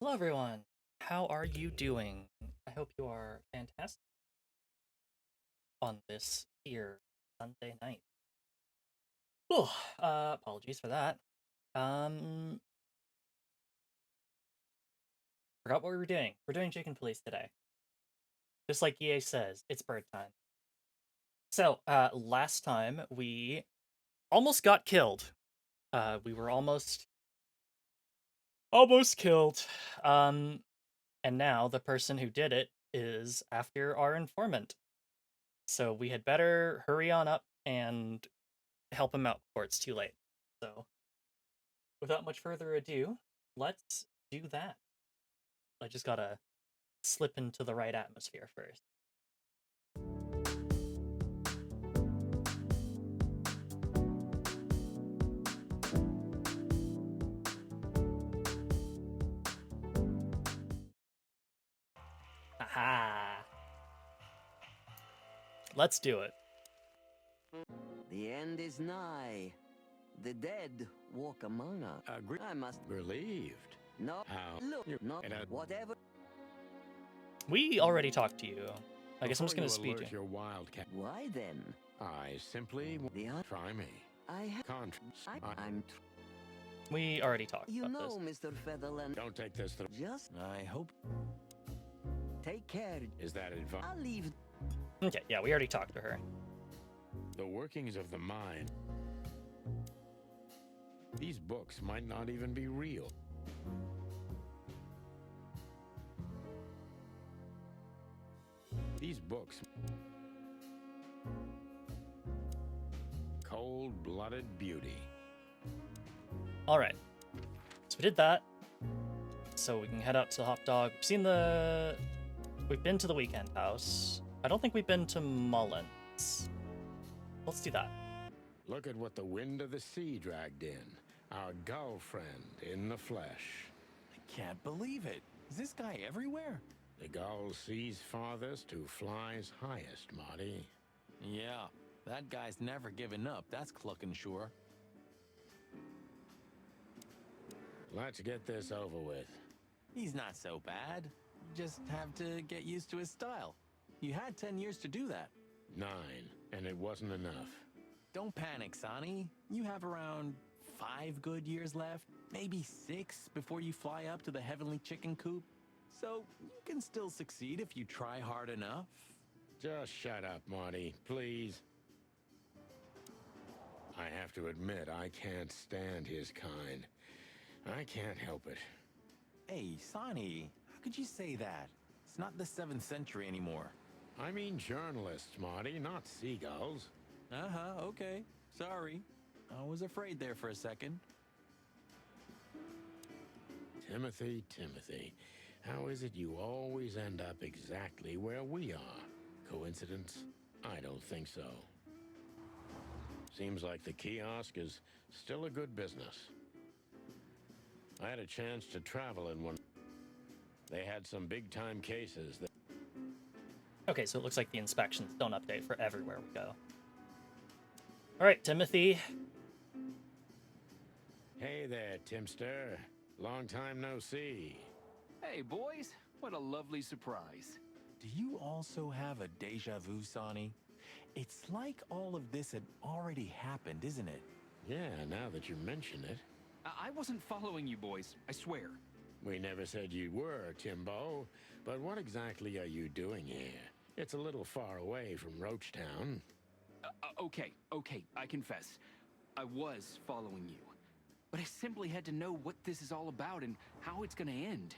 Hello, everyone. How are you doing? I hope you are fantastic on this here Sunday night. Oh, apologies for that. Um, Forgot what we were doing. We're doing Chicken Police today. Just like EA says, it's bird time. So, last time we almost got killed. We were almost killed. And now the person who did it is after our informant. So we had better hurry on up and help him out before it's too late. So, without much further ado, let's do that. I just gotta slip into the right atmosphere first. Aha! Let's do it. The end is nigh. The dead walk among us. I must Relieved. no How? look not whatever. We already talked to you. I guess I'm just gonna Before speed alert you. your wildcat. Why then? I simply try me. I have. I'm. We already talked You about know, this. Mr. Featherland. Don't take this through. Just I hope. take care. Is that advice? I'll leave. Okay, yeah, we already talked to her. The workings of the mind. These books might not even be real. These books. Cold-blooded beauty. Alright. So we did that. So we can head out to Hot Dog. We've been to the Weekend House. I don't think we've been to Mullins. Let's do that. Look at what the wind of the sea dragged in. Our gull friend in the flesh. I can't believe it. Is this guy everywhere? The gull sees farthest who flies highest, Marty. Yeah, that guy's never given up. That's clucking sure. Let's get this over with. He's not so bad. You just have to get used to his style. You had 10 years to do that. 9, and it wasn't enough. Don't panic, Sonny. You have around 5 good years left, maybe 6 before you fly up to the heavenly chicken coop. So you can still succeed if you try hard enough. Just shut up, Marty, please. I have to admit, I can't stand his kind. I can't help it. Hey, Sonny, how could you say that? It's not the 7th century anymore. I mean journalists, Marty, not seagulls. Uh-huh, okay. Sorry. I was afraid there for a second. Timothy, Timothy, how is it you always end up exactly where we are? Coincidence? I don't think so. Seems like the kiosk is still a good business. I had a chance to travel in one. They had some big-time cases that... Okay, so it looks like the inspections don't update for everywhere we go. Alright, Timothy. Hey there, Timster. Long time no see. Hey, boys. What a lovely surprise. Do you also have a deja vu, Sonny? It's like all of this had already happened, isn't it? Yeah, now that you mention it. I wasn't following you boys, I swear. We never said you were, Timbo. But what exactly are you doing here? It's a little far away from Roachtown. Okay, I confess. I was following you. But I simply had to know what this is all about and how it's gonna end.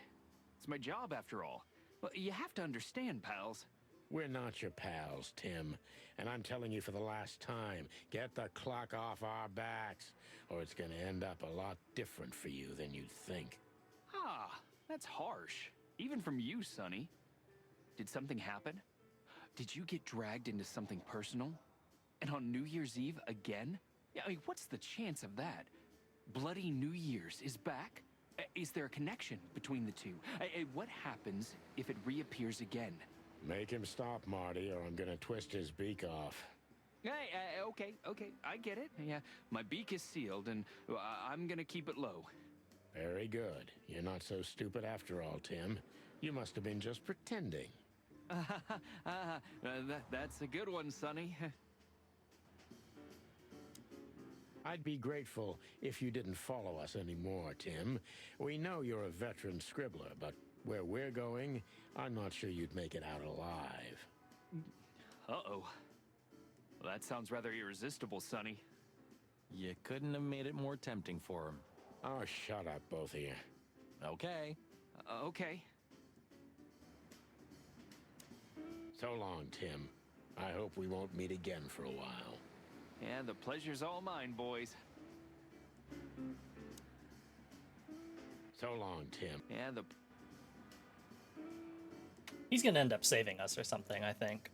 It's my job, after all. Well, you have to understand, pals. We're not your pals, Tim. And I'm telling you for the last time, get the clock off our backs, or it's gonna end up a lot different for you than you'd think. Ah, that's harsh. Even from you, Sonny. Did something happen? Did you get dragged into something personal? And on New Year's Eve again? Yeah, I mean, what's the chance of that? Bloody New Year's is back? Is there a connection between the two? What happens if it reappears again? Make him stop, Marty, or I'm gonna twist his beak off. Hey, okay, I get it. Yeah, my beak is sealed, and I'm gonna keep it low. Very good. You're not so stupid after all, Tim. You must have been just pretending. That's a good one, Sonny. I'd be grateful if you didn't follow us anymore, Tim. We know you're a veteran scribbler, but where we're going, I'm not sure you'd make it out alive. Uh-oh. Well, that sounds rather irresistible, Sonny. You couldn't have made it more tempting for him. Oh, shut up, both of you. Okay. Okay. So long, Tim. I hope we won't meet again for a while. Yeah, the pleasure's all mine, boys. So long, Tim. Yeah, He's gonna end up saving us or something, I think.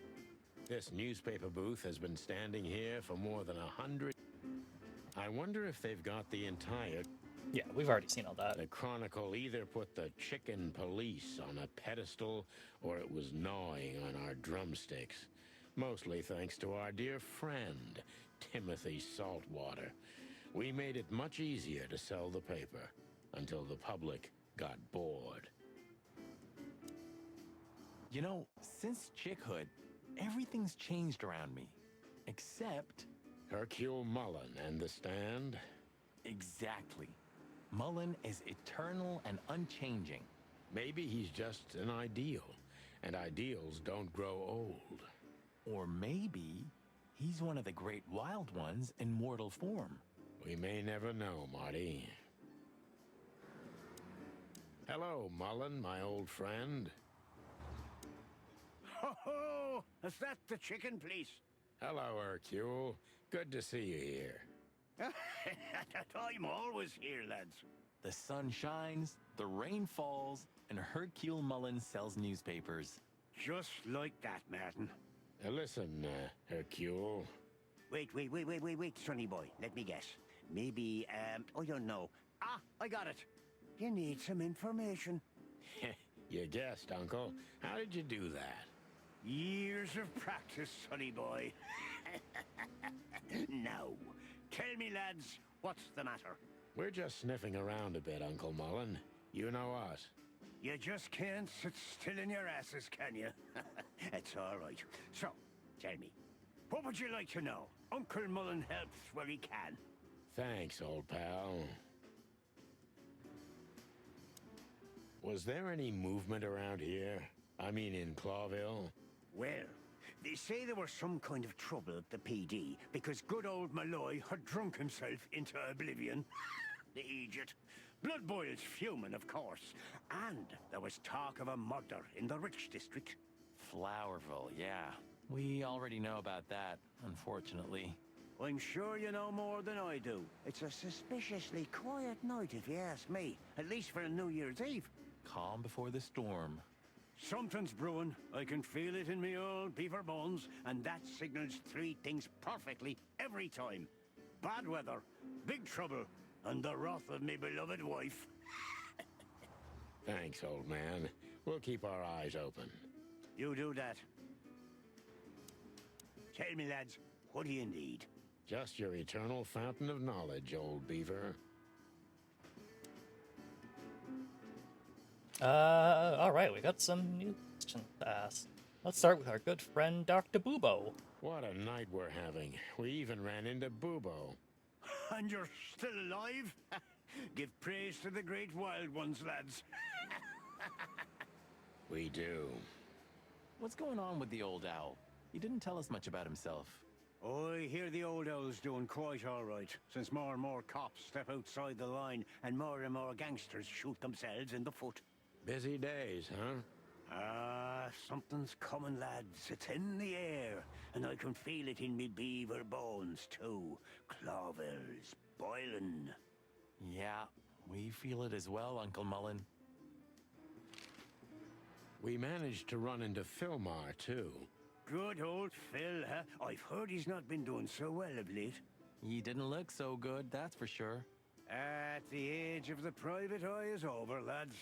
This newspaper booth has been standing here for more than 100. I wonder if they've got the entire... Yeah, we've already seen all that. The Chronicle either put the chicken police on a pedestal or it was gnawing on our drumsticks. Mostly thanks to our dear friend, Timothy Saltwater. We made it much easier to sell the paper until the public got bored. You know, since chickhood, everything's changed around me. Except... Hercule Mullen and the Stand? Exactly. Mullen is eternal and unchanging. Maybe he's just an ideal, and ideals don't grow old. Or maybe he's one of the great wild ones in mortal form. We may never know, Marty. Hello, Mullen, my old friend. Ho-ho! Is that the chicken police? Hello, Hercule. Good to see you here. I'm always here, lads. The sun shines, the rain falls, and Hercule Mullen sells newspapers. Just like that, Martin. Listen, Hercule. Wait, sonny boy. Let me guess. Maybe, I don't know. Ah, I got it. You need some information. You guessed, Uncle. How did you do that? Years of practice, sonny boy. Now, tell me, lads, what's the matter? We're just sniffing around a bit, Uncle Mullen. You know us. You just can't sit still in your asses, can you? It's all right. So, tell me, what would you like to know? Uncle Mullen helps where he can. Thanks, old pal. Was there any movement around here? I mean, in Clawville? Well, they say there was some kind of trouble at the PD because good old Malloy had drunk himself into oblivion. The idiot. Blood boils fuming, of course. And there was talk of a murder in the Rich District. Flowerville, yeah. We already know about that, unfortunately. I'm sure you know more than I do. It's a suspiciously quiet night, if you ask me. At least for a New Year's Eve. Calm before the storm. Something's brewing. I can feel it in me old beaver bones, and that signals three things perfectly every time. Bad weather, big trouble, and the wrath of me beloved wife. Thanks, old man. We'll keep our eyes open. You do that. Tell me, lads, what do you need? Just your eternal fountain of knowledge, old beaver. All right, we got some new questions to ask. Let's start with our good friend, Dr. Bubo. What a night we're having. We even ran into Bubo. And you're still alive? Give praise to the great wild ones, lads. We do. What's going on with the old owl? He didn't tell us much about himself. I hear the old owl's doing quite all right, since more and more cops step outside the line and more gangsters shoot themselves in the foot. Busy days, huh? Ah, something's coming, lads. It's in the air, and I can feel it in me beaver bones, too. Clawville's boiling. Yeah, we feel it as well, Uncle Mullen. We managed to run into Philmar, too. Good old Phil, huh? I've heard he's not been doing so well of late. He didn't look so good, that's for sure. At the age of the private eye is over, lads.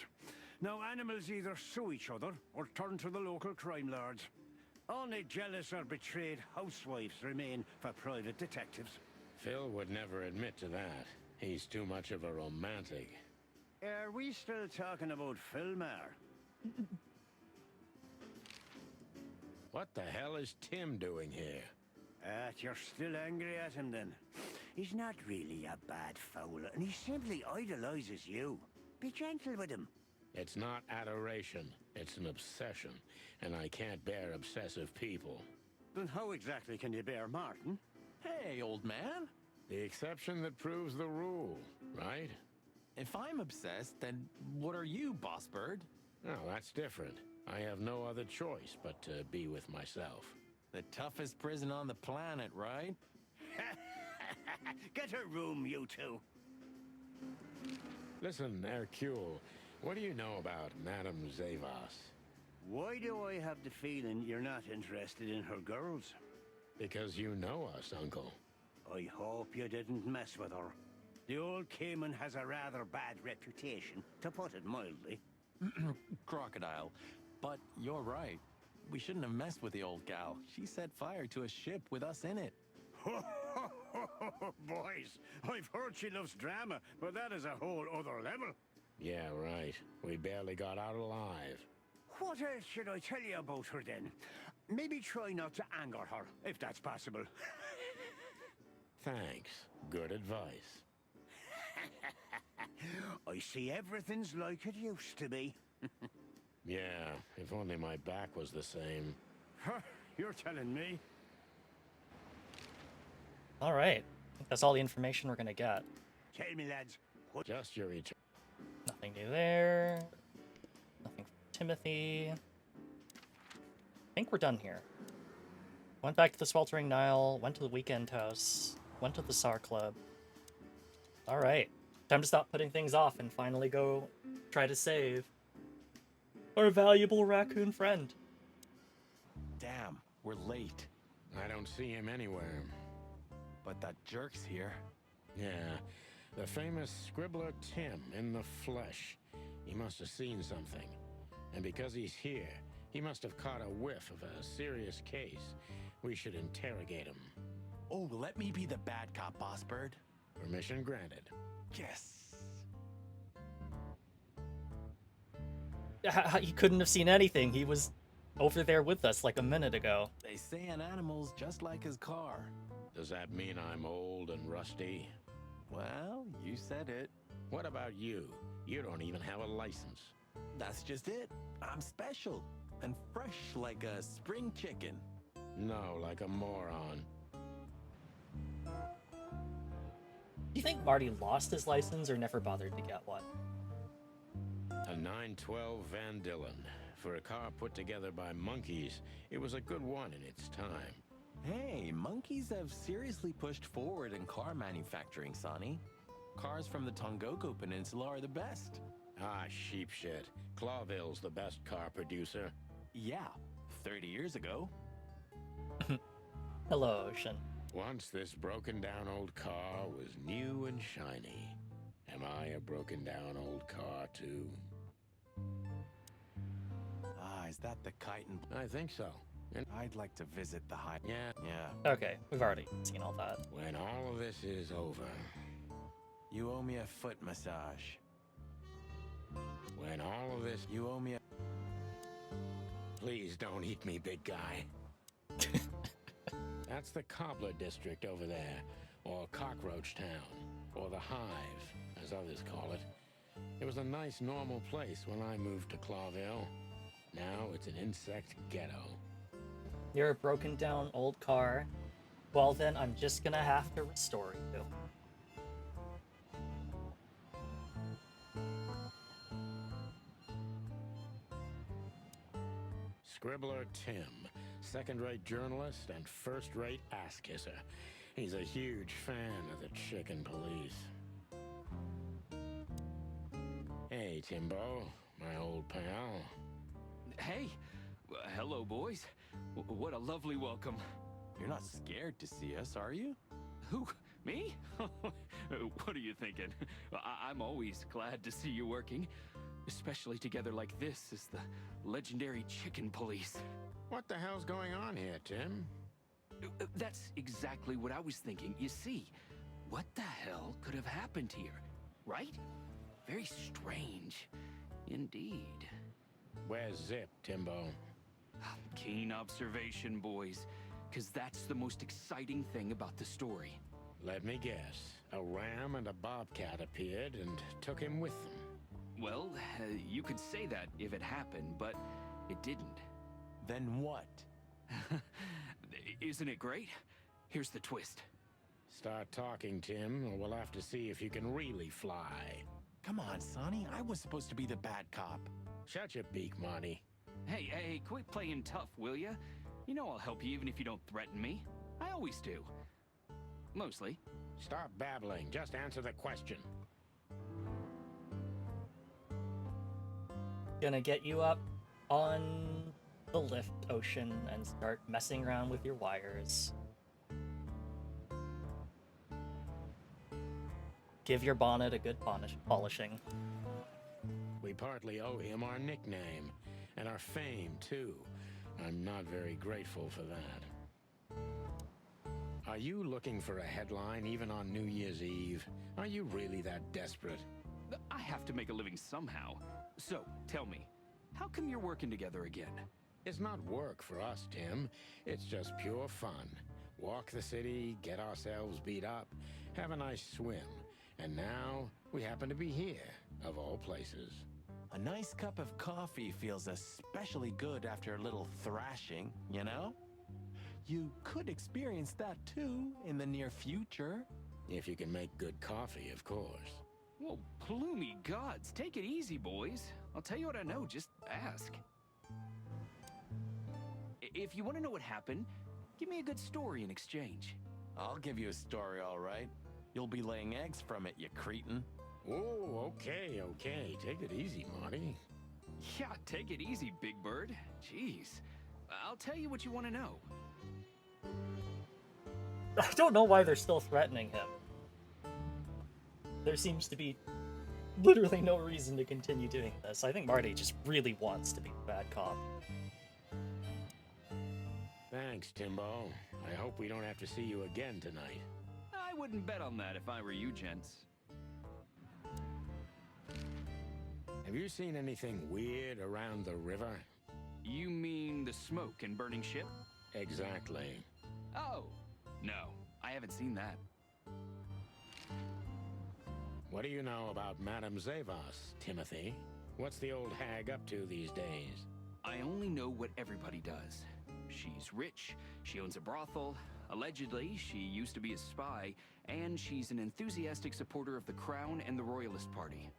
Now animals either sue each other or turn to the local crime lords. Only jealous or betrayed housewives remain for private detectives. Phil would never admit to that. He's too much of a romantic. Are we still talking about Filmar? What the hell is Tim doing here? You're still angry at him then? He's not really a bad fowl, and he simply idolizes you. Be gentle with him. It's not adoration, it's an obsession, and I can't bear obsessive people. Then how exactly can you bear Martin? Hey, old man. The exception that proves the rule, right? If I'm obsessed, then what are you, boss bird? No, that's different. I have no other choice but to be with myself. The toughest prison on the planet, right? Get a room, you two. Listen, Hercule, what do you know about Madame Zavas? Why do I have the feeling you're not interested in her girls? Because you know us, Uncle. I hope you didn't mess with her. The old Cayman has a rather bad reputation, to put it mildly. Crocodile. But you're right. We shouldn't have messed with the old gal. She set fire to a ship with us in it. Boys, I've heard she loves drama, but that is a whole other level. Yeah, right. We barely got out alive. What else should I tell you about her then? Maybe try not to anger her, if that's possible. Thanks. Good advice. I see everything's like it used to be. Yeah, if only my back was the same. You're telling me? All right. I think that's all the information we're gonna get. Tell me, lads. What? Just your return. Nothing new there. Nothing from Timothy. I think we're done here. Went back to the Sweltering Nile, went to the Weekend House, went to the SAR Club. Alright. Time to stop putting things off and finally go try to save our valuable raccoon friend. Damn, we're late. I don't see him anywhere. But that jerk's here. Yeah, the famous scribbler Tim in the flesh. He must have seen something. And because he's here, he must have caught a whiff of a serious case. We should interrogate him. Oh, let me be the bad cop, boss bird. Permission granted. Yes. He couldn't have seen anything. He was over there with us like a minute ago. They say an animal's just like his car. Does that mean I'm old and rusty? Well, you said it. What about you? You don't even have a license. That's just it. I'm special and fresh like a spring chicken. No, like a moron. Do you think Marty lost his license or never bothered to get one? A 912 Van Dillon. For a car put together by monkeys, it was a good one in its time. Hey, monkeys have seriously pushed forward in car manufacturing, Sonny. Cars from the Tongogo Peninsula are the best. Ah, sheep shit. Clawville's the best car producer. Yeah, 30 years ago. Hello, Ocean. Once this broken down old car was new and shiny. Am I a broken down old car too? Ah, is that the kite and... I think so. And I'd like to visit the high... yeah, Okay, we've already seen all that. when all of this is over, You owe me a foot massage. when all of this... You owe me a... Please don't eat me, big guy. That's the Cobbler District over there, or Cockroach Town, or the Hive, as others call it. It was a nice, normal place when I moved to Clawville. Now it's an insect ghetto. You're a broken down old car. Well then, I'm just gonna have to restore you. Scribbler Tim, second-rate journalist and first-rate ass-kisser. He's a huge fan of the chicken police. Hey, Timbo, my old pal. Hey! Hello, boys. What a lovely welcome. You're not scared to see us, are you? Who? Me? What are you thinking? I'm always glad to see you working. Especially together like this as the legendary chicken police. What the hell's going on here, Tim? That's exactly what I was thinking. You see, what the hell could have happened here, right? Very strange. Indeed. Where's Zip, Timbo? Keen observation, boys. Because that's the most exciting thing about the story. Let me guess. A ram and a bobcat appeared and took him with them. Well, you could say that if it happened, but it didn't. Then what? Isn't it great? Here's the twist. Start talking, Tim, or we'll have to see if you can really fly. Come on, Sonny. I was supposed to be the bad cop. Shut your beak, Monty. Hey, quit playing tough, will ya? You know I'll help you even if you don't threaten me. I always do. Mostly. Stop babbling. Just answer the question. Gonna get you up on the lift, Ocean, and start messing around with your wires. Give your bonnet a good polishing. We partly owe him our nickname, and our fame, too. I'm not very grateful for that. Are you looking for a headline even on New Year's Eve? Are you really that desperate? I have to make a living somehow. So, tell me, how come you're working together again? It's not work for us, Tim. It's just pure fun. Walk the city, get ourselves beat up, have a nice swim. And now, we happen to be here, of all places. A nice cup of coffee feels especially good after a little thrashing, you know? You could experience that too in the near future. If you can make good coffee, of course. Well, plumey gods, take it easy, boys. I'll tell you what I know, just ask. If you want to know what happened, give me a good story in exchange. I'll give you a story, all right. You'll be laying eggs from it, you cretin. Oh, okay. Take it easy, Monty. Yeah, take it easy, Big Bird. Jeez. I'll tell you what you want to know. I don't know why they're still threatening him. There seems to be literally no reason to continue doing this. I think Marty just really wants to be the bad cop. Thanks, Timbo. I hope we don't have to see you again tonight. I wouldn't bet on that if I were you, gents. Have you seen anything weird around the river? You mean the smoke and burning ship? Exactly. Oh, no. I haven't seen that. What do you know about Madame Zavos, Timothy? What's the old hag up to these days? I only know what everybody does. She's rich, she owns a brothel, allegedly she used to be a spy, and she's an enthusiastic supporter of the Crown and the Royalist Party.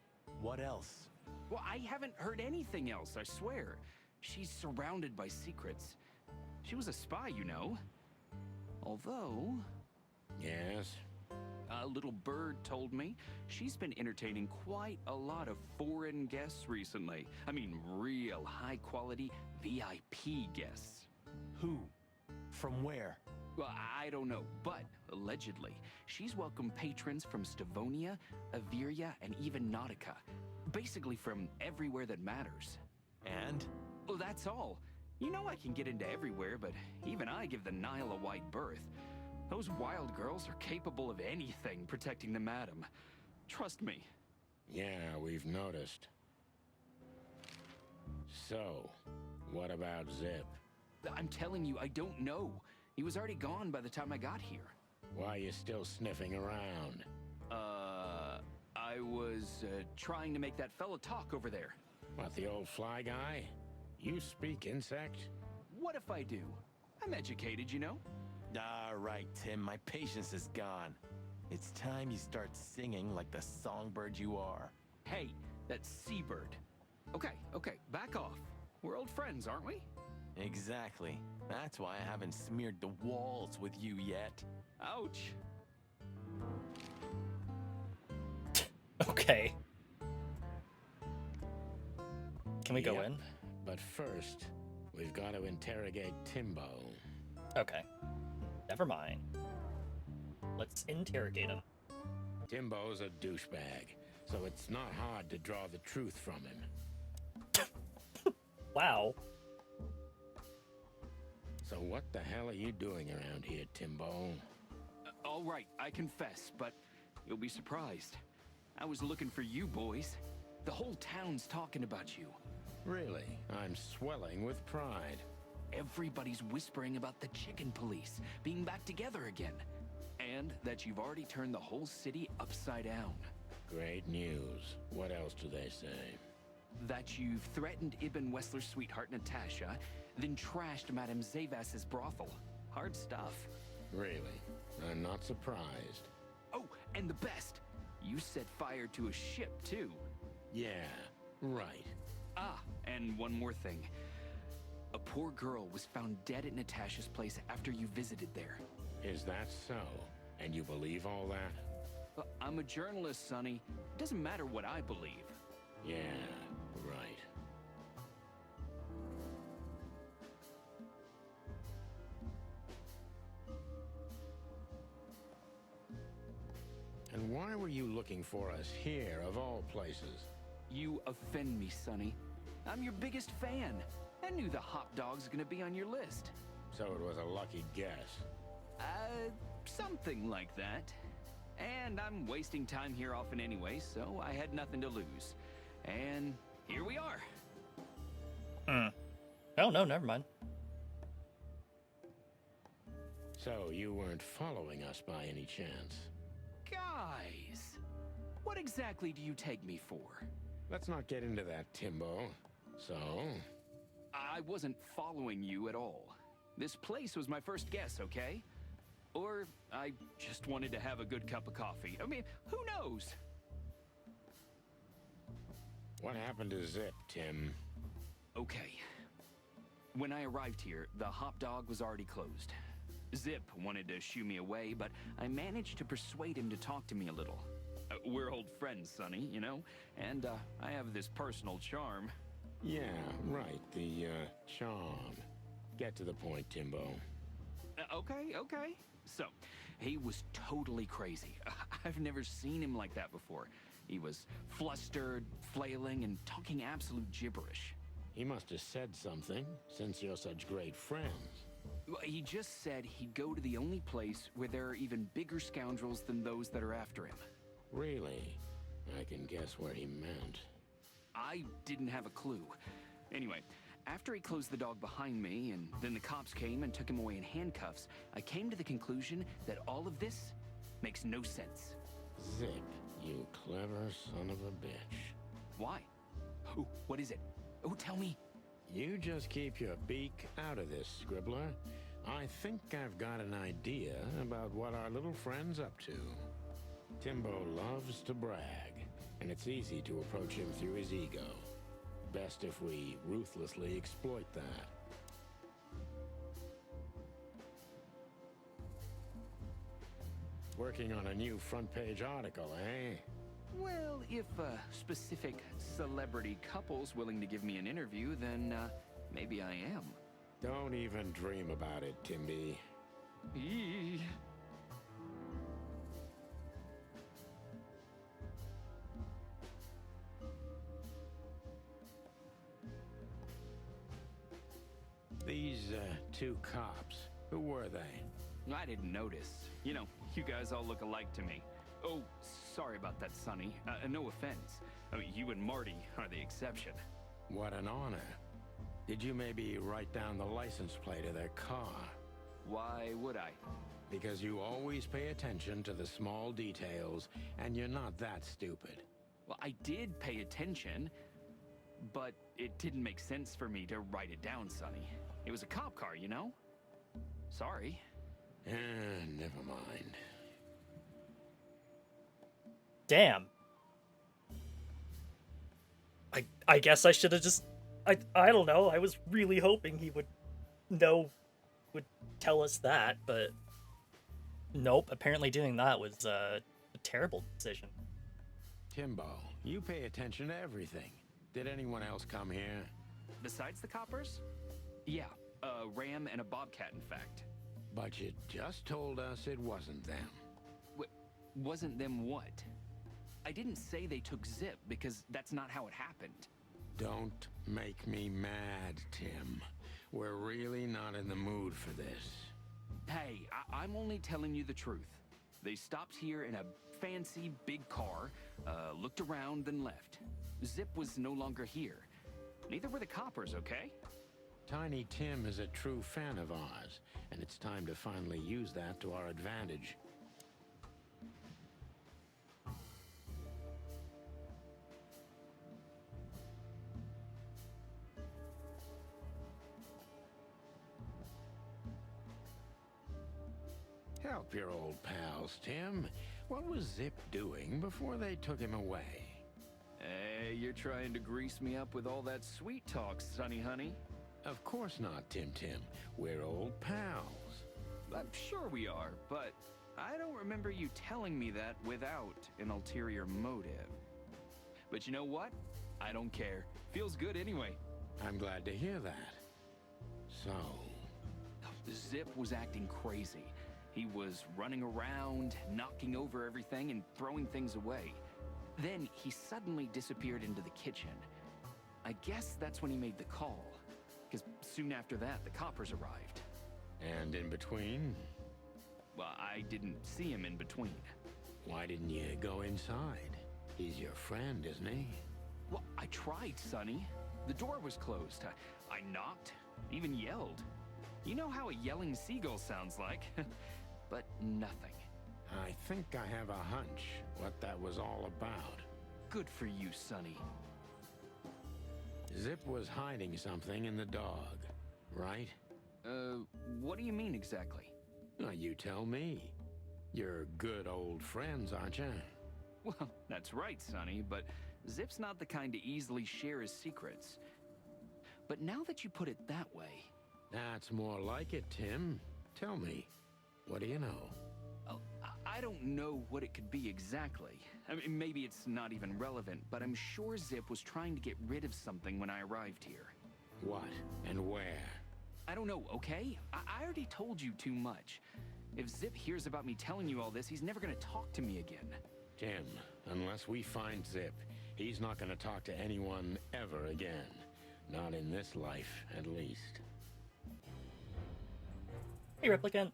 What else? Well, I haven't heard anything else, I swear. She's surrounded by secrets. She was a spy, you know. Although... Yes? A little bird told me she's been entertaining quite a lot of foreign guests recently. I mean, real high-quality VIP guests. Who? From where? Well, I don't know, but allegedly, she's welcomed patrons from Stavonia, Averia, and even Nautica. Basically from everywhere that matters. And? Well, that's all. You know I can get into everywhere, but even I give the Nile a wide berth. Those wild girls are capable of anything protecting the madam. Trust me. Yeah, we've noticed. So, what about Zip? I'm telling you, I don't know. He was already gone by the time I got here. Why are you still sniffing around? I was trying to make that fella talk over there. What, the old fly guy? You speak insect? What if I do? I'm educated, you know? All right, Tim, my patience is gone. It's time you start singing like the songbird you are. Hey, that's Seabird. Okay, back off. We're old friends, aren't we? Exactly. That's why I haven't smeared the walls with you yet. Ouch. Okay. Can we go Yep. in? But first, we've got to interrogate Timbo. Okay. Never mind. Let's interrogate him. Timbo's a douchebag, so it's not hard to draw the truth from him. Wow. So what the hell are you doing around here, Timbo? All right, I confess, but you'll be surprised. I was looking for you boys. The whole town's talking about you. Really? I'm swelling with pride. Everybody's whispering about the chicken police being back together again. And that you've already turned the whole city upside down. Great news. What else do they say? That you've threatened Ibn Wessler's sweetheart Natasha, then trashed Madame Zavas's brothel. Hard stuff. Really? I'm not surprised. Oh, and the best! You set fire to a ship, too. Yeah, right. Ah, and one more thing. A poor girl was found dead at Natasha's place after you visited there. Is that so? And you believe all that? I'm a journalist, Sonny. Doesn't matter what I believe. Yeah, right. And why were you looking for us here, of all places? You offend me, Sonny. I'm your biggest fan. I knew the hot dog's gonna be on your list. So it was a lucky guess. Something like that. And I'm wasting time here often anyway, so I had nothing to lose. And here we are. Oh, no, never mind. So you weren't following us by any chance? Guys, what exactly do you take me for? Let's not get into that, Timbo. So? I wasn't following you at all. This place was my first guess, okay? Or I just wanted to have a good cup of coffee. I mean, who knows? What happened to Zip, Tim? Okay. When I arrived here, the hop dog was already closed. Zip wanted to shoo me away, but I managed to persuade him to talk to me a little. We're old friends, Sonny, you know? And I have this personal charm. Yeah, right, the, charm. Get to the point, Timbo. Okay. So, he was totally crazy. I've never seen him like that before. He was flustered, flailing, and talking absolute gibberish. He must have said something, since you're such great friends. He just said he'd go to the only place where there are even bigger scoundrels than those that are after him. Really? I can guess where he meant. I didn't have a clue. Anyway, after he closed the dog behind me, and then the cops came and took him away in handcuffs, I came to the conclusion that all of this makes no sense. Zip, you clever son of a bitch. Why? Oh, what is it? Oh, tell me. You just keep your beak out of this, Scribbler. I think I've got an idea about what our little friend's up to. Timbo loves to brag, and it's easy to approach him through his ego. Best if we ruthlessly exploit that. Working on a new front-page article, eh? Well, if a specific celebrity couple's willing to give me an interview, then maybe I am. Don't even dream about it, Timby. Eee. These, two cops, who were they? I didn't notice. You know, you guys all look alike to me. Oh, sorry about that, Sonny. No offense. I mean, you and Marty are the exception. What an honor. Did you maybe write down the license plate of their car? Why would I? Because you always pay attention to the small details, and you're not that stupid. Well, I did pay attention, but it didn't make sense for me to write it down, Sonny. It was a cop car, you know? Sorry. Never mind. Damn. I guess I should have just... I don't know. I was really hoping he would tell us that, but... Nope, apparently doing that was a terrible decision. Timbo, you pay attention to everything. Did anyone else come here? Besides the coppers? Yeah, a ram and a bobcat, in fact. But you just told us it wasn't them. Wasn't them what? I didn't say they took Zip, because that's not how it happened. Don't make me mad, Tim. We're really not in the mood for this. Hey, I'm only telling you the truth. They stopped here in a fancy big car, looked around, then left. Zip was no longer here. Neither were the coppers, okay? Tiny Tim is a true fan of ours, and it's time to finally use that to our advantage. Help your old pals, Tim. What was Zip doing before they took him away? Hey, you're trying to grease me up with all that sweet talk, Sonny honey. Of course not, Tim Tim. We're old pals. I'm sure we are, but I don't remember you telling me that without an ulterior motive. But you know what? I don't care. Feels good anyway. I'm glad to hear that. So, Zip was acting crazy. He was running around, knocking over everything and throwing things away. Then he suddenly disappeared into the kitchen. I guess that's when he made the call, because soon after that, the coppers arrived. and in between? Well, I didn't see him in between. Why didn't you go inside? He's your friend, isn't he? Well, I tried, Sonny. The door was closed. I knocked, even yelled. You know how a yelling seagull sounds like, but nothing. I think I have a hunch what that was all about. Good for you, Sonny. Zip was hiding something in the dog, right? What do you mean exactly? Well, you tell me. You're good old friends, aren't you? Well, that's right, Sonny, but Zip's not the kind to easily share his secrets. But now that you put it that way... That's more like it, Tim. Tell me, what do you know? Oh, I don't know what it could be exactly. I mean, maybe it's not even relevant, but I'm sure Zip was trying to get rid of something when I arrived here. What and where? I don't know, okay? I already told you too much. If Zip hears about me telling you all this, he's never gonna talk to me again. Tim, unless we find Zip, he's not gonna talk to anyone ever again. Not in this life, at least. Hey, Replicant.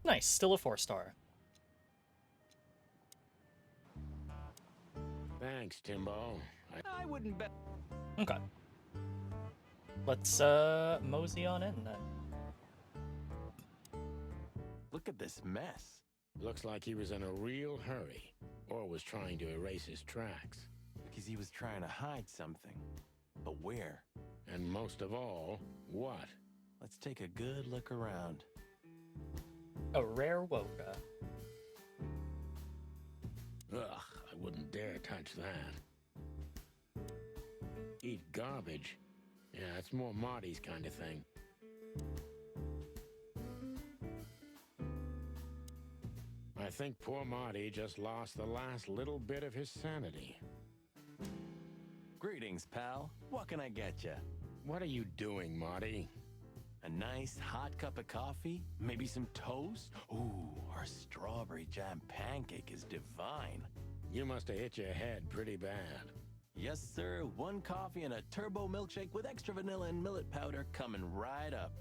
Nice, still a 4-star. Thanks, Timbo. I wouldn't bet. Okay. Let's, mosey on in, then. Look at this mess. Looks like he was in a real hurry, or was trying to erase his tracks. Because he was trying to hide something. But where? And most of all, what? Let's take a good look around. A rare Woka. Ugh, I wouldn't dare touch that. Eat garbage? Yeah, it's more Marty's kind of thing. I think poor Marty just lost the last little bit of his sanity. Greetings, pal. What can I get you? What are you doing, Marty? A nice hot cup of coffee? Maybe some toast? Ooh, our strawberry jam pancake is divine. You must have hit your head pretty bad. Yes, sir. 1 coffee and a turbo milkshake with extra vanilla and millet powder coming right up.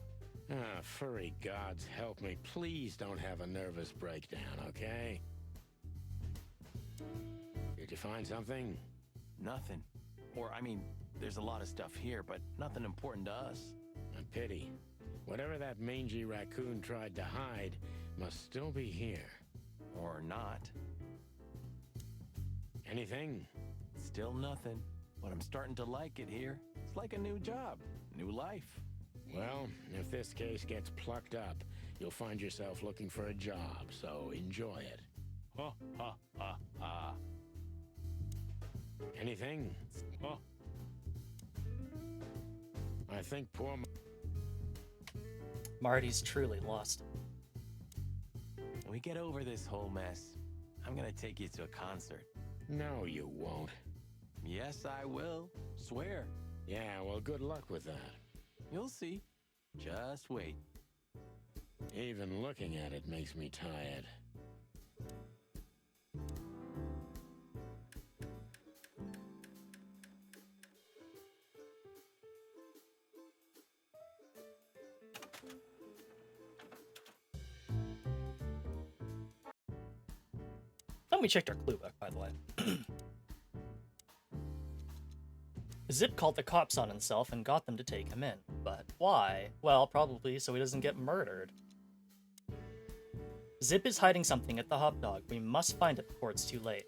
Ah, furry gods help me. Please don't have a nervous breakdown, okay? Did you find something? Nothing. Or, I mean, there's a lot of stuff here, but nothing important to us. A pity. Whatever that mangy raccoon tried to hide must still be here. Or not. Anything? Still nothing. But I'm starting to like it here. It's like a new job, new life. Well, if this case gets plucked up, you'll find yourself looking for a job, so enjoy it. Ha, ha, ha, ha. Anything? Huh? I think poor Marty's truly lost. When we get over this whole mess, I'm gonna take you to a concert. No, you won't. Yes, I will. Swear. Yeah, well, good luck with that. You'll see. Just wait. Even looking at it makes me tired. And we checked our clue book, by the way. Zip called the cops on himself and got them to take him in. But why? Well, probably so he doesn't get murdered. Zip is hiding something at the hot dog. We must find it before it's too late.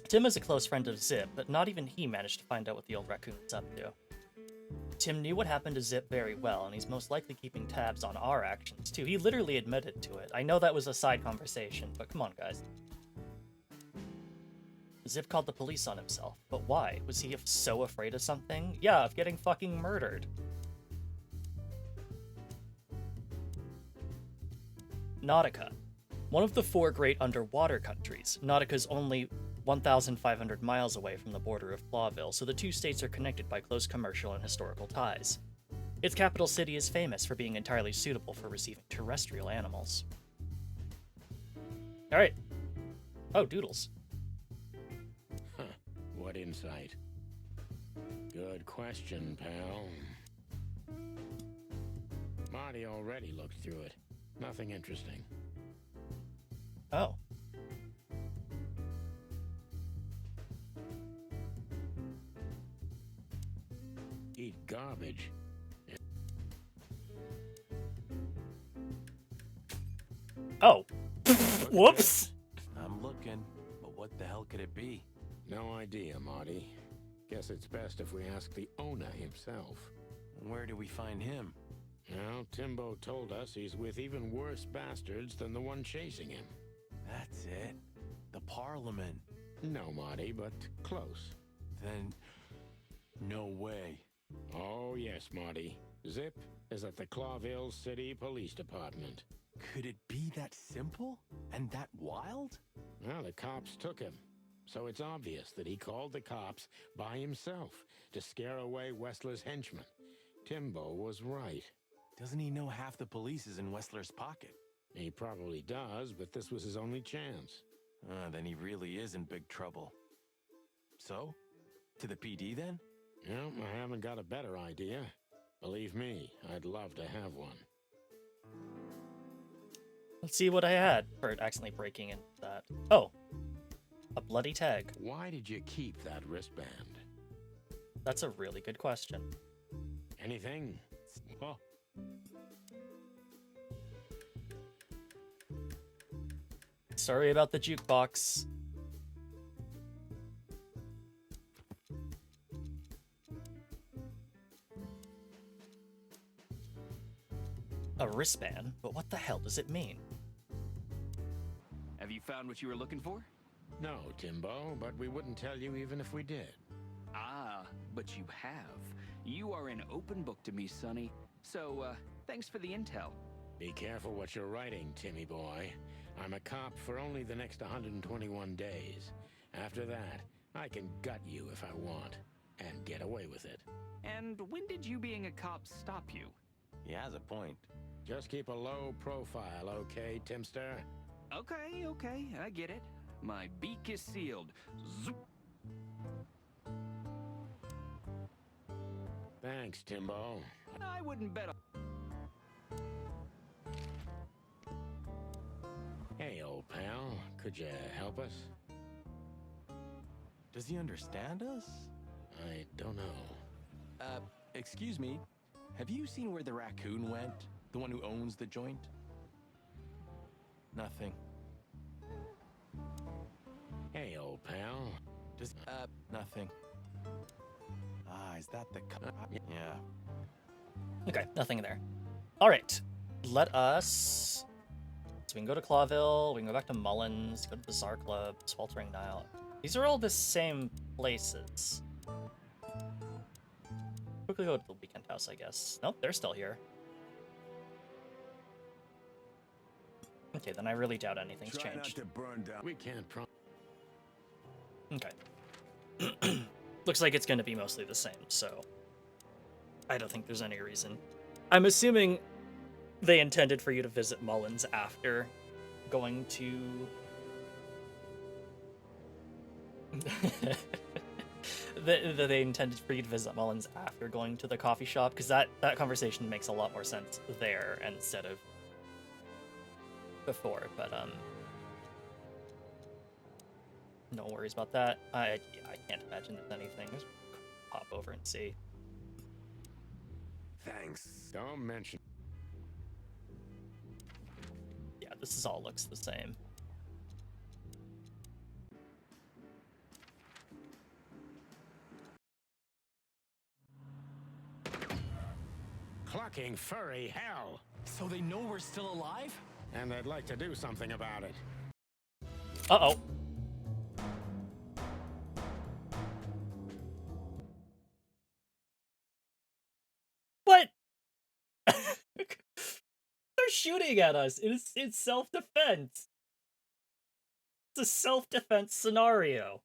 Tim is a close friend of Zip, but not even he managed to find out what the old raccoon was up to. Tim knew what happened to Zip very well, and he's most likely keeping tabs on our actions, too. He literally admitted to it. I know that was a side conversation, but come on, guys. Zip called the police on himself, but why? Was he so afraid of something? Yeah, of getting fucking murdered. Nautica. One of the 4 great underwater countries, Nautica's only 1,500 miles away from the border of Clawville, so the two states are connected by close commercial and historical ties. Its capital city is famous for being entirely suitable for receiving terrestrial animals. Alright. Oh, doodles. Huh. What insight? Good question, pal. Marty already looked through it. Nothing interesting. Oh. Eat garbage. Oh. Whoops! I'm looking, but what the hell could it be? No idea, Marty. Guess it's best if we ask the owner himself. Where do we find him? Well, Timbo told us he's with even worse bastards than the one chasing him. That's it. The Parliament. No, Marty, but close. Then, no way. Oh, yes, Marty. Zip is at the Clawville City Police Department. Could it be that simple? And that wild? Well, the cops took him. So it's obvious that he called the cops by himself to scare away Wessler's henchmen. Timbo was right. Doesn't he know half the police is in Wessler's pocket? He probably does, but this was his only chance. Then he really is in big trouble. So? To the PD then? Well, I haven't got a better idea. Believe me, I'd love to have one. Let's see what I had for accidentally breaking into that. Oh. A bloody tag. Why did you keep that wristband? That's a really good question. Anything? Oh. Sorry about the jukebox. A wristband? But what the hell does it mean? Have you found what you were looking for? No, Timbo, but we wouldn't tell you even if we did. Ah, but you have. You are an open book to me, Sonny. So, thanks for the intel. Be careful what you're writing, Timmy boy. I'm a cop for only the next 121 days. After that, I can gut you if I want, and get away with it. And when did you being a cop stop you? He has a point. Just keep a low profile, okay, Timster? Okay, I get it. My beak is sealed. Zoop. Thanks, Timbo. I wouldn't bet on... Hey, old pal, could you help us? Does he understand us? I don't know. Excuse me. Have you seen where the raccoon went? The one who owns the joint? Nothing. Hey, old pal. Does, nothing. Is that the yeah. Okay, nothing there. Alright. Let us... So we can go to Clawville, we can go back to Mullins, go to the Czar Club, Sweltering Nile. These are all the same places. Quickly go to the Weekend House, I guess. Nope, they're still here. Okay, then I really doubt anything's Try not changed. to burn down. We can't Okay. Looks like it's going to be mostly the same, so I don't think there's any reason. I'm assuming they intended for you to visit Mullins after going to... they intended for you to visit Mullins after going to the coffee shop, because that conversation makes a lot more sense there instead of before, but no worries about that. I can't imagine there's anything. Just pop over and see. Thanks. Don't mention. Yeah, this all looks the same. Clucking furry hell. So they know we're still alive? And they'd like to do something about it. Uh-oh. What? They're shooting at us. It's self-defense. It's a self-defense scenario.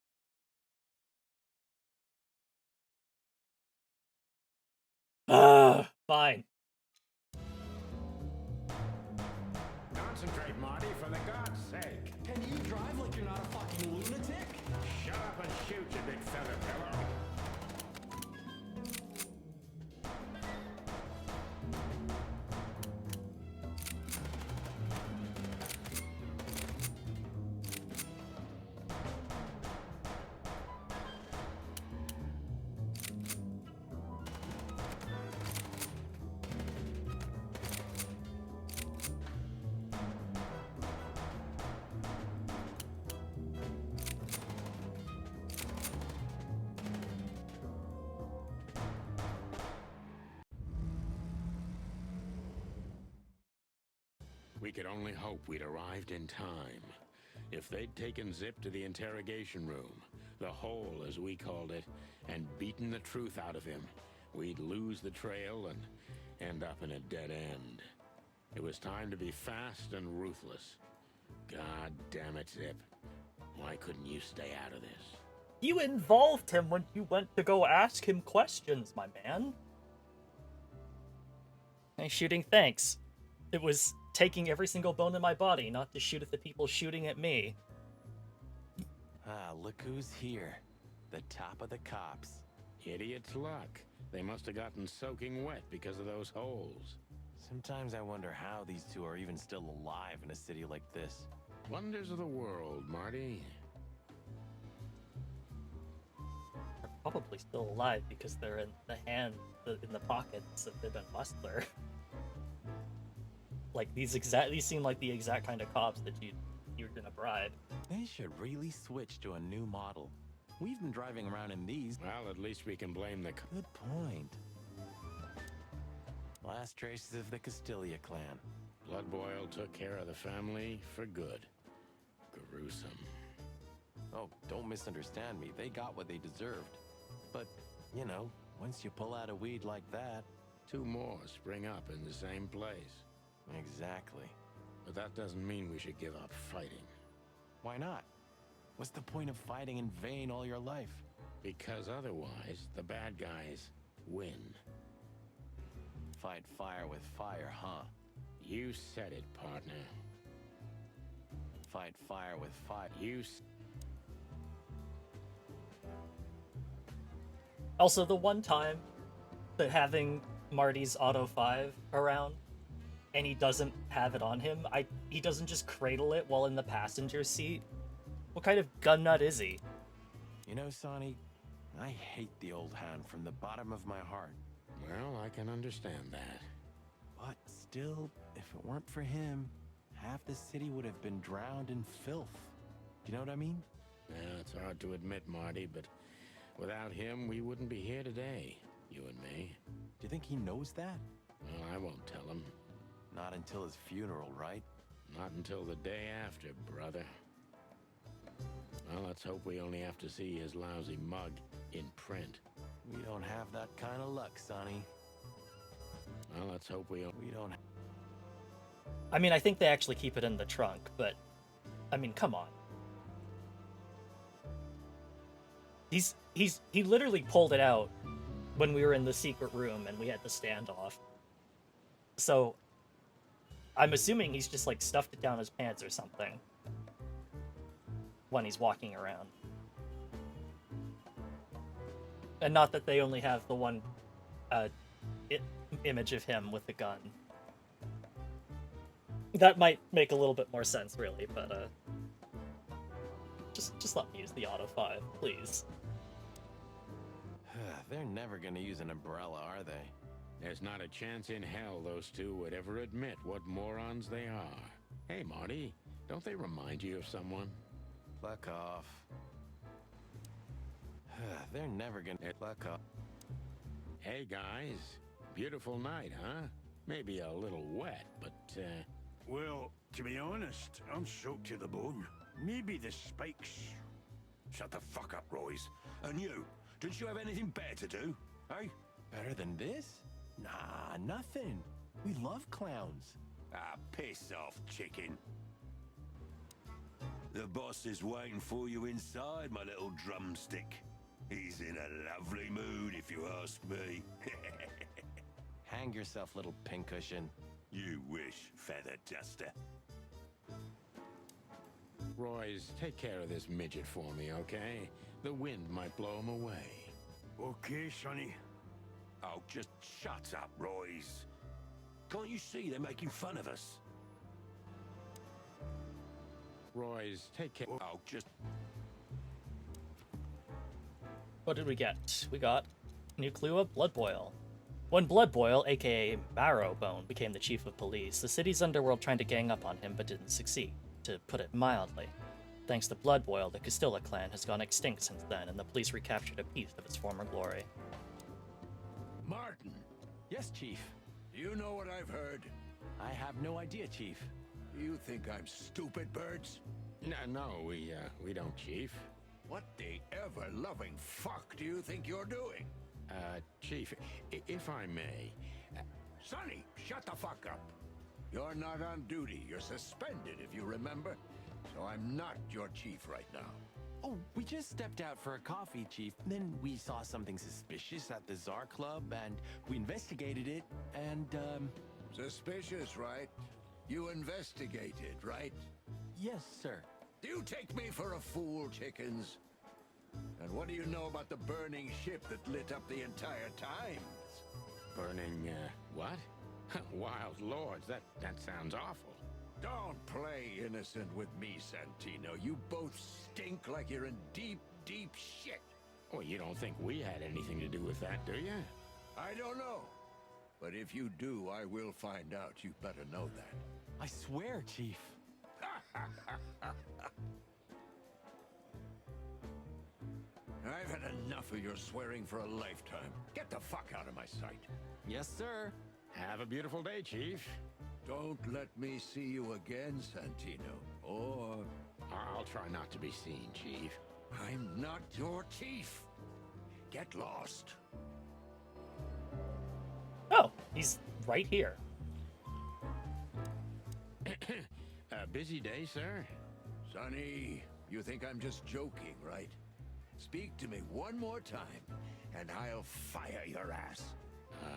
Fine. Concentrate, Marty, for the God's sake. Can you drive like you're not a fucking lunatic? Shut up and shoot, you big feather pillow. We could only hope we'd arrived in time. If they'd taken Zip to the interrogation room, the hole as we called it, and beaten the truth out of him, we'd lose the trail and end up in a dead end. It was time to be fast and ruthless. God damn it, Zip. Why couldn't you stay out of this? You involved him when you went to go ask him questions, my man. Hey, shooting, thanks. It was taking every single bone in my body not to shoot at the people shooting at me. Ah, look who's here. The top of the cops. Idiot's luck. They must have gotten soaking wet because of those holes. Sometimes I wonder how these two are even still alive in a city like this. Wonders of the world, Marty. They're probably still alive because they're in the in the pockets of the Bustler. Like these seem like the exact kind of cops that you're gonna bribe. They should really switch to a new model. We've been driving around in these. Well, at least we can blame the... Good point. Last traces of the Castilla clan. Blood Boil took care of the family for good. Gruesome. Oh, don't misunderstand me. They got what they deserved. But, you know, once you pull out a weed like that... Two more spring up in the same place. Exactly. But that doesn't mean we should give up fighting. Why not? What's the point of fighting in vain all your life? Because otherwise, the bad guys win. Fight fire with fire, huh? You said it, partner. Fight fire with fire. Also, the one time that having Marty's Auto 5 around, and he doesn't have it on him, he doesn't just cradle it while in the passenger seat. What kind of gun nut is he? You know, Sonny, I hate the old hound from the bottom of my heart. Well, I can understand that. But still, if it weren't for him, half the city would have been drowned in filth. Do you know what I mean? Yeah, it's hard to admit, Marty, but without him, we wouldn't be here today, you and me. Do you think he knows that? Well, I won't tell him. Not until his funeral, right? Not until the day after, brother. Well, let's hope we only have to see his lousy mug in print. We don't have that kind of luck, Sonny. Well, let's hope we don't. I mean, I think they actually keep it in the trunk, but I mean, come on. He literally pulled it out when we were in the secret room and we had the standoff. So I'm assuming he's just like stuffed it down his pants or something when he's walking around. And not that they only have the one image of him with the gun. That might make a little bit more sense, really, but just let me use the auto 5, please. They're never gonna use an umbrella, are they? There's not a chance in hell those two would ever admit what morons they are. Hey, Marty, don't they remind you of someone? Fuck off. They're never gonna fuck off. Hey, guys. Beautiful night, huh? Maybe a little wet, but, Well, to be honest, I'm soaked to the bone. Maybe the spikes. Shut the fuck up, Royce. And you, didn't you have anything better to do? Eh? Better than this? Nah, nothing. We love clowns. Ah, piss off, chicken. The boss is waiting for you inside, my little drumstick. He's in a lovely mood, if you ask me. Hang yourself, little pincushion. You wish, feather duster. Royce, take care of this midget for me, okay? The wind might blow him away. Okay, Sonny. Oh, just shut up, Royce. Can't you see they're making fun of us? Royce, take care. Oh, just... What did we get? We got new clue of Blood Boil. When Blood Boil, aka Marrowbone, became the chief of police, the city's underworld tried to gang up on him but didn't succeed, to put it mildly. Thanks to Blood Boil, the Castilla clan has gone extinct since then, and the police recaptured a piece of its former glory. Martin, Yes, Chief. do you know what I've heard? I have no idea, Chief. You think I'm stupid, birds? No, we don't, Chief. What the ever-loving fuck do you think you're doing? Chief, if I may... Sonny, shut the fuck up. You're not on duty. You're suspended, if you remember. So I'm not your chief right now. Oh, we just stepped out for a coffee, Chief. Then we saw something suspicious at the Czar Club, and we investigated it, and, Suspicious, right? You investigated, right? yes, sir. Do you take me for a fool, chickens? And what do you know about the burning ship that lit up the entire Times? Burning, what? Wild lords, that sounds awful. Don't play innocent with me, Santino. You both stink like you're in deep, deep shit. Well, you don't think we had anything to do with that, do you? I don't know. But if you do, I will find out. You better know that. I swear, Chief. I've had enough of your swearing for a lifetime. Get the fuck out of my sight. Yes, sir. Have a beautiful day, Chief. Don't let me see you again, Santino. Or I'll try not to be seen, Chief. I'm not your chief. Get lost. Oh, he's right here. A busy day, sir? Sonny, you think I'm just joking, right? Speak to me one more time, and I'll fire your ass.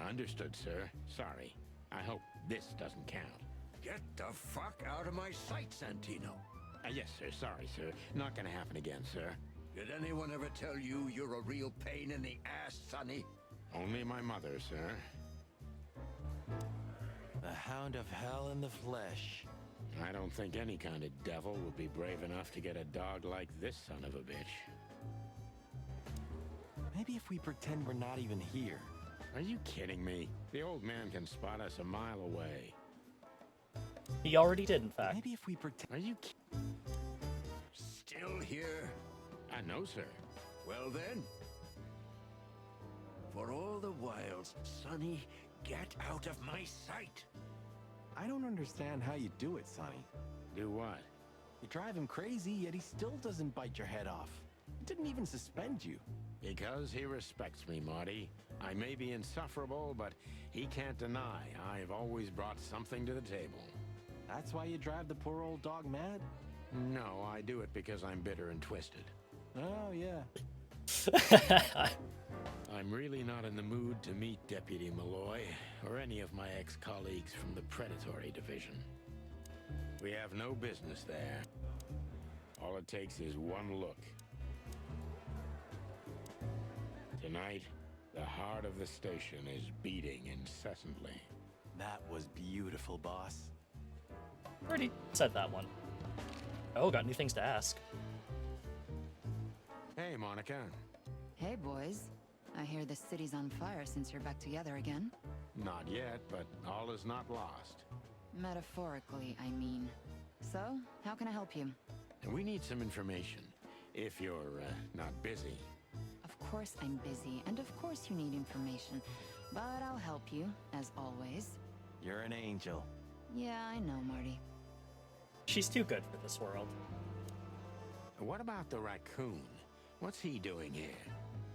Understood, sir. Sorry. I hope this doesn't count. Get the fuck out of my sight, Santino. Yes, sir. Sorry, sir. Not gonna happen again, sir. Did anyone ever tell you you're a real pain in the ass, Sonny? Only my mother, sir. The Hound of Hell in the flesh. I don't think any kind of devil would be brave enough to get a dog like this son of a bitch. Maybe if we pretend we're not even here. Are you kidding me? The old man can spot us a mile away. He already did, in fact. Maybe if we pretend... Are you Still here? No, sir. Well then. For all the whiles, Sonny, get out of my sight. I don't understand how you do it, Sonny. Do what? You drive him crazy, yet he still doesn't bite your head off. He didn't even suspend you. Because he respects me, Marty. I may be insufferable, but he can't deny I've always brought something to the table. That's why you drive the poor old dog mad? No, I do it because I'm bitter and twisted. Oh, yeah. I'm really not in the mood to meet Deputy Malloy or any of my ex-colleagues from the Predatory Division. We have no business there. All it takes is one look. Tonight, the heart of the station is beating incessantly. That was beautiful, boss. Already said that one. Oh, got new things to ask. Hey, Monica. Hey, boys. I hear the city's on fire since you're back together again. Not yet, but all is not lost. Metaphorically, I mean. So, how can I help you? And we need some information, if you're not busy. Of course I'm busy, and of course you need information. But I'll help you, as always. You're an angel. Yeah, I know, Marty. She's too good for this world. What about the raccoon? What's he doing here?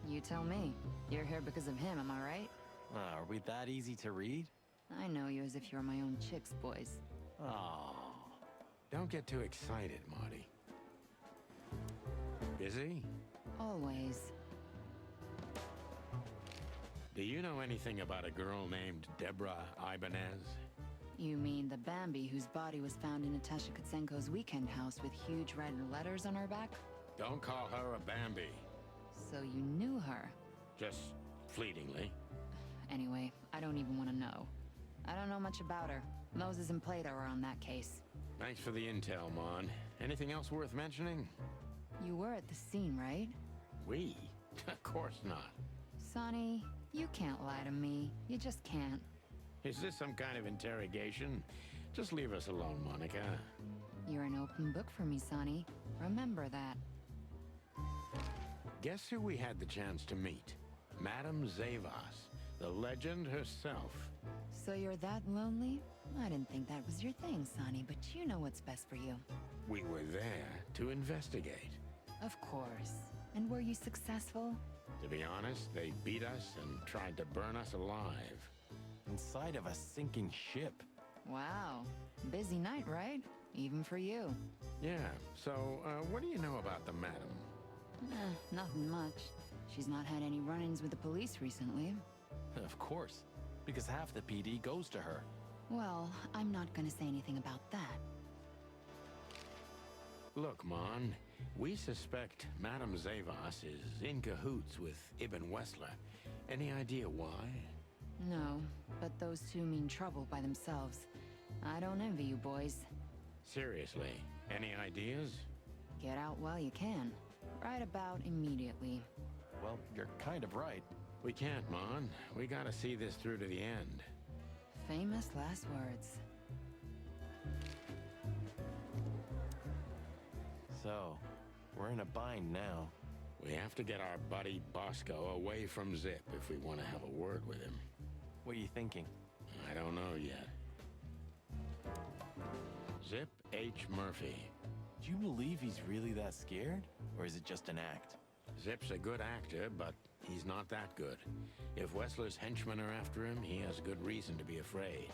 You tell me. You're here because of him, am I right? Are we that easy to read? I know you as if you were my own chicks, boys. Oh. Don't get too excited, Marty. Busy? Always. Do you know anything about a girl named Deborah Ibanez? You mean the Bambi whose body was found in Natasha Kutsenko's weekend house with huge red letters on her back? Don't call her a Bambi. So you knew her. Just fleetingly. Anyway, I don't even want to know. I don't know much about her. Moses and Plato are on that case. Thanks for the intel, Mon. Anything else worth mentioning? You were at the scene, right? We? Of course not. Sonny, you can't lie to me. You just can't. Is this some kind of interrogation? Just leave us alone, Monica. You're an open book for me, Sonny. Remember that. Guess who we had the chance to meet? Madame Zavas, the legend herself. So you're that lonely? I didn't think that was your thing, Sonny, but you know what's best for you. We were there to investigate. Of course. And were you successful? To be honest, they beat us and tried to burn us alive. Inside of a sinking ship. Wow. Busy night, right? Even for you. Yeah, so what do you know about the madam? Nothing much. She's not had any run-ins with the police recently. Of course, because half the PD goes to her. Well, I'm not gonna say anything about that. Look, Mon, we suspect Madame Zavas is in cahoots with Ibn Wessler. Any idea why? No, but those two mean trouble by themselves. I don't envy you, boys. Seriously, any ideas? Get out while you can. Right about immediately. Well, you're kind of right. We can't, Mon. We gotta see this through to the end. Famous last words. So, we're in a bind now. We have to get our buddy Bosco away from Zip if we want to have a word with him. What are you thinking? I don't know yet. Zip H. Murphy. Do you believe he's really that scared? Or is it just an act? Zip's a good actor, but he's not that good. If Wessler's henchmen are after him, he has good reason to be afraid.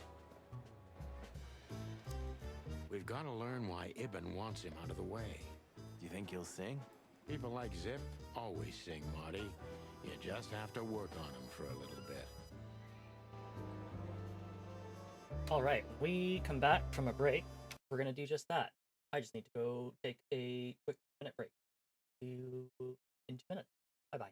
We've got to learn why Ibn wants him out of the way. Do you think he'll sing? People like Zip always sing, Marty. You just have to work on him for a little bit. Alright, we come back from a break. We're gonna do just that. I just need to go take a quick minute break. See you in 2 minutes. Bye-bye.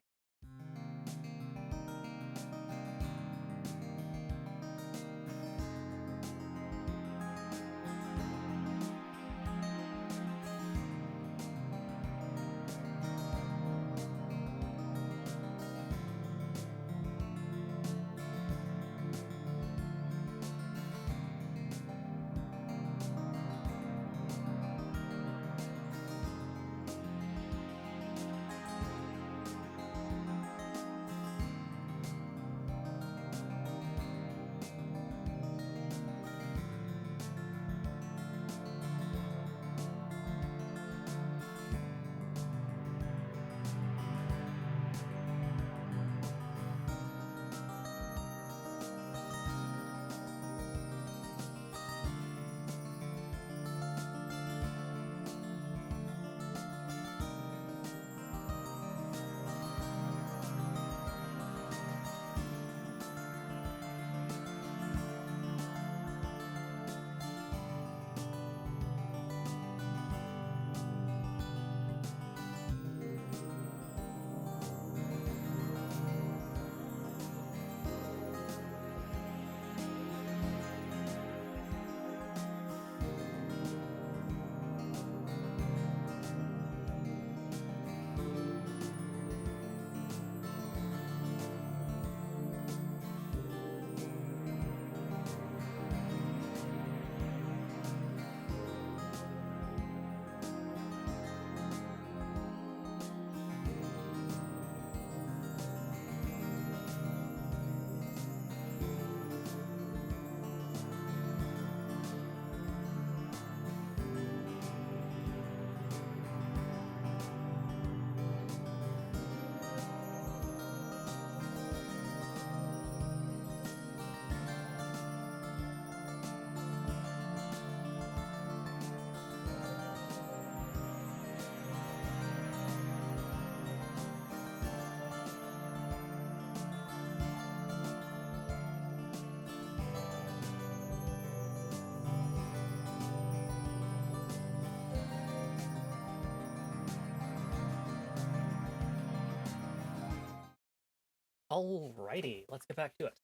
Alrighty, let's get back to it.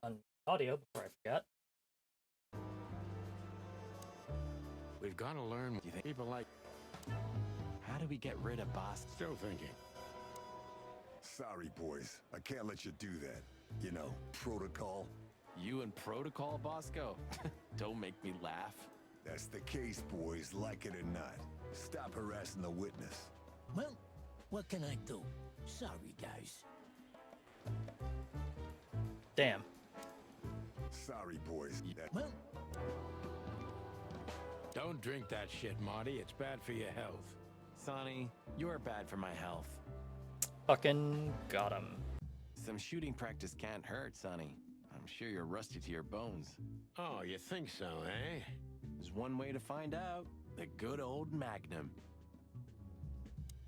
On audio before I forget. We've got to learn what you think people like. How do we get rid of Boss? Still thinking. Sorry, boys. I can't let you do that. You know, protocol. You and Protocol, Bosco? Don't make me laugh. That's the case, boys, like it or not. Stop harassing the witness. Well, what can I do? Sorry, guys. Damn. Sorry, boys. Well, Don't drink that shit, Marty. It's bad for your health. Sonny, you are bad for my health. Fucking got him. Some shooting practice can't hurt, Sonny. I'm sure you're rusty to your bones. Oh, you think so, eh? There's one way to find out. The good old Magnum.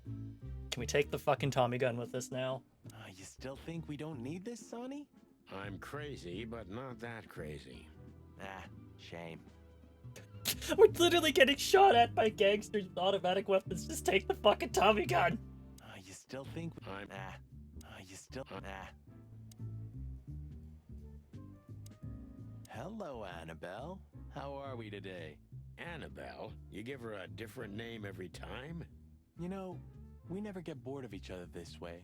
Can we take the fucking Tommy gun with us now? You still think we don't need this, Sonny? I'm crazy, but not that crazy. Ah, shame. We're literally getting shot at by gangsters with automatic weapons. Just take the fucking Tommy gun. You still think I'm... you still Hello, Annabelle. How are we today? Annabelle? You give her a different name every time? You know, we never get bored of each other this way.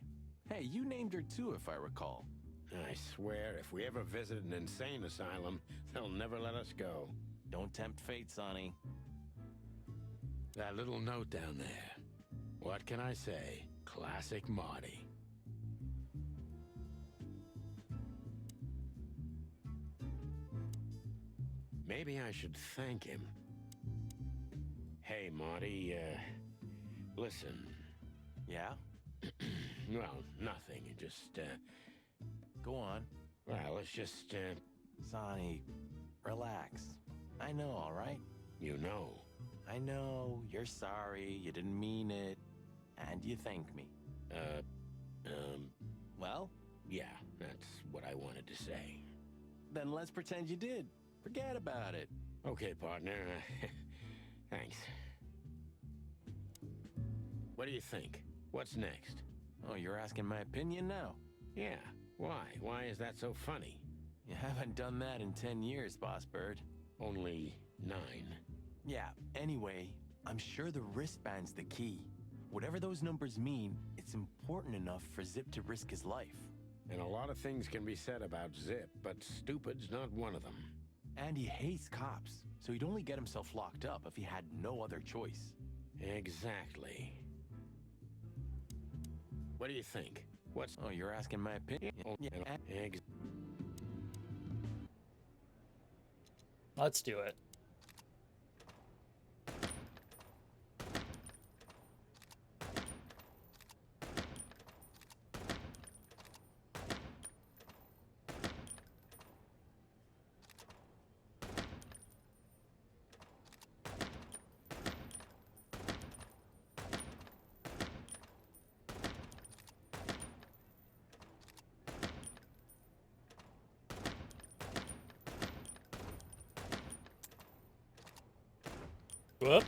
Hey, you named her too, if I recall. I swear, if we ever visit an insane asylum, they'll never let us go. Don't tempt fate, Sonny. That little note down there. What can I say? Classic Marty. Maybe I should thank him. Hey, Marty, listen. Yeah? Well, nothing. Just, Go on. well, it's just, Sonny, relax. I know, all right? you know. I know, you're sorry, you didn't mean it, and you thank me. Well, Yeah, that's what I wanted to say. then let's pretend you did. Forget about it. Okay, partner. Thanks. What do you think? What's next? Oh, you're asking my opinion now? Yeah, why? Why is that so funny? You haven't done that in 10 years, Boss Bird. Only 9. Yeah, anyway, I'm sure the wristband's the key. Whatever those numbers mean, it's important enough for Zip to risk his life. And a lot of things can be said about Zip, but stupid's not one of them. And he hates cops, so he'd only get himself locked up if he had no other choice. Exactly. What do you think? What's... Oh, you're asking my opinion? Oh, Yeah. Let's do it. Whoop.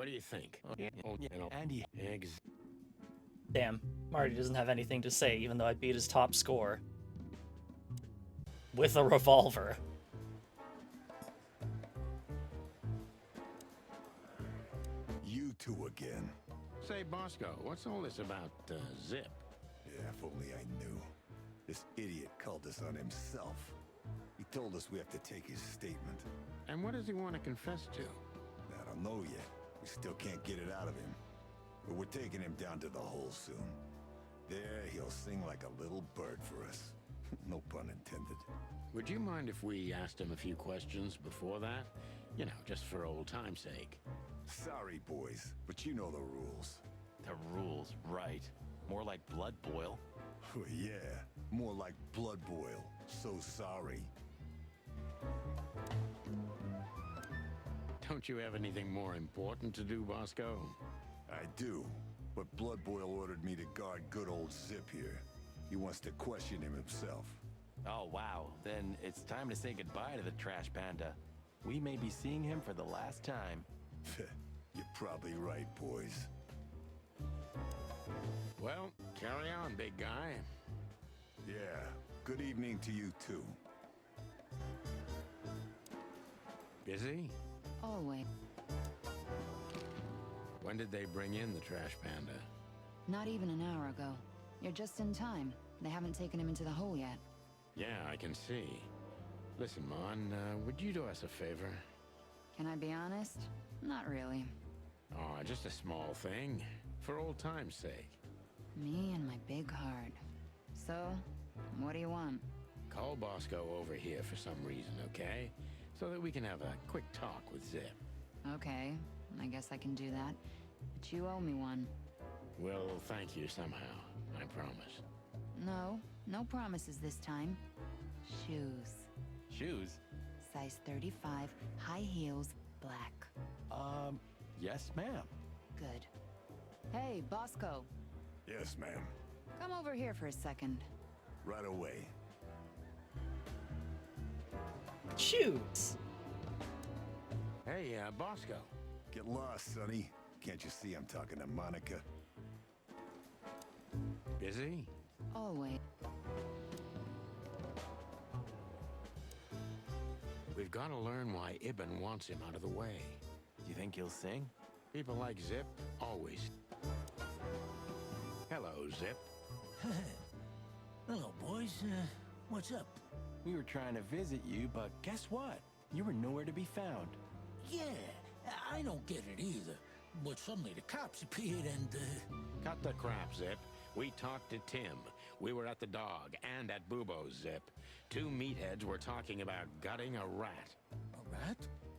What do you think? Oh, yeah. Oh, And he... Damn, Marty doesn't have anything to say, even though I beat his top score. With a revolver. You two again. Say, Bosco, what's all this about, Zip? Yeah, if only I knew. This idiot called us on himself. He told us we have to take his statement. And what does he want to confess to? I don't know yet. We still can't get it out of him. But we're taking him down to the hole soon. There, he'll sing like a little bird for us. No pun intended. Would you mind if we asked him a few questions before that? You know, just for old time's sake. Sorry, boys, but you know the rules. The rules, right. More like blood boil. Oh, yeah, more like blood boil. So sorry. Don't you have anything more important to do, Bosco? I do, but Blood Boil ordered me to guard good old Zip here. He wants to question him himself. Oh, wow. Then it's time to say goodbye to the trash panda. We may be seeing him for the last time. You're probably right, boys. Well, carry on, big guy. Yeah, good evening to you too. Busy? Always. When did they bring in the trash panda? Not even an hour ago. You're just in time. They haven't taken him into the hole yet. Yeah, I can see. Listen, Mon, would you do us a favor? Can I be honest? Not really. Oh, just a small thing. For old time's sake. Me and my big heart. So, what do you want? Call Bosco over here for some reason, okay? So that we can have a quick talk with Zip. Okay, I guess I can do that. But you owe me one. We'll thank you somehow, I promise. No, no promises this time. Shoes. Shoes? Size 35, high heels, black. Yes, ma'am. Good. Hey, Bosco. Yes, ma'am. Come over here for a second. Right away. Shoes! Hey, Bosco. Get lost, Sonny. Can't you see I'm talking to Monica? Busy? Always. We've got to learn why Ibn wants him out of the way. You think he'll sing? People like Zip always. Hello, Zip. Hello, boys. What's up? We were trying to visit you, but guess what? You were nowhere to be found. Yeah, I don't get it either. But suddenly the cops appeared and, Cut the crap, Zip. We talked to Tim. We were at the dog and at Bubo's, Zip. Two meatheads were talking about gutting a rat. A rat?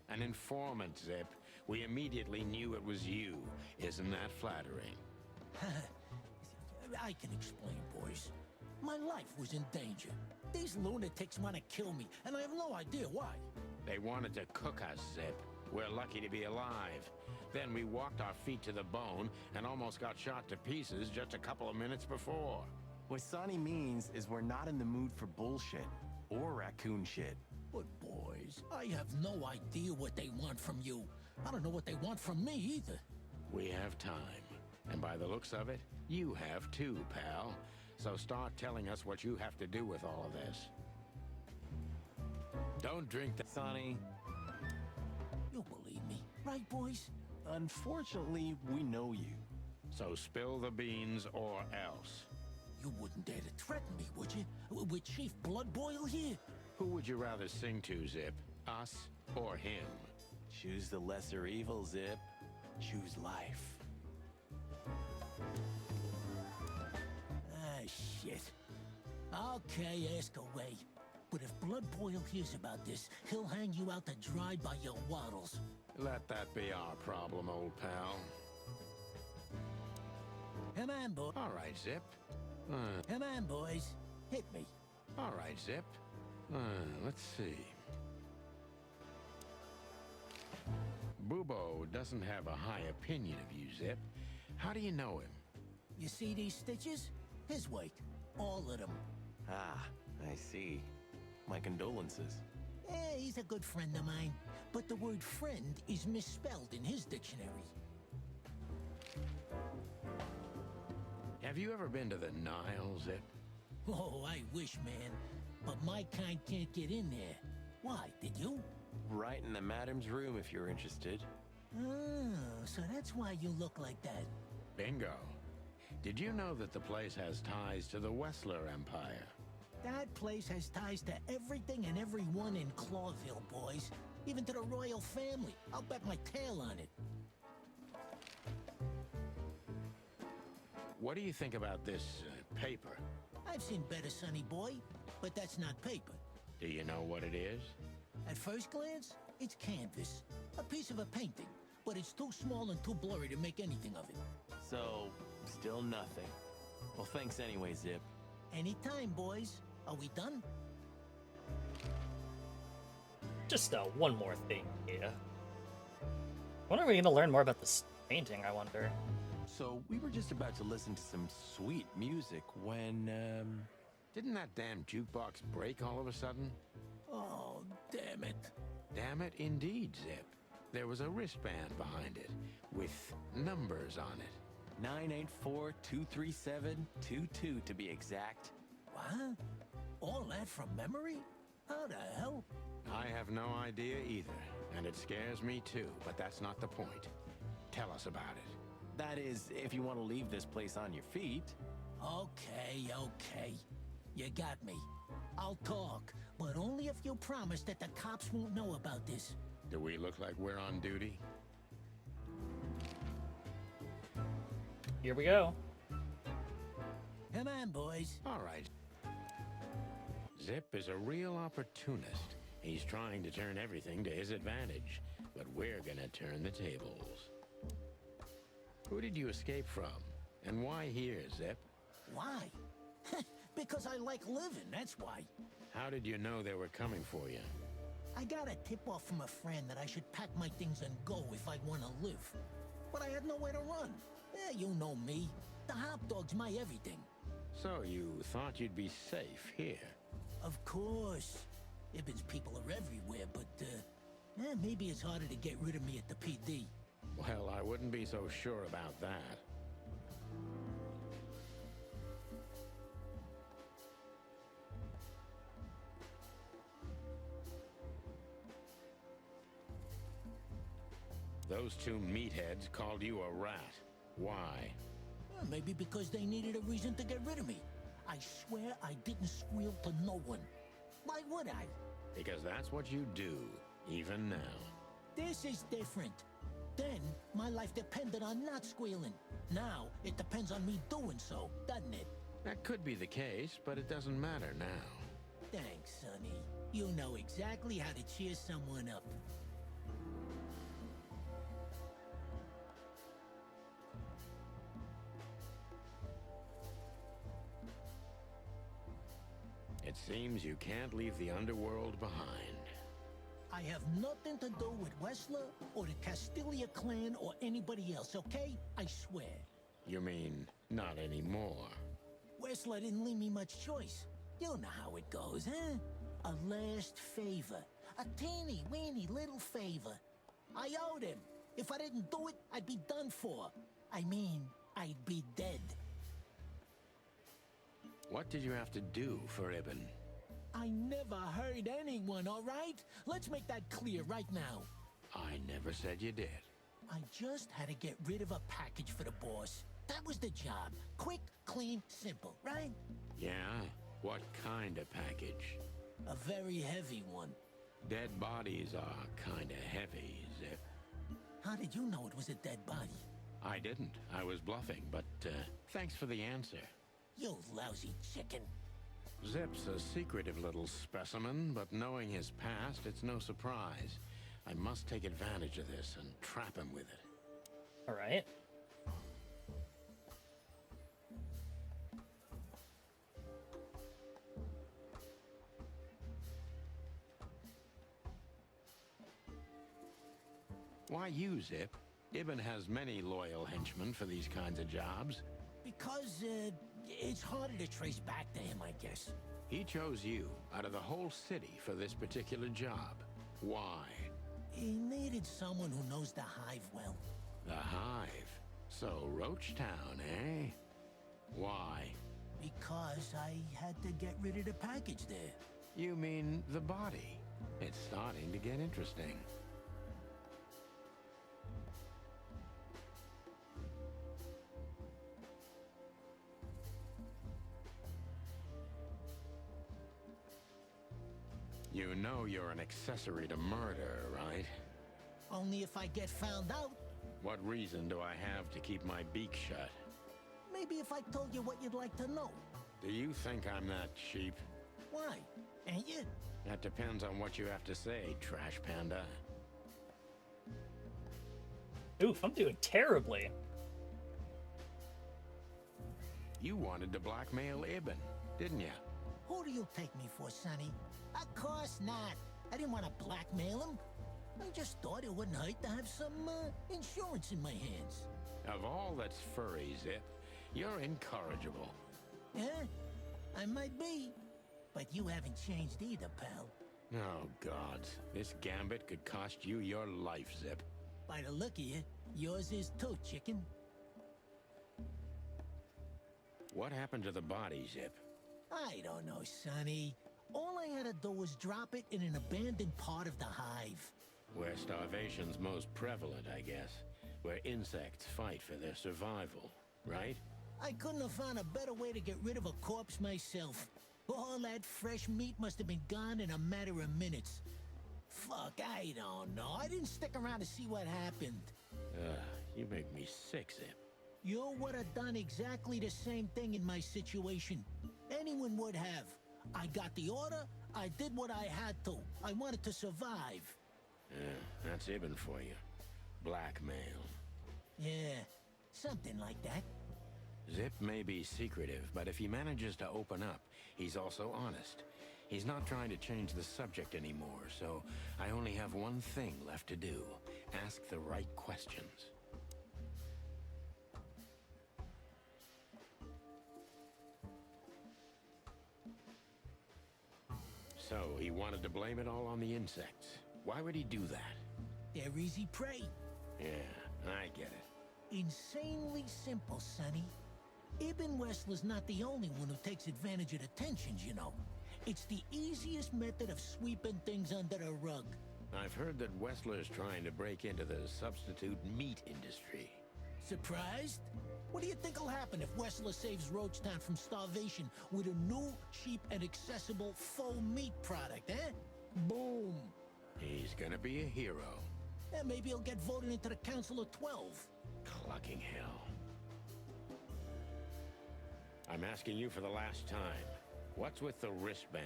An informant, Zip. We immediately knew it was you. Isn't that flattering? I can explain, boys. My life was in danger. These lunatics want to kill me, and I have no idea why. They wanted to cook us, Zip. We're lucky to be alive. Then we walked our feet to the bone and almost got shot to pieces just a couple of minutes before. What Sonny means is we're not in the mood for bullshit. Or raccoon shit. But boys, I have no idea what they want from you. I don't know what they want from me either. We have time. And by the looks of it, you have too, pal. So start telling us what you have to do with all of this. Don't drink that. Sonny, You believe me, right, boys? unfortunately, we know you. So spill the beans or else. You wouldn't dare to threaten me, would you? With Chief Blood Boil here? Who would you rather sing to, Zip? Us or him? Choose the lesser evil, Zip. Choose life. Ah, shit. Okay, ask away. But if Blood Boil hears about this, he'll hang you out to dry by your waddles. Let that be our problem, old pal. Come on, boy. All right, Zip. Come on, boys. Hit me. All right, Zip. Let's see. Bubo doesn't have a high opinion of you, Zip. How do you know him? You see these stitches? His weight. All of them. Ah, I see. My condolences. He's a good friend of mine. But the word friend is misspelled in his dictionary. Have Have you ever been to the Nile, Zip? Oh, I wish, man. But my kind can't get in there. Why, did you? Right in the madam's room if you're interested. Oh, so that's why you look like that. Bingo. Did you know that the place has ties to the Wessler Empire? That place has ties to everything and everyone in Clawville, boys. Even to the royal family. I'll bet my tail on it. What do you think about this paper? I've seen better, sonny boy, but that's not paper. Do you know what it is? At first glance, it's canvas. A piece of a painting. But it's too small and too blurry to make anything of it. So, still nothing. Well, thanks anyway, Zip. Anytime, boys. Are we done? Just one more thing here. When are we going to learn more about this painting, I wonder? So, we were just about to listen to some sweet music when, Didn't that damn jukebox break all of a sudden? Oh, damn it. Damn it, indeed, Zip. There was a wristband behind it, with numbers on it. 984-237-22 to be exact. What? All that from memory? How the hell? I have no idea either, and it scares me too, but that's not the point. Tell us about it. That is, if you want to leave this place on your feet. Okay, okay. You got me. I'll talk, but only if you promise that the cops won't know about this. Do we look like we're on duty? Here we go. Come on, boys. All right. Zip is a real opportunist. He's trying to turn everything to his advantage, but we're gonna turn the tables. Who did you escape from? And why here, Zip? Why? Because I like living, that's why. How did you know they were coming for you? I got a tip-off from a friend that I should pack my things and go if I want to live. But I had nowhere to run. You know me. The hot dog's my everything. So you thought you'd be safe here? Of course. Ibben's people are everywhere, but, maybe it's harder to get rid of me at the PD. Well, I wouldn't be so sure about that. Those two meatheads called you a rat. Why? Maybe because they needed a reason to get rid of me. I swear I didn't squeal to no one. Why would I? Because that's what you do, even now. This is different. Then, my life depended on not squealing. Now, it depends on me doing so, doesn't it? That could be the case, but it doesn't matter now. Thanks, Sonny. You know exactly how to cheer someone up. It seems you can't leave the underworld behind. I have nothing to do with Wessler or the Castilia clan or anybody else, okay? I swear. You mean, not anymore? Wessler didn't leave me much choice. You know how it goes, huh? A last favor. A teeny-weeny little favor. I owed him. If I didn't do it, I'd be done for. I mean, I'd be dead. What did you have to do for Ibn? I never hurt anyone, all right? Let's make that clear right now. I never said you did. I just had to get rid of a package for the boss. That was the job. Quick, clean, simple, right? Yeah? What kind of package? A very heavy one. Dead bodies are kinda heavy, Zip. How did you know it was a dead body? I didn't. I was bluffing, but thanks for the answer. You lousy chicken. Zip's a secretive little specimen, but knowing his past, it's no surprise. I must take advantage of this and trap him with it. All right. Why you, Zip? Ibn has many loyal henchmen for these kinds of jobs. Because, it's harder to trace back to him, I guess. He chose you out of the whole city for this particular job. Why? He needed someone who knows the Hive well. The Hive. So, Roachtown, eh? Why? Because I had to get rid of the package there. You mean the body? It's starting to get interesting. You know you're an accessory to murder, right? Only if I get found out. What reason do I have to keep my beak shut? Maybe if I told you what you'd like to know. Do you think I'm that cheap? Why? Ain't you? That depends on what you have to say, Trash Panda. Oof, I'm doing terribly. You wanted to blackmail Ibn, didn't you? Who do you take me for, Sonny? Of course not. I didn't want to blackmail him. I just thought it wouldn't hurt to have some insurance in my hands. Of all that's furry, Zip, you're incorrigible. Yeah, I might be. But you haven't changed either, pal. Oh, gods. This gambit could cost you your life, Zip. By the look of you, yours is too, chicken. What happened to the body, Zip? I don't know, Sonny. All I had to do was drop it in an abandoned part of the hive. Where starvation's most prevalent, I guess. Where insects fight for their survival, right? I couldn't have found a better way to get rid of a corpse myself. All that fresh meat must have been gone in a matter of minutes. Fuck, I don't know. I didn't stick around to see what happened. You make me sick, Zip. You would have done exactly the same thing in my situation. Anyone would have. I got the order, I did what I had to. I wanted to survive. That's Ibn for you. Blackmail. Yeah, something like that. Zip may be secretive, but if he manages to open up, he's also honest. He's not trying to change the subject anymore, so I only have one thing left to do. Ask the right questions. So, he wanted to blame it all on the insects. Why would he do that? They're easy prey. Yeah, I get it. Insanely simple, Sonny. Ibn Wessler's not the only one who takes advantage of the tensions, you know. It's the easiest method of sweeping things under the rug. I've heard that Wessler's trying to break into the substitute meat industry. Surprised? What do you think will happen if Wessler saves Roachtown from starvation with a new, cheap, and accessible faux meat product, eh? Boom! He's gonna be a hero. And maybe he'll get voted into the Council of 12. Clucking hell. I'm asking you for the last time. What's with the wristband?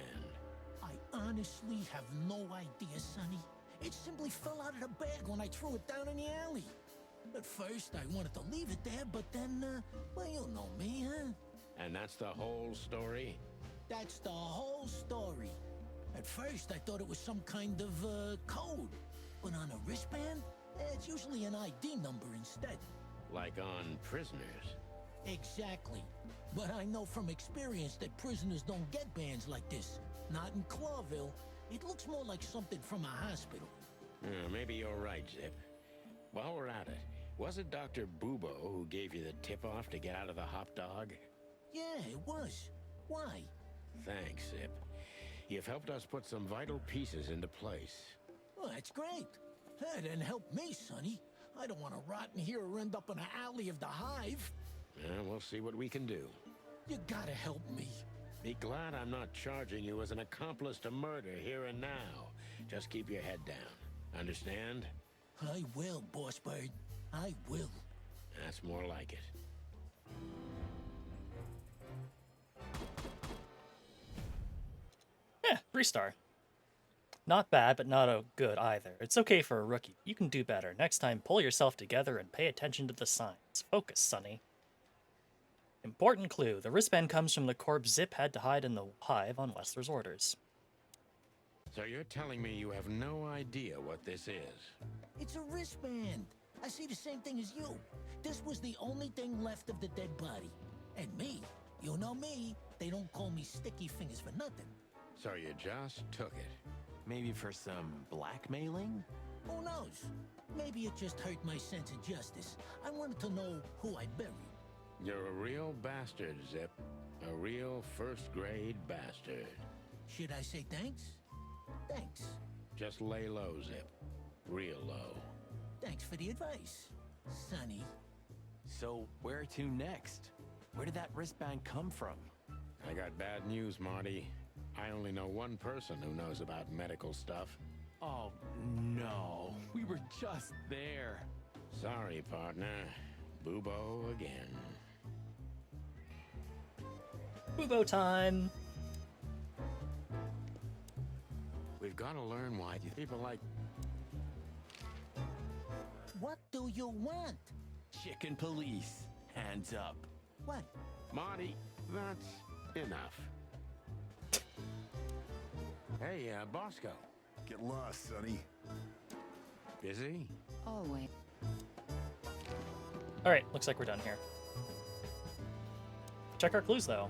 I honestly have no idea, Sonny. It simply fell out of the bag when I threw it down in the alley. At first, I wanted to leave it there, but then, well, you know me, huh? And that's the whole story? That's the whole story. At first, I thought it was some kind of, code. But on a wristband, it's usually an ID number instead. Like on prisoners? Exactly. But I know from experience that prisoners don't get bands like this. Not in Clawville. It looks more like something from a hospital. Maybe you're right, Zip. While we're at it, was it Dr. Bubo who gave you the tip-off to get out of the hot dog? Yeah, it was. Why? Thanks, Zip. You've helped us put some vital pieces into place. Well, that's great. That didn't help me, Sonny. I don't want to rot in here or end up in an alley of the hive. We'll see what we can do. You gotta help me. Be glad I'm not charging you as an accomplice to murder here and now. Just keep your head down. Understand? I will, Boss Bird. I will. That's more like it. Yeah, 3-star. Not bad, but not good either. It's okay for a rookie. You can do better. Next time, pull yourself together and pay attention to the signs. Focus, Sonny. Important clue. The wristband comes from the corpse Zip had to hide in the hive on Wessler's orders. So you're telling me you have no idea what this is? It's a wristband. I see the same thing as you. This was the only thing left of the dead body. And me, you know me, they don't call me Sticky Fingers for nothing. So you just took it? Maybe for some blackmailing? Who knows? Maybe it just hurt my sense of justice. I wanted to know who I buried. You're a real bastard, Zip. A real first-grade bastard. Should I say thanks? Thanks. Just lay low, Zip. Real low. Thanks for the advice, Sonny. So, where to next? Where did that wristband come from? I got bad news, Marty. I only know one person who knows about medical stuff. Oh, no. We were just there. Sorry, partner. Bubo again. Bubo time! We've got to learn why people like... What do you want? Chicken police. Hands up. What? Marty, that's enough. Hey, Bosco. Get lost, Sonny. Busy? Always. Alright, looks like we're done here. Check our clues, though.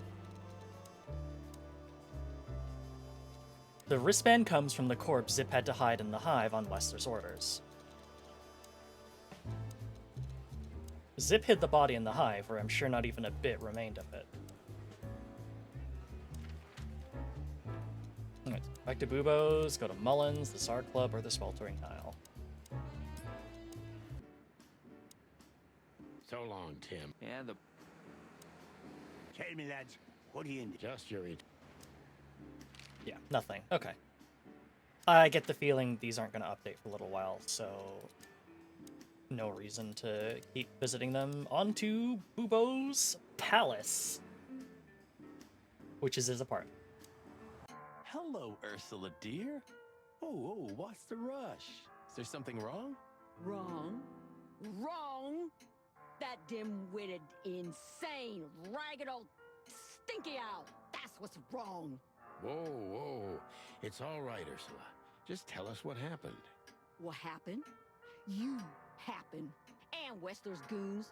The wristband comes from the corpse Zip had to hide in the hive on Wester's orders. Zip hid the body in the hive, where I'm sure not even a bit remained of it. Alright, back to Bubo's, go to Mullins, the Czar Club, or the Sweltering Isle. So long, Tim. Yeah, the Tell me, lads, what are you in? Just your... Yeah, nothing. Okay. I get the feeling these aren't going to update for a little while, so no reason to keep visiting them. On to Bubo's Palace, which is his apartment. Hello, Ursula, dear. Oh, what's the rush? Is there something wrong? Wrong. Wrong! That dim-witted, insane, ragged old stinky owl. That's what's wrong. Whoa. It's all right, Ursula. Just tell us what happened. What happened? You happened. And Westler's goons.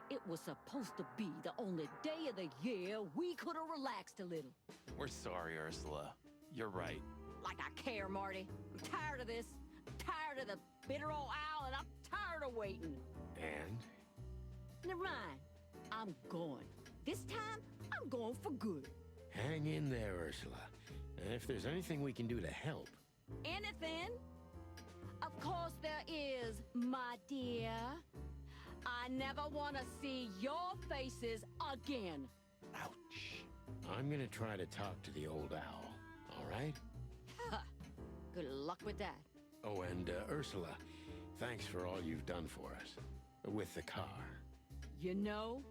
It was supposed to be the only day of the year we could have relaxed a little. We're sorry, Ursula. You're right. Like I care, Marty. I'm tired of this. I'm tired of the bitter old owl, and I'm tired of waiting. And? Never mind. I'm going. This time, I'm going for good. Hang in there, Ursula. And if there's anything we can do to help... Anything? Of course there is, my dear. I never want to see your faces again. Ouch. I'm gonna try to talk to the old owl, all right? Good luck with that. Oh, and Ursula, thanks for all you've done for us. With the car. You know,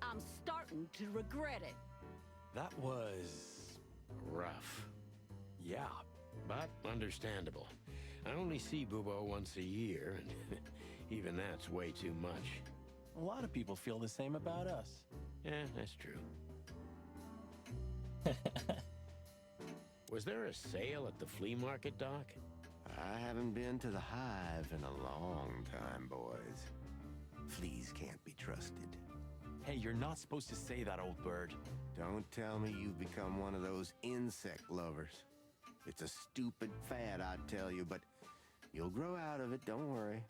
I'm starting to regret it. That was... Rough. yeah. But understandable. I only see Bubo once a year, and even that's way too much. A lot of people feel the same about us. Yeah, that's true. Was there a sale at the flea market, Doc? I haven't been to the hive in a long time, boys. Fleas can't be trusted. Hey, you're not supposed to say that, old bird. Don't tell me you've become one of those insect lovers. It's a stupid fad, I tell you, but you'll grow out of it, don't worry.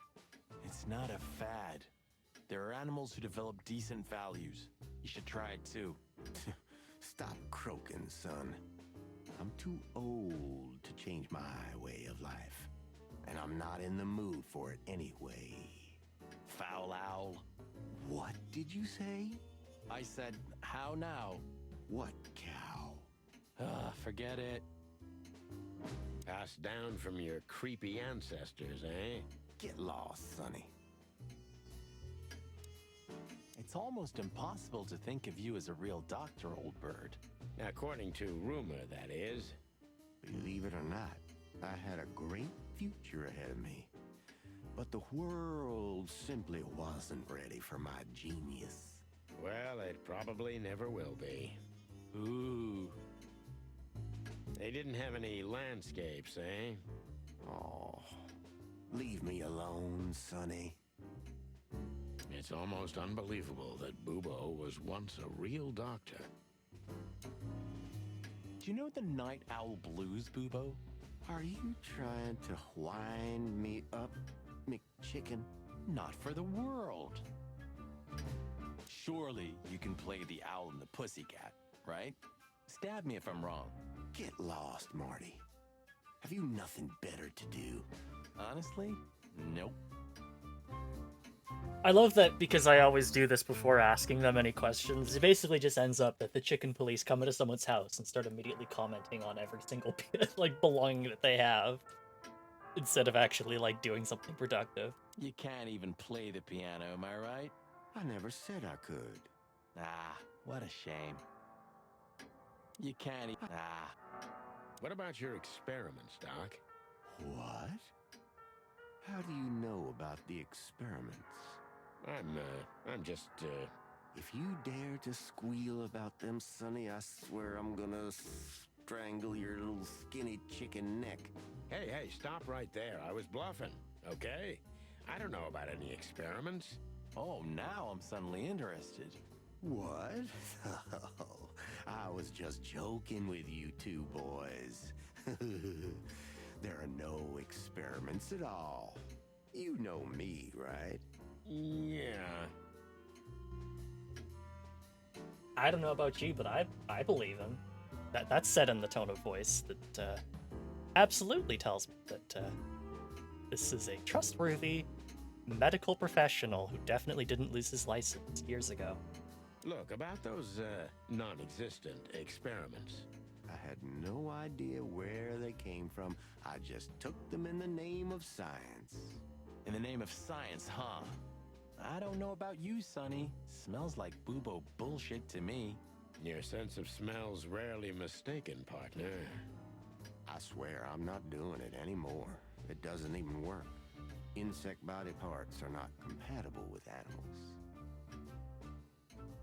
It's not a fad. There are animals who develop decent values. You should try it too. Stop croaking, son. I'm too old to change my way of life. And I'm not in the mood for it anyway. Foul owl. What did you say? I said, how now? What cow? Forget it. Passed down from your creepy ancestors, eh? Get lost, Sonny. It's almost impossible to think of you as a real doctor, old bird. According to rumor, that is. Believe it or not, I had a great future ahead of me. But the world simply wasn't ready for my genius. Well, it probably never will be. Ooh. They didn't have any landscapes, eh? Oh, leave me alone, Sonny. It's almost unbelievable that Bubo was once a real doctor. Do you know the night owl blues, Bubo? Are you trying to wind me up, McChicken? Not for the world. Surely you can play the owl and the pussycat, right? Stab me if I'm wrong. Get lost, Marty. Have you nothing better to do? Honestly, nope. I love that because I always do this before asking them any questions. It basically just ends up that the chicken police come into someone's house and start immediately commenting on every single like belonging that they have, instead of actually like doing something productive. You can't even play the piano, am I right? I never said I could. Ah, what a shame. You can't What about your experiments, Doc? What? How do you know about the experiments? I'm just, If you dare to squeal about them, Sonny, I swear I'm gonna strangle your little skinny chicken neck. Hey, stop right there. I was bluffing, okay? I don't know about any experiments. Oh, now I'm suddenly interested. What? Oh, I was just joking with you two boys. There are no experiments at all. You know me, right? Yeah. I don't know about you, but I believe him. That's said in the tone of voice that absolutely tells me that this is a trustworthy medical professional who definitely didn't lose his license years ago. Look, about those, non-existent experiments. I had no idea where they came from. I just took them in the name of science. In the name of science, huh? I don't know about you, Sonny. Smells like boobo bullshit to me. Your sense of smell's rarely mistaken, partner. I swear I'm not doing it anymore. It doesn't even work. Insect body parts are not compatible with animals.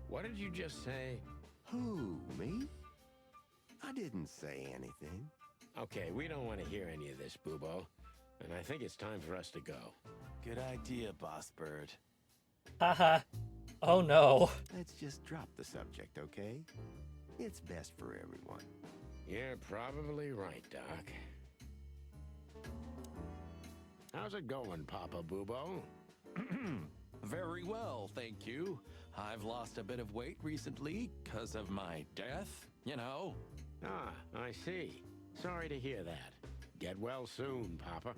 What did you just say? Who, me? I didn't say anything. Okay, we don't want to hear any of this, Boobo. And I think it's time for us to go. Good idea, Boss Bird. Haha. Oh no. Let's just drop the subject, okay? It's best for everyone. You're probably right, Doc. How's it going, Papa Boobo? Very well, thank you. I've lost a bit of weight recently because of my death, you know. Ah, I see. Sorry to hear that. Get well soon, Papa.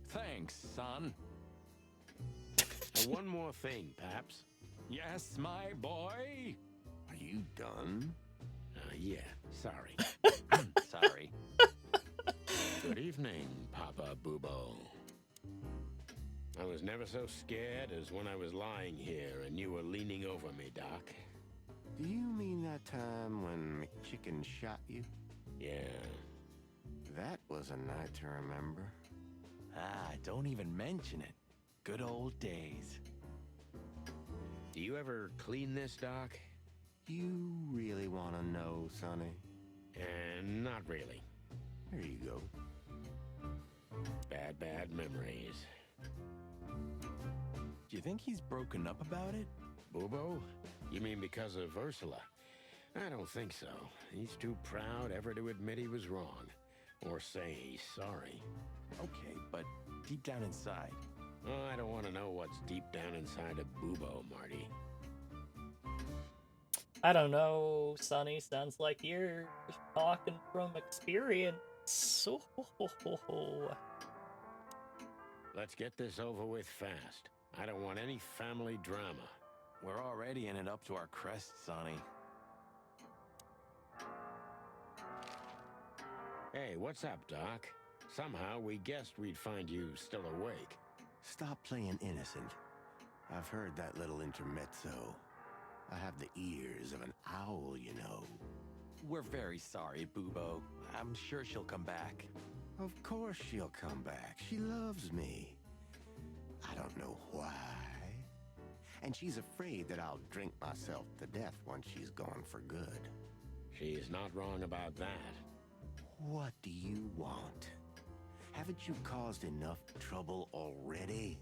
Thanks, son. One more thing, Paps. Yes, my boy. Are you done? Yeah, sorry. Sorry. Good evening, Papa Boobo. I was never so scared as when I was lying here and you were leaning over me, Doc. Do you mean that time when McChicken shot you? Yeah. That was a night to remember. Ah, don't even mention it. Good old days. Do you ever clean this, Doc? You really want to know, Sonny? Not really. Here you go. Bad memories. Do you think he's broken up about it? Boobo? You mean because of Ursula? I don't think so. He's too proud ever to admit he was wrong. Or say he's sorry. Okay, but deep down inside. Oh, I don't want to know what's deep down inside of Boobo, Marty. I don't know, Sonny. Sounds like you're talking from experience. Let's get this over with fast. I don't want any family drama. We're already in it up to our crest, Sonny. Hey, what's up, Doc? Somehow we guessed we'd find you still awake. Stop playing innocent. I've heard that little intermezzo. I have the ears of an owl, you know. We're very sorry, Boobo. I'm sure she'll come back. Of course she'll come back. She loves me. I don't know why. And she's afraid that I'll drink myself to death once she's gone for good. She's not wrong about that. What do you want? Haven't you caused enough trouble already?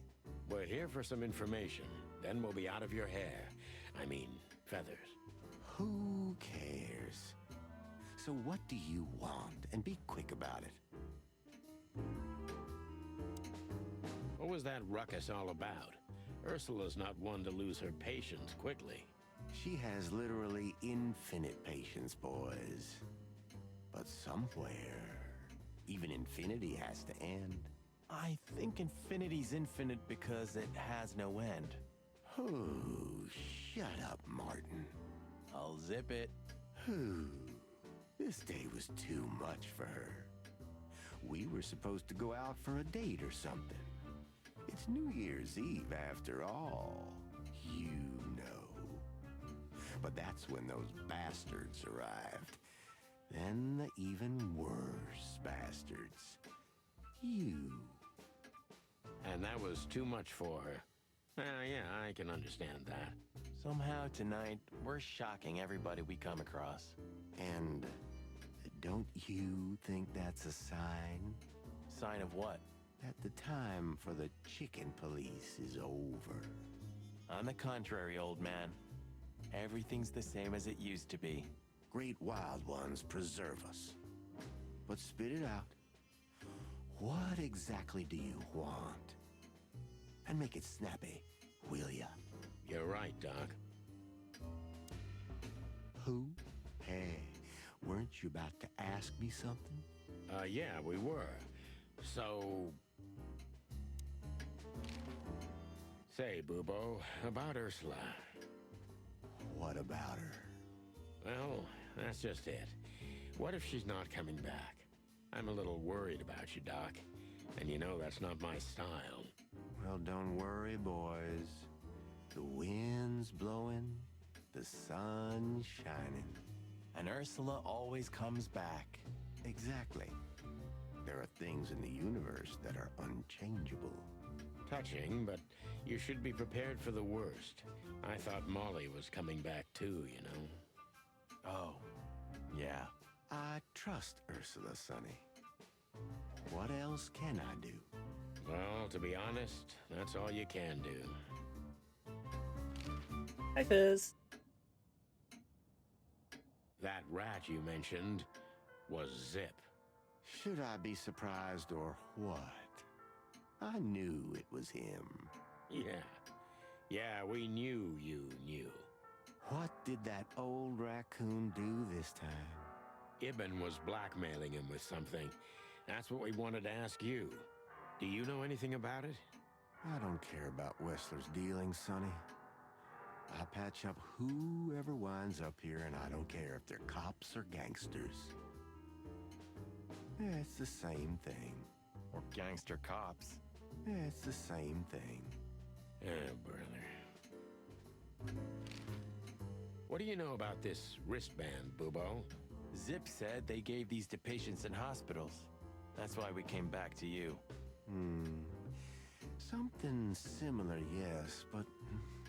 We're here for some information. Then we'll be out of your hair. I mean, feathers. Who cares? So what do you want? And be quick about it. What was that ruckus all about? Ursula's not one to lose her patience quickly. She has literally infinite patience, boys. But somewhere, even infinity has to end. I think infinity's infinite because it has no end. Oh, shut up, Martin. I'll zip it. This day was too much for her. We were supposed to go out for a date or something. It's New Year's Eve after all. You know. But that's when those bastards arrived. Then the even worse bastards. You. And that was too much for her. Yeah, I can understand that. Somehow tonight, we're shocking everybody we come across. And don't you think that's a sign? Sign of what? That the time for the chicken police is over. On the contrary, old man. Everything's the same as it used to be. Great wild ones preserve us. But spit it out. What exactly do you want? And make it snappy, will ya? You're right, Doc. Who? Hey, weren't you about to ask me something? Yeah, we were. So... Say, Bubo, about Ursula. What about her? Well, that's just it. What if she's not coming back? I'm a little worried about you, Doc. And you know that's not my style. Well, don't worry, boys. The wind's blowing, the sun's shining. And Ursula always comes back. Exactly. There are things in the universe that are unchangeable. Touching, but you should be prepared for the worst. I thought Molly was coming back too, you know. Oh, yeah. I trust Ursula, Sonny. What else can I do? Well, to be honest, that's all you can do. Hi, Fizz. That rat you mentioned was Zip. Should I be surprised or what? I knew it was him. Yeah, we knew you knew. What did that old raccoon do this time? Ibn was blackmailing him with something. That's what we wanted to ask you. Do you know anything about it? I don't care about Wessler's dealings, Sonny. I patch up whoever winds up here, and I don't care if they're cops or gangsters. Yeah, it's the same thing. Or gangster cops. Yeah, it's the same thing. Oh, brother. What do you know about this wristband, Bubo? Zip said they gave these to patients in hospitals. That's why we came back to you. Something similar, yes, but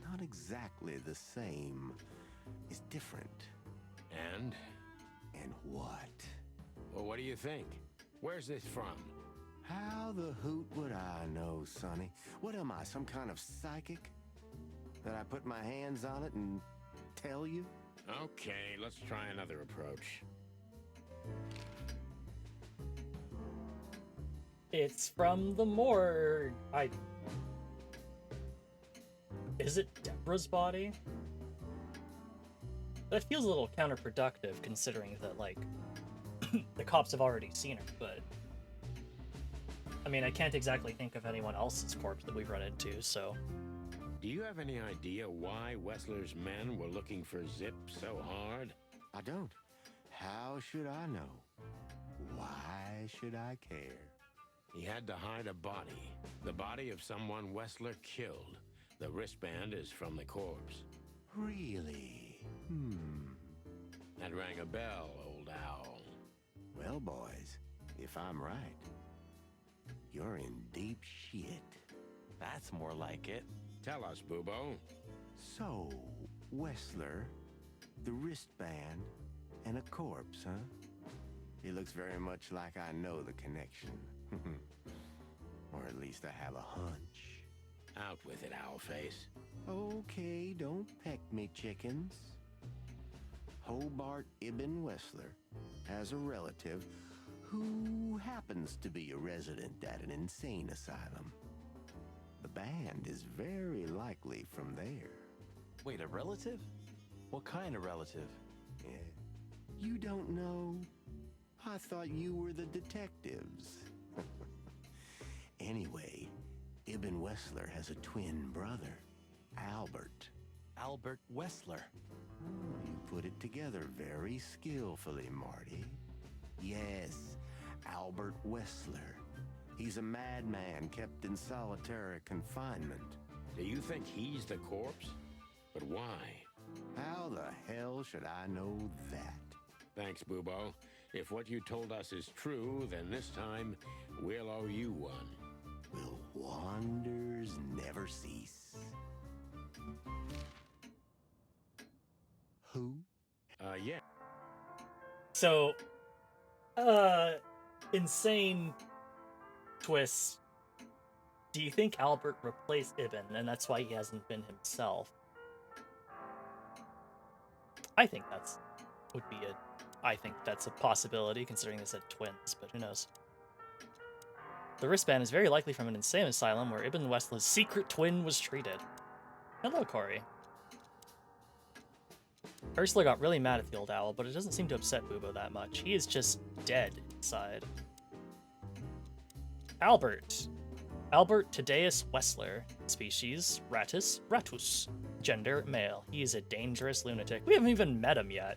not exactly the same. It's different. And? And what? Well, what do you think? Where's this from? How the hoot would I know, Sonny? What am I, some kind of psychic? That I put my hands on it and tell you? Okay, let's try another approach. It's from the morgue. Is it Deborah's body? That feels a little counterproductive considering that, like, the cops have already seen her, but... I mean, I can't exactly think of anyone else's corpse that we've run into, so... Do you have any idea why Wessler's men were looking for Zip so hard? I don't. How should I know? Why should I care? He had to hide a body. The body of someone Wessler killed. The wristband is from the corpse. Really? That rang a bell, old owl. Well, boys, if I'm right, you're in deep shit. That's more like it. Tell us, Bubo. So, Wessler, the wristband, and a corpse, huh? It looks very much like I know the connection. Or at least I have a hunch. Out with it, Owlface. Okay, don't peck me, chickens. Hobart Ibn Wessler has a relative who happens to be a resident at an insane asylum. The band is very likely from there. Wait, a relative? What kind of relative? Yeah. You don't know? I thought you were the detectives. Anyway, Ibn Wessler has a twin brother, Albert. Albert Wessler. You put it together very skillfully, Marty. Yes, Albert Wessler. He's a madman kept in solitary confinement. Do you think he's the corpse? But why? How the hell should I know that? Thanks, Bubo. If what you told us is true, then this time we'll owe you one. Will wonders never cease? Who? Yeah. So, insane twist. Do you think Albert replaced Ibn, and that's why he hasn't been himself? I think that's a possibility, considering they said twins, but who knows. The wristband is very likely from an insane asylum where Ibn Wessler's secret twin was treated. Hello, Corey. Ursula got really mad at the old owl, but it doesn't seem to upset Bubo that much. He is just dead inside. Albert Tadeus Wessler. Species, Ratus. Gender, male. He is a dangerous lunatic. We haven't even met him yet.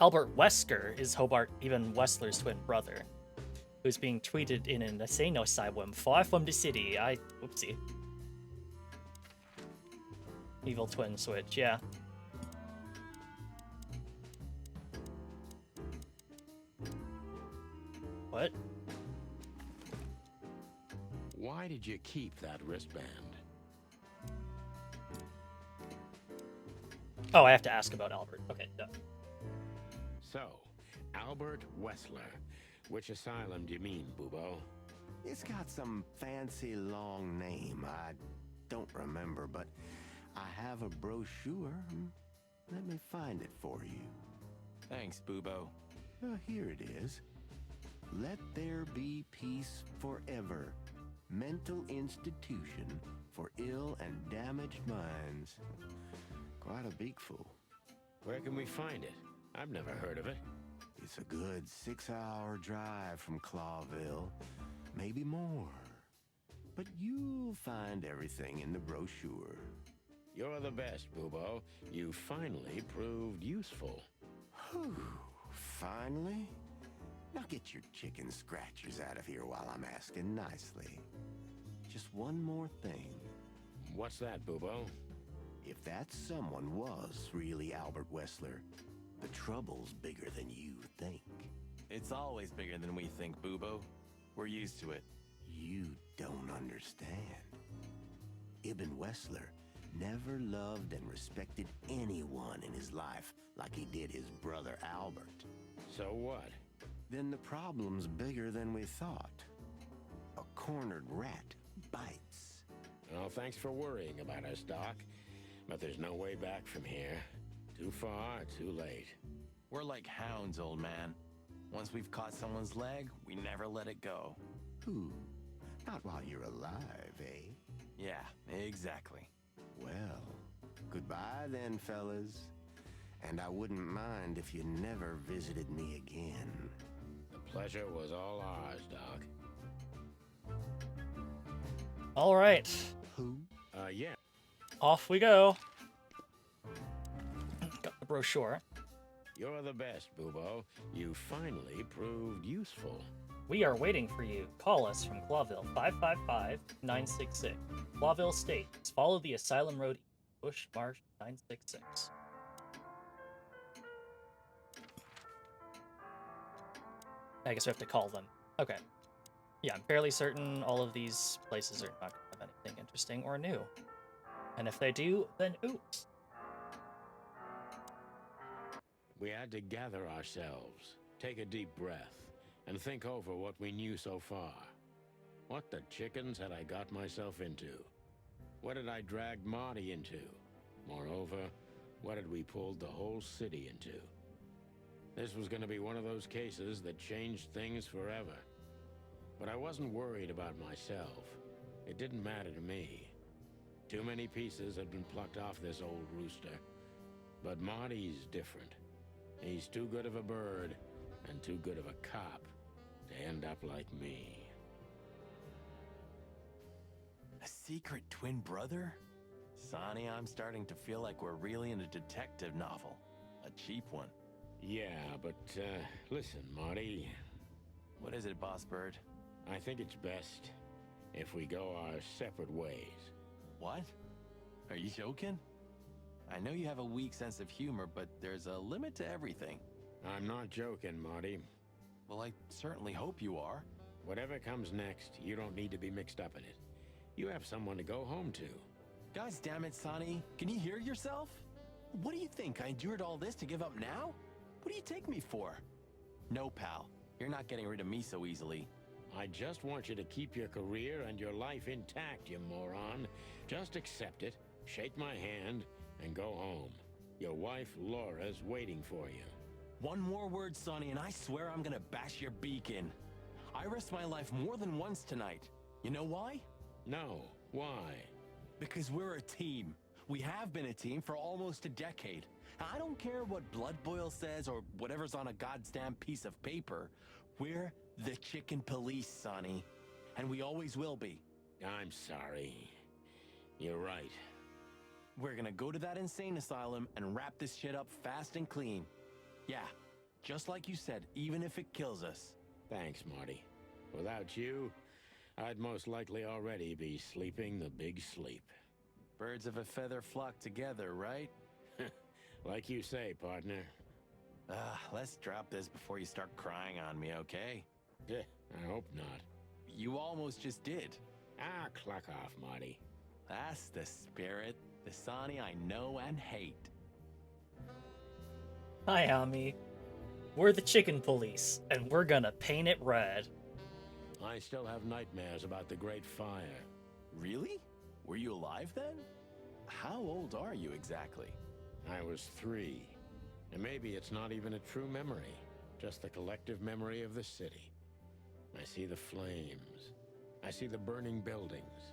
Albert Wesker is Hobart Ibn Wessler's twin brother, who's being treated in an insane asylum far from the city. Whoopsie. Evil twin switch, yeah. What? Why did you keep that wristband? Oh, I have to ask about Albert. Okay, done. So, Albert Wessler. Which asylum do you mean, Bubo? It's got some fancy long name. I don't remember, but I have a brochure. Let me find it for you. Thanks, Bubo. Here it is. Let There Be Peace Forever. Mental institution for ill and damaged minds. Quite a beakful. Where can we find it? I've never heard of it. It's a good 6-hour drive from Clawville. Maybe more. But you'll find everything in the brochure. You're the best, Bubo. You finally proved useful. Whew. Finally? Now get your chicken scratchers out of here while I'm asking nicely. Just one more thing. What's that, Bubo? If that someone was really Albert Wessler, the trouble's bigger than you think. It's always bigger than we think, Bubo. We're used to it. You don't understand. Ibn Wessler never loved and respected anyone in his life like he did his brother Albert. So what? Then the problem's bigger than we thought. A cornered rat bites. Well, thanks for worrying about us, Doc. But there's no way back from here. Too far, too late. We're like hounds, old man. Once we've caught someone's leg, we never let it go. Who? Not while you're alive, eh? Yeah, exactly. Well, goodbye then, fellas. And I wouldn't mind if you never visited me again. The pleasure was all ours, Doc. All right. Who? Yeah. Off we go. Got the brochure. You're the best, Bubo. You finally proved useful. We are waiting for you. Call us from Clawville 555-966. Clawville States. Follow the Asylum Road Bush Marsh 966. I guess we have to call them. Okay. Yeah, I'm fairly certain all of these places are not going to have anything interesting or new. And if they do, then oops. We had to gather ourselves, take a deep breath, and think over what we knew so far. What the chickens had I got myself into? What had I dragged Marty into? Moreover, what had we pulled the whole city into? This was going to be one of those cases that changed things forever. But I wasn't worried about myself. It didn't matter to me. Too many pieces had been plucked off this old rooster. But Marty's different. He's too good of a bird and too good of a cop to end up like me. A secret twin brother? Sonny, I'm starting to feel like we're really in a detective novel. A cheap one. Yeah, but, listen, Marty. What is it, Boss Bird? I think it's best if we go our separate ways. What? Are you joking? I know you have a weak sense of humor, but there's a limit to everything. I'm not joking, Marty. Well, I certainly hope you are. Whatever comes next, you don't need to be mixed up in it. You have someone to go home to. Guys, damn it, Sonny. Can you hear yourself? What do you think? I endured all this to give up now? What do you take me for? No, pal. You're not getting rid of me so easily. I just want you to keep your career and your life intact, you moron. Just accept it, shake my hand, and go home. Your wife, Laura's waiting for you. One more word, Sonny, and I swear I'm gonna bash your beak in. I risked my life more than once tonight. You know why? No. Why? Because we're a team. We have been a team for almost a decade. I don't care what Blood Boil says or whatever's on a goddamn piece of paper. We're the Chicken Police, Sonny. And we always will be. I'm sorry. You're right. We're gonna go to that insane asylum and wrap this shit up fast and clean. Yeah, just like you said, even if it kills us. Thanks, Marty. Without you, I'd most likely already be sleeping the big sleep. Birds of a feather flock together, right? Like you say, partner. Let's drop this before you start crying on me, okay? I hope not. You almost just did. Cluck off, Marty. That's the spirit, the Sonny I know and hate. Hi, Ami. We're the Chicken Police, and we're gonna paint it red. I still have nightmares about the Great Fire. Really? Were you alive then? How old are you exactly? I was 3. And maybe it's not even a true memory, just the collective memory of the city. I see the flames. I see the burning buildings.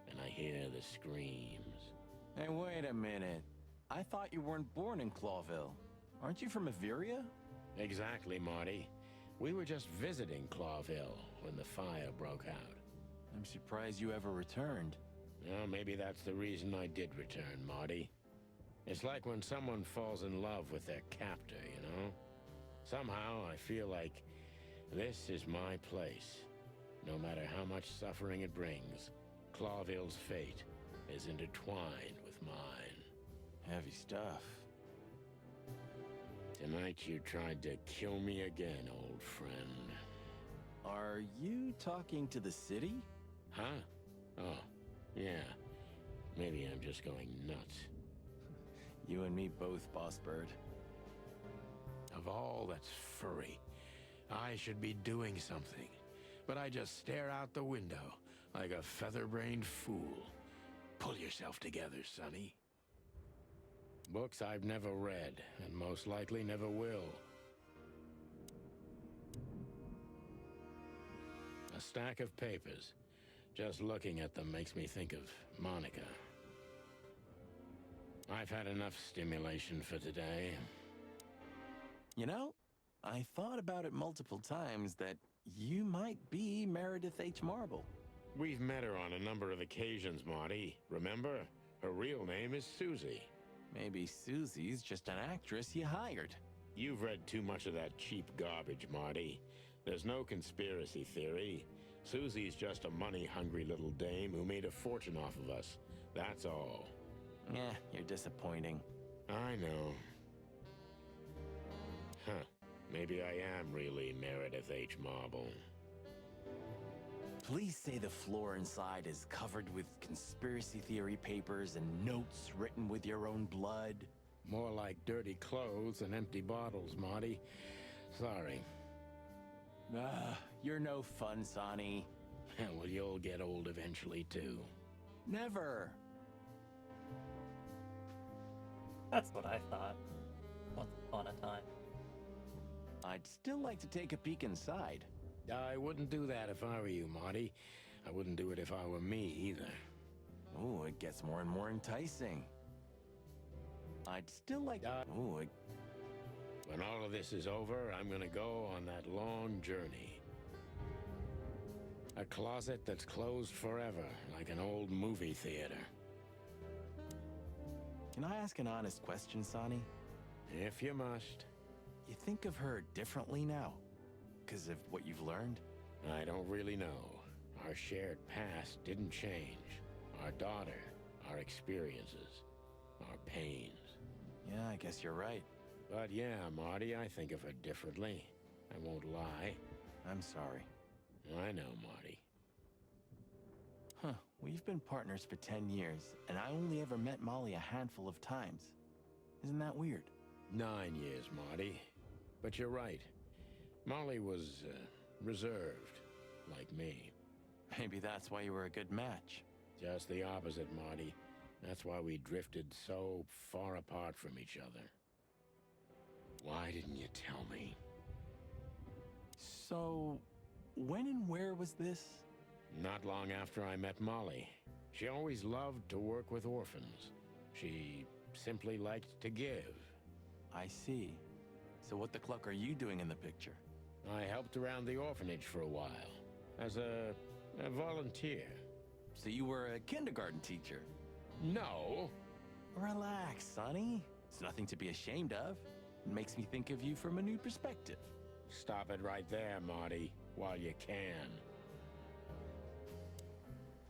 And I hear the screams. Hey, wait a minute. I thought you weren't born in Clawville. Aren't you from Averia? Exactly, Marty. We were just visiting Clawville when the fire broke out. I'm surprised you ever returned. Well, maybe that's the reason I did return, Marty. It's like when someone falls in love with their captor, you know? Somehow I feel like this is my place. No matter how much suffering it brings, Clawville's fate is intertwined with mine. Heavy stuff. Tonight you tried to kill me again, old friend. Are you talking to the city? Huh? Oh, yeah. Maybe I'm just going nuts. You and me both, Boss Bird. Of all that's furry, I should be doing something. But I just stare out the window like a feather-brained fool. Pull yourself together, Sonny. Books I've never read, and most likely never will. A stack of papers. Just looking at them makes me think of Monica. I've had enough stimulation for today. You know, I thought about it multiple times that you might be Meredith H. Marble. We've met her on a number of occasions, Marty. Remember? Her real name is Susie. Maybe Susie's just an actress you hired. You've read too much of that cheap garbage, Marty. There's no conspiracy theory. Susie's just a money-hungry little dame who made a fortune off of us. That's all. You're disappointing. I know. Huh. Maybe I am really Meredith H. Marble. Please say the floor inside is covered with conspiracy theory papers and notes written with your own blood. More like dirty clothes and empty bottles, Marty. Sorry. You're no fun, Sonny. Well, you'll get old eventually, too. Never. That's what I thought. Once upon a time. I'd still like to take a peek inside. I wouldn't do that if I were you, Marty. I wouldn't do it if I were me, either. Ooh, it gets more and more enticing. I'd still like... When all of this is over, I'm gonna go on that long journey. A closet that's closed forever, like an old movie theater. Can I ask an honest question, Sonny? If you must. You think of her differently now? Because of what you've learned? I don't really know. Our shared past didn't change. Our daughter, our experiences, our pains. Yeah, I guess you're right. But yeah, Marty, I think of her differently. I won't lie. I'm sorry. I know, Marty. Huh, we've been partners for 10 years, and I only ever met Molly a handful of times. Isn't that weird? 9 years, Marty. But you're right. Molly was, reserved, like me. Maybe that's why you were a good match. Just the opposite, Marty. That's why we drifted so far apart from each other. Why didn't you tell me? So, when and where was this? Not long after I met Molly. She always loved to work with orphans. She simply liked to give. I see. So what the cluck are you doing in the picture? I helped around the orphanage for a while. As a volunteer. So you were a kindergarten teacher? No. Relax, Sonny. It's nothing to be ashamed of. It makes me think of you from a new perspective. Stop it right there, Marty, while you can.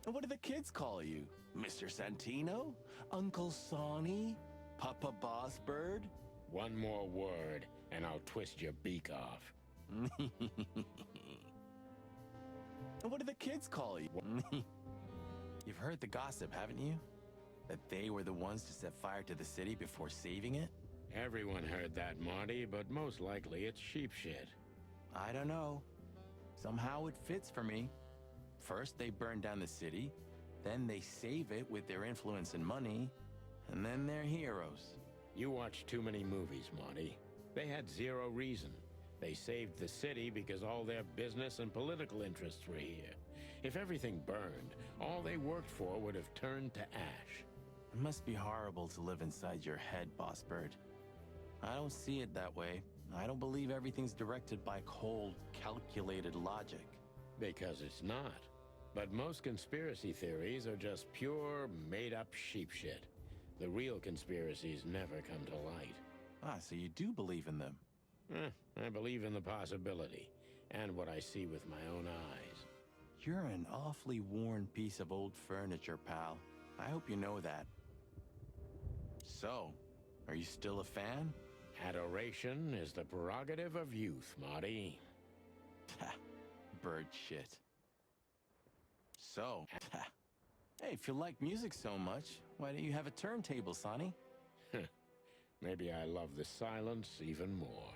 And what do the kids call you? Mr. Santino? Uncle Sonny? Papa Bossbird? One more word, and I'll twist your beak off. And what do the kids call you? You've heard the gossip, haven't you? That they were the ones to set fire to the city before saving it? Everyone heard that, Marty, but most likely it's sheep shit. I don't know. Somehow it fits for me. First, they burn down the city, then they save it with their influence and money, and then they're heroes. You watch too many movies, Marty. They had zero reason. They saved the city because all their business and political interests were here. If everything burned, all they worked for would have turned to ash. It must be horrible to live inside your head, Boss Bird. I don't see it that way. I don't believe everything's directed by cold, calculated logic. Because it's not. But most conspiracy theories are just pure, made-up sheep shit. The real conspiracies never come to light. Ah, so you do believe in them? I believe in the possibility, and what I see with my own eyes. You're an awfully worn piece of old furniture, pal. I hope you know that. So, are you still a fan? Adoration is the prerogative of youth, Marty. Bird shit. So, hey, if you like music so much, why don't you have a turntable, Sonny? Maybe I love the silence even more.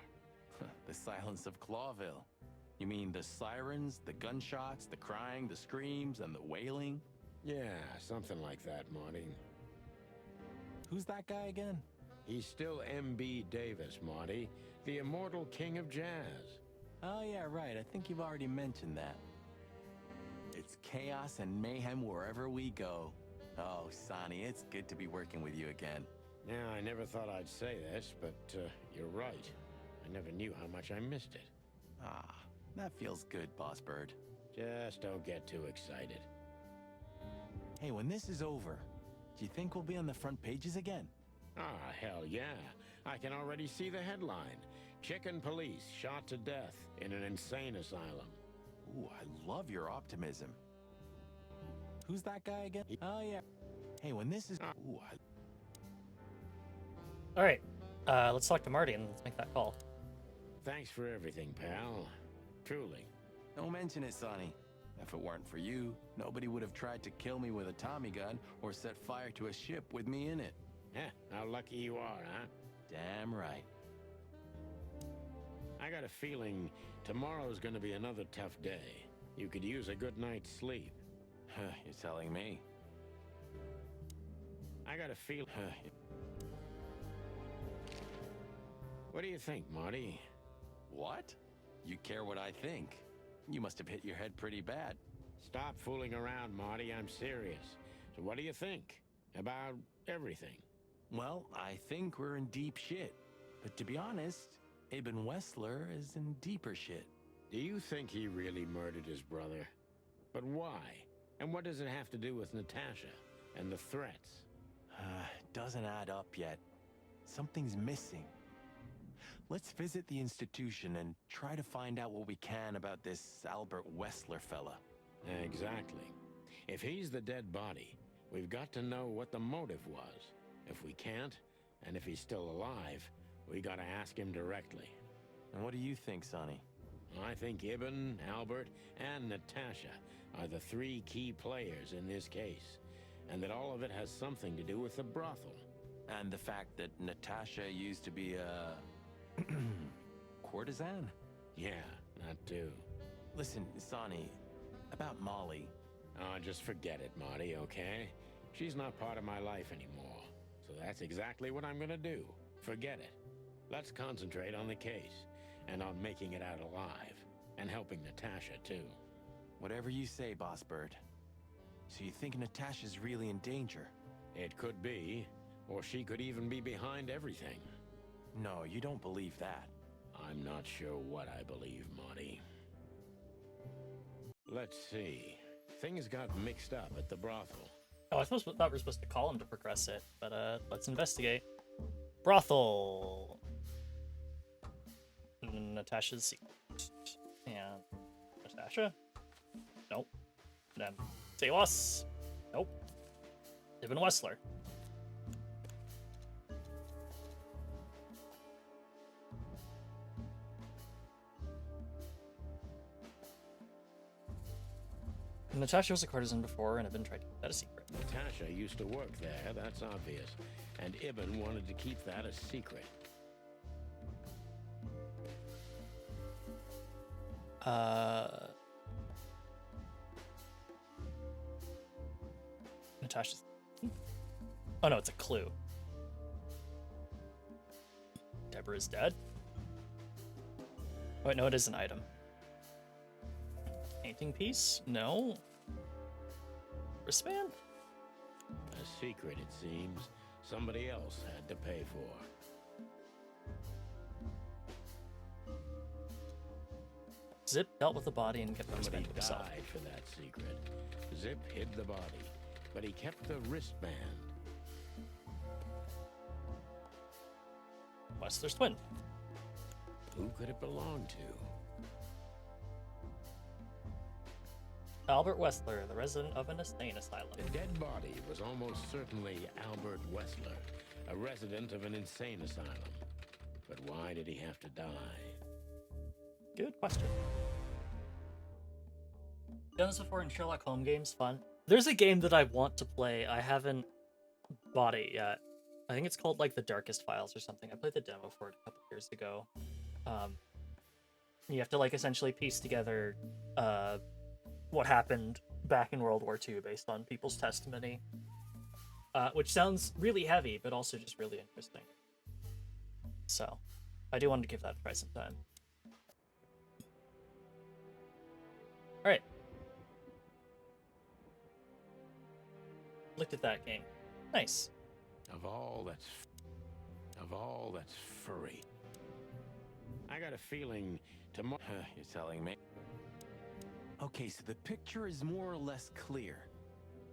The silence of Clawville. You mean the sirens, the gunshots, the crying, the screams, and the wailing? Yeah, something like that, Marty. Who's that guy again? He's still M.B. Davis, Marty, the immortal king of jazz. Oh yeah, right. I think you've already mentioned that. It's chaos and mayhem wherever we go. Oh, Sonny, it's good to be working with you again. Yeah, I never thought I'd say this, but you're right. I never knew how much I missed it. Ah, that feels good, Boss Bird. Just don't get too excited. Hey, when this is over, do you think we'll be on the front pages again? Ah, hell yeah. I can already see the headline. Chicken police shot to death in an insane asylum. Ooh, I love your optimism. Who's that guy again? Oh, yeah. Hey, when this is... Ooh, All right, let's talk to Marty and let's make that call. Thanks for everything, pal. Truly. Don't mention it, Sonny. If it weren't for you, nobody would have tried to kill me with a Tommy gun or set fire to a ship with me in it. How lucky you are, huh? Damn right. I got a feeling tomorrow's gonna be another tough day. You could use a good night's sleep. You're telling me. I got a feel. What do you think, Marty? What? You care what I think? You must have hit your head pretty bad. Stop fooling around, Marty. I'm serious. So what do you think about everything? Well, I think we're in deep shit. But to be honest, Ibn Wessler is in deeper shit. Do you think he really murdered his brother? But why? And what does it have to do with Natasha and the threats? Doesn't add up yet. Something's missing. Let's visit the institution and try to find out what we can about this Albert Wessler fella. Exactly. If he's the dead body, we've got to know what the motive was. If we can't, and if he's still alive, we gotta ask him directly. And what do you think, Sonny? I think Ibn, Albert, and Natasha are the three key players in this case, and that all of it has something to do with the brothel. And the fact that Natasha used to be a courtesan? Yeah, that too. Listen, Sonny, about Molly. Oh, just forget it, Marty, okay? She's not part of my life anymore, so that's exactly what I'm gonna do. Forget it. Let's concentrate on the case, and on making it out alive, and helping Natasha, too. Whatever you say, Boss Bird. So you think Natasha's really in danger? It could be, or she could even be behind everything. No, you don't believe that. I'm not sure what I believe, Marty. Let's see. Things got mixed up at the brothel. Oh, I thought we were supposed to call him to progress it, but let's investigate. Brothel. Natasha's secret. And Natasha? Nope. Then Saywas? Nope. Ibn Wessler. Natasha was a courtesan before, and Ibn tried to keep that a secret. Natasha used to work there, that's obvious. And Ibn wanted to keep that a secret. Natasha's... Oh no, it's a clue. Deborah's dead? Wait, no, it is an item. Painting piece? No. Wristband? A secret, it seems. Somebody else had to pay for. Zip dealt with the body and kept the Somebody wristband to himself. died for that secret. Zip hid the body, but he kept the wristband. Wessler's twin. Who could it belong to? Albert Wessler, the resident of an insane asylum. The dead body was almost certainly Albert Wessler, a resident of an insane asylum. But why did he have to die? Good question. Done this before in Sherlock Holmes games, fun. There's a game that I want to play. I haven't bought it yet. I think it's called like The Darkest Files or something. I played the demo for it a couple years ago. You have to like essentially piece together what happened back in World War II based on people's testimony, which sounds really heavy, but also just really interesting. So, I do want to give that a try sometime. All right. Looked at that game. Nice. Of all that's furry. I got a feeling tomorrow. You're telling me. Okay, so the picture is more or less clear.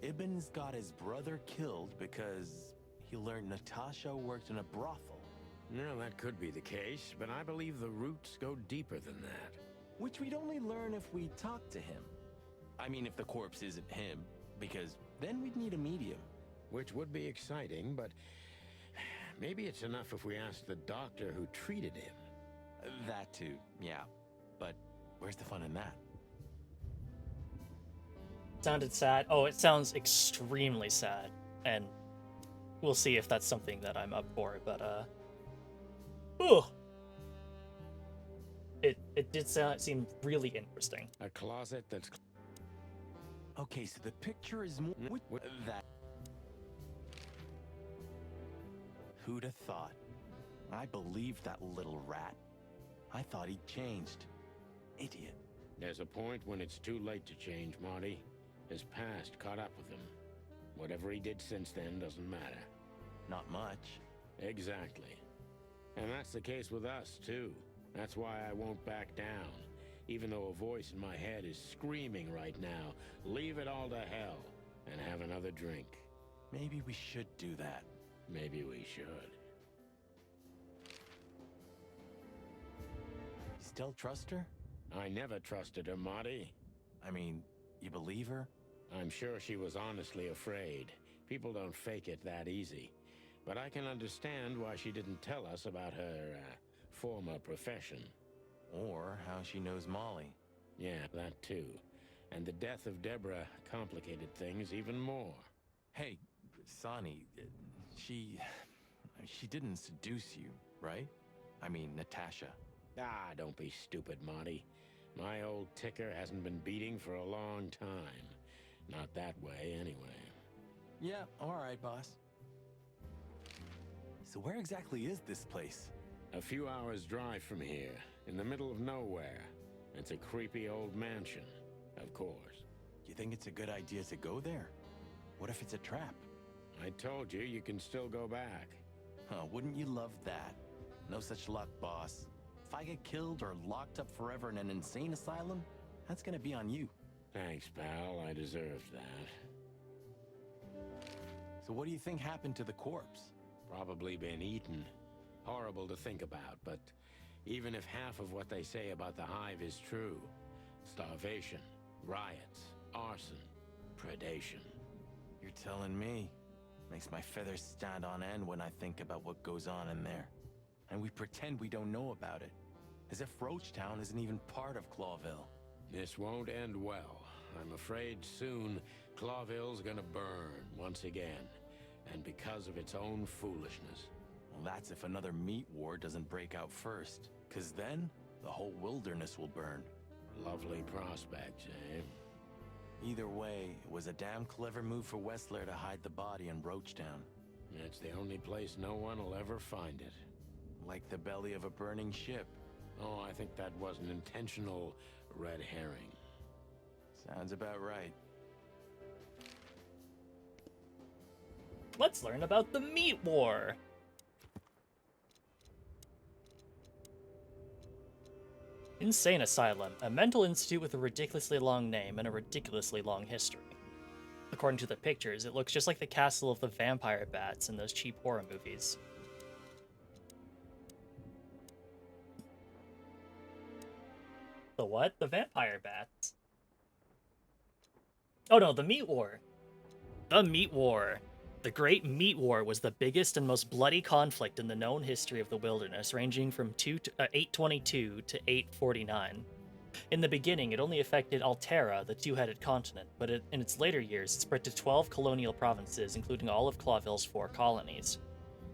Ibn's got his brother killed because he learned Natasha worked in a brothel. No, that could be the case, but I believe the roots go deeper than that. Which we'd only learn if we talked to him. I mean, if the corpse isn't him, because then we'd need a medium. Which would be exciting, but maybe it's enough if we ask the doctor who treated him. That too, yeah. But where's the fun in that? Sounded sad. Oh, it sounds extremely sad. And we'll see if that's something that I'm up for, but ooh. It did seem really interesting. A closet that's... Okay, so the picture is more... That... Who'd have thought? I believed that little rat. I thought he'd changed. Idiot. There's a point when it's too late to change, Marty. His past caught up with him. Whatever he did since then doesn't matter. Not much. Exactly. And that's the case with us, too. That's why I won't back down. Even though a voice in my head is screaming right now, leave it all to hell and have another drink. Maybe we should do that. Maybe we should. You still trust her? I never trusted her, Marty. I mean, you believe her? I'm sure she was honestly afraid. People don't fake it that easy. But I can understand why she didn't tell us about her, former profession. Or how she knows Molly. Yeah, that too. And the death of Deborah complicated things even more. Hey, Sonny, she didn't seduce you, right? I mean, Natasha. Ah, don't be stupid, Marty. My old ticker hasn't been beating for a long time. Not that way, anyway. Yeah, all right, boss. So where exactly is this place? A few hours' drive from here, in the middle of nowhere. It's a creepy old mansion, of course. You think it's a good idea to go there? What if it's a trap? I told you, you can still go back. Huh, wouldn't you love that? No such luck, boss. If I get killed or locked up forever in an insane asylum, that's gonna be on you. Thanks, pal. I deserved that. So what do you think happened to the corpse? Probably been eaten. Horrible to think about, but even if half of what they say about the Hive is true, starvation, riots, arson, predation. You're telling me. Makes my feathers stand on end when I think about what goes on in there. And we pretend we don't know about it. As if Roachtown isn't even part of Clawville. This won't end well. I'm afraid soon Clawville's gonna burn once again. And because of its own foolishness. Well, that's if another meat war doesn't break out first. 'Cause then, the whole wilderness will burn. Lovely prospects, eh? Either way, it was a damn clever move for Wessler to hide the body in Roachtown. It's the only place no one will ever find it. Like the belly of a burning ship. Oh, I think that was an intentional red herring. Sounds about right. Let's learn about the Meat War. Insane Asylum, a mental institute with a ridiculously long name and a ridiculously long history. According to the pictures, it looks just like the castle of the vampire bats in those cheap horror movies. The what? The vampire bats? Oh no, the Meat War. The Meat War. The Great Meat War was the biggest and most bloody conflict in the known history of the wilderness, ranging from 822 to 849. In the beginning, it only affected Altera, the two-headed continent, but in its later years, it spread to 12 colonial provinces, including all of Clawville's 4 colonies.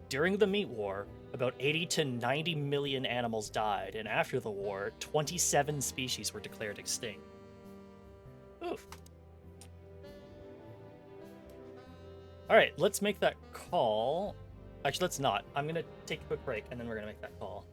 During the Meat War, about 80 to 90 million animals died, and after the war, 27 species were declared extinct. Oof. Alright, let's make that call. Actually, let's not. I'm gonna take a quick break, and then we're gonna make that call.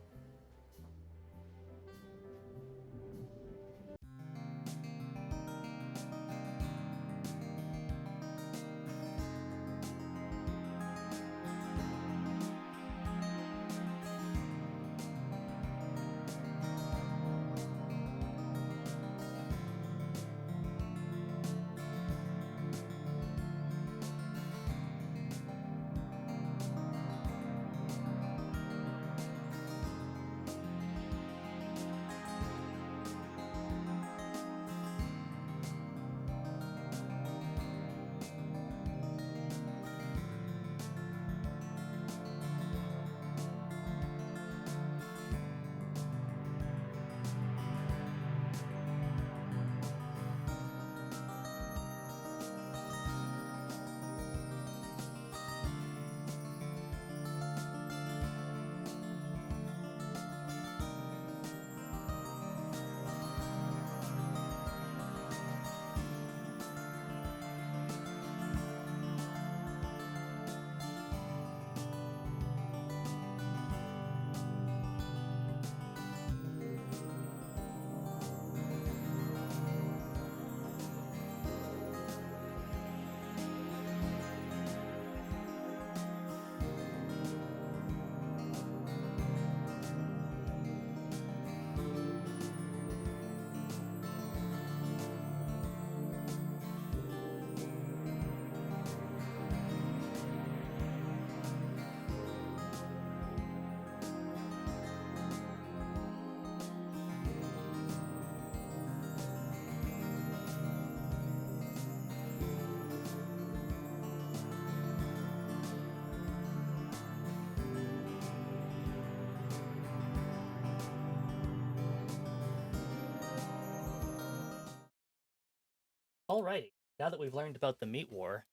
Alrighty, now that we've learned about the meat war,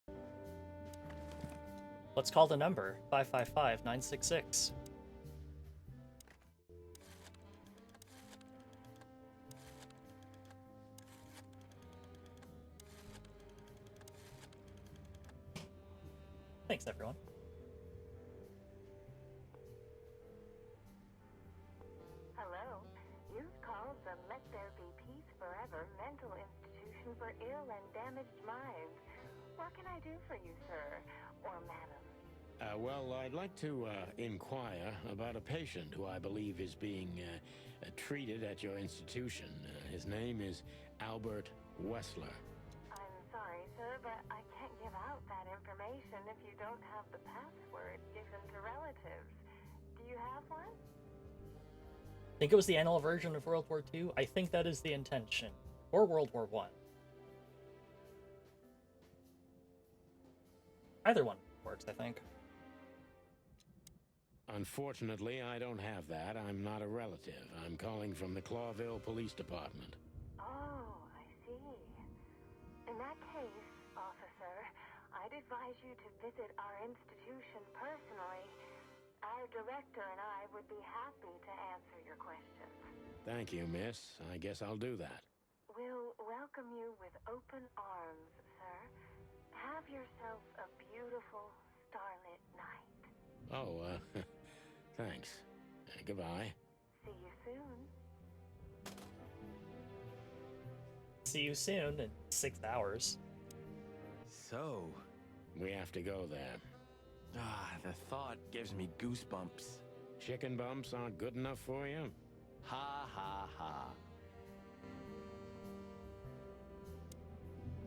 let's call the number 555-966. Thanks, everyone. Hello. You've called the Let There Be Peace Forever mental institution for ill and damaged minds. What can I do for you, sir? Or madam? Well, I'd like to inquire about a patient who I believe is being treated at your institution. His name is Albert Wessler. I'm sorry, sir, but I can't give out that information if you don't have the password given to relatives. Do you have one? I think it was the annual version of World War II. I think that is the intention. Or World War I. Either one works, I think. Unfortunately, I don't have that. I'm not a relative. I'm calling from the Clawville Police Department. Oh, I see. In that case, officer, I'd advise you to visit our institution personally. Our director and I would be happy to answer your questions. Thank you, miss. I guess I'll do that. We'll welcome you with open arms, sir. Have yourself a beautiful, starlit night. Oh, thanks. Goodbye. See you soon. See you soon in 6 hours. So, We have to go there. the thought gives me goosebumps. Chicken bumps aren't good enough for you? Ha ha ha.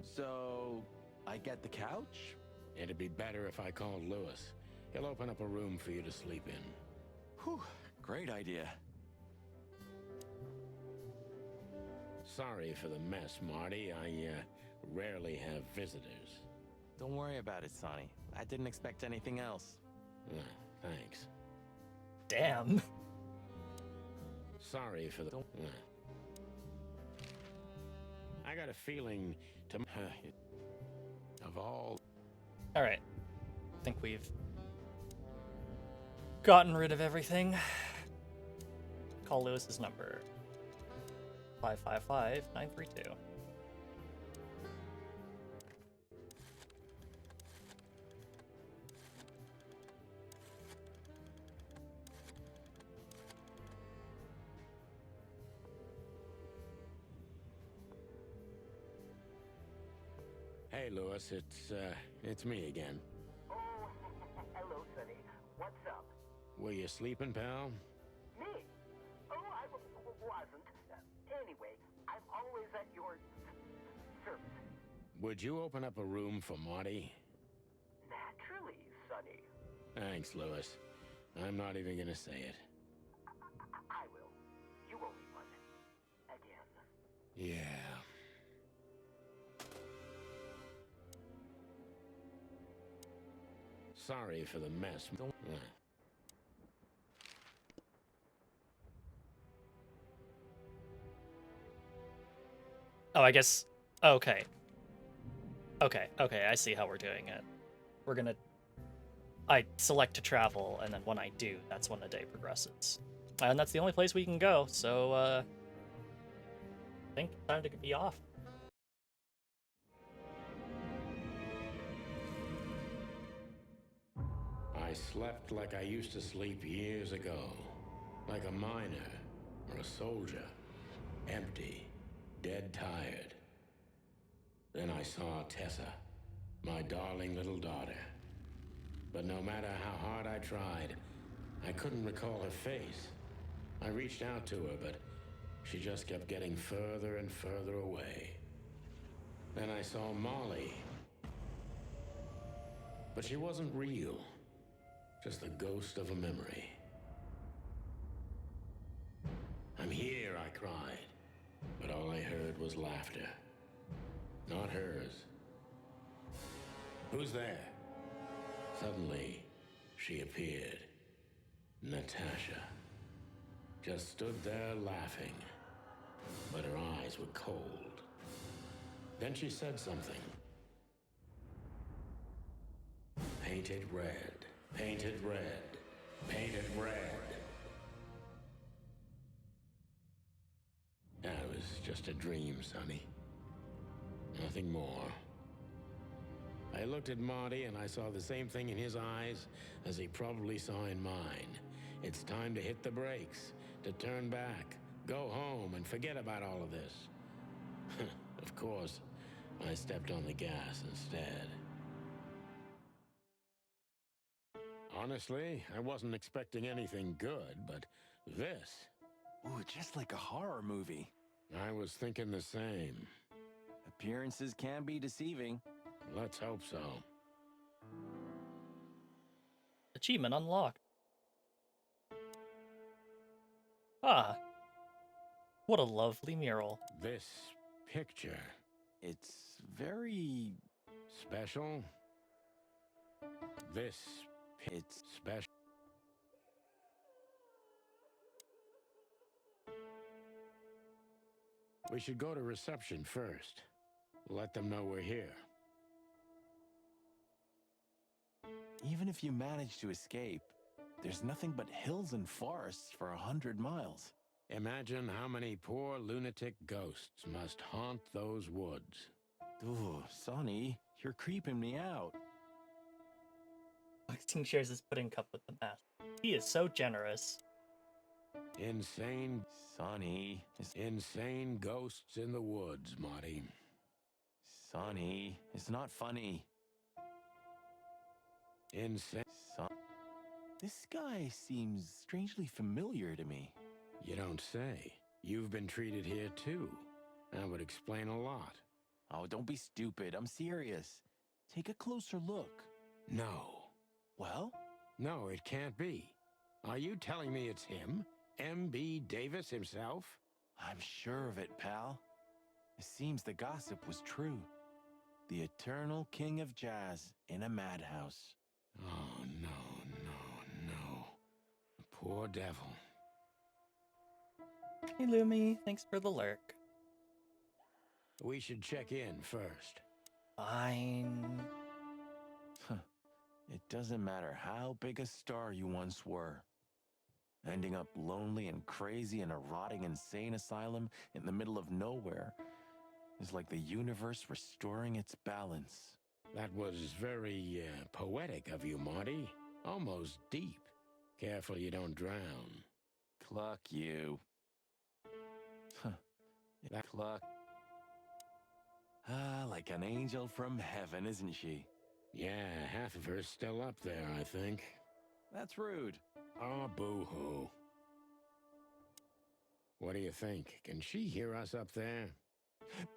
So, I get the couch? It'd be better if I called Lewis. He'll open up a room for you to sleep in. Whew, great idea. Sorry for the mess, Marty. I rarely have visitors. Don't worry about it, Sonny. I didn't expect anything else. Thanks. Damn. Sorry for the... I got a feeling to... of all... Alright. I think we've gotten rid of everything. Call Lewis's number. 555-932. Hey, Lewis, it's me again. Oh, hello, Sonny. What's up? Were you sleeping, pal? Me? Oh, I wasn't. Anyway, I'm always at your service. Would you open up a room for Marty? Naturally, Sonny. Thanks, Lewis. I'm not even gonna say it. I will. You owe me one. Again. Yeah. Sorry for the mess. Oh, I guess... Okay. Okay, I see how we're doing it. We're gonna... I select to travel, and then when I do, that's when the day progresses. And that's the only place we can go, so, I think time to be off. I slept like I used to sleep years ago. Like a miner or a soldier. Empty. Dead tired. Then I saw Tessa. My darling little daughter. But no matter how hard I tried, I couldn't recall her face. I reached out to her, but she just kept getting further and further away. Then I saw Molly. But she wasn't real. Just the ghost of a memory. I'm here, I cried. But all I heard was laughter. Not hers. Who's there? Suddenly, she appeared. Natasha. Just stood there laughing. But her eyes were cold. Then she said something. Painted red, painted red, painted red. That was just a dream, Sonny. Nothing more. I looked at Marty and I saw the same thing in his eyes as he probably saw in mine. It's time to hit the brakes, to turn back, go home and forget about all of this. Of course, I stepped on the gas instead. Honestly, I wasn't expecting anything good, but this... Ooh, just like a horror movie. I was thinking the same. Appearances can be deceiving. Let's hope so. Achievement unlocked. Ah, what a lovely mural. This picture... It's very... special? This... It's special. We should go to reception first. Let them know we're here. Even if you manage to escape, there's nothing but hills and forests for 100 miles. Imagine how many poor lunatic ghosts must haunt those woods. Ooh, Sonny, you're creeping me out. Boxing shares his pudding cup with the mask. He is so generous. Insane... Sonny. Insane ghosts in the woods, Marty. Sonny, it's not funny. Insane... This guy seems strangely familiar to me. You don't say. You've been treated here too. That would explain a lot. Oh, don't be stupid. I'm serious. Take a closer look. No. Well? No, it can't be. Are you telling me it's him? M.B. Davis himself? I'm sure of it, pal. It seems the gossip was true. The eternal king of jazz in a madhouse. Oh, no. Poor devil. Hey, Lumi, thanks for the lurk. We should check in first. Fine. It doesn't matter how big a star you once were. Ending up lonely and crazy in a rotting insane asylum in the middle of nowhere is like the universe restoring its balance. That was very poetic of you, Marty. Almost deep. Careful you don't drown. Cluck you. That cluck. Ah, like an angel from heaven, isn't she? Yeah, half of her's still up there, I think. That's rude. Oh, boo-hoo. What do you think? Can she hear us up there?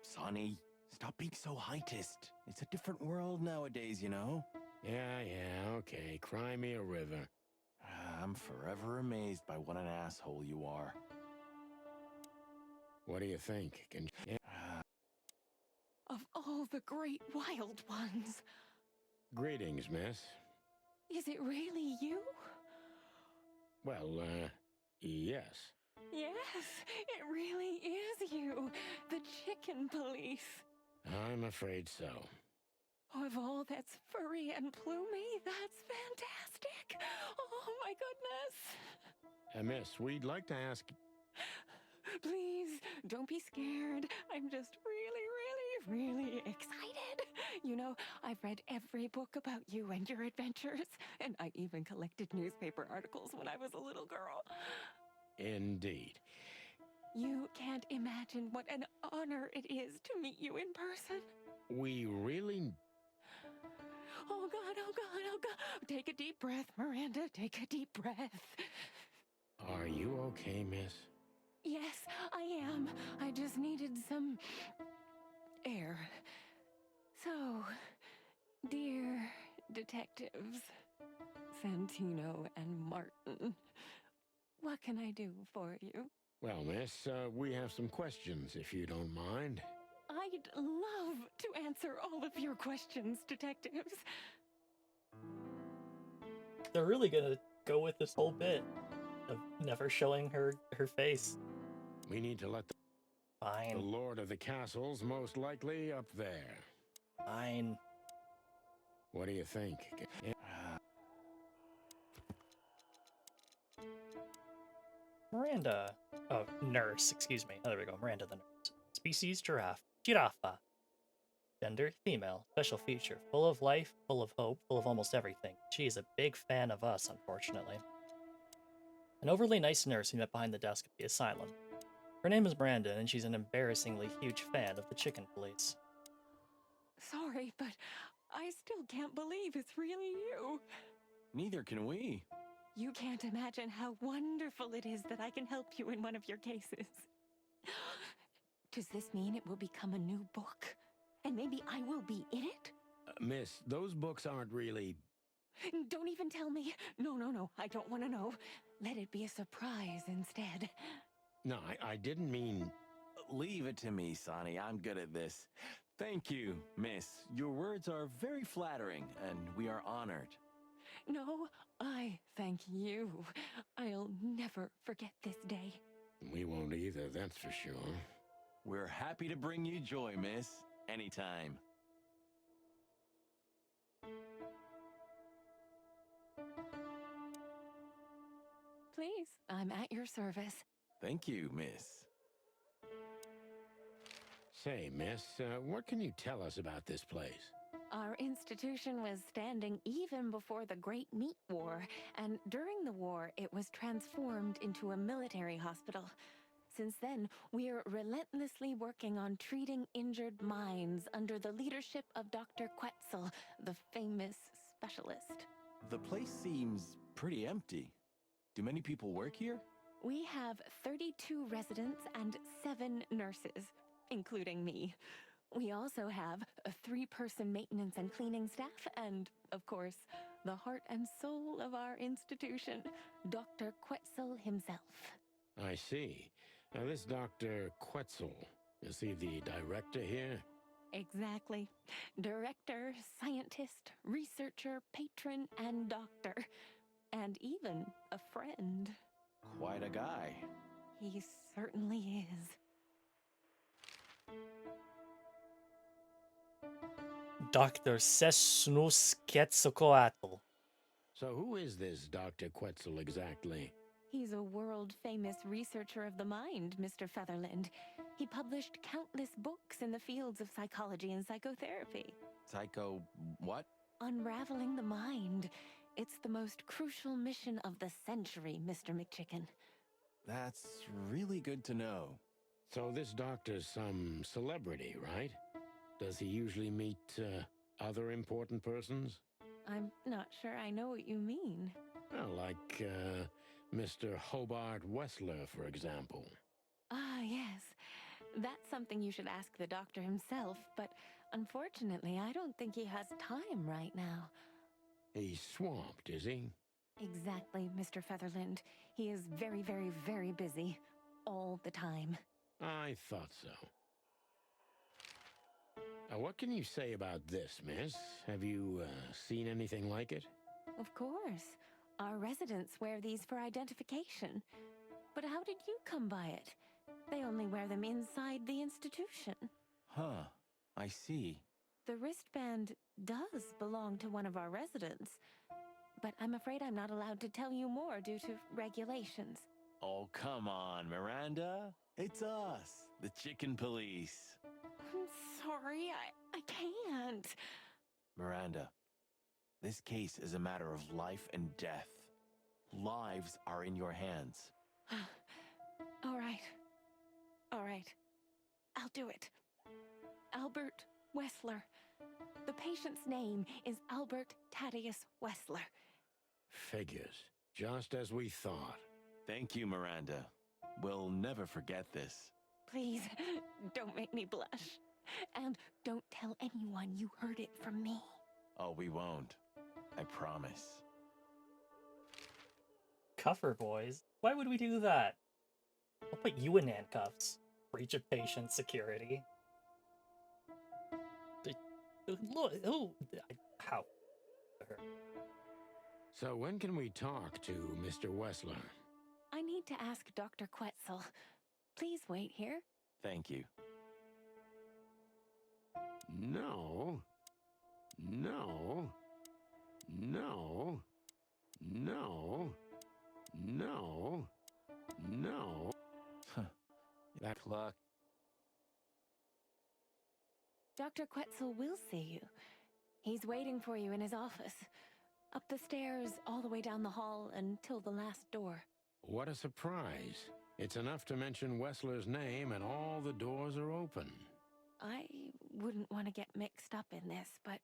Sonny, stop being so heightist. It's a different world nowadays, you know? Yeah, okay. Cry me a river. I'm forever amazed by what an asshole you are. What do you think? Can Of all the great wild ones, Greetings, miss. is it really you? Well, yes. Yes, it really is you, the chicken police. I'm afraid so. Of all that's furry and plumy, that's fantastic. Oh my goodness. Miss, we'd like to ask... Please, don't be scared. I'm just really excited. You know, I've read every book about you and your adventures, and I even collected newspaper articles when I was a little girl. Indeed. You can't imagine what an honor it is to meet you in person. We really... Oh God, oh God, oh God. Take a deep breath, Miranda. Take a deep breath. Are you okay, miss? Yes, I am. I just needed some air. So, dear detectives, Santino and Martin, what can I do for you? Well, miss, we have some questions, if you don't mind. I'd love to answer all of your questions, detectives. They're really gonna go with this whole bit of never showing her face. We need to let the... The Fine. lord of the castle's most likely up there. Fine. What do you think? Miranda. Oh, nurse. Excuse me. Oh, there we go. Miranda the nurse. Species giraffe. Giraffa. Gender female. Special feature. Full of life, full of hope, full of almost everything. She is a big fan of us, unfortunately. An overly nice nurse we met behind the desk at the asylum. Her name is Miranda, and she's an embarrassingly huge fan of the chicken police. Sorry, but I still can't believe it's really you. Neither can we. You can't imagine how wonderful it is that I can help you in one of your cases. Does this mean it will become a new book? And maybe I will be in it? Miss, those books aren't really... Don't even tell me. No, I don't want to know. Let it be a surprise instead. No, I didn't mean... Leave it to me, Sonny. I'm good at this. Thank you, miss. Your words are very flattering, and we are honored. No, I thank you. I'll never forget this day. We won't either, that's for sure. We're happy to bring you joy, miss. Anytime. Please, I'm at your service. Thank you, miss. Say, miss, what can you tell us about this place? Our institution was standing even before the Great Meat War, and during the war, it was transformed into a military hospital. Since then, we're relentlessly working on treating injured minds under the leadership of Dr. Quetzal, the famous specialist. The place seems pretty empty. Do many people work here? We have 32 residents and 7 nurses, including me. We also have a 3-person maintenance and cleaning staff, and, of course, the heart and soul of our institution, Dr. Quetzal himself. I see. Now, this Dr. Quetzal, is he the director here? Exactly. Director, scientist, researcher, patron, and doctor. And even a friend. Quite a guy. He certainly is. Dr. Sesnus Quetzalcoatl. So who is this Dr. Quetzal exactly? He's a world-famous researcher of the mind, Mr. Featherland. He published countless books in the fields of psychology and psychotherapy. Psycho... what? Unraveling the mind. It's the most crucial mission of the century, Mr. McChicken. That's really good to know. So this doctor's some celebrity, right? Does he usually meet, other important persons? I'm not sure I know what you mean. Well, like, Mr. Hobart Wessler, for example. Ah, yes. That's something you should ask the doctor himself, but unfortunately, I don't think he has time right now. He's swamped, is he? Exactly, Mr. Featherland. He is very, very, very busy. All the time. I thought so. Now, what can you say about this, miss? Have you, seen anything like it? Of course. Our residents wear these for identification. But how did you come by it? They only wear them inside the institution. Huh. I see. The wristband does belong to one of our residents, but I'm afraid I'm not allowed to tell you more due to regulations. Oh, come on, Miranda. It's us, the Chicken Police. I'm sorry, I can't. Miranda, this case is a matter of life and death. Lives are in your hands. All right. All right. I'll do it. Albert Wessler. The patient's name is Albert Thaddeus Wessler. Figures. Just as we thought. Thank you, Miranda. We'll never forget this. Please, don't make me blush. And don't tell anyone you heard it from me. Oh, we won't. I promise. Cuffer boys? Why would we do that? I'll put you in handcuffs. Breach of patient security. Look, oh, how? So when can we talk to Mr. Wessler? I need to ask Dr. Quetzal. Please wait here. Thank you. No. No. No. No. No. No. That luck. Dr. Quetzal will see you. He's waiting for you in his office. Up the stairs, all the way down the hall, until the last door. What a surprise. It's enough to mention Wessler's name and all the doors are open. I wouldn't want to get mixed up in this, but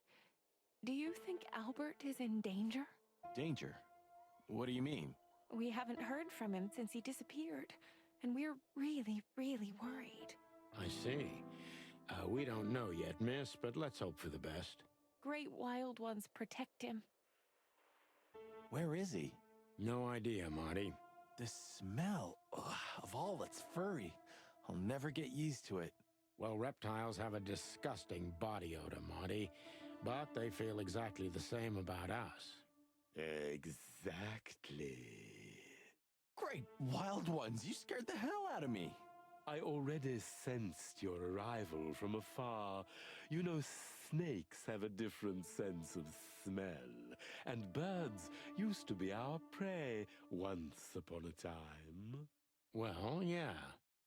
do you think Albert is in danger? Danger? What do you mean? We haven't heard from him since he disappeared, and we're really, really worried. I see. We don't know yet, miss, but let's hope for the best. Great wild ones protect him. Where is he? No idea, Marty. The smell of all that's furry. I'll never get used to it. Well, reptiles have a disgusting body odor, Marty, but they feel exactly the same about us. Exactly. Great wild ones, you scared the hell out of me. I already sensed your arrival from afar. You know, snakes have a different sense of smell, and birds used to be our prey once upon a time. Well, yeah.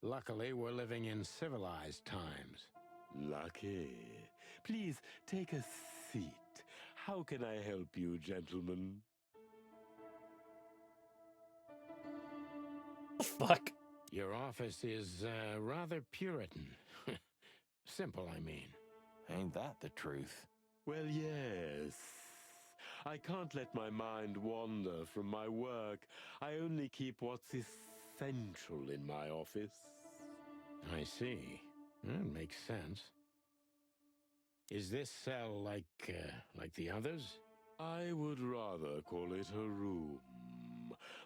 Luckily, we're living in civilized times. Lucky. Please take a seat. How can I help you, gentlemen? Fuck. Your office is rather Puritan. Simple, I mean. Ain't that the truth? Well, yes. I can't let my mind wander from my work. I only keep what's essential in my office. I see. That makes sense. Is this cell like the others? I would rather call it a room.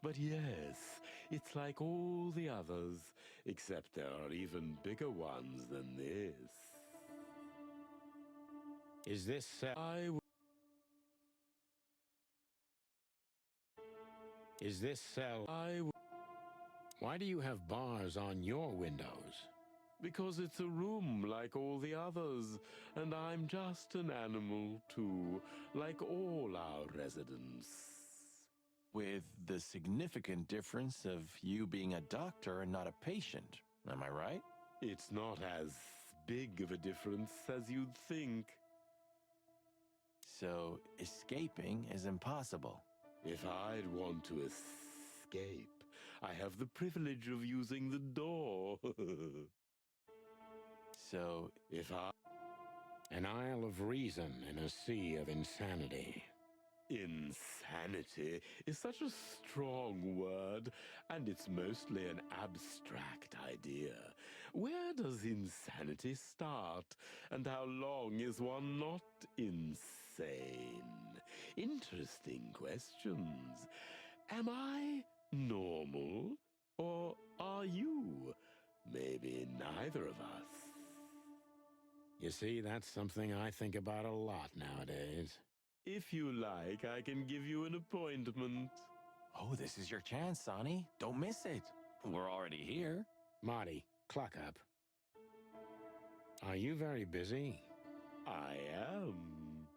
But yes, it's like all the others, except there are even bigger ones than this. Is this cell... Is this cell... Why do you have bars on your windows? Because it's a room like all the others, and I'm just an animal too, like all our residents. With the significant difference of you being a doctor and not a patient, am I right? It's not as big of a difference as you'd think. So, escaping is impossible. If I'd want to escape, I have the privilege of using the door. So, if I... An isle of reason in a sea of insanity. Insanity is such a strong word, and it's mostly an abstract idea. Where does insanity start, and how long is one not insane? Interesting questions. Am I normal, or are you? Maybe neither of us. You see, that's something I think about a lot nowadays. If you like, I can give you an appointment. Oh, this is your chance, Sonny. Don't miss it. We're already here. Marty, cluck up. Are you very busy? I am.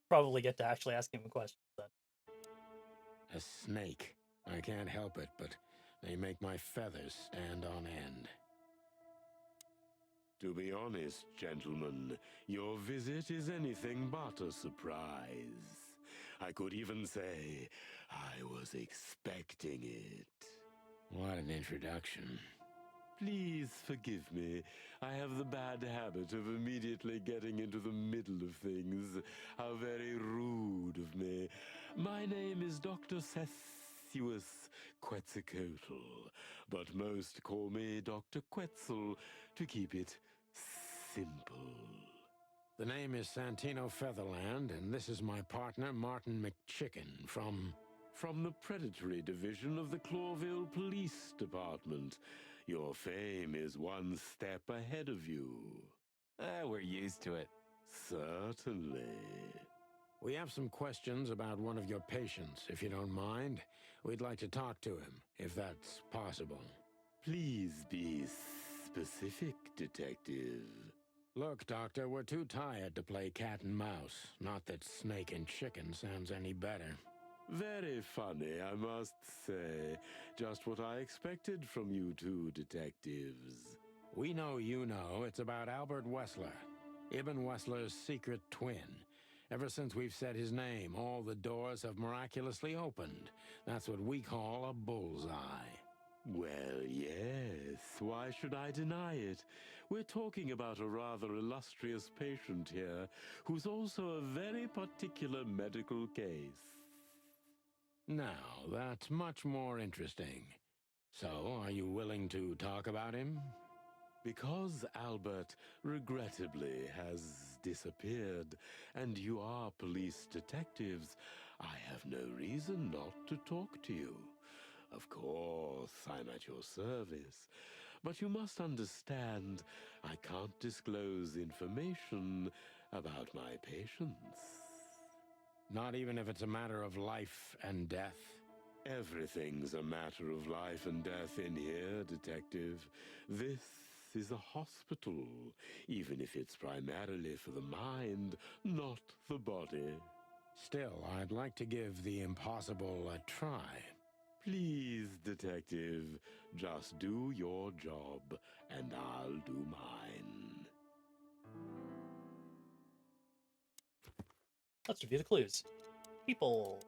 Probably get to actually ask him questions then. A snake. I can't help it, but they make my feathers stand on end. To be honest, gentlemen, your visit is anything but a surprise. I could even say I was expecting it. What an introduction. Please forgive me. I have the bad habit of immediately getting into the middle of things. How very rude of me. My name is Dr. Sessuous Quetzalcoatl, but most call me Dr. Quetzal to keep it simple. The name is Santino Featherland, and this is my partner, Martin McChicken, from the Predatory Division of the Clawville Police Department. Your fame is one step ahead of you. We're used to it. Certainly. We have some questions about one of your patients, if you don't mind. We'd like to talk to him, if that's possible. Please be specific, Detective. Look, Doctor, we're too tired to play cat and mouse. Not that snake and chicken sounds any better. Very funny, I must say. Just what I expected from you two detectives. We know you know it's about Albert Wessler, Ibn Wessler's secret twin. Ever since we've said his name, all the doors have miraculously opened. That's what we call a bullseye. Well, yes. Why should I deny it? We're talking about a rather illustrious patient here, who's also a very particular medical case. Now, that's much more interesting. So, are you willing to talk about him? Because Albert, regrettably, has disappeared, and you are police detectives, I have no reason not to talk to you. Of course, I'm at your service, but you must understand I can't disclose information about my patients. Not even if it's a matter of life and death? Everything's a matter of life and death in here, Detective. This is a hospital, even if it's primarily for the mind, not the body. Still, I'd like to give the impossible a try. Please, Detective, just do your job, and I'll do mine. Let's review the clues. People.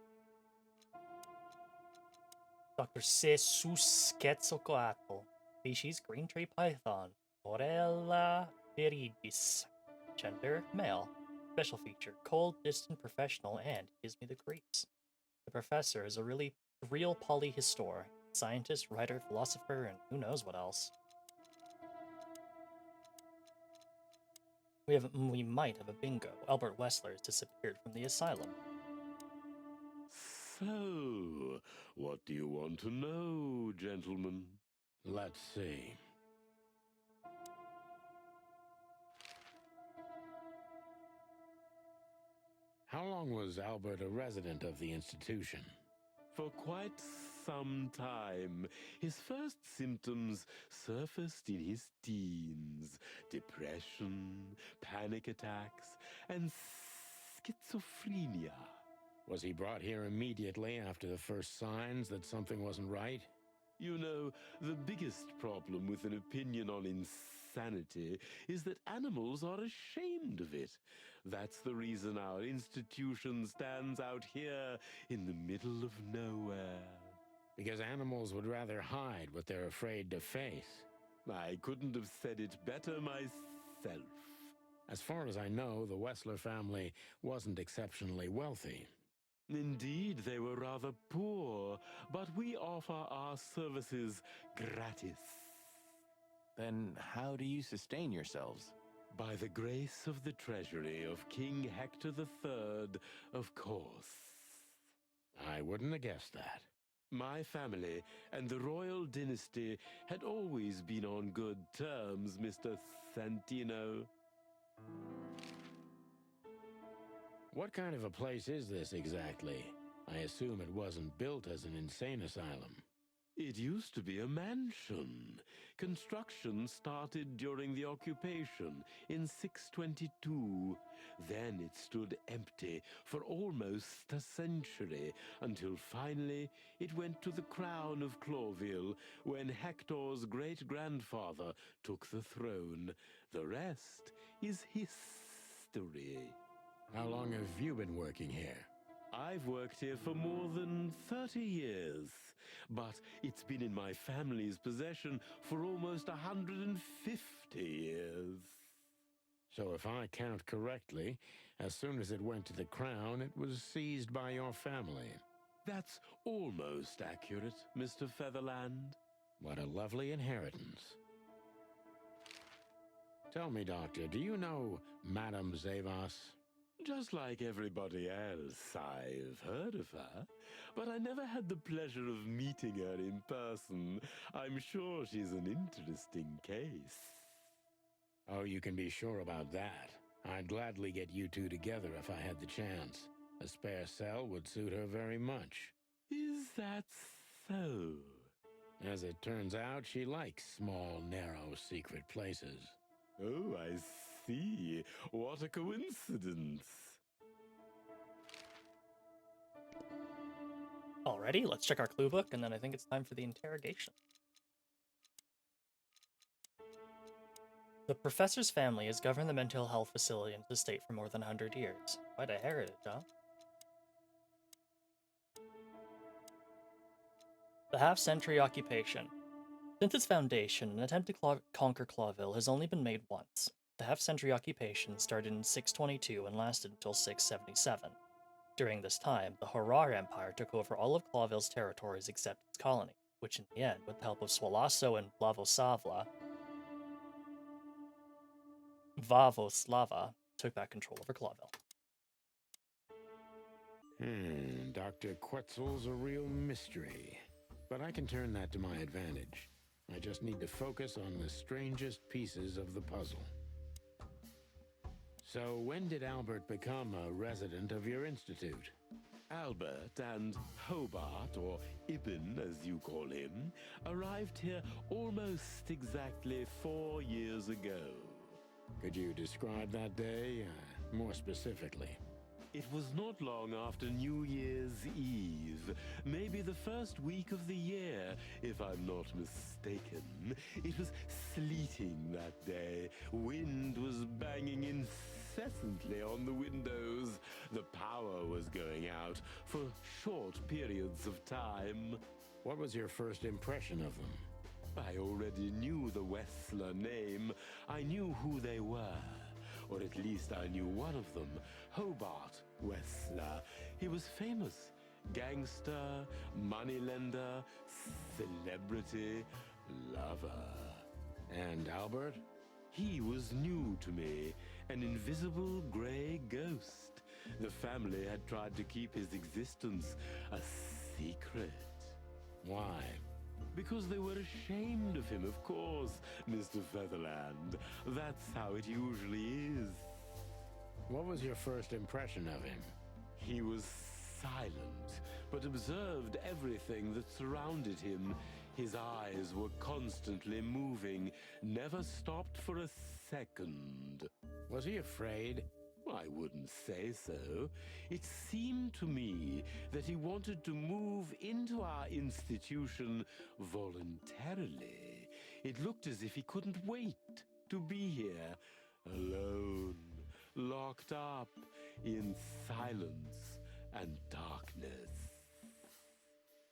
Dr. Jesus Quetzalcoatl. Species green tree python. Orella viridis. Gender male. Special feature cold, distant, professional, and gives me the creeps. The professor is a real polyhistor. Scientist, writer, philosopher, and who knows what else. We might have a bingo. Albert Wessler has disappeared from the asylum. So, what do you want to know, gentlemen? Let's see. How long was Albert a resident of the institution? For quite some time. His first symptoms surfaced in his teens. Depression, panic attacks, and schizophrenia. Was he brought here immediately after the first signs that something wasn't right? You know, the biggest problem with an opinion on insanity is that animals are ashamed of it. That's the reason our institution stands out here in the middle of nowhere. Because animals would rather hide what they're afraid to face. I couldn't have said it better myself. As far as I know, the Wessler family wasn't exceptionally wealthy. Indeed, they were rather poor, but we offer our services gratis. Then how do you sustain yourselves? By the grace of the treasury of King Hector III, of course. I wouldn't have guessed that. My family and the royal dynasty had always been on good terms, Mr. Santino. What kind of a place is this exactly? I assume it wasn't built as an insane asylum. It used to be a mansion. Construction started during the occupation in 622. Then it stood empty for almost a century, until finally it went to the crown of Clawville when Hector's great-grandfather took the throne. The rest is history. How long have you been working here? I've worked here for more than 30 years, but it's been in my family's possession for almost 150 years. So if I count correctly, as soon as it went to the crown, it was seized by your family. That's almost accurate, Mr. Featherland. What a lovely inheritance. Tell me, Doctor, do you know Madame Zavas? Just like everybody else, I've heard of her, but I never had the pleasure of meeting her in person. I'm sure she's an interesting case. Oh, you can be sure about that. I'd gladly get you two together if I had the chance. A spare cell would suit her very much. Is that so? As it turns out, she likes small, narrow, secret places. Oh, I see. What a coincidence. Alrighty, let's check our clue book, and then I think it's time for the interrogation. The professor's family has governed the mental health facility in the state for more than 100 years. Quite a heritage, huh? The half-century occupation. Since its foundation, an attempt to conquer Clawville has only been made once. The half-century occupation started in 622 and lasted until 677. During this time, the Horar Empire took over all of Clawville's territories except its colony, which in the end, with the help of Swalasso and Vavoslava, took back control over Clawville. Dr. Quetzal's a real mystery. But I can turn that to my advantage. I just need to focus on the strangest pieces of the puzzle. So when did Albert become a resident of your institute? Albert and Hobart, or Ibn as you call him, arrived here almost exactly 4 years ago. Could you describe that day more specifically? It was not long after New Year's Eve, maybe the first week of the year, if I'm not mistaken. It was sleeting that day. Wind was banging incessantly on the windows. The power was going out for short periods of time. What was your first impression of them? I already knew the Wessler name. I knew who they were. Or at least I knew one of them, Hobart Wessler. He was famous. Gangster, moneylender, celebrity, lover. And Albert? He was new to me, an invisible gray ghost. The family had tried to keep his existence a secret. Why? Because they were ashamed of him, of course, Mr. Featherland. That's how it usually is. What was your first impression of him? He was silent, but observed everything that surrounded him. His eyes were constantly moving, never stopped for a second. Was he afraid? I wouldn't say so. It seemed to me that he wanted to move into our institution voluntarily. It looked as if he couldn't wait to be here, alone, locked up in silence and darkness.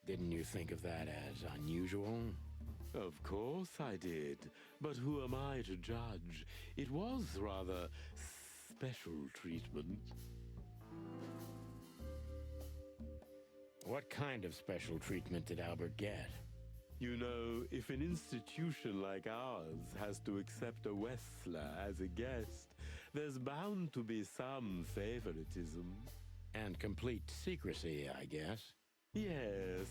Didn't you think of that as unusual? Of course I did, but who am I to judge? It was rather special treatment. What kind of special treatment did Albert get? You know, if an institution like ours has to accept a Wessler as a guest, there's bound to be some favoritism. And complete secrecy, I guess. Yes,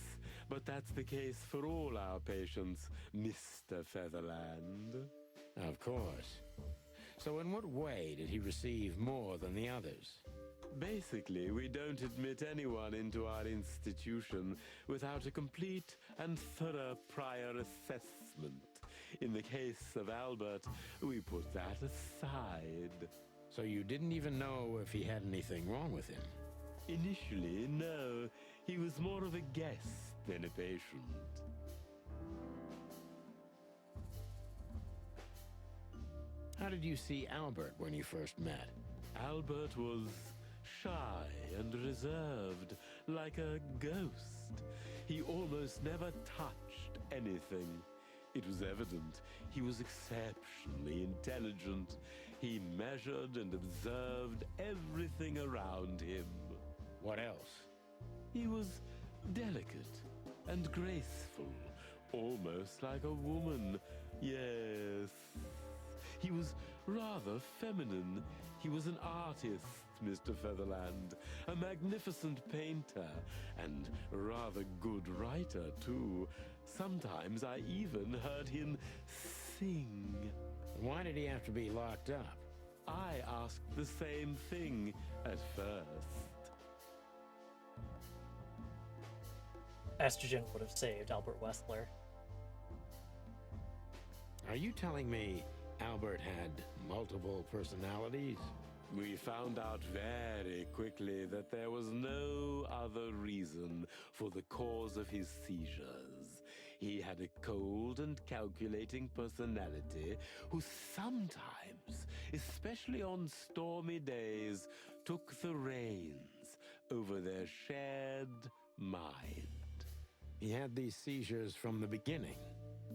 but that's the case for all our patients, Mr. Featherland. Of course. So in what way did he receive more than the others? Basically, we don't admit anyone into our institution without a complete and thorough prior assessment. In the case of Albert, we put that aside. So you didn't even know if he had anything wrong with him? Initially, no. He was more of a guest than a patient. How did you see Albert when you first met? Albert was shy and reserved, like a ghost. He almost never touched anything. It was evident he was exceptionally intelligent. He measured and observed everything around him. What else? He was delicate and graceful, almost like a woman. Yes. He was rather feminine. He was an artist, Mr. Featherland, a magnificent painter, and rather good writer, too. Sometimes I even heard him sing. Why did he have to be locked up? I asked the same thing at first. Estrogen would have saved Albert Wessler. Are you telling me Albert had multiple personalities? We found out very quickly that there was no other reason for the cause of his seizures. He had a cold and calculating personality who sometimes, especially on stormy days, took the reins over their shared mind. He had these seizures from the beginning.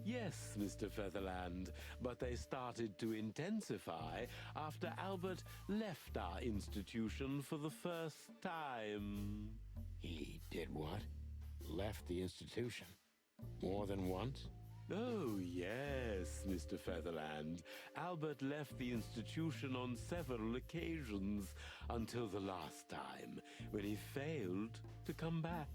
Yes, Mr. Featherland, but they started to intensify after Albert left our institution for the first time. He did what? Left the institution? More than once? Oh, yes, Mr. Featherland. Albert left the institution on several occasions until the last time, when he failed to come back.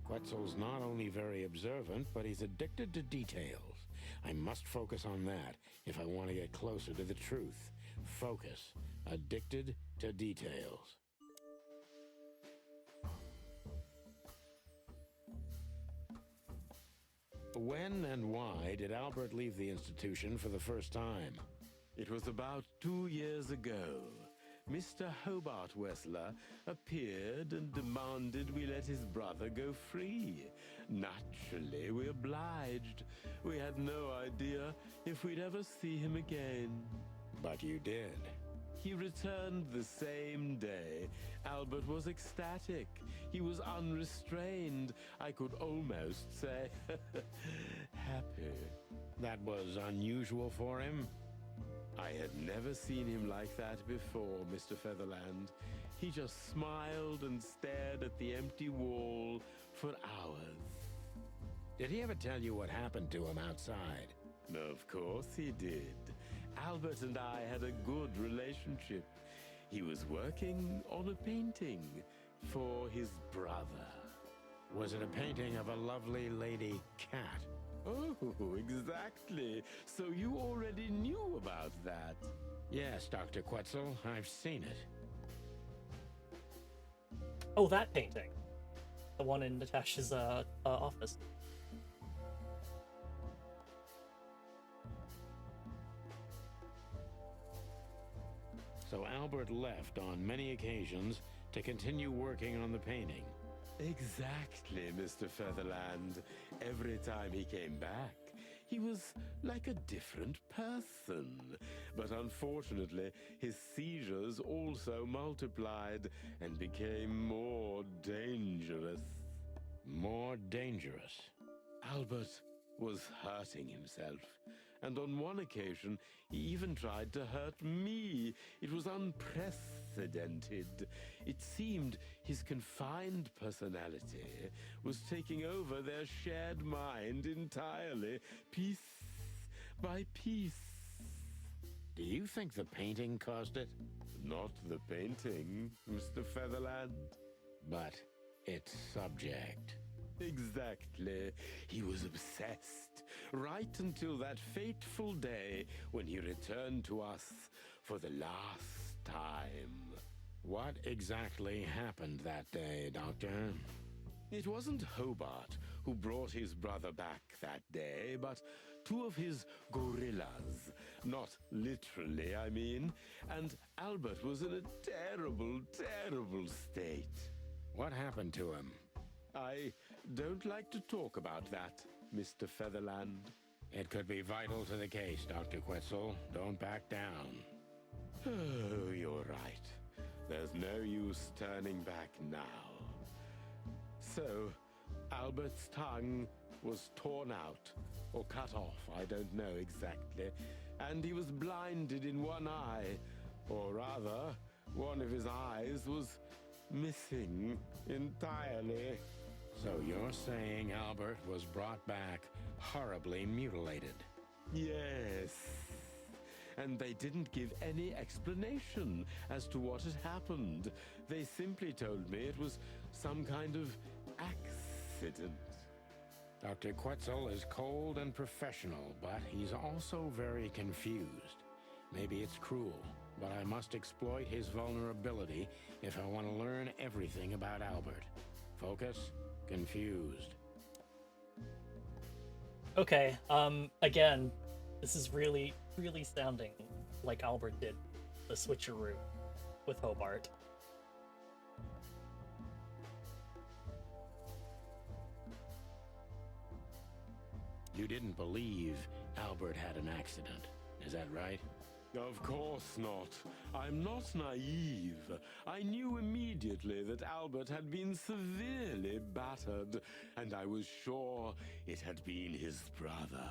Quetzal's not only very observant, but he's addicted to details. I must focus on that if I want to get closer to the truth. Focus. Addicted to details. When and why did Albert leave the institution for the first time? It was about 2 years ago. Mr. Hobart Wessler appeared and demanded we let his brother go free. Naturally, we obliged. We had no idea if we'd ever see him again. But you did. He returned the same day. Albert was ecstatic. He was unrestrained. I could almost say happy. That was unusual for him? I had never seen him like that before, Mr. Featherland. He just smiled and stared at the empty wall for hours. Did he ever tell you what happened to him outside? Of course he did. Albert and I had a good relationship. He was working on a painting for his brother. Was it a painting of a lovely lady cat? Oh, exactly. So you already knew about that. Yes, Dr. Quetzal, I've seen it. Oh, that painting. The one in Natash's office. So Albert left on many occasions to continue working on the painting. Exactly, Mr. Featherland. Every time he came back, he was like a different person. But unfortunately, his seizures also multiplied and became more dangerous. More dangerous? Albert was hurting himself. And on one occasion, he even tried to hurt me. It was unprecedented. It seemed his confined personality was taking over their shared mind entirely, piece by piece. Do you think the painting caused it? Not the painting, Mr. Featherland. But its subject. Exactly. He was obsessed, right until that fateful day when he returned to us for the last time. What exactly happened that day, Doctor? It wasn't Hobart who brought his brother back that day, but two of his gorillas. Not literally, I mean. And Albert was in a terrible, terrible state. What happened to him? I don't like to talk about that, Mr. Featherland. It could be vital to the case, Dr. Quetzal. Don't back down. Oh, you're right. There's no use turning back now. So, Albert's tongue was torn out, or cut off, I don't know exactly, and he was blinded in one eye, or rather, one of his eyes was missing entirely. So you're saying Albert was brought back horribly mutilated? Yes. And they didn't give any explanation as to what had happened. They simply told me it was some kind of accident. Dr. Quetzal is cold and professional, but he's also very confused. Maybe it's cruel, but I must exploit his vulnerability if I want to learn everything about Albert. Focus. Confused. Okay, again, This is really, really sounding like Albert did the switcheroo with Hobart. You didn't believe Albert had an accident, is that right? Of course not. I'm not naive. I knew immediately that Albert had been severely battered, and I was sure it had been his brother,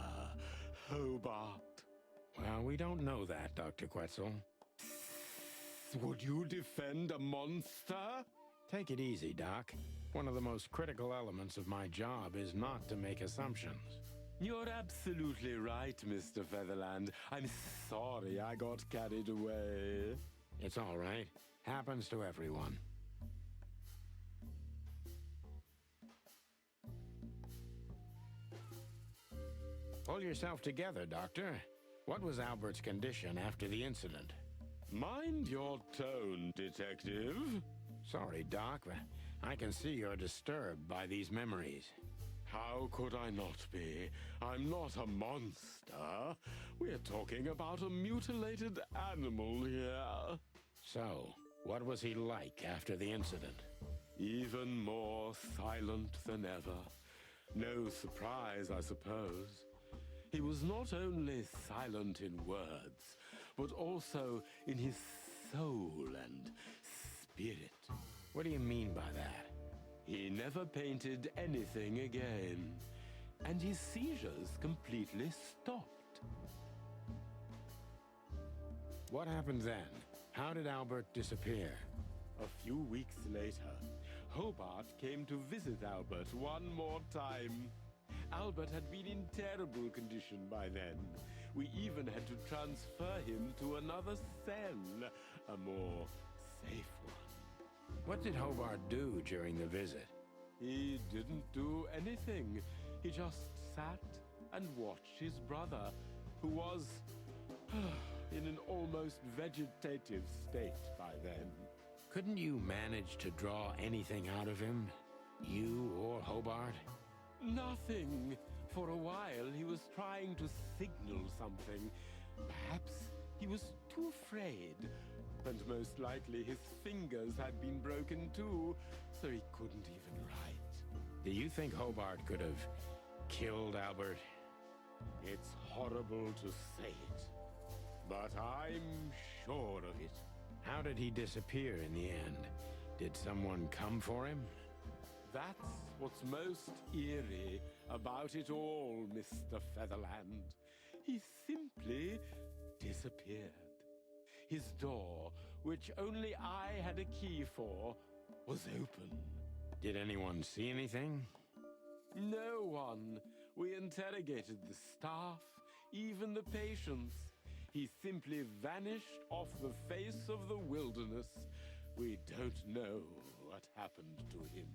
Hobart. Well, we don't know that, Dr. Quetzal. Would you defend a monster? Take it easy, Doc. One of the most critical elements of my job is not to make assumptions. You're absolutely right, Mr. Featherland. I'm sorry I got carried away. It's all right. Happens to everyone. Pull yourself together, Doctor. What was Albert's condition after the incident? Mind your tone, Detective. Sorry, Doc, but I can see you're disturbed by these memories. How could I not be? I'm not a monster. We're talking about a mutilated animal here. So, what was he like after the incident? Even more silent than ever. No surprise, I suppose. He was not only silent in words, but also in his soul and spirit. What do you mean by that? He never painted anything again, and his seizures completely stopped. What happened then? How did Albert disappear? A few weeks later, Hobart came to visit Albert one more time. Albert had been in terrible condition by then. We even had to transfer him to another cell, a more safe one. What did Hobart do during the visit? He didn't do anything. He just sat and watched his brother, who was in an almost vegetative state by then. Couldn't you manage to draw anything out of him? You or Hobart? Nothing. For a while, he was trying to signal something. Perhaps he was too afraid. And most likely his fingers had been broken too, so he couldn't even write. Do you think Hobart could have killed Albert? It's horrible to say it, but I'm sure of it. How did he disappear in the end? Did someone come for him? That's what's most eerie about it all, Mr. Featherland. He simply disappeared. His door, which only I had a key for, was open. Did anyone see anything? No one. We interrogated the staff, even the patients. He simply vanished off the face of the wilderness. We don't know what happened to him.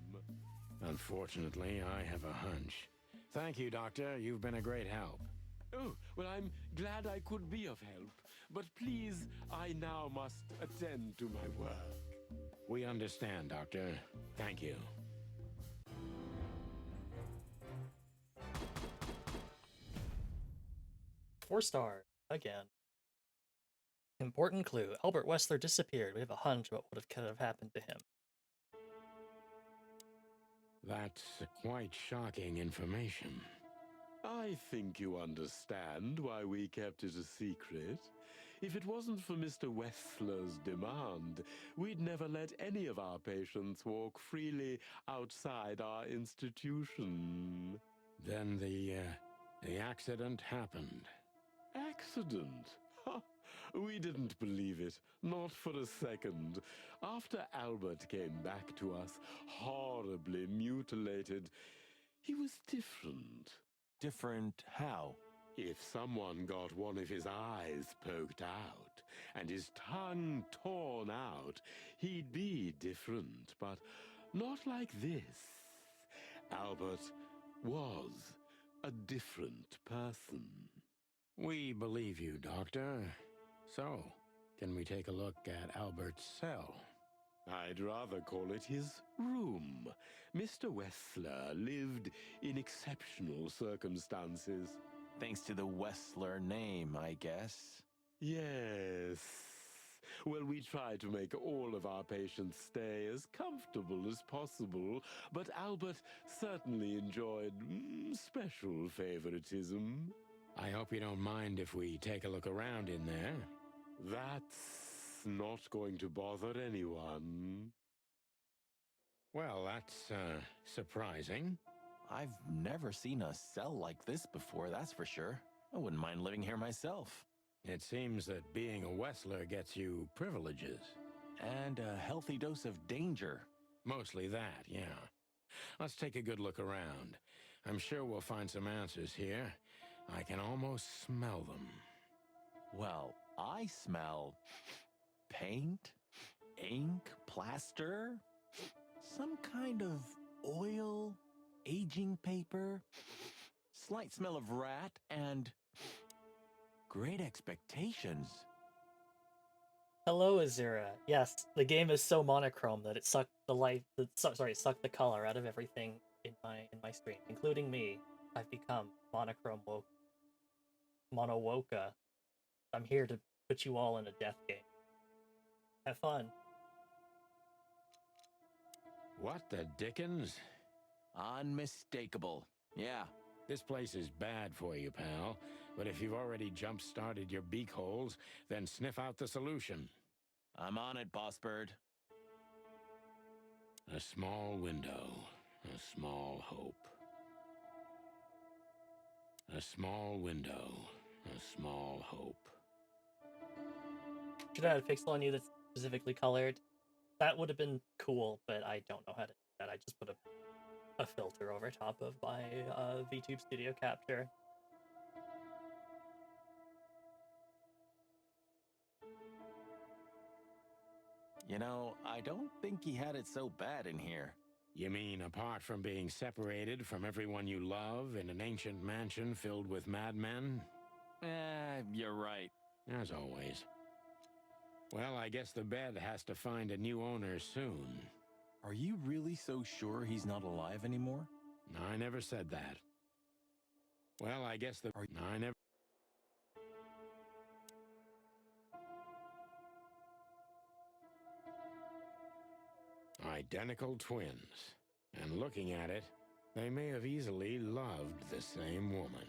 Unfortunately, I have a hunch. Thank you, Doctor. You've been a great help. Oh, well, I'm glad I could be of help. But please, I now must attend to my work. We understand, Doctor. Thank you. 4-star, again. Important clue. Albert Wessler disappeared. We have a hunch about what could have happened to him. That's quite shocking information. I think you understand why we kept it a secret. If it wasn't for Mr. Wessler's demand, we'd never let any of our patients walk freely outside our institution. Then the accident happened. Accident? Ha! We didn't believe it, not for a second. After Albert came back to us, horribly mutilated, he was different. Different how? If someone got one of his eyes poked out and his tongue torn out, he'd be different, but not like this. Albert was a different person. We believe you, Doctor. So, can we take a look at Albert's cell? I'd rather call it his room. Mr. Wessler lived in exceptional circumstances. Thanks to the Wessler name, I guess. Yes. Well, we try to make all of our patients stay as comfortable as possible, but Albert certainly enjoyed special favoritism. I hope you don't mind if we take a look around in there. That's not going to bother anyone. Well, that's, surprising. I've never seen a cell like this before, that's for sure. I wouldn't mind living here myself. It seems that being a Wessler gets you privileges. And a healthy dose of danger. Mostly that, yeah. Let's take a good look around. I'm sure we'll find some answers here. I can almost smell them. Well, I smell paint, ink, plaster, some kind of oil, aging paper, slight smell of rat, and great expectations. Hello, Azura. Yes, the game is so monochrome that it sucked the life. Sorry, it sucked the color out of everything in my screen, including me. I've become monochrome woke, monowoka. I'm here to put you all in a death game. Have fun. What the dickens? Unmistakable. Yeah. This place is bad for you, pal. But if you've already jump-started your beak holes, then sniff out the solution. I'm on it, Boss Bird. A small window, a small hope. A small window, a small hope. Should I have a pixel on you that's specifically colored? That would have been cool, but I don't know how to do that. I just put a filter over top of my VTube Studio Capture. You know, I don't think he had it so bad in here. You mean apart from being separated from everyone you love in an ancient mansion filled with madmen? You're right. As always. Well, I guess the bed has to find a new owner soon. Are you really so sure he's not alive anymore? I never said that. Well, I guess the... I never... Identical twins. And looking at it, they may have easily loved the same woman.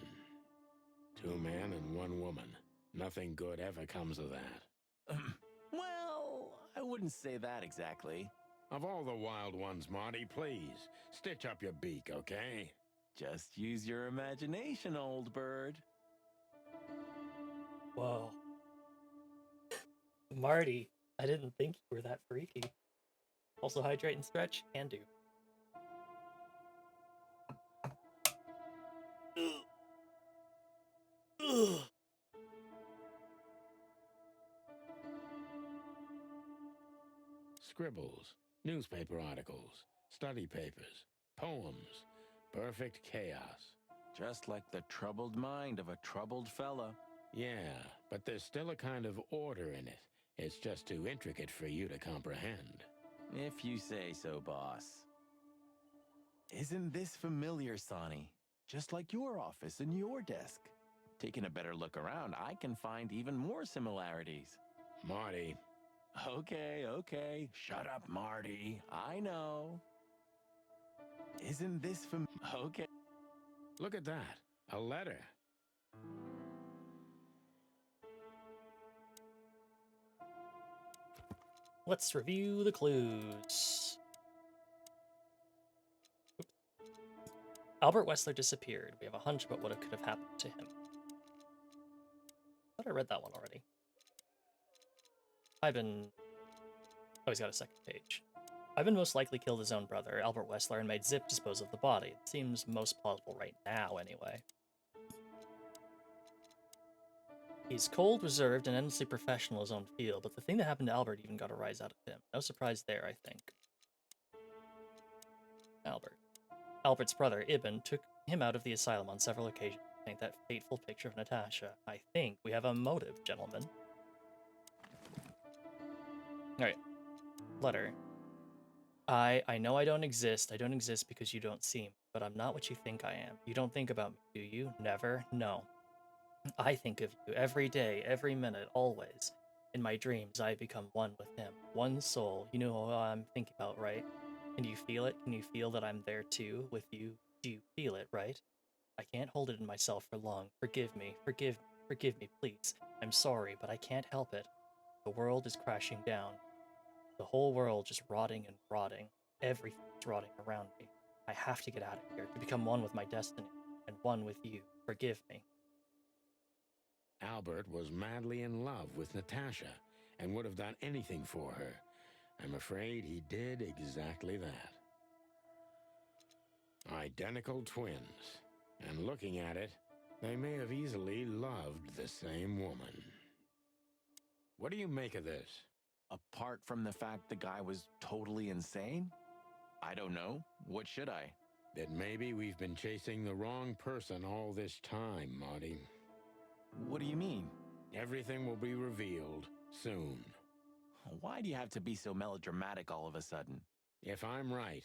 2 men and 1 woman. Nothing good ever comes of that. Well, I wouldn't say that exactly. Of all the wild ones, Marty, please, stitch up your beak, okay? Just use your imagination, old bird. Whoa. Marty, I didn't think you were that freaky. Also hydrate and stretch? Can do. Ugh. Scribbles, newspaper articles, study papers, poems, perfect chaos. Just like the troubled mind of a troubled fella. Yeah, but there's still a kind of order in it. It's just too intricate for you to comprehend. If you say so, boss. Isn't this familiar, Sonny? Just like your office and your desk. Taking a better look around, I can find even more similarities. Marty. Okay. Shut up, Marty. I know. Isn't this okay? Look at that. A letter. Let's review the clues. Oops. Albert Wessler disappeared. We have a hunch about what could have happened to him. I thought I read that one already. Oh, he's got a second page. Ivan most likely killed his own brother, Albert Wessler, and made Zip dispose of the body. It seems most plausible right now, anyway. He's cold, reserved, and endlessly professional in his own field, but the thing that happened to Albert even got a rise out of him. No surprise there, I think. Albert's brother, Ibn, took him out of the asylum on several occasions to paint that fateful picture of Natasha. I think we have a motive, gentlemen. Alright. Letter. I know I don't exist. I don't exist because you don't see me, but I'm not what you think I am. You don't think about me, do you? Never? No. I think of you every day, every minute, always. In my dreams, I become one with him. One soul. You know who I'm thinking about, right? Can you feel it? Can you feel that I'm there too, with you? Do you feel it, right? I can't hold it in myself for long. Forgive me, forgive me, please. I'm sorry, but I can't help it. The world is crashing down. The whole world just rotting and rotting. Everything's rotting around me. I have to get out of here to become one with my destiny and one with you. Forgive me. Albert was madly in love with Natasha and would have done anything for her. I'm afraid he did exactly that. Identical twins. And looking at it, they may have easily loved the same woman. What do you make of this? Apart from the fact the guy was totally insane? I don't know. What should I? That maybe we've been chasing the wrong person all this time, Marty. What do you mean? Everything will be revealed soon. Why do you have to be so melodramatic all of a sudden? If I'm right,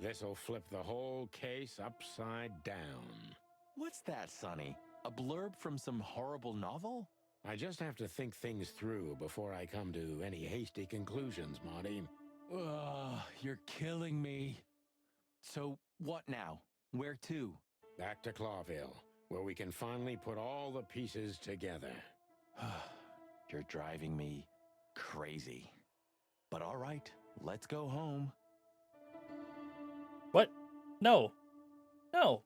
this'll flip the whole case upside down. What's that, Sonny? A blurb from some horrible novel? I just have to think things through before I come to any hasty conclusions, Marty. Ugh, you're killing me. So, what now? Where to? Back to Clawville, where we can finally put all the pieces together. You're driving me crazy. But all right, let's go home. What? No. No.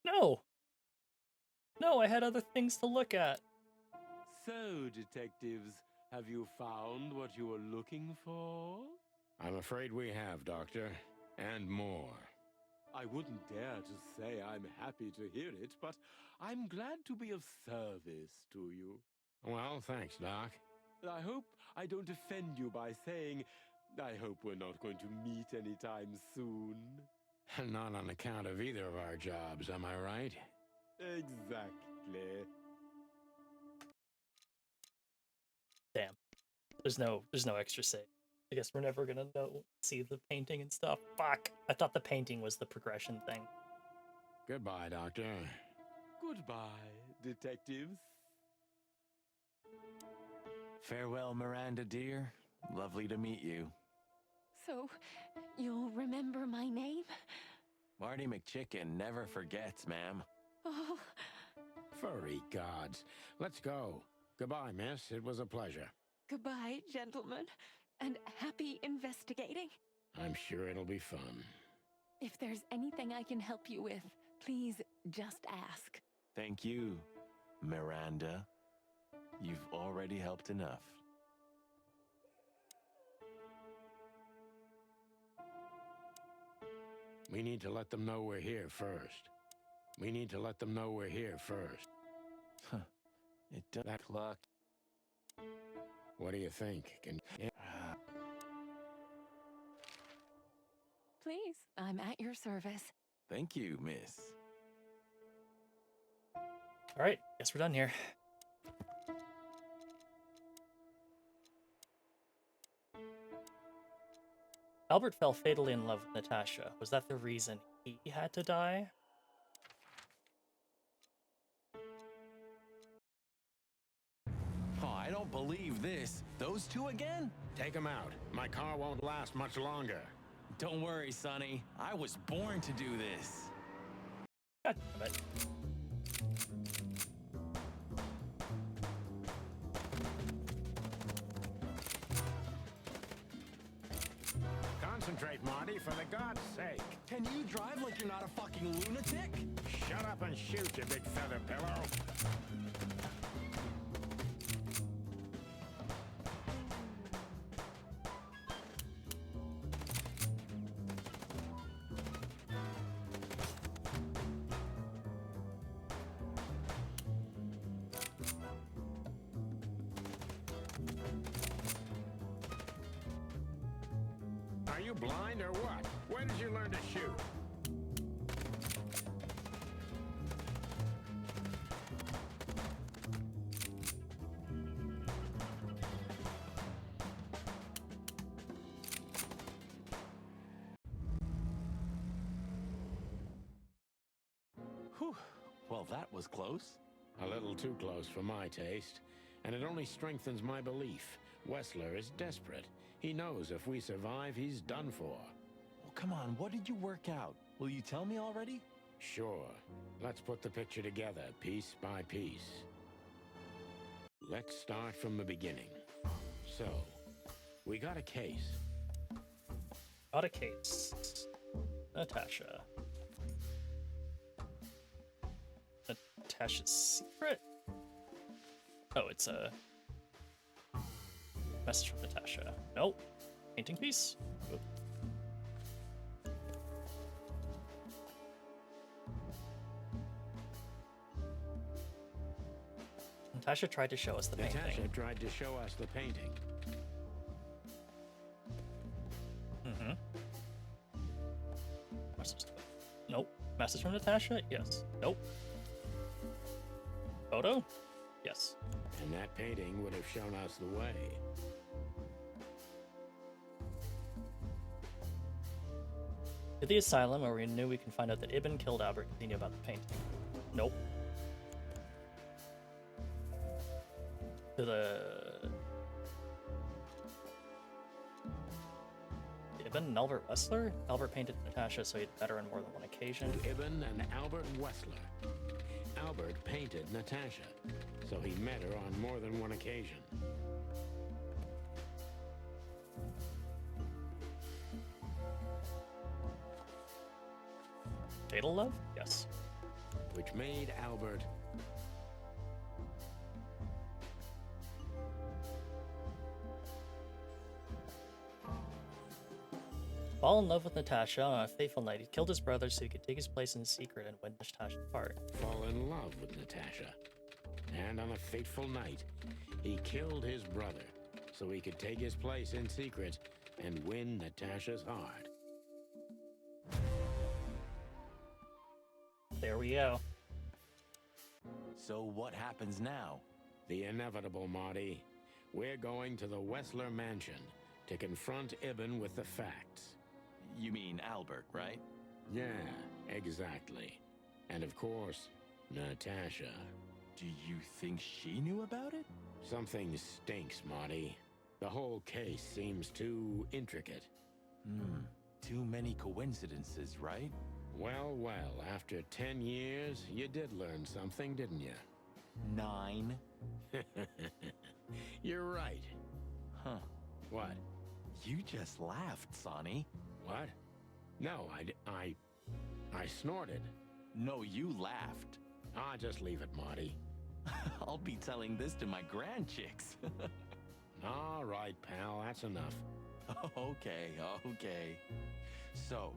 No. No, I had other things to look at. So, detectives, have you found what you were looking for? I'm afraid we have, Doctor. And more. I wouldn't dare to say I'm happy to hear it, but I'm glad to be of service to you. Well, thanks, Doc. I hope I don't offend you by saying I hope we're not going to meet anytime soon. Not on account of either of our jobs, am I right? Exactly. Damn. There's no extra save. I guess we're never gonna see the painting and stuff. Fuck. I thought the painting was the progression thing. Goodbye, Doctor. Goodbye, detectives. Farewell, Miranda, dear. Lovely to meet you. So, you'll remember my name? Marty McChicken never forgets, ma'am. Oh, Furry gods. Let's go. Goodbye, miss. It was a pleasure. goodbye, gentlemen, and happy investigating. I'm sure it'll be fun. If there's anything I can help you with, please just ask. Thank you, Miranda. You've already helped enough. We need to let them know we're here first. We need to let them know we're here first. It does clock. What do you think? Please, I'm at your service. Thank you, miss. Alright, guess we're done here. Albert fell fatally in love with Natasha. Was that the reason he had to die? Oh, I don't believe this. Those two again? Take them out. My car won't last much longer. Don't worry, Sonny. I was born to do this. God damn it. Concentrate, Marty, for the God's sake. Can you drive like you're not a fucking lunatic? Shut up and shoot, you big feather pillow. Are you blind or what? When did you learn to shoot? Whew. Well, that was close. A little too close for my taste, and it only strengthens my belief. Wessler is desperate. He knows if we survive, he's done for. Well, come on, what did you work out? Will you tell me already? Sure. Let's put the picture together, piece by piece. Let's start from the beginning. So, we got a case. Got a case. Natasha. Natasha's secret? Oh, it's a message from Natasha. Nope. Painting piece? Oop. Natasha tried to show us the painting. Natasha tried to show us the painting. Mm-hmm. Nope. Message from Natasha? Yes. Nope. Photo? Yes. And that painting would have shown us the way. To the asylum, where we knew we can find out that Ibn killed Albert because he knew about the painting. Nope. To the... Ibn and Albert Wessler? Albert painted Natasha so he'd met her on more than one occasion. To Ibn and Albert Wessler. Albert painted Natasha, so he met her on more than one occasion. Fatal love? Yes. Which made Albert... fall in love with Natasha on a fateful night. He killed his brother so he could take his place in secret and win Natasha's heart. Fall in love with Natasha. And on a fateful night, he killed his brother so he could take his place in secret and win Natasha's heart. There we go. So what happens now? The inevitable, Marty. We're going to the Wessler mansion to confront Ibn with the facts. You mean Albert, right? Yeah, exactly. And of course, Natasha. Do you think she knew about it? Something stinks, Marty. The whole case seems too intricate. Too many coincidences, right? Well, well, after 10 years, you did learn something, didn't you? 9. You're right. Huh. What? You just laughed, Sonny. What? No, I snorted. No, you laughed. Ah, just leave it, Marty. I'll be telling this to my grandchicks. All right, pal, that's enough. Okay. So,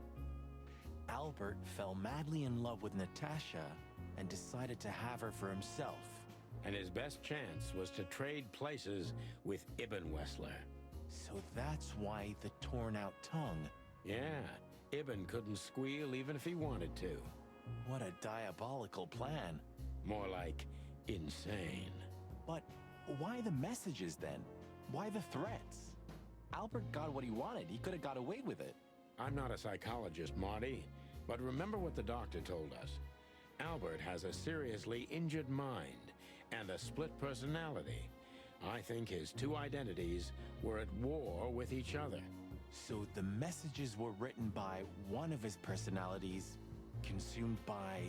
Albert fell madly in love with Natasha and decided to have her for himself. And his best chance was to trade places with Ibn Wessler. So that's why the torn out tongue. Yeah, Ibn couldn't squeal even if he wanted to. What a diabolical plan. More like insane. But why the messages then? Why the threats? Albert got what he wanted. He could have got away with it. I'm not a psychologist, Marty, but remember what the doctor told us. Albert has a seriously injured mind and a split personality. I think his two identities were at war with each other. So the messages were written by one of his personalities, consumed by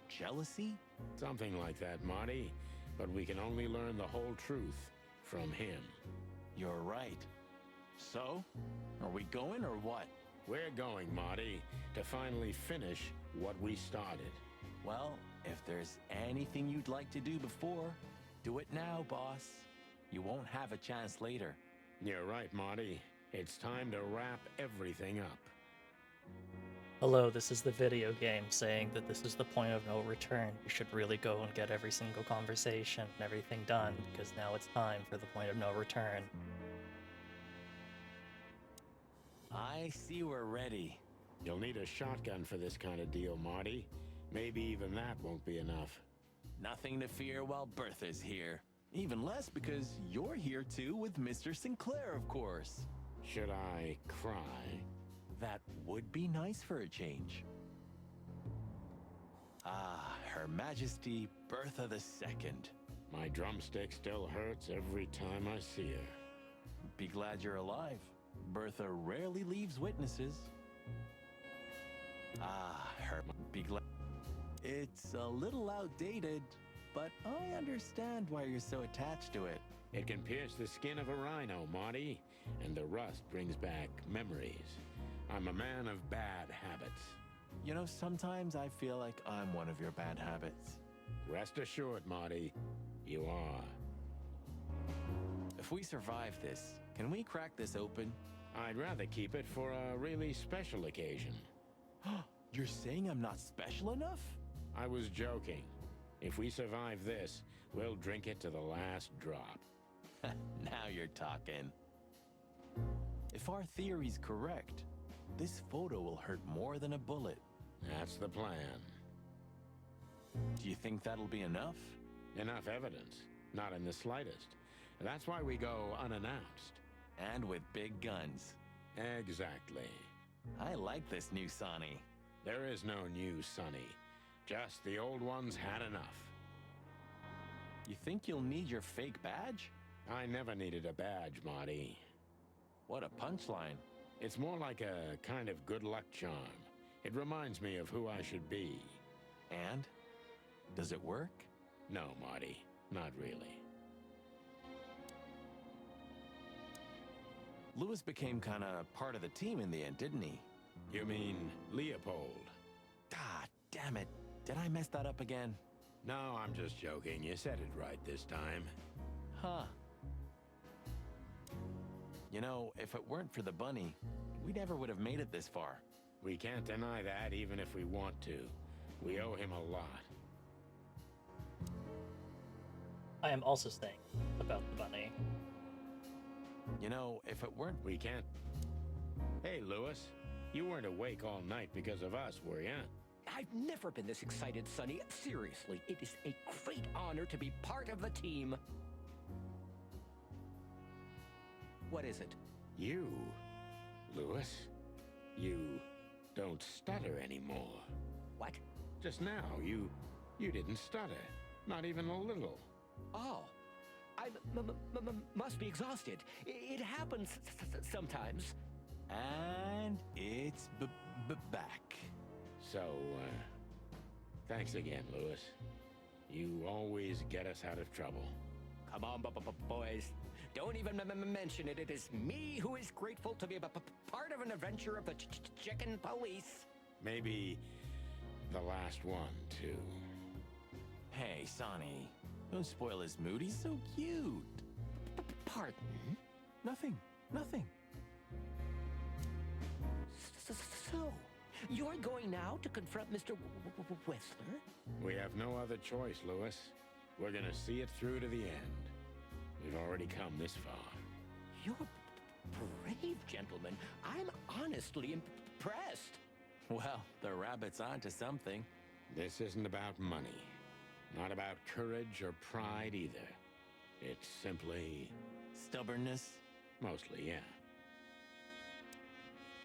jealousy? Something like that, Marty. But we can only learn the whole truth from him. You're right. So, are we going or what? We're going, Marty, to finally finish what we started. Well, if there's anything you'd like to do before, do it now, boss. You won't have a chance later. You're right, Marty. It's time to wrap everything up. Hello, this is the video game saying that this is the point of no return. You should really go and get every single conversation and everything done, because now it's time for the point of no return. I see we're ready. You'll need a shotgun for this kind of deal, Marty. Maybe even that won't be enough. Nothing to fear while Bertha's here. Even less because you're here too with Mr. Sinclair, of course. Should I cry? That would be nice for a change. Ah, Her Majesty Bertha II. My drumstick still hurts every time I see her. Be glad you're alive. Bertha rarely leaves witnesses. Her be glad. It's a little outdated, but I understand why you're so attached to it. It can pierce the skin of a rhino, Marty, and the rust brings back memories. I'm a man of bad habits. You know, sometimes I feel like I'm one of your bad habits. Rest assured, Marty, you are. If we survive this, can we crack this open? I'd rather keep it for a really special occasion. You're saying I'm not special enough? I was joking. If we survive this, we'll drink it to the last drop. Now you're talking. If our theory's correct, this photo will hurt more than a bullet. That's the plan. Do you think that'll be enough? Enough evidence. Not in the slightest. That's why we go unannounced. And with big guns. Exactly. I like this new Sonny. There is no new Sonny. Just the old ones had enough. You think you'll need your fake badge? I never needed a badge, Marty. What a punchline. It's more like a kind of good luck charm. It reminds me of who I should be. And? Does it work? No, Marty. Not really. Lewis became kinda part of the team in the end, didn't he? You mean Leopold? Ah, damn it. Did I mess that up again? No, I'm just joking. You said it right this time. Huh. You know, if it weren't for the bunny, we never would have made it this far. We can't deny that even if we want to. We owe him a lot. I am also saying about the bunny. You know, if it weren't... We can't... Hey, Lewis. You weren't awake all night because of us, were ya? I've never been this excited, Sonny. Seriously, it is a great honor to be part of the team. What is it? You, Lewis, you don't stutter anymore. What? Just now, you didn't stutter. Not even a little. Oh, I must be exhausted. It happens sometimes. And it's back. So, thanks again, Lewis. You always get us out of trouble. Come on, boys. Don't even mention it. It is me who is grateful to be a part of an adventure of the chicken police. Maybe the last one, too. Hey, Sonny. Don't spoil his mood. He's so cute. Pardon? Nothing. So, you're going now to confront Mr. Whistler? We have no other choice, Lewis. We're gonna see it through to the end. We've already come this far. You're brave, gentlemen. I'm honestly impressed. Well, the rabbit's onto something. This isn't about money. Not about courage or pride either. It's simply... stubbornness? Mostly, yeah.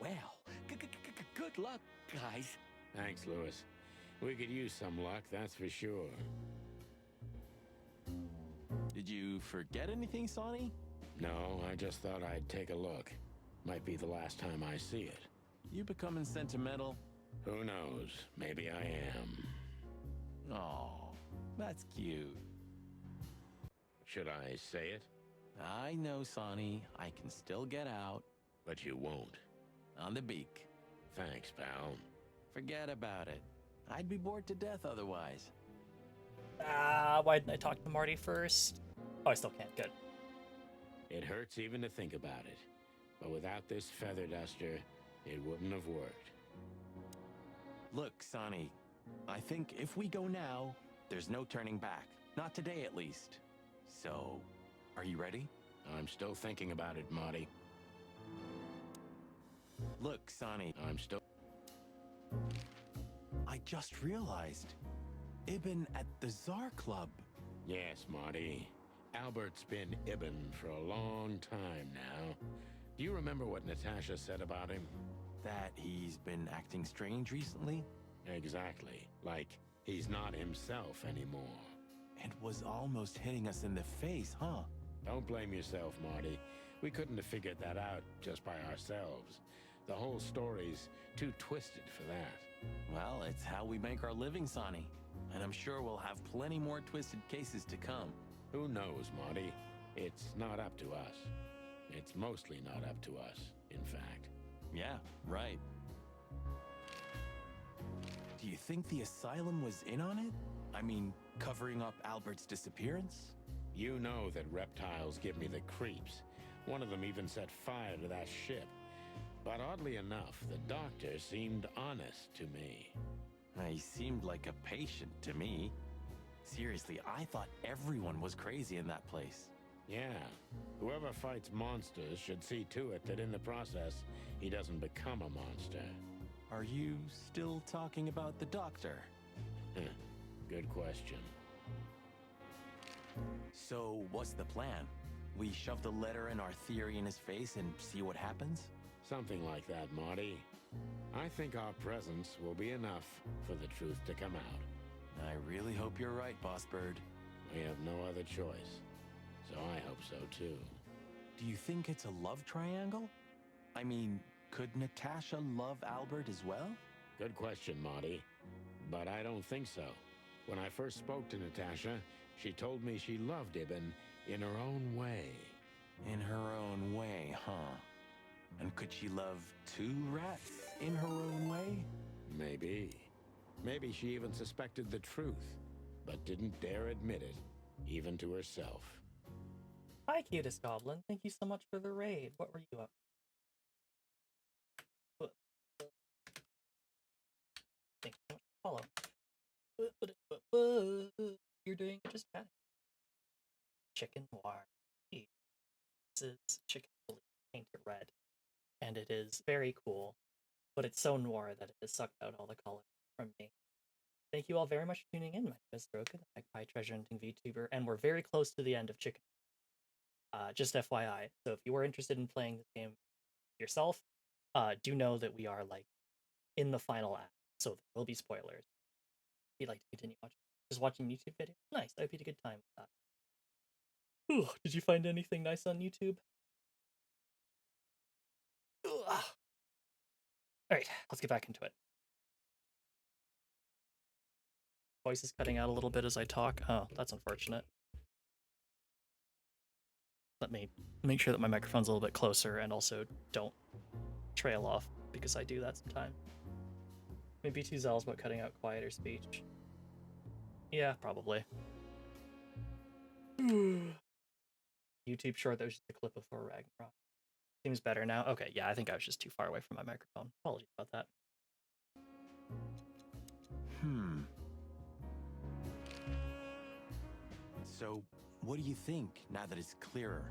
Well, good luck, guys. Thanks, Lewis. We could use some luck, that's for sure. Did you forget anything, Sonny? No, I just thought I'd take a look. Might be the last time I see it. You becoming sentimental? Who knows? Maybe I am. Aw, that's cute. Should I say it? I know, Sonny. I can still get out. But you won't. On the beak. Thanks, pal. Forget about it. I'd be bored to death otherwise. Why didn't I talk to Marty first? Oh, I still can't. Good. It hurts even to think about it. But without this feather duster, it wouldn't have worked. Look, Sonny. I think if we go now, there's no turning back. Not today, at least. So, are you ready? I'm still thinking about it, Marty. Look, Sonny. I'm still... I just realized. Ibn at the Tsar Club. Yes, Marty. Albert's been Ibn for a long time now. Do you remember what Natasha said about him? That he's been acting strange recently? Exactly. Like He's not himself anymore. And was almost hitting us in the face, huh? Don't blame yourself, Marty. We couldn't have figured that out just by ourselves. The whole story's too twisted for that. Well, it's how we make our living, Sonny. And I'm sure we'll have plenty more twisted cases to come. Who knows, Marty? It's not up to us. It's mostly not up to us, in fact. Yeah, right. Do you think the asylum was in on it? I mean, covering up Albert's disappearance? You know that reptiles give me the creeps. One of them even set fire to that ship. But oddly enough, the doctor seemed honest to me. He seemed like a patient to me. Seriously, I thought everyone was crazy in that place. Yeah, whoever fights monsters should see to it that in the process, he doesn't become a monster. Are you still talking about the doctor? Good question. So, what's the plan? We shove the letter and our theory in his face and see what happens? Something like that, Marty. I think our presence will be enough for the truth to come out. I really hope you're right, Boss Bird. We have no other choice. So I hope so, too. Do you think it's a love triangle? I mean, could Natasha love Albert as well? Good question, Marty. But I don't think so. When I first spoke to Natasha, she told me she loved Ibn in her own way. In her own way, huh? And could she love two rats in her own way? Maybe. Maybe she even suspected the truth, but didn't dare admit it, even to herself. Hi, cutest goblin. Thank you so much for the raid. What were you up to? Thanks so much for follow. You're doing just chatting. Chicken noir. This is chicken painted red. And it is very cool, but it's so noir that it has sucked out all the color from me. Thank you all very much for tuning in. My name is Broken, the Magpie Treasure Hunting VTuber, and we're very close to the end of Chicken. Just FYI. So if you are interested in playing this game yourself, do know that we are like in the final act, so there will be spoilers. If you'd like to continue watching, just watching YouTube videos, nice. I hope you had a good time with that. Ooh, did you find anything nice on YouTube? Alright, let's get back into it. Voice is cutting out a little bit as I talk. Oh, that's unfortunate. Let me make sure that my microphone's a little bit closer and also don't trail off, because I do that sometimes. Maybe too zealous about cutting out quieter speech. Yeah, probably. YouTube short, that was just a clip of Thor Ragnarok. Seems better now. Okay, yeah, I think I was just too far away from my microphone. Apologies about that. So, what do you think, now that it's clearer?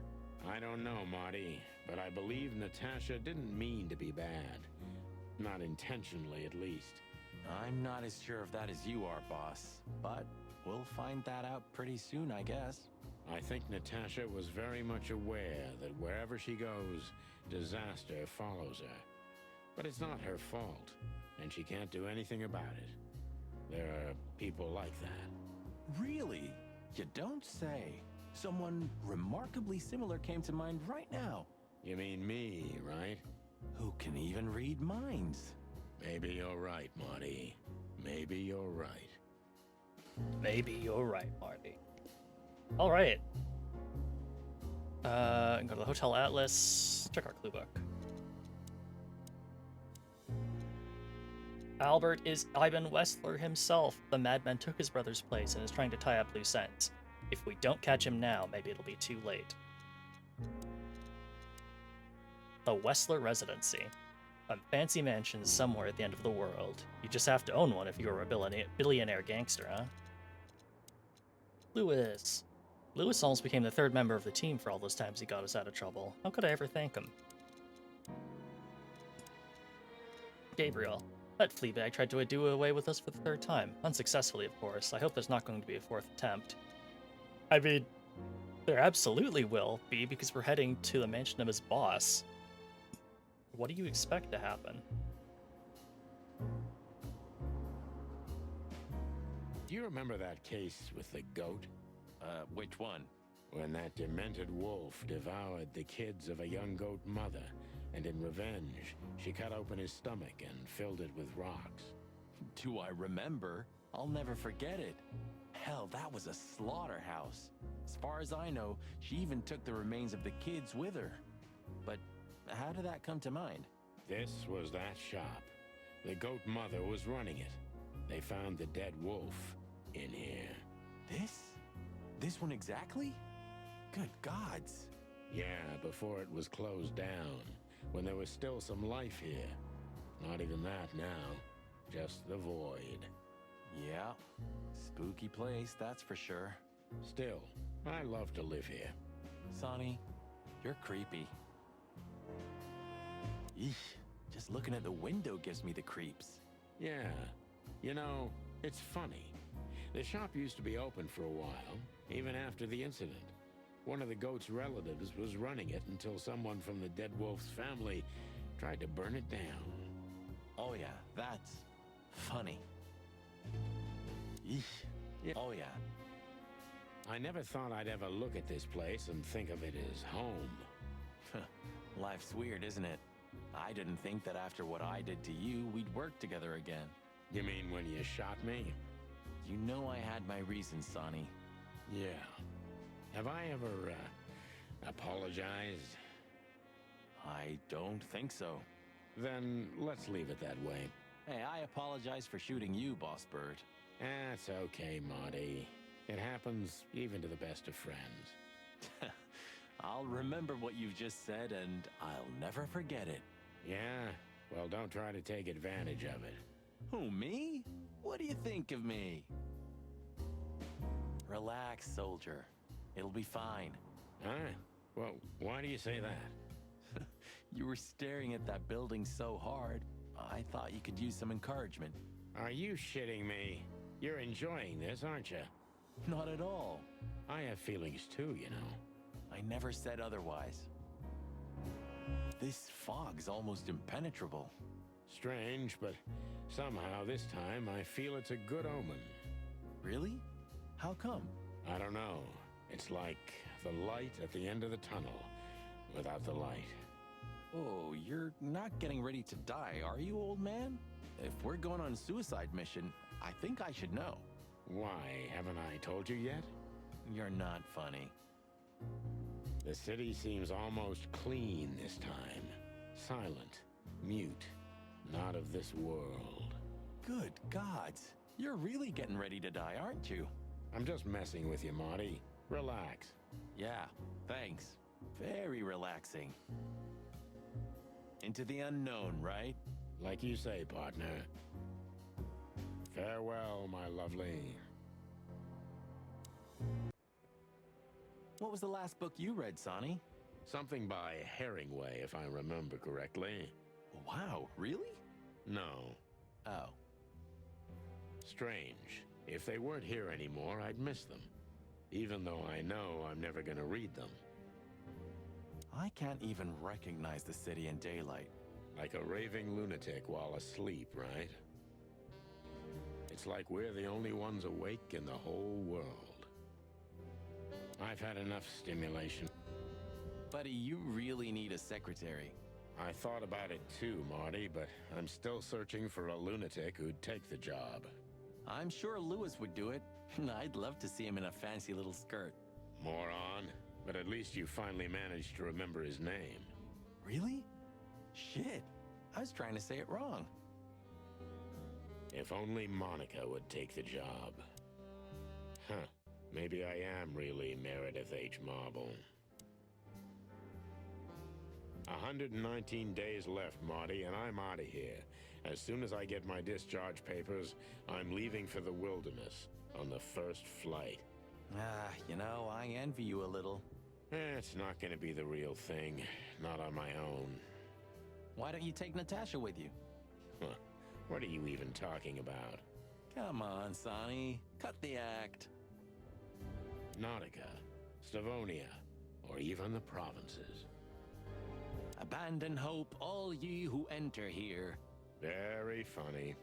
I don't know, Marty, but I believe Natasha didn't mean to be bad. Not intentionally, at least. I'm not as sure of that as you are, boss. But we'll find that out pretty soon, I guess. I think Natasha was very much aware that wherever she goes, disaster follows her. But it's not her fault, and she can't do anything about it. There are people like that. Really? You don't say. Someone remarkably similar came to mind right now. You mean me, right? Who can even read minds? Maybe you're right, Marty. Maybe you're right. Maybe you're right, Marty. Alright. Go to the Hotel Atlas. Check our clue book. Albert is Ivan Wessler himself. The madman took his brother's place and is trying to tie up loose ends. If we don't catch him now, maybe it'll be too late. The Wessler Residency. A fancy mansion somewhere at the end of the world. You just have to own one if you're a billionaire gangster, huh? Lewis. Lewis almost became the third member of the team for all those times he got us out of trouble. How could I ever thank him? Gabriel. That fleabag tried to do away with us for the third time. Unsuccessfully, of course. I hope there's not going to be a fourth attempt. I mean, there absolutely will be, because we're heading to the mansion of his boss. What do you expect to happen? Do you remember that case with the goat? Which one? When that demented wolf devoured the kids of a young goat mother, and in revenge, she cut open his stomach and filled it with rocks. Do I remember? I'll never forget it. Hell, that was a slaughterhouse. As far as I know, she even took the remains of the kids with her. But how did that come to mind? This was that shop. The goat mother was running it. They found the dead wolf in here. This? This one exactly? Good gods. Yeah, before it was closed down, when there was still some life here. Not even that now, just the void. Yeah, spooky place, that's for sure. Still, I love to live here. Sonny, you're creepy. Eesh, just looking at the window gives me the creeps. Yeah, you know, it's funny. The shop used to be open for a while, even after the incident. One of the goat's relatives was running it until someone from the dead wolf's family tried to burn it down. Oh yeah, that's funny. Eesh. Yeah. Oh yeah. I never thought I'd ever look at this place and think of it as home. Life's weird, isn't it? I didn't think that after what I did to you, we'd work together again. You mean when you shot me? You know I had my reasons, Sonny. Yeah. Have I ever, apologized? I don't think so. Then let's leave it that way. Hey, I apologize for shooting you, Boss Bird. That's okay, Marty. It happens even to the best of friends. I'll remember what you've just said, and I'll never forget it. Yeah? Well, don't try to take advantage of it. Who, me? What do you think of me? Relax, soldier. It'll be fine. Huh? Well, why do you say that? You were staring at that building so hard, I thought you could use some encouragement. Are you shitting me? You're enjoying this, aren't you? Not at all. I have feelings too, you know. I never said otherwise. This fog's almost impenetrable. Strange, but somehow this time I feel it's a good omen. Really? How come? I don't know. It's like the light at the end of the tunnel without the light. Oh, you're not getting ready to die, are you, old man? If we're going on a suicide mission, I think I should know. Why, haven't I told you yet? You're not funny. The city seems almost clean this time. Silent, mute, not of this world. Good gods. You're really getting ready to die, aren't you? I'm just messing with you, Marty. Relax. Yeah, thanks. Very relaxing. Into the unknown, right? Like you say, partner. Farewell, my lovely. What was the last book you read, Sonny? Something by Herringway, if I remember correctly. Wow, really? No. Oh. Strange. If they weren't here anymore, I'd miss them. Even though I know I'm never gonna read them. I can't even recognize the city in daylight. Like a raving lunatic while asleep, right? It's like we're the only ones awake in the whole world. I've had enough stimulation. Buddy, you really need a secretary. I thought about it too, Marty, but I'm still searching for a lunatic who'd take the job. I'm sure Lewis would do it. I'd love to see him in a fancy little skirt. Moron. But at least you finally managed to remember his name. Really? Shit. I was trying to say it wrong. If only Monica would take the job. Huh. Maybe I am really Meredith H. Marble. 119 days left, Marty, and I'm out of here. As soon as I get my discharge papers, I'm leaving for the wilderness on the first flight. You know, I envy you a little. It's not gonna be the real thing. Not on my own. Why don't you take Natasha with you? Huh. What are you even talking about? Come on, Sonny. Cut the act. Nautica, Stavonia, or even the provinces. Abandon hope, all ye who enter here. Very funny.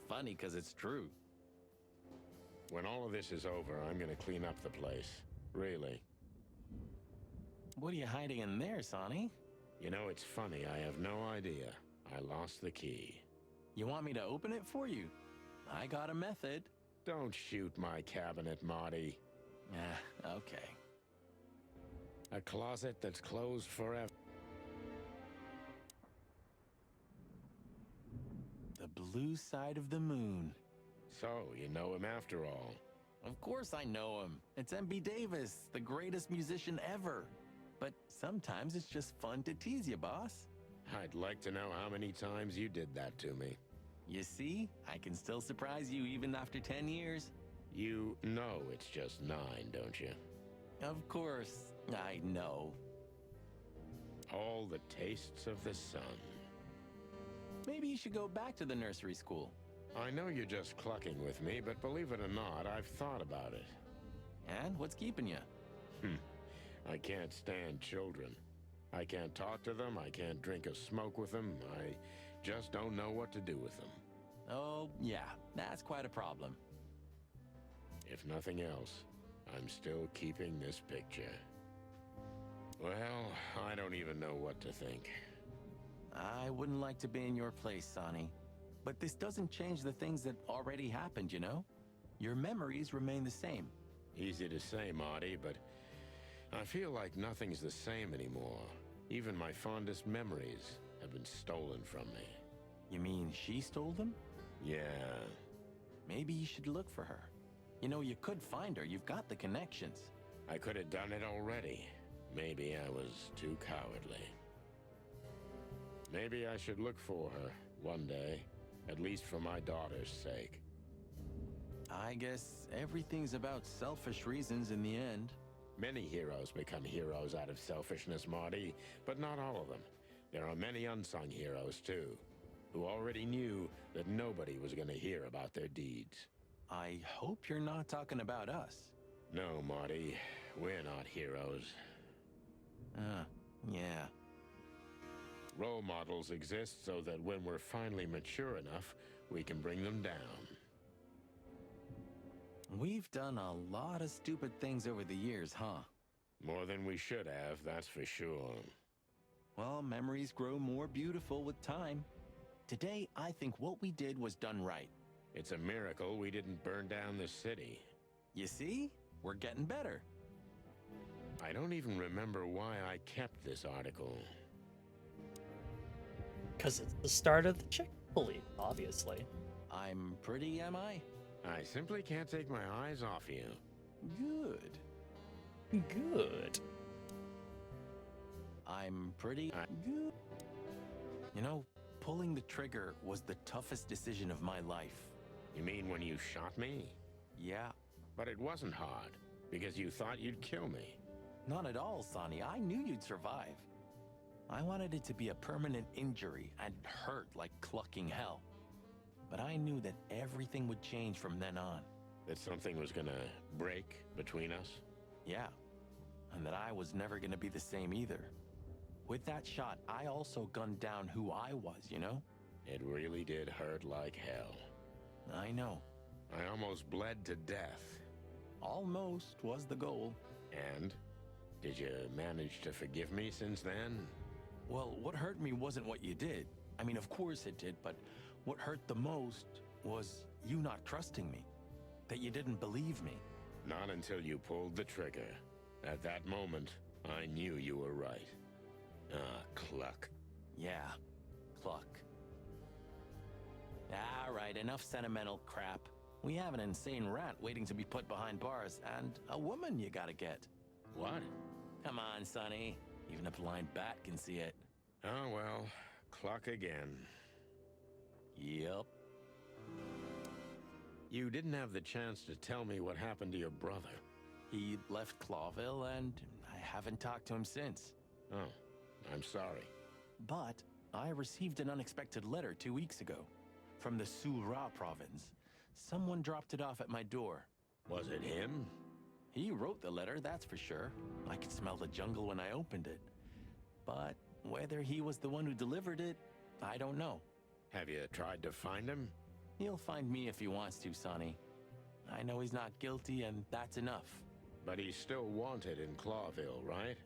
Funny, 'cause it's true. When all of this is over, I'm gonna clean up the place. Really. What are you hiding in there, Sonny? You know, it's funny, I have no idea. I lost the key. You want me to open it for you? I got a method. Don't shoot my cabinet, Marty. Okay. A closet that's closed forever. The blue side of the moon. So, you know him after all. Of course I know him. It's M.B. Davis, the greatest musician ever. But sometimes it's just fun to tease you, boss. I'd like to know how many times you did that to me. You see, I can still surprise you even after 10 years. You know it's just 9, don't you? Of course, I know. All the tastes of the sun. Maybe you should go back to the nursery school. I know you're just clucking with me, but believe it or not, I've thought about it. And what's keeping you? I can't stand children. I can't talk to them, I can't drink or smoke with them, I just don't know what to do with them. Oh, yeah, that's quite a problem. If nothing else, I'm still keeping this picture. Well, I don't even know what to think. I wouldn't like to be in your place, Sonny. But this doesn't change the things that already happened, you know? Your memories remain the same. Easy to say, Marty, but I feel like nothing's the same anymore. Even my fondest memories have been stolen from me. You mean she stole them? Yeah. Maybe you should look for her. You know, you could find her. You've got the connections. I could have done it already. Maybe I was too cowardly. Maybe I should look for her one day, at least for my daughter's sake. I guess everything's about selfish reasons in the end. Many heroes become heroes out of selfishness, Marty, but not all of them. There are many unsung heroes, too, who already knew that nobody was going to hear about their deeds. I hope you're not talking about us. No, Marty, we're not heroes. Yeah. Role models exist so that when we're finally mature enough, we can bring them down. We've done a lot of stupid things over the years, huh? More than we should have, that's for sure. Well, memories grow more beautiful with time. Today, I think what we did was done right. It's a miracle we didn't burn down the city. You see? We're getting better. I don't even remember why I kept this article. Because it's the start of the chick police, obviously. I'm pretty, am I? I simply can't take my eyes off you. Good. Good. I'm pretty good. You know, pulling the trigger was the toughest decision of my life. You mean when you shot me? Yeah. But it wasn't hard, because you thought you'd kill me. Not at all, Sonny. I knew you'd survive. I wanted it to be a permanent injury and hurt like clucking hell. But I knew that everything would change from then on. That something was gonna break between us? Yeah. And that I was never gonna be the same either. With that shot, I also gunned down who I was, you know? It really did hurt like hell. I know. I almost bled to death. Almost was the goal. And? Did you manage to forgive me since then? Well, what hurt me wasn't what you did. I mean, of course it did, but what hurt the most was you not trusting me. That you didn't believe me. Not until you pulled the trigger. At that moment, I knew you were right. Ah, cluck. Yeah, cluck. All right, enough sentimental crap. We have an insane rat waiting to be put behind bars, and a woman you gotta get. What? Come on, Sonny. Even a blind bat can see it. Oh, well, cluck again. Yep. You didn't have the chance to tell me what happened to your brother. He left Clawville, and I haven't talked to him since. Oh, I'm sorry. But I received an unexpected letter 2 weeks ago from the Sura province. Someone dropped it off at my door. Was it him? He wrote the letter, that's for sure. I could smell the jungle when I opened it. But whether he was the one who delivered it, I don't know. Have you tried to find him? He'll find me if he wants to, Sonny. I know he's not guilty, and that's enough. But he's still wanted in Clawville, right?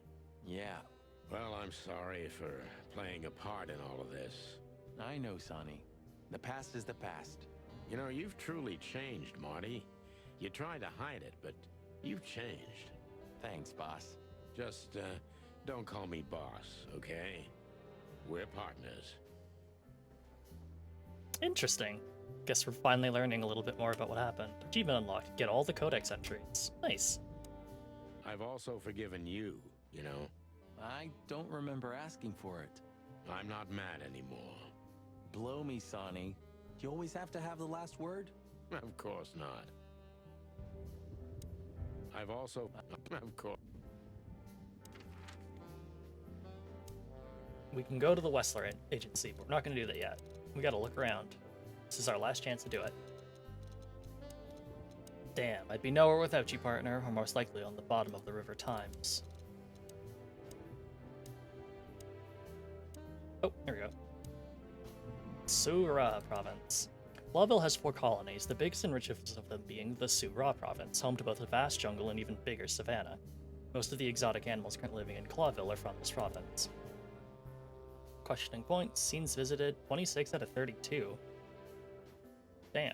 Yeah, Well, I'm sorry for playing a part in all of this. I know, Sonny. The past is the past. You know, you've truly changed, Marty. You tried to hide it, but you've changed. Thanks, boss. Just, don't call me boss, okay? We're partners. Interesting. Guess we're finally learning a little bit more about what happened. Achievement unlocked. Get all the codex entries. Nice. I've also forgiven you, you know? I don't remember asking for it. I'm not mad anymore. Blow me, Sonny. Do you always have to have the last word? Of course not. I've also... Of course... We can go to the Wessler agency, but we're not going to do that yet. We gotta look around. This is our last chance to do it. Damn, I'd be nowhere without you, partner, or most likely on the bottom of the River Times. Oh, here we go. Sura Province. Clawville has 4 colonies, the biggest and richest of them being the Sura Province, home to both a vast jungle and even bigger savanna. Most of the exotic animals currently living in Clawville are from this province. Questioning points, scenes visited, 26 out of 32. Damn.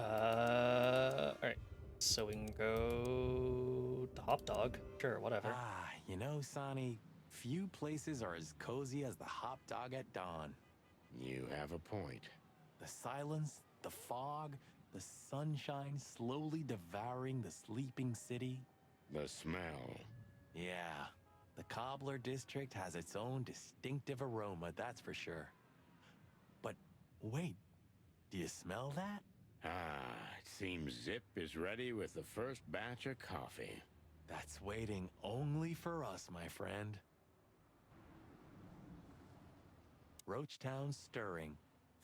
Alright. So we can go to Hop Dog. Sure, whatever. You know, Sonny, few places are as cozy as the Hop Dog at dawn. You have a point. The silence, the fog, the sunshine slowly devouring the sleeping city. The smell. Yeah, the Cobbler District has its own distinctive aroma, that's for sure. But wait, do you smell that? It seems Zip is ready with the first batch of coffee. That's waiting only for us, my friend. Roachtown's stirring.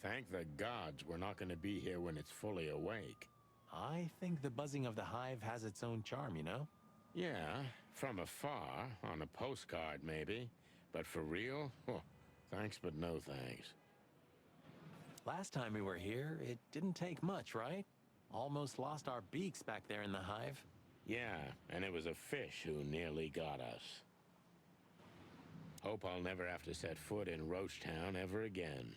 Thank the gods we're not going to be here when it's fully awake. I think the buzzing of the hive has its own charm, you know? Yeah, from afar, on a postcard maybe. But for real? Oh, thanks but no thanks. Last time we were here, it didn't take much, right? Almost lost our beaks back there in the hive. Yeah, and it was a fish who nearly got us. Hope I'll never have to set foot in Roachtown ever again.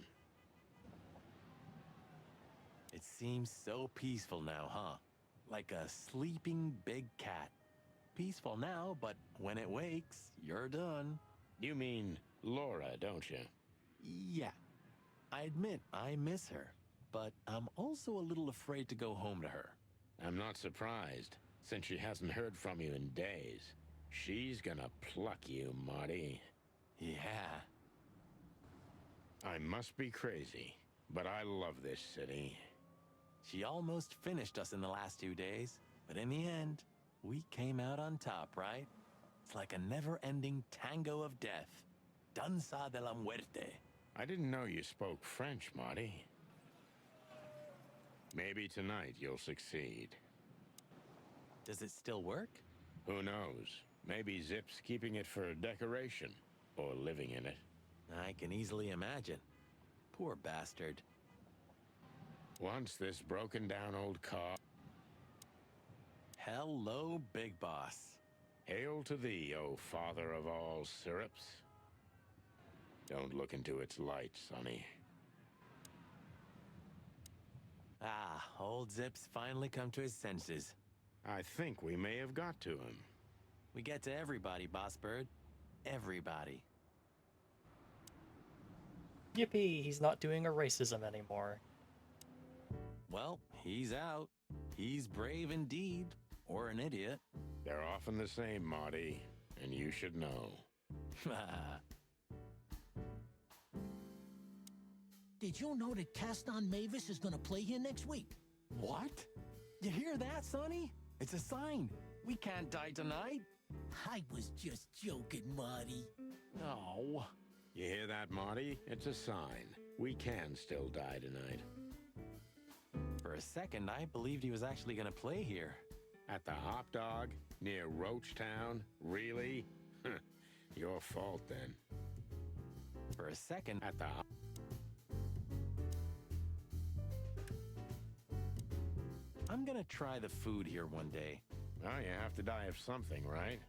It seems so peaceful now, huh? Like a sleeping big cat. Peaceful now, but when it wakes, you're done. You mean Laura, don't you? Yeah. I admit I miss her, but I'm also a little afraid to go home to her. I'm not surprised, since she hasn't heard from you in days. She's gonna pluck you, Marty. Yeah. I must be crazy, but I love this city. She almost finished us in the last 2 days, but in the end, we came out on top, right? It's like a never-ending tango of death. Danza de la muerte. I didn't know you spoke French, Marty. Maybe tonight you'll succeed. Does it still work? Who knows? Maybe Zip's keeping it for decoration, or living in it. I can easily imagine. Poor bastard. Once this broken-down old car... Hello, Big Boss. Hail to thee, O father of all syrups. Don't look into its light, Sonny. Old Zip's finally come to his senses. I think we may have got to him. We get to everybody, Boss Bird. Everybody. Yippee, he's not doing a racism anymore. Well, he's out. He's brave indeed. Or an idiot. They're often the same, Marty. And you should know. Did you know that Caston Mavis is gonna play here next week? What? You hear that, Sonny? It's a sign. We can't die tonight. I was just joking, Marty. Oh. You hear that, Marty? It's a sign. We can still die tonight. For a second, I believed he was actually gonna play here. At the Hop Dog, near Roachtown? Really? Your fault, then. For a second, At the I'm gonna try the food here one day. Well, you have to die of something, right?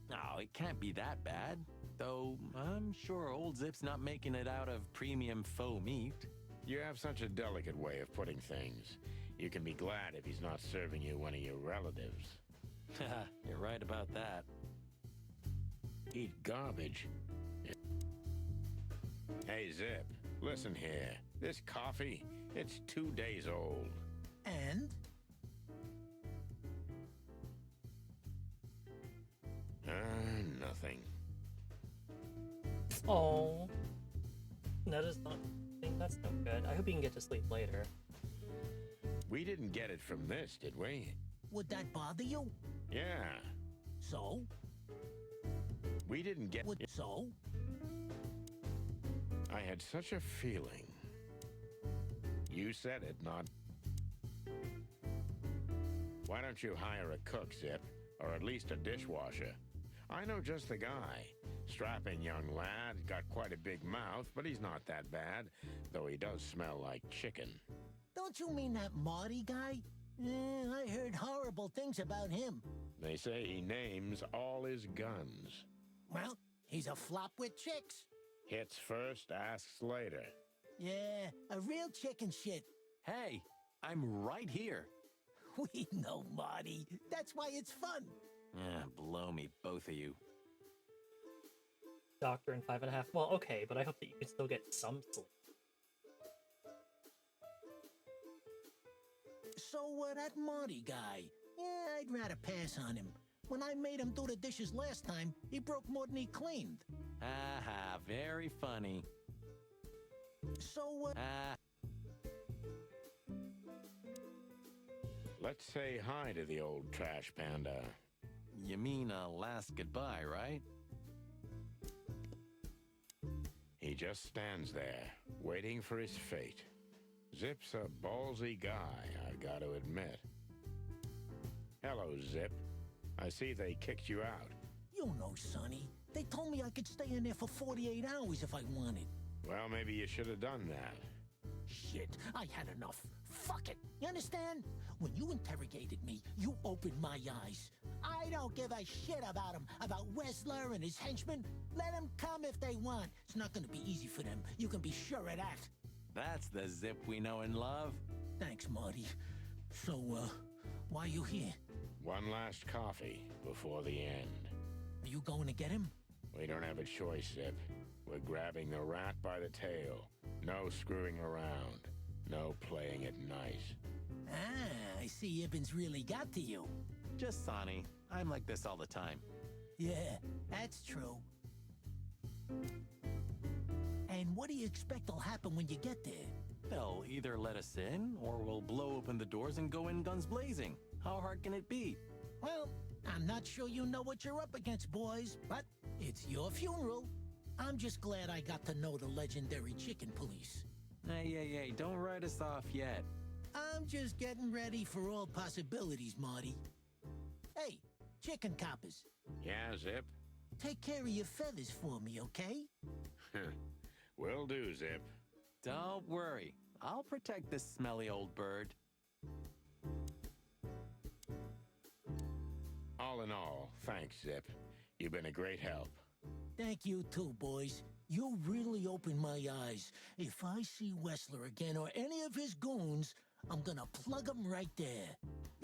No, it can't be that bad. Though, I'm sure old Zip's not making it out of premium faux meat. You have such a delicate way of putting things. You can be glad if he's not serving you one of your relatives. You're right about that. Eat garbage. Hey, Zip, listen here. This coffee, it's 2 days old. And? Nothing. Oh. That is not... That's no good. I hope you can get to sleep later. We didn't get it from this, did we? Would that bother you? Yeah. So? We didn't get it. So? I had such a feeling. You said it, not... Why don't you hire a cook, Zip? Or at least a dishwasher? I know just the guy. Strapping young lad, got quite a big mouth, but he's not that bad, though he does smell like chicken. Don't you mean that Marty guy? I heard horrible things about him. They say he names all his guns. Well, he's a flop with chicks. Hits first, asks later. Yeah, a real chicken shit. Hey, I'm right here. We know, Marty. That's why it's fun. Blow me, both of you. Doctor in 5.5. Well, okay, but I hope that you can still get some sleep. So, that Marty guy. Yeah, I'd rather pass on him. When I made him do the dishes last time, he broke more than he cleaned. Aha, very funny. So, Let's say hi to the old trash panda. You mean a last goodbye, right? He just stands there, waiting for his fate. Zip's a ballsy guy, I gotta admit. Hello, Zip. I see they kicked you out. you know, Sonny. They told me I could stay in there for 48 hours if I wanted. Well, maybe you should have done that. Shit, I had enough. Fuck it. You understand? When you interrogated me, you opened my eyes. I don't give a shit about him, about Wessler and his henchmen. Let them come if they want. It's not gonna be easy for them. You can be sure of that. That's the Zip we know and love. Thanks, Marty. So, why you here? One last coffee before the end. Are you going to get him? We don't have a choice, Zip. We're grabbing the rat by the tail. No screwing around. No playing it nice. Ah, I see Ibben's really got to you. Just Sonny. I'm like this all the time. Yeah, that's true. And what do you expect will happen when you get there? They'll either let us in, or we'll blow open the doors and go in guns blazing. How hard can it be? Well, I'm not sure you know what you're up against, boys, but it's your funeral. I'm just glad I got to know the legendary chicken police. Hey, don't write us off yet. I'm just getting ready for all possibilities, Marty. Hey, chicken coppers. Yeah, Zip? Take care of your feathers for me, okay? Will do, Zip. Don't worry. I'll protect this smelly old bird. All in all, thanks, Zip. You've been a great help. Thank you too, boys. You really opened my eyes. If I see Wessler again or any of his goons, I'm gonna plug them right there.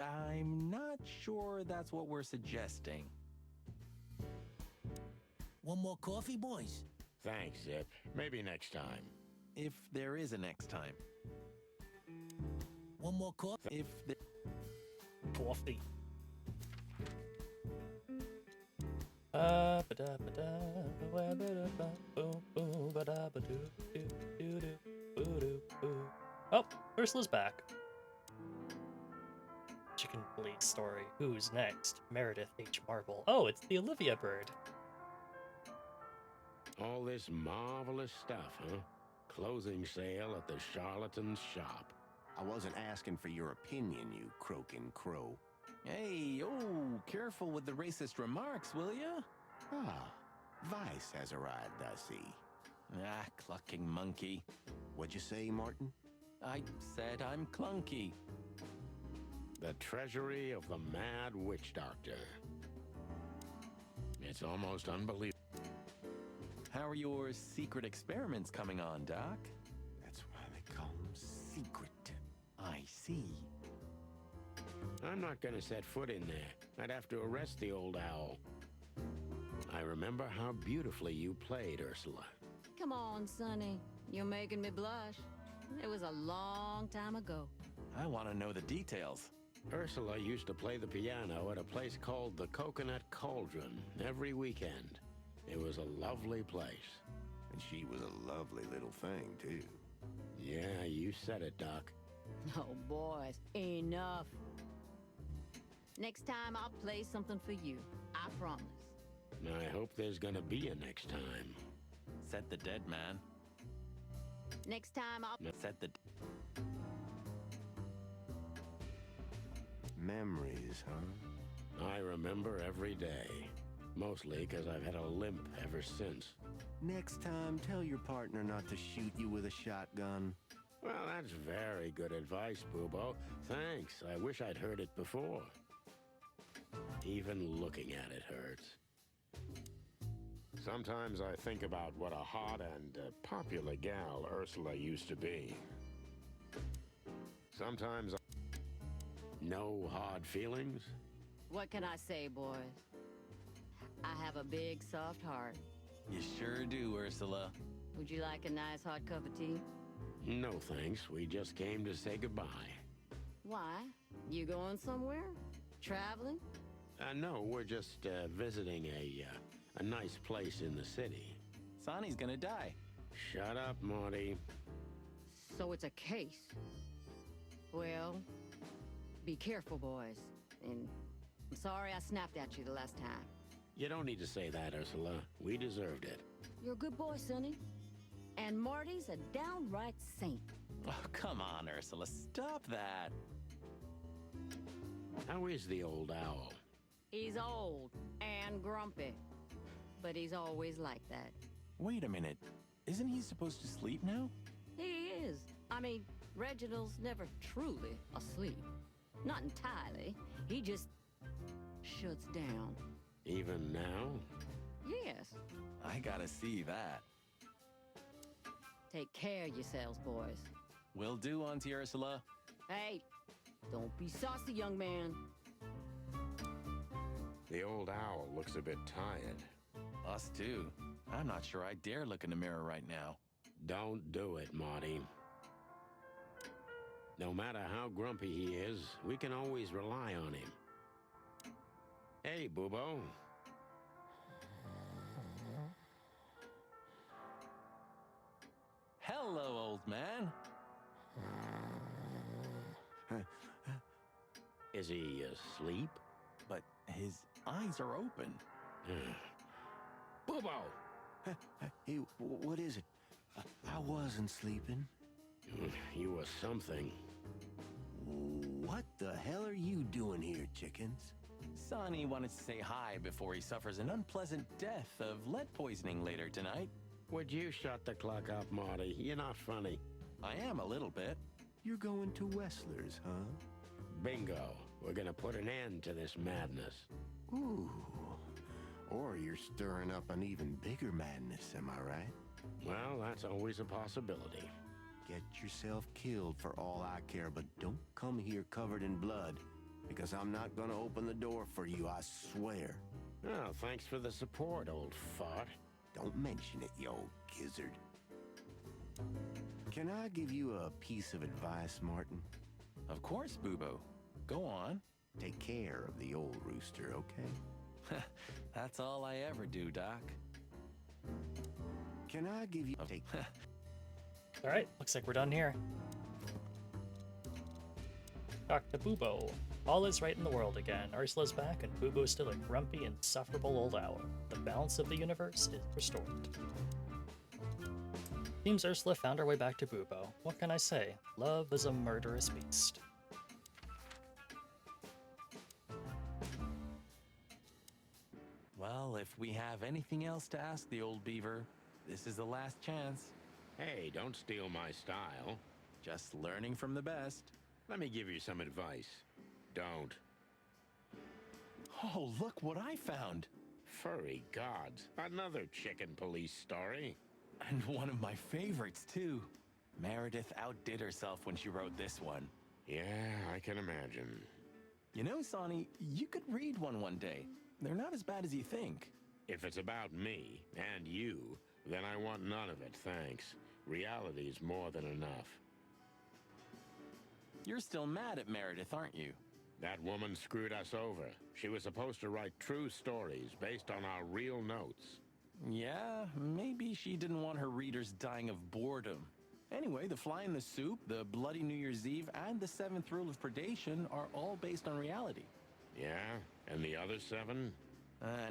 I'm not sure that's what we're suggesting. One more coffee, boys? Thanks, Zip. Maybe next time. If there is a next time. One more coffee? If there... Coffee. Oh, Ursula's back. Chicken police story. Who's next? Meredith H. Marble. Oh, it's the Olivia bird. All this marvelous stuff, huh? Closing sale at the charlatan's shop. I wasn't asking for your opinion, you croaking crow. Hey, oh, careful with the racist remarks, will ya? Ah, Vice has arrived, I see. Ah, clucking monkey. What'd you say, Martin? I said I'm clunky. The treasury of the mad witch doctor. It's almost unbelievable. How are your secret experiments coming on, Doc? That's why they call them secret. I see. I'm not gonna set foot in there. I'd have to arrest the old owl. I remember how beautifully you played, Ursula. Come on, Sonny. You're making me blush. It was a long time ago. I want to know the details. Ursula used to play the piano at a place called the Coconut Cauldron every weekend. It was a lovely place. And she was a lovely little thing, too. Yeah, you said it, Doc. Oh, boys, enough. Next time I'll play something for you. I promise. I hope there's gonna be a next time. Said the dead man. Next time I'll... Said the... Memories, huh? I remember every day. Mostly because I've had a limp ever since. Next time, tell your partner not to shoot you with a shotgun. Well, that's very good advice, Boobo. Thanks. I wish I'd heard it before. Even looking at it hurts. Sometimes I think about what a hot and popular gal Ursula used to be. Sometimes no hard feelings? What can I say, boys? I have a big, soft heart. You sure do, Ursula. Would you like a nice hot cup of tea? No, thanks. We just came to say goodbye. Why? You going somewhere? Traveling? No, we're just visiting a nice place in the city. Sonny's gonna die. Shut up, Marty. So it's a case. Well, be careful, boys. And I'm sorry I snapped at you the last time. You don't need to say that, Ursula. We deserved it. You're a good boy, Sonny. And Marty's a downright saint. Oh, come on, Ursula. Stop that. How is the old owl? He's old and grumpy. But he's always like that. Wait a minute. Isn't he supposed to sleep now? He is. I mean, Reginald's never truly asleep. Not entirely. He just shuts down. Even now? Yes. I gotta see that. Take care of yourselves, boys. Will do, Auntie Ursula. Hey, don't be saucy, young man. The old owl looks a bit tired. Us too. I'm not sure I dare look in the mirror right now. Don't do it, Marty. No matter how grumpy he is, we can always rely on him. Hey, Boobo. Hello, old man. Is he asleep? But his eyes are open. Boobo! Hey, what is it? I wasn't sleeping. You were something. What the hell are you doing here, chickens? Sonny wanted to say hi before he suffers an unpleasant death of lead poisoning later tonight. Would you shut the clock up, Marty? You're not funny. I am a little bit. You're going to Wessler's, huh? Bingo. We're gonna put an end to this madness. Ooh. Or you're stirring up an even bigger madness, am I right? Well, that's always a possibility. Get yourself killed for all I care, but don't come here covered in blood, because I'm not gonna open the door for you, I swear. Oh, thanks for the support, old fart. Don't mention it, you old gizzard. Can I give you a piece of advice, Martin? Of course, Boobo. Go on. Take care of the old rooster, okay? That's all I ever do, Doc. Can I give you... All right, looks like we're done here. Dr. Boobo. All is right in the world again. Ursula's back, and Boobo's still a grumpy, insufferable old owl. The balance of the universe is restored. Seems Ursula found her way back to Boobo. What can I say? Love is a murderous beast. if we have anything else to ask the old beaver, this is the last chance. Hey, don't steal my style. Just learning from the best. Let me give you some advice. Don't. Oh, look what I found. Furry gods. Another chicken police story. And one of my favorites, too. Meredith outdid herself when she wrote this one. Yeah, I can imagine. You know, Sonny, you could read one day. They're not as bad as you think. If it's about me and you, then I want none of it, thanks. Reality is more than enough. You're still mad at Meredith, aren't you? That woman screwed us over. She was supposed to write true stories based on our real notes. Yeah, maybe she didn't want her readers dying of boredom. Anyway, the fly in the soup, the bloody New Year's Eve, and the seventh rule of predation are all based on reality. Yeah? And the other 7?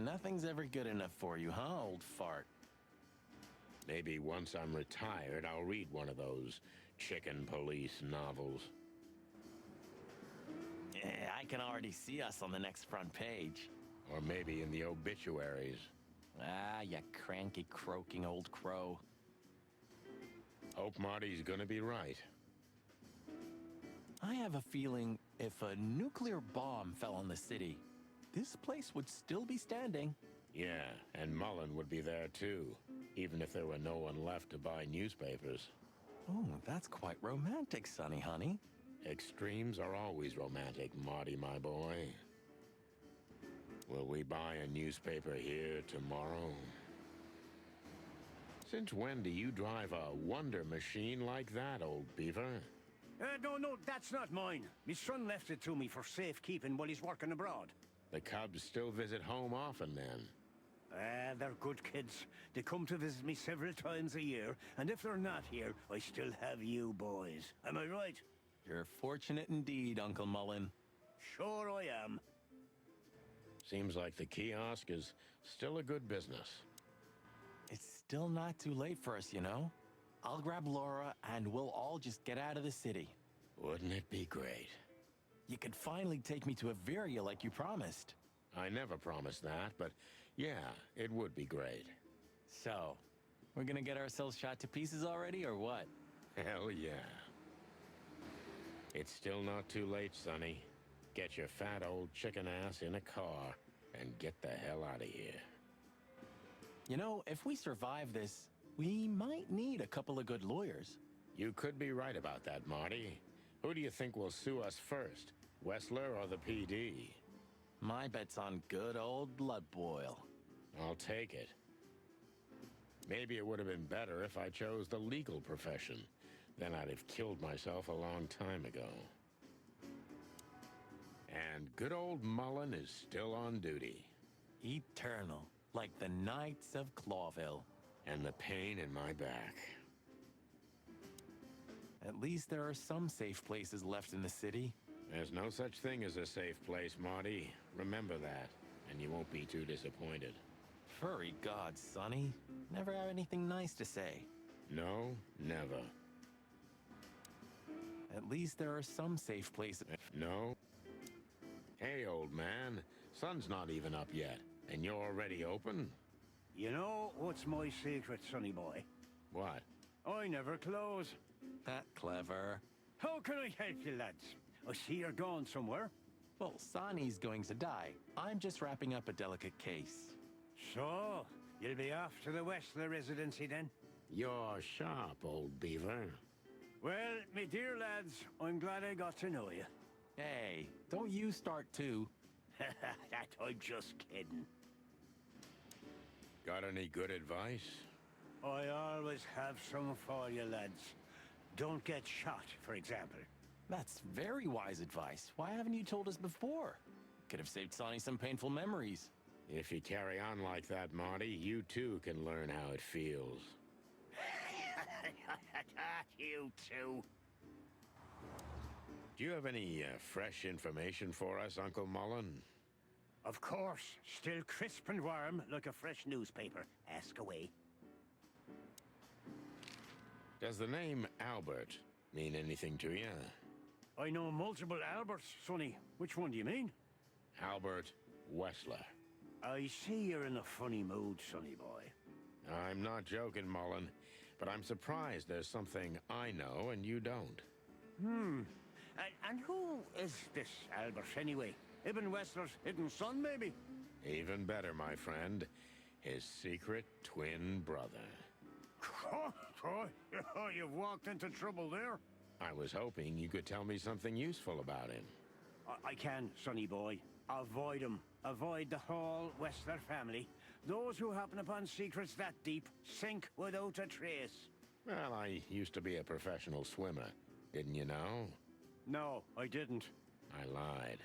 Nothing's ever good enough for you, huh, old fart? Maybe once I'm retired, I'll read one of those chicken police novels. Yeah, I can already see us on the next front page. Or maybe in the obituaries. Ah, you cranky, croaking old crow. Hope Marty's gonna be right. I have a feeling if a nuclear bomb fell on the city, this place would still be standing. Yeah, and Mullen would be there too, even if there were no one left to buy newspapers. Oh, that's quite romantic, Sonny, honey. Extremes are always romantic, Marty, my boy. Will we buy a newspaper here tomorrow? Since when do you drive a wonder machine like that, old beaver? No, that's not mine. My son left it to me for safekeeping while he's working abroad. The Cubs still visit home often, then? They're good kids. They come to visit me several times a year, and if they're not here, I still have you boys. Am I right? You're fortunate indeed, Uncle Mullen. Sure I am. Seems like the kiosk is still a good business. It's still not too late for us, you know? I'll grab Laura, and we'll all just get out of the city. Wouldn't it be great? You could finally take me to Averia like you promised. I never promised that, but yeah, it would be great. So, we're gonna get ourselves shot to pieces already, or what? Hell yeah. It's still not too late, Sonny. Get your fat old chicken ass in a car and get the hell out of here. You know, if we survive this, we might need a couple of good lawyers. You could be right about that, Marty. Who do you think will sue us first, Wessler or the PD? My bet's on good old Blood Boil. I'll take it. Maybe it would have been better if I chose the legal profession. Then I'd have killed myself a long time ago. And good old Mullen is still on duty. Eternal, like the Knights of Clawville. And the pain in my back. At least there are some safe places left in the city. There's no such thing as a safe place, Marty. Remember that, and you won't be too disappointed. Furry gods, Sonny. Never have anything nice to say. No, never. At least there are some safe places. No. Hey, old man. Sun's not even up yet, and you're already open? You know what's my secret, sonny boy? What? I never close. That clever. How can I help you, lads? I see you're gone somewhere. Well, Sonny's going to die. I'm just wrapping up a delicate case. So, you'll be off to the Westler residency then? You're sharp, old beaver. Well, me dear lads, I'm glad I got to know you. Hey, don't you start too. That I'm just kidding. Got any good advice? I always have some for you, lads. Don't get shot, for example. That's very wise advice. Why haven't you told us before? Could have saved Sonny some painful memories. If you carry on like that, Marty, you too can learn how it feels. You too. Do you have any fresh information for us, Uncle Mullen? Of course. Still crisp and warm, like a fresh newspaper. Ask away. Does the name Albert mean anything to you? I know multiple Alberts, Sonny. Which one do you mean? Albert Wessler. I see you're in a funny mood, sonny boy. I'm not joking, Mullen, but I'm surprised there's something I know and you don't. And who is this Albert, anyway? Ibn Wessler's hidden son, maybe? Even better, my friend. His secret twin brother. Oh, you've walked into trouble there. I was hoping you could tell me something useful about him. I can, sonny boy. Avoid him. Avoid the whole Wessler family. Those who happen upon secrets that deep sink without a trace. Well, I used to be a professional swimmer. Didn't you know? No, I didn't. I lied.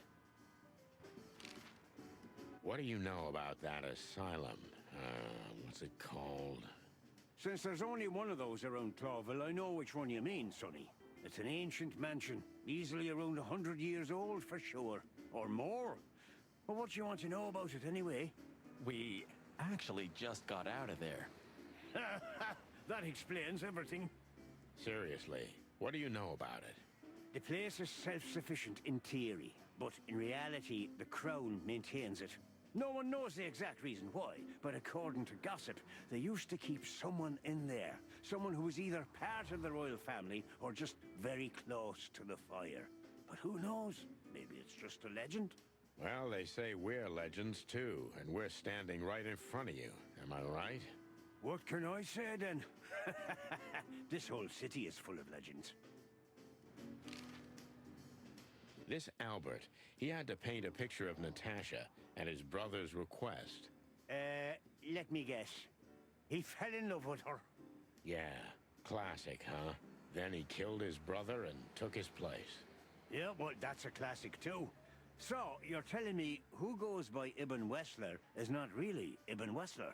What do you know about that asylum? What's it called? Since there's only one of those around Clawville, I know which one you mean, sonny. It's an ancient mansion, easily around 100 years old for sure. Or more. But what do you want to know about it anyway? We actually just got out of there. That explains everything. Seriously, what do you know about it? The place is self-sufficient in theory, but in reality, the Crown maintains it. No one knows the exact reason why, but according to gossip, they used to keep someone in there. Someone who was either part of the royal family or just very close to the fire. But who knows? Maybe it's just a legend. Well, they say we're legends too, and we're standing right in front of you. Am I right? What can I say then? This whole city is full of legends. This Albert, he had to paint a picture of Natasha at his brother's request. Let me guess. He fell in love with her. Yeah, classic, huh? Then he killed his brother and took his place. Yeah, well, that's a classic too. So, you're telling me who goes by Ibn Wessler is not really Ibn Wessler?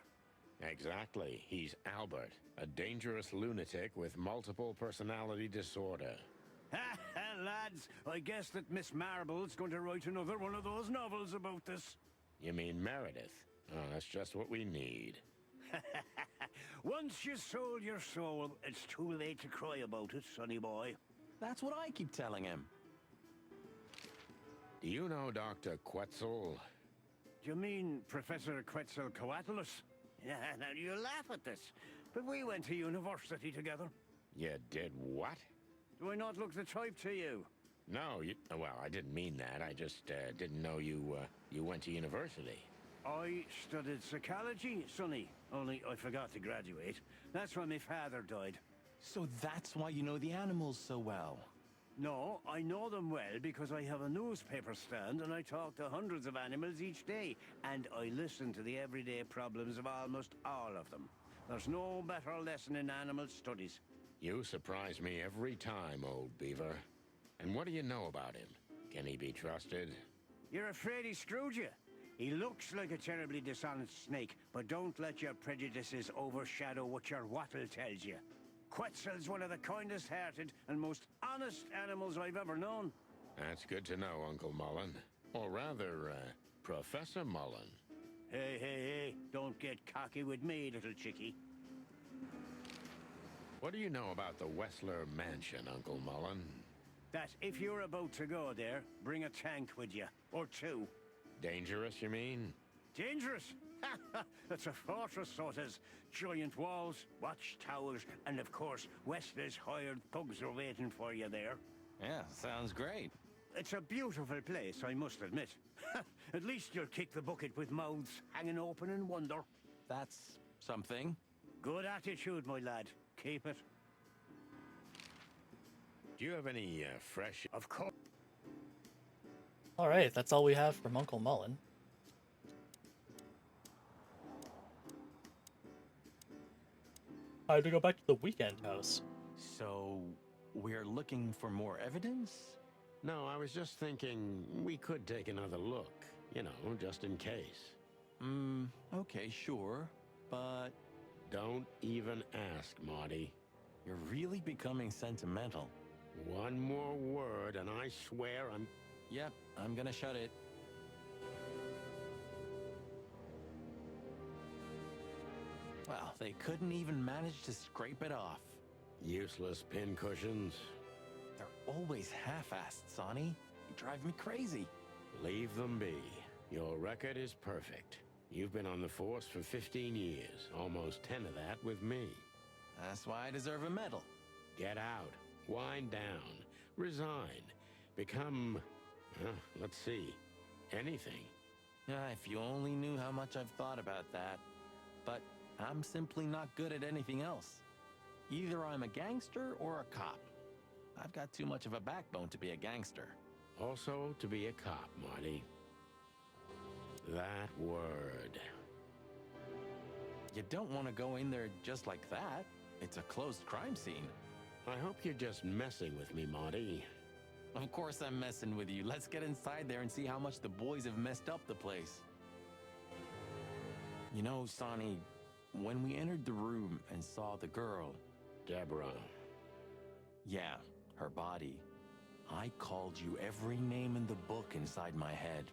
Exactly. He's Albert, a dangerous lunatic with multiple personality disorder. Lads, I guess that Miss Marble's going to write another one of those novels about this. You mean Meredith? Oh, that's just what we need. Once you sold your soul, it's too late to cry about it, sonny boy. That's what I keep telling him. Do you know Dr. Quetzal? Do you mean Professor Quetzalcoatlus? Yeah, now you laugh at this, but we went to university together. You did what? Do I not look the type to you? No, well, I didn't mean that. I just didn't know you went to university. I studied psychology, sonny, only I forgot to graduate. That's when my father died. So that's why you know the animals so well. No, I know them well because I have a newspaper stand and I talk to hundreds of animals each day. And I listen to the everyday problems of almost all of them. There's no better lesson in animal studies. You surprise me every time, old beaver. And what do you know about him? Can he be trusted? You're afraid he screwed you? He looks like a terribly dishonest snake, but don't let your prejudices overshadow what your wattle tells you. Quetzal's one of the kindest-hearted and most honest animals I've ever known. That's good to know, Uncle Mullen. Or rather, Professor Mullen. Hey, don't get cocky with me, little chickie. What do you know about the Wessler Mansion, Uncle Mullen? That if you're about to go there, bring a tank with you. Or two. Dangerous, you mean? Dangerous? It's a fortress, so it is. Giant walls, watchtowers, and of course, Wessler's hired thugs are waiting for you there. Yeah, sounds great. It's a beautiful place, I must admit. At least you'll kick the bucket with mouths hanging open in wonder. That's something. Good attitude, my lad. Keep it. Do you have any fresh... Of course. Alright, that's all we have from Uncle Mullen. Time to go back to the weekend house. So, we're looking for more evidence? No, I was just thinking we could take another look. You know, just in case. Okay, sure. But... Don't even ask, Marty. You're really becoming sentimental. One more word and I swear I'm... Yep, I'm gonna shut it. Well, they couldn't even manage to scrape it off. Useless pincushions. They're always half-assed, Sonny. You drive me crazy. Leave them be. Your record is perfect. You've been on the force for 15 years, almost 10 of that with me. That's why I deserve a medal. Get out. Wind down. Resign. Become, let's see, anything. If you only knew how much I've thought about that. But I'm simply not good at anything else. Either I'm a gangster or a cop. I've got too much of a backbone to be a gangster. Also, to be a cop, Marty. That word. You don't want to go in there just like that. It's a closed crime scene. I hope you're just messing with me, Marty. Of course I'm messing with you. Let's get inside there and see how much the boys have messed up the place. You know, Sonny, when we entered the room and saw the girl... Deborah. Yeah, her body. I called you every name in the book inside my head.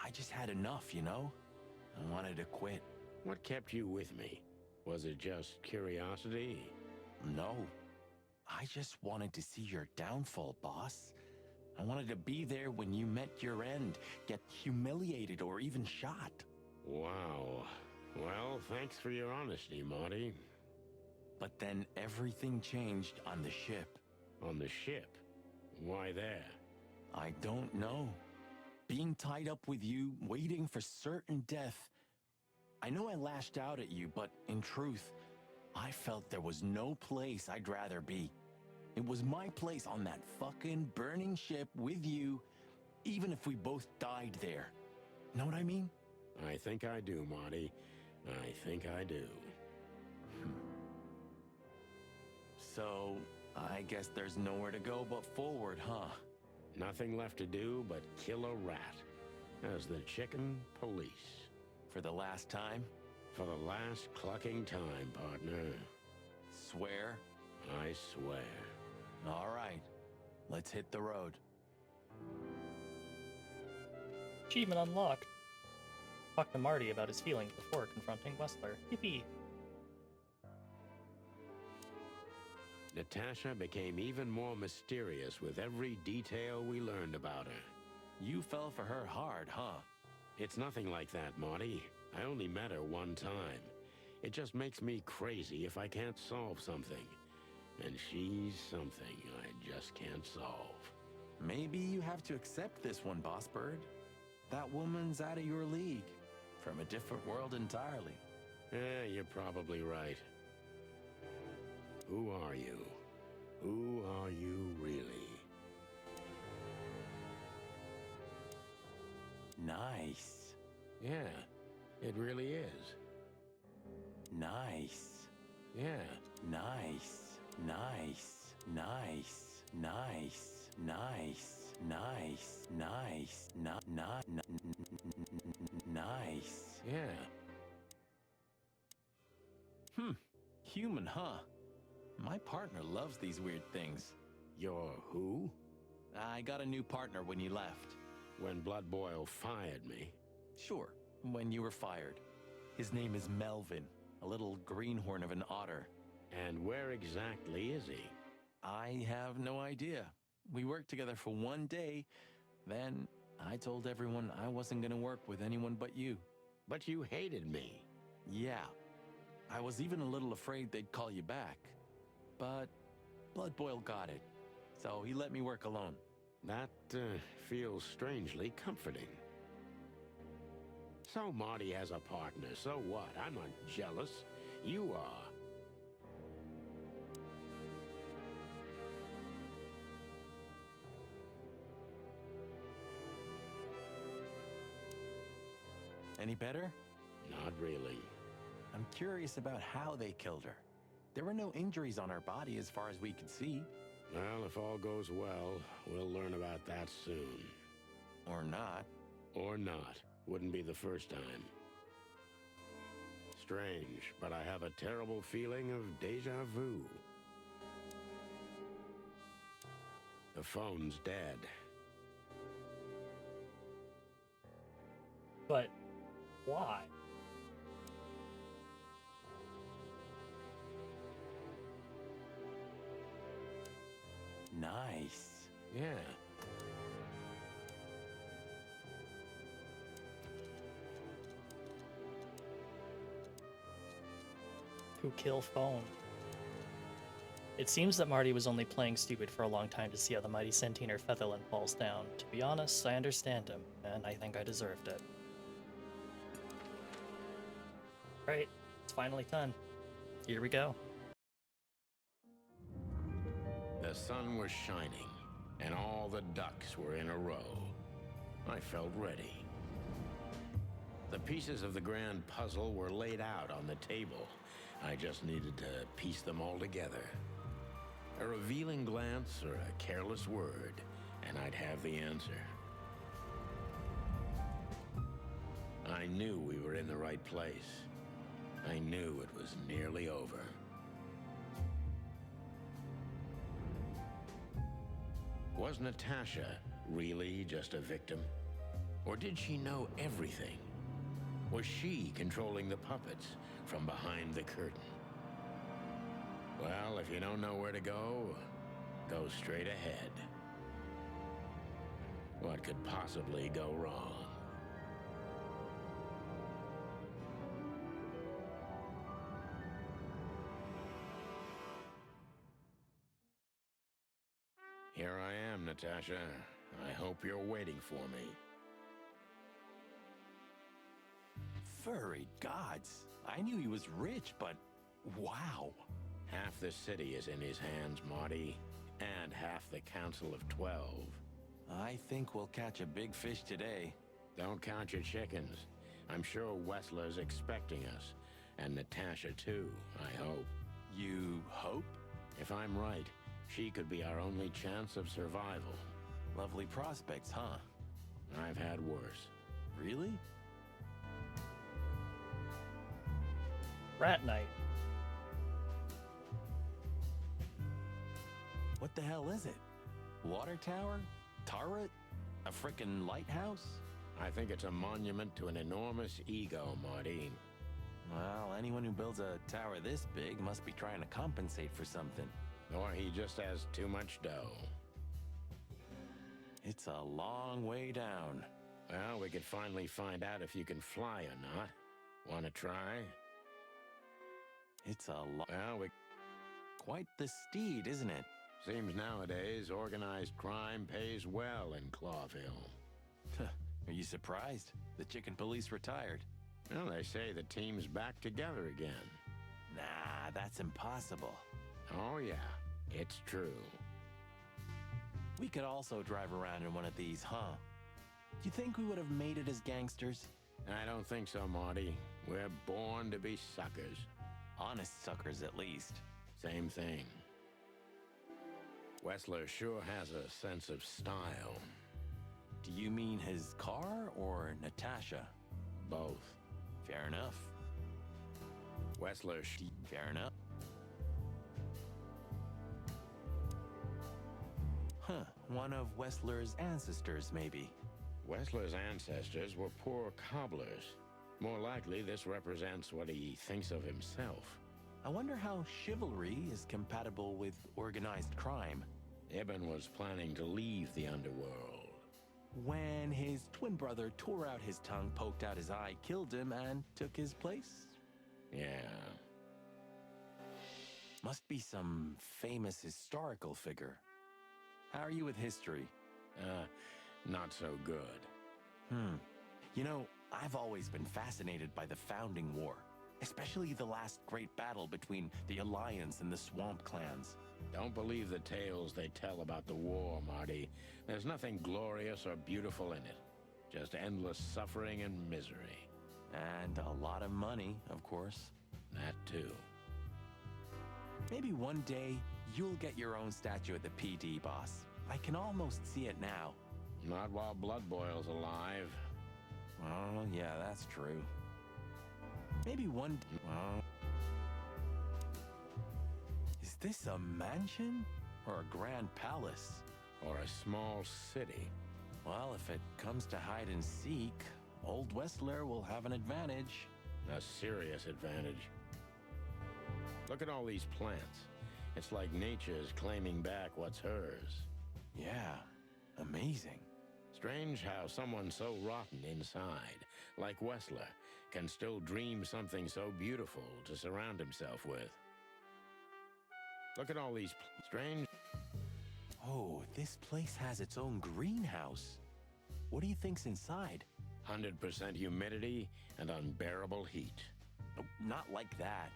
I just had enough, you know? I wanted to quit. What kept you with me? Was it just curiosity? No. I just wanted to see your downfall, boss. I wanted to be there when you met your end, get humiliated or even shot. Wow. Well, thanks for your honesty, Marty. But then everything changed on the ship. On the ship? Why there? I don't know. Being tied up with you, waiting for certain death. I know I lashed out at you, but in truth, I felt there was no place I'd rather be. It was my place on that fucking burning ship with you, even if we both died there. Know what I mean? I think I do, Marty. I think I do. So, I guess there's nowhere to go but forward, huh? Nothing left to do but kill a rat. As the chicken police. For the last time? For the last clucking time, partner. Swear? I swear. All right. Let's hit the road. Achievement unlocked. Talk to Marty about his feelings before confronting Wessler. Yippee! Natasha became even more mysterious with every detail we learned about her. You fell for her hard, huh? It's nothing like that, Marty. I only met her one time. It just makes me crazy if I can't solve something. And she's something I just can't solve. Maybe you have to accept this one, Boss Bird. That woman's out of your league. From a different world entirely. Yeah, you're probably right. Who are you? Who are you really? Nice. Yeah, it really is. Nice. Yeah. Nice. Nice. Nice. Nice. Nice. Nice. Nice. Nice. Yeah. Human, huh? My partner loves these weird things. You're who? I got a new partner when you left. When Blood Boil fired me? Sure, when you were fired. His name is Melvin, a little greenhorn of an otter. And where exactly is he? I have no idea. We worked together for one day, then I told everyone I wasn't gonna work with anyone but you. But you hated me. Yeah. I was even a little afraid they'd call you back. But Blood Boil got it, so he let me work alone. That feels strangely comforting. So Marty has a partner, so what? I'm not jealous. You are. Any better? Not really. I'm curious about how they killed her. There were no injuries on her body as far as we could see. Well, if all goes well, we'll learn about that soon. Or not. Or not. Wouldn't be the first time. Strange, but I have a terrible feeling of déjà vu. The phone's dead. But why? Nice. Yeah. who kill phone. It seems that Marty was only playing stupid for a long time to see how the mighty Centiner Featherland falls down. To be honest, I understand him, and I think I deserved it. Alright, it's finally done. Here we go. The sun was shining, and all the ducks were in a row. I felt ready. The pieces of the grand puzzle were laid out on the table. I just needed to piece them all together. A revealing glance or a careless word, and I'd have the answer. I knew we were in the right place. I knew it was nearly over. Was Natasha really just a victim? Or did she know everything? Was she controlling the puppets from behind the curtain? Well, if you don't know where to go, go straight ahead. What could possibly go wrong? Here I am, Natasha. I hope you're waiting for me. Furry gods. I knew he was rich, but wow. Half the city is in his hands, Marty, and half the Council of 12. I think we'll catch a big fish today. Don't count your chickens. I'm sure Wessler's expecting us, and Natasha too, I hope. You hope? If I'm right, she could be our only chance of survival. Lovely prospects, huh? I've had worse. Really? Rat Night. What the hell is it? Water tower? Turret? A frickin' lighthouse? I think it's a monument to an enormous ego, Marty. Well, anyone who builds a tower this big must be trying to compensate for something. Or he just has too much dough. It's a long way down. Well, we could finally find out if you can fly or not. Want to try? It's a Quite the steed, isn't it? Seems nowadays organized crime pays well in Clawville. Are you surprised? The chicken police retired. Well, they say the team's back together again. Nah, that's impossible. Oh yeah, it's true. We could also drive around in one of these, huh? Do you think we would have made it as gangsters? I don't think so, Marty. We're born to be suckers. Honest suckers, at least. Same thing. Wessler sure has a sense of style. Do you mean his car or Natasha? Both. Fair enough. Wessler Fair enough. Huh, one of Wessler's ancestors, maybe. Wessler's ancestors were poor cobblers. More likely, this represents what he thinks of himself. I wonder how chivalry is compatible with organized crime. Ibn was planning to leave the underworld. When his twin brother tore out his tongue, poked out his eye, killed him, and took his place? Yeah. Must be some famous historical figure. How are you with history? Not so good. You know, I've always been fascinated by the Founding War, especially the last great battle between the Alliance and the Swamp Clans. Don't believe the tales they tell about the war, Marty. There's nothing glorious or beautiful in it. Just endless suffering and misery. And a lot of money, of course. That too. Maybe one day, you'll get your own statue at the PD, boss. I can almost see it now. Not while Blood Boil's alive. Oh, yeah, that's true. Maybe one... Is this a mansion? Or a grand palace? Or a small city? Well, if it comes to hide and seek, old Wessler will have an advantage. A serious advantage. Look at all these plants. It's like nature's claiming back what's hers. Yeah, amazing. Strange how someone so rotten inside, like Wessler, can still dream something so beautiful to surround himself with. Look at all these strange... Oh, this place has its own greenhouse. What do you think's inside? 100% humidity and unbearable heat. Oh, not like that.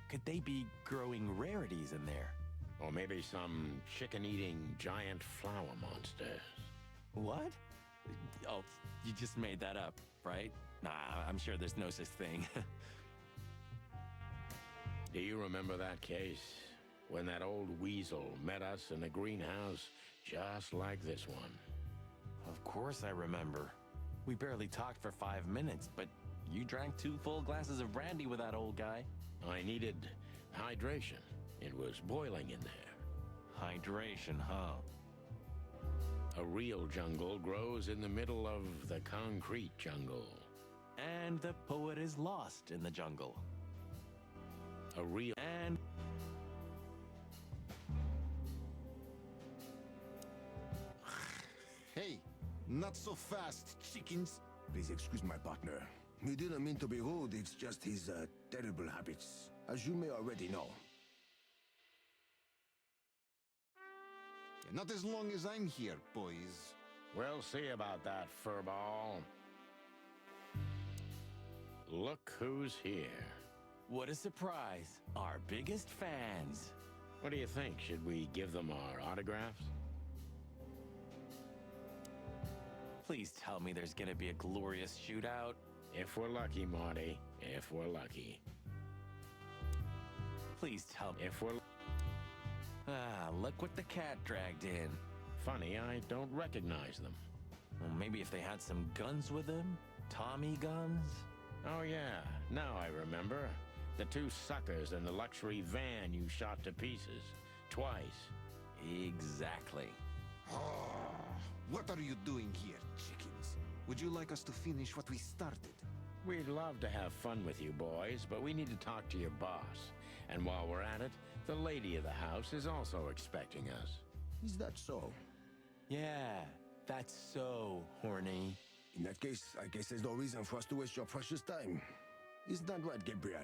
Could they be growing rarities in there? Or maybe some chicken-eating giant flower monsters. What? Oh, you just made that up, right? Nah, I'm sure there's no such thing. Do you remember that case? When that old weasel met us in a greenhouse just like this one. Of course I remember. We barely talked for 5 minutes, but you drank 2 full glasses of brandy with that old guy. I needed hydration. It was boiling in there. Hydration, huh? A real jungle grows in the middle of the concrete jungle. And the poet is lost in the jungle. A real... And... Hey, not so fast, chickens. Please excuse my partner. He didn't mean to be rude, it's just his terrible habits, as you may already know. Not as long as I'm here, boys. We'll see about that, furball. Look who's here. What a surprise. Our biggest fans. What do you think? Should we give them our autographs? Please tell me there's gonna be a glorious shootout. If we're lucky, Marty. If we're lucky. Please tell me If we're... Ah, look what the cat dragged in. Funny, I don't recognize them. Well, maybe if they had some guns with them? Tommy guns? Oh yeah, now I remember. The 2 suckers in the luxury van you shot to pieces. Twice. Exactly. What are you doing here, chickens? Would you like us to finish what we started? We'd love to have fun with you boys, but we need to talk to your boss. And while we're at it, the lady of the house is also expecting us. Is that so? Yeah, that's so horny. In that case, I guess there's no reason for us to waste your precious time. Isn't that right, Gabriel?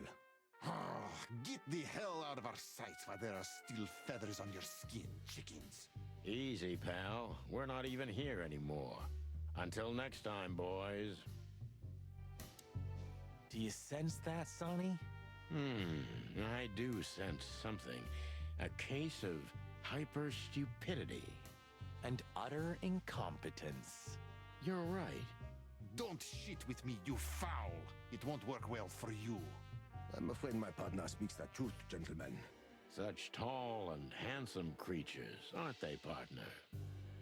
Get the hell out of our sights while there are still feathers on your skin, chickens. Easy, pal. We're not even here anymore. Until next time, boys. Do you sense that, Sonny? I do sense something. A case of hyper-stupidity. And utter incompetence. You're right. Don't shit with me, you foul. It won't work well for you. I'm afraid my partner speaks the truth, gentlemen. Such tall and handsome creatures, aren't they, partner?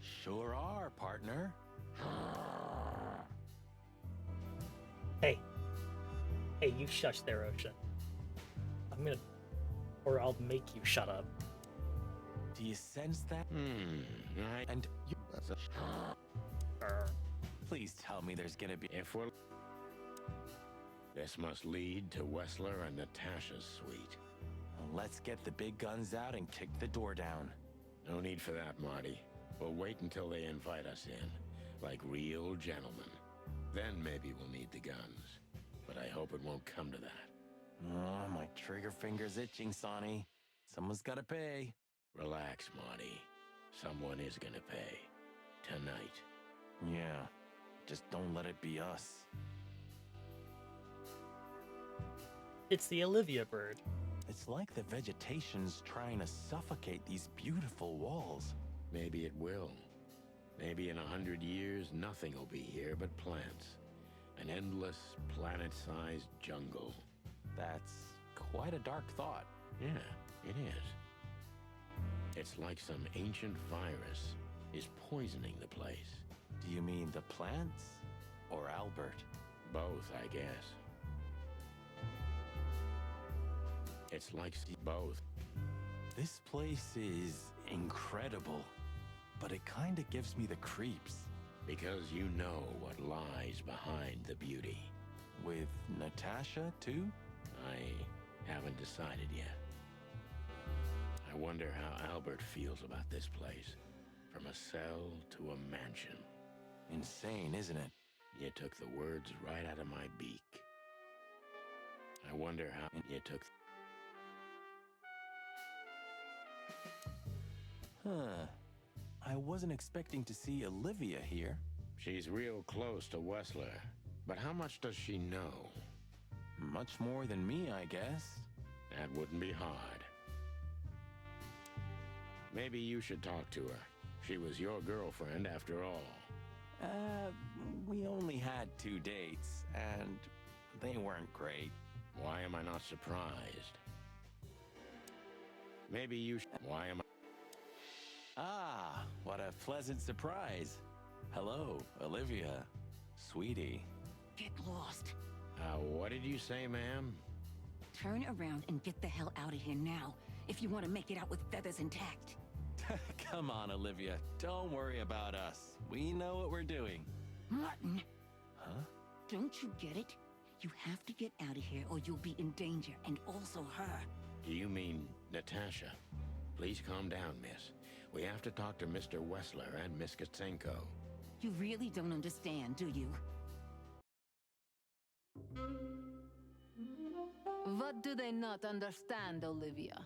Sure are, partner. Hey. Hey, you shush there, Ocean. I'm gonna... Or I'll make you shut up. Do you sense that? And you... Please tell me there's gonna be... If we're... This must lead to Wessler and Natasha's suite. Let's get the big guns out and kick the door down. No need for that, Marty. We'll wait until they invite us in, like real gentlemen. Then maybe we'll need the guns. But I hope it won't come to that. Oh, my trigger finger's itching, Sonny. Someone's gotta pay. Relax, Marty. Someone is gonna pay. Tonight. Yeah, just don't let it be us. It's the Olivia bird. It's like the vegetation's trying to suffocate these beautiful walls. Maybe it will. Maybe in 100 years, nothing will be here but plants. An endless, planet-sized jungle. That's quite a dark thought. Yeah, it is. It's like some ancient virus is poisoning the place. Do you mean the plants? Or Albert? Both, I guess. It's like both. This place is incredible, but it kinda gives me the creeps. Because you know what lies behind the beauty. With Natasha, too? I haven't decided yet. I wonder how Albert feels about this place. From a cell to a mansion. Insane, isn't it? You took the words right out of my beak. I wonder how you took... Huh. I wasn't expecting to see Olivia here. She's real close to Wessler. But how much does she know? Much more than me, I guess. That wouldn't be hard. Maybe you should talk to her. She was your girlfriend after all. We only had 2 dates, and they weren't great. Why am I not surprised? Maybe you should... Why am I... Ah, what a pleasant surprise. Hello, Olivia. Sweetie. Get lost. What did you say, ma'am? Turn around and get the hell out of here now, if you want to make it out with feathers intact. Come on, Olivia. Don't worry about us. We know what we're doing. Martin. Huh? Don't you get it? You have to get out of here or you'll be in danger, and also her. Do you mean Natasha? Please calm down, miss. We have to talk to Mr. Wessler and Miss Katsenko. You really don't understand, do you? What do they not understand, Olivia?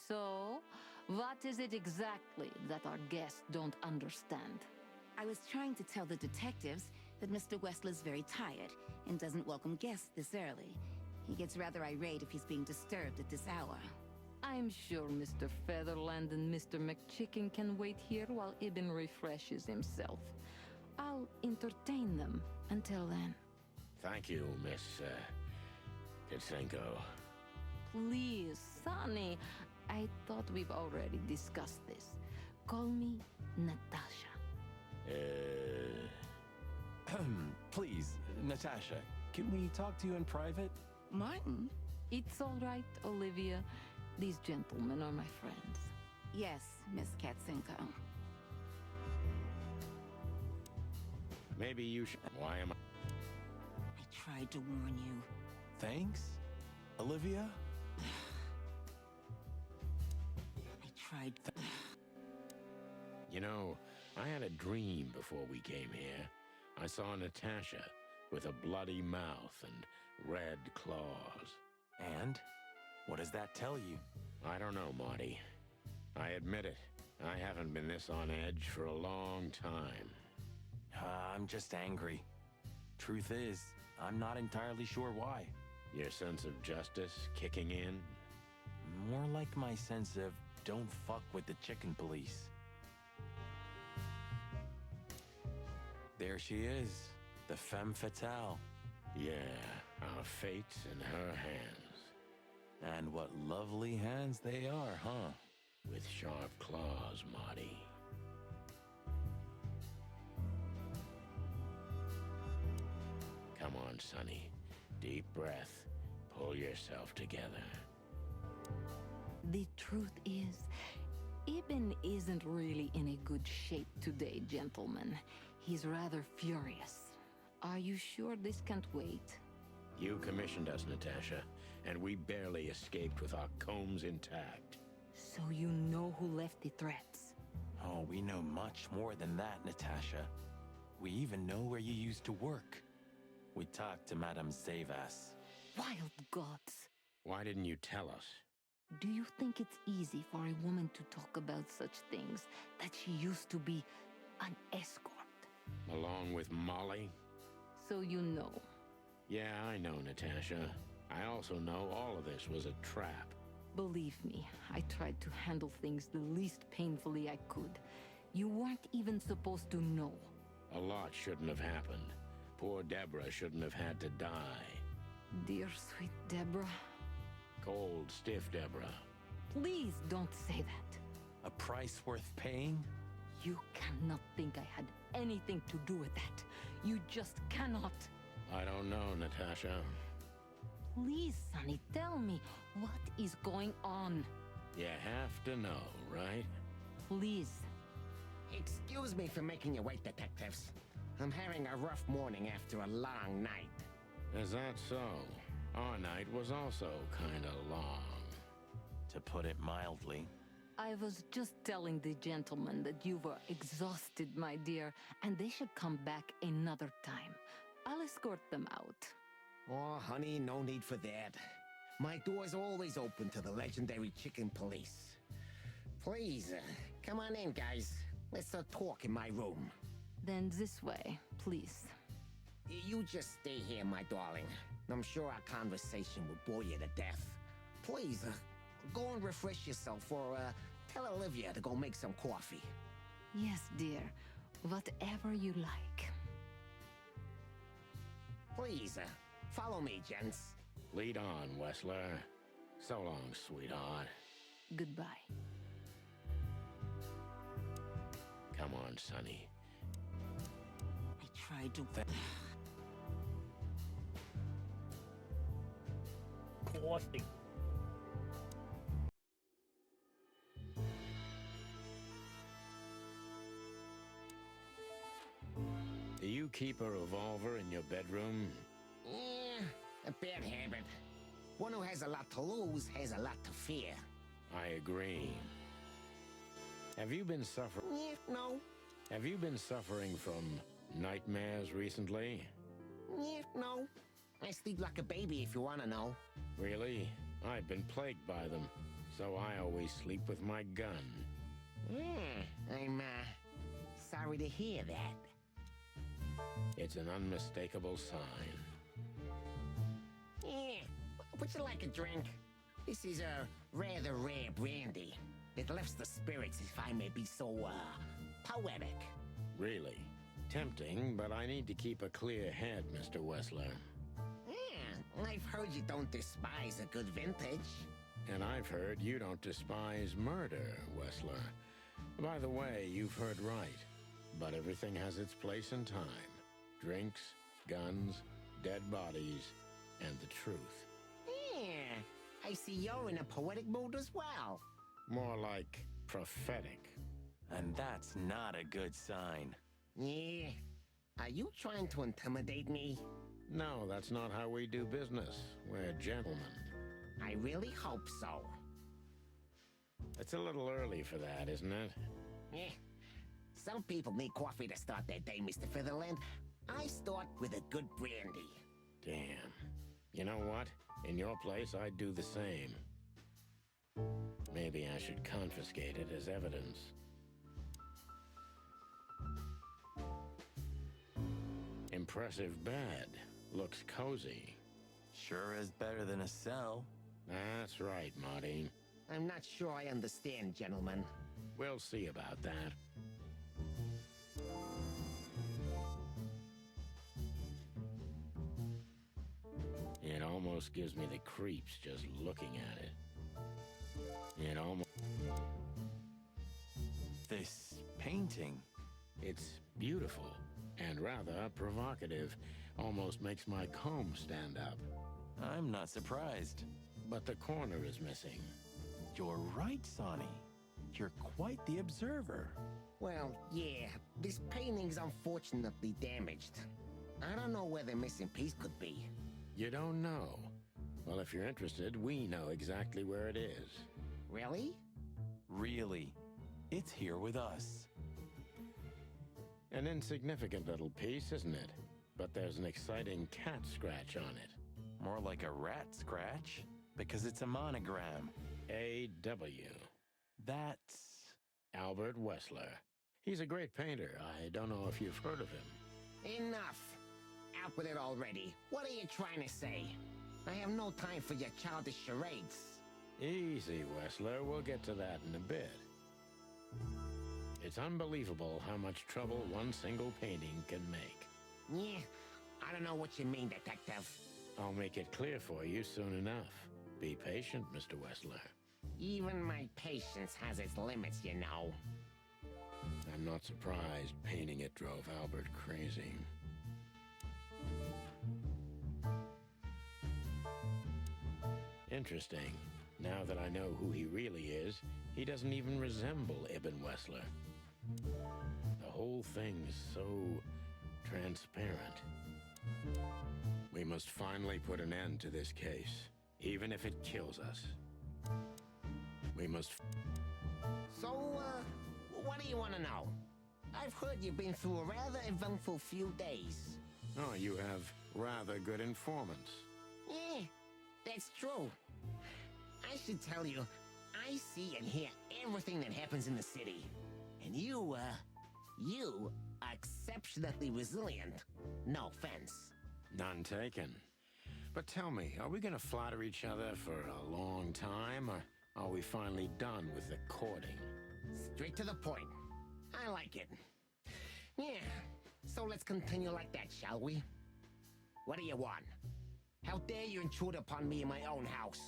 So, what is it exactly that our guests don't understand? I was trying to tell the detectives that Mr. Wessler's very tired and doesn't welcome guests this early. He gets rather irate if he's being disturbed at this hour. I'm sure Mr. Featherland and Mr. McChicken can wait here while Ibn refreshes himself. I'll entertain them until then. Thank you, Miss... Katsenko. Please, Sonny. I thought we've already discussed this. Call me Natasha. Please, Natasha, can we talk to you in private? Martin? It's all right, Olivia. These gentlemen are my friends. Yes, Miss Katsenko. Maybe you should... Why am I... I tried to warn you. Thanks, Olivia? I tried... You know, I had a dream before we came here. I saw Natasha with a bloody mouth and red claws. And? What does that tell you? I don't know, Marty. I admit it. I haven't been this on edge for a long time. I'm just angry. Truth is, I'm not entirely sure why. Your sense of justice kicking in? More like my sense of don't fuck with the chicken police. There she is, the femme fatale. Yeah, our fate's in her hands. And what lovely hands they are, huh? With sharp claws, Marty. Come on, Sonny. Deep breath. Pull yourself together. The truth is, Ibn isn't really in a good shape today, gentlemen. He's rather furious. Are you sure this can't wait? You commissioned us, Natasha, and we barely escaped with our combs intact. So you know who left the threats? Oh, we know much more than that, Natasha. We even know where you used to work. We talked to Madame Zavas. Wild gods! Why didn't you tell us? Do you think it's easy for a woman to talk about such things, that she used to be an escort? Along with Molly? So you know. Yeah, I know, Natasha. I also know all of this was a trap. Believe me, I tried to handle things the least painfully I could. You weren't even supposed to know. A lot shouldn't have happened. Poor Deborah shouldn't have had to die. Dear sweet Deborah. Cold, stiff Deborah. Please don't say that. A price worth paying? You cannot think I had anything to do with that. You just cannot. I don't know, Natasha. Please, Sonny, tell me, what is going on? You have to know, right? Please. Excuse me for making you wait, detectives. I'm having a rough morning after a long night. Is that so? Our night was also kinda long. To put it mildly. I was just telling the gentlemen that you were exhausted, my dear, and they should come back another time. I'll escort them out. Oh, honey, no need for that. My door's always open to the legendary chicken police. Please, come on in, guys. Let's talk in my room. Then this way, please. You just stay here, my darling. I'm sure our conversation will bore you to death. Please, go and refresh yourself or tell Olivia to go make some coffee. Yes, dear. Whatever you like. Please, follow me, gents. Lead on, Wessler. So long, sweetheart. Goodbye. Come on, Sonny. I tried to... Coffee. Do you keep a revolver in your bedroom? Yeah, a bad habit. One who has a lot to lose has a lot to fear. I agree. Have you been suffering? Yeah, no. Have you been suffering from nightmares recently? Yeah, no. I sleep like a baby if you want to know. Really? I've been plagued by them, so I always sleep with my gun. I'm, sorry to hear that. It's an unmistakable sign. Yeah, would you like a drink? This is a rather rare brandy. It lifts the spirits, if I may be so, poetic. Really? Tempting, but I need to keep a clear head, Mr. Wessler. Yeah, I've heard you don't despise a good vintage. And I've heard you don't despise murder, Wessler. By the way, you've heard right. But everything has its place and time. Drinks, guns, dead bodies, and the truth. Yeah, I see you're in a poetic mood as well. More like prophetic. And that's not a good sign. Yeah. Are you trying to intimidate me? No, that's not how we do business. We're gentlemen. I really hope so. It's a little early for that, isn't it? Yeah. Some people need coffee to start their day, Mr. Featherland. I start with a good brandy. Damn. You know what? In your place, I'd do the same. Maybe I should confiscate it as evidence. Impressive bed. Looks cozy. Sure is better than a cell. That's right, Marty. I'm not sure I understand, gentlemen. We'll see about that. It almost gives me the creeps just looking at it. It almost... This painting. It's beautiful and rather provocative. Almost makes my comb stand up. I'm not surprised. But the corner is missing. You're right, Sonny. You're quite the observer. Well, yeah, this painting's unfortunately damaged. I don't know where the missing piece could be. You don't know? Well, if you're interested, we know exactly where it is. Really? Really. It's here with us. An insignificant little piece, isn't it? But there's an exciting cat scratch on it. More like a rat scratch, because it's a monogram. A.W. That's... Albert Wessler. He's a great painter. I don't know if you've heard of him. Enough! Out with it already. What are you trying to say? I have no time for your childish charades. Easy, Wessler. We'll get to that in a bit. It's unbelievable how much trouble one single painting can make. Yeah, I don't know what you mean, Detective. I'll make it clear for you soon enough. Be patient, Mr. Wessler. Even my patience has its limits, you know. I'm not surprised painting it drove Albert crazy. Interesting. Now that I know who he really is, he doesn't even resemble Ibn Wessler. The whole thing's so transparent. We must finally put an end to this case, even if it kills us. We must... So, what do you want to know? I've heard you've been through a rather eventful few days. Oh, you have rather good informants. Eh, that's true. I should tell you, I see and hear everything that happens in the city. And you are exceptionally resilient. No offense. None taken. But tell me, are we gonna flatter each other for a long time, or are we finally done with the courting? Straight to the point. I like it. Yeah, so let's continue like that, shall we? What do you want? How dare you intrude upon me in my own house?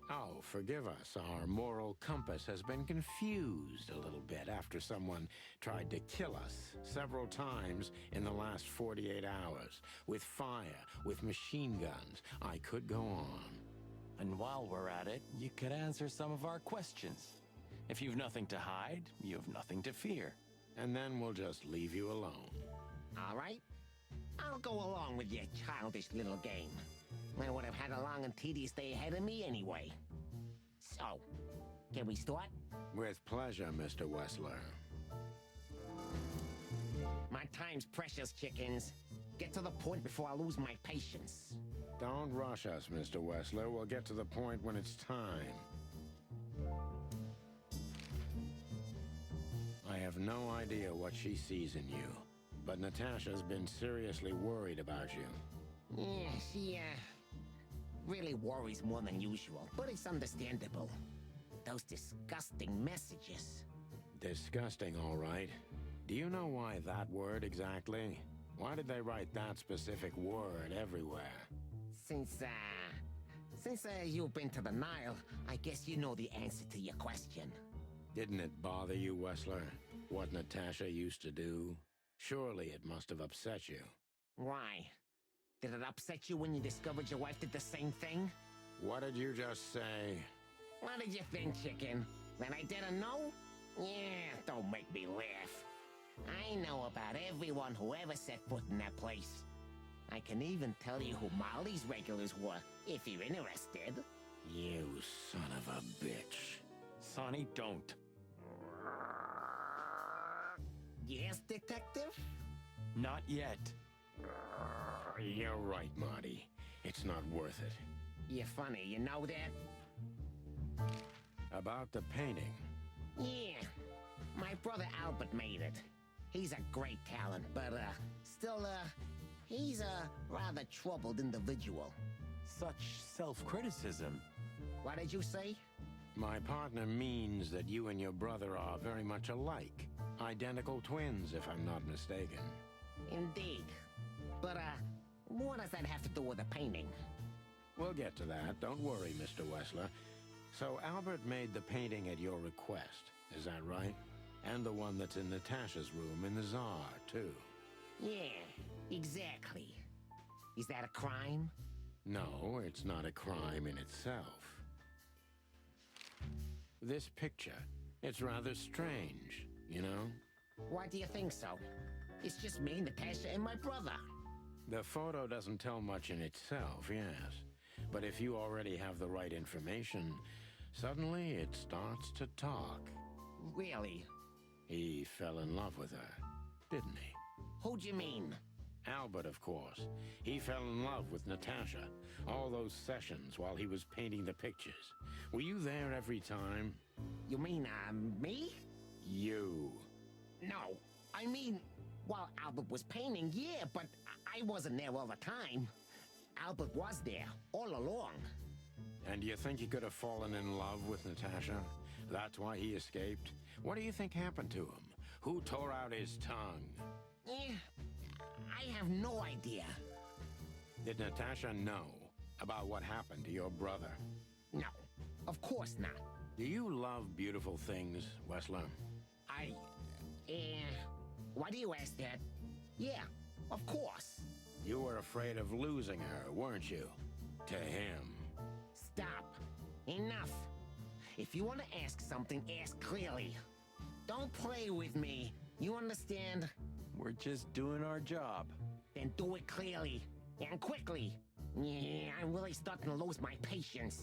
Oh, forgive us. Our moral compass has been confused a little bit after someone tried to kill us several times in the last 48 hours. With fire, with machine guns. I could go on. And while we're at it, you could answer some of our questions. If you've nothing to hide, you have nothing to fear. And then we'll just leave you alone. All right. I'll go along with your childish little game. I would have had a long and tedious day ahead of me anyway. So, can we start? With pleasure, Mr. Wessler. My time's precious, chickens. Get to the point before I lose my patience. Don't rush us, Mr. Wessler. We'll get to the point when it's time. I have no idea what she sees in you, but Natasha's been seriously worried about you. Yeah, she, really worries more than usual, but it's understandable. Those disgusting messages. Disgusting, all right. Do you know why that word exactly? Why did they write that specific word everywhere? Since you've been to the Nile, I guess you know the answer to your question. Didn't it bother you, Wessler, what Natasha used to do? Surely it must have upset you. Why? Did it upset you when you discovered your wife did the same thing? What did you just say? What did you think, chicken? That I didn't know? Yeah, don't make me laugh. I know about everyone who ever set foot in that place. I can even tell you who Molly's regulars were, if you're interested. You son of a bitch. Sonny, don't. Yes, detective? Not yet. You're right, Marty. It's not worth it. You're funny, you know that? About the painting. Yeah. My brother Albert made it. He's a great talent, but, still, he's a rather troubled individual. Such self-criticism. What did you say? My partner means that you and your brother are very much alike. Identical twins, if I'm not mistaken. Indeed. But, what does that have to do with the painting? We'll get to that. Don't worry, Mr. Wessler. So Albert made the painting at your request, is that right? And the one that's in Natasha's room in the Tsar, too. Yeah, exactly. Is that a crime? No, it's not a crime in itself. This picture, it's rather strange, you know? Why do you think so? It's just me, Natasha, and my brother. The photo doesn't tell much in itself, yes. But if you already have the right information, suddenly it starts to talk. Really? He fell in love with her, didn't he? Who do you mean? Albert, of course. He fell in love with Natasha. All those sessions while he was painting the pictures. Were you there every time? You mean, me? You. No, I mean, while Albert was painting, yeah, but I wasn't there all the time. Albert was there, all along. And you think he could have fallen in love with Natasha? That's why he escaped? What do you think happened to him? Who tore out his tongue? Eh, I have no idea. Did Natasha know about what happened to your brother? No, of course not. Do you love beautiful things, Wessler? Why do you ask that? Yeah, of course. You were afraid of losing her, weren't you? To him. Stop. Enough. If you want to ask something, ask clearly. Don't play with me. You understand? We're just doing our job. Then do it clearly. And quickly. Yeah, I'm really starting to lose my patience.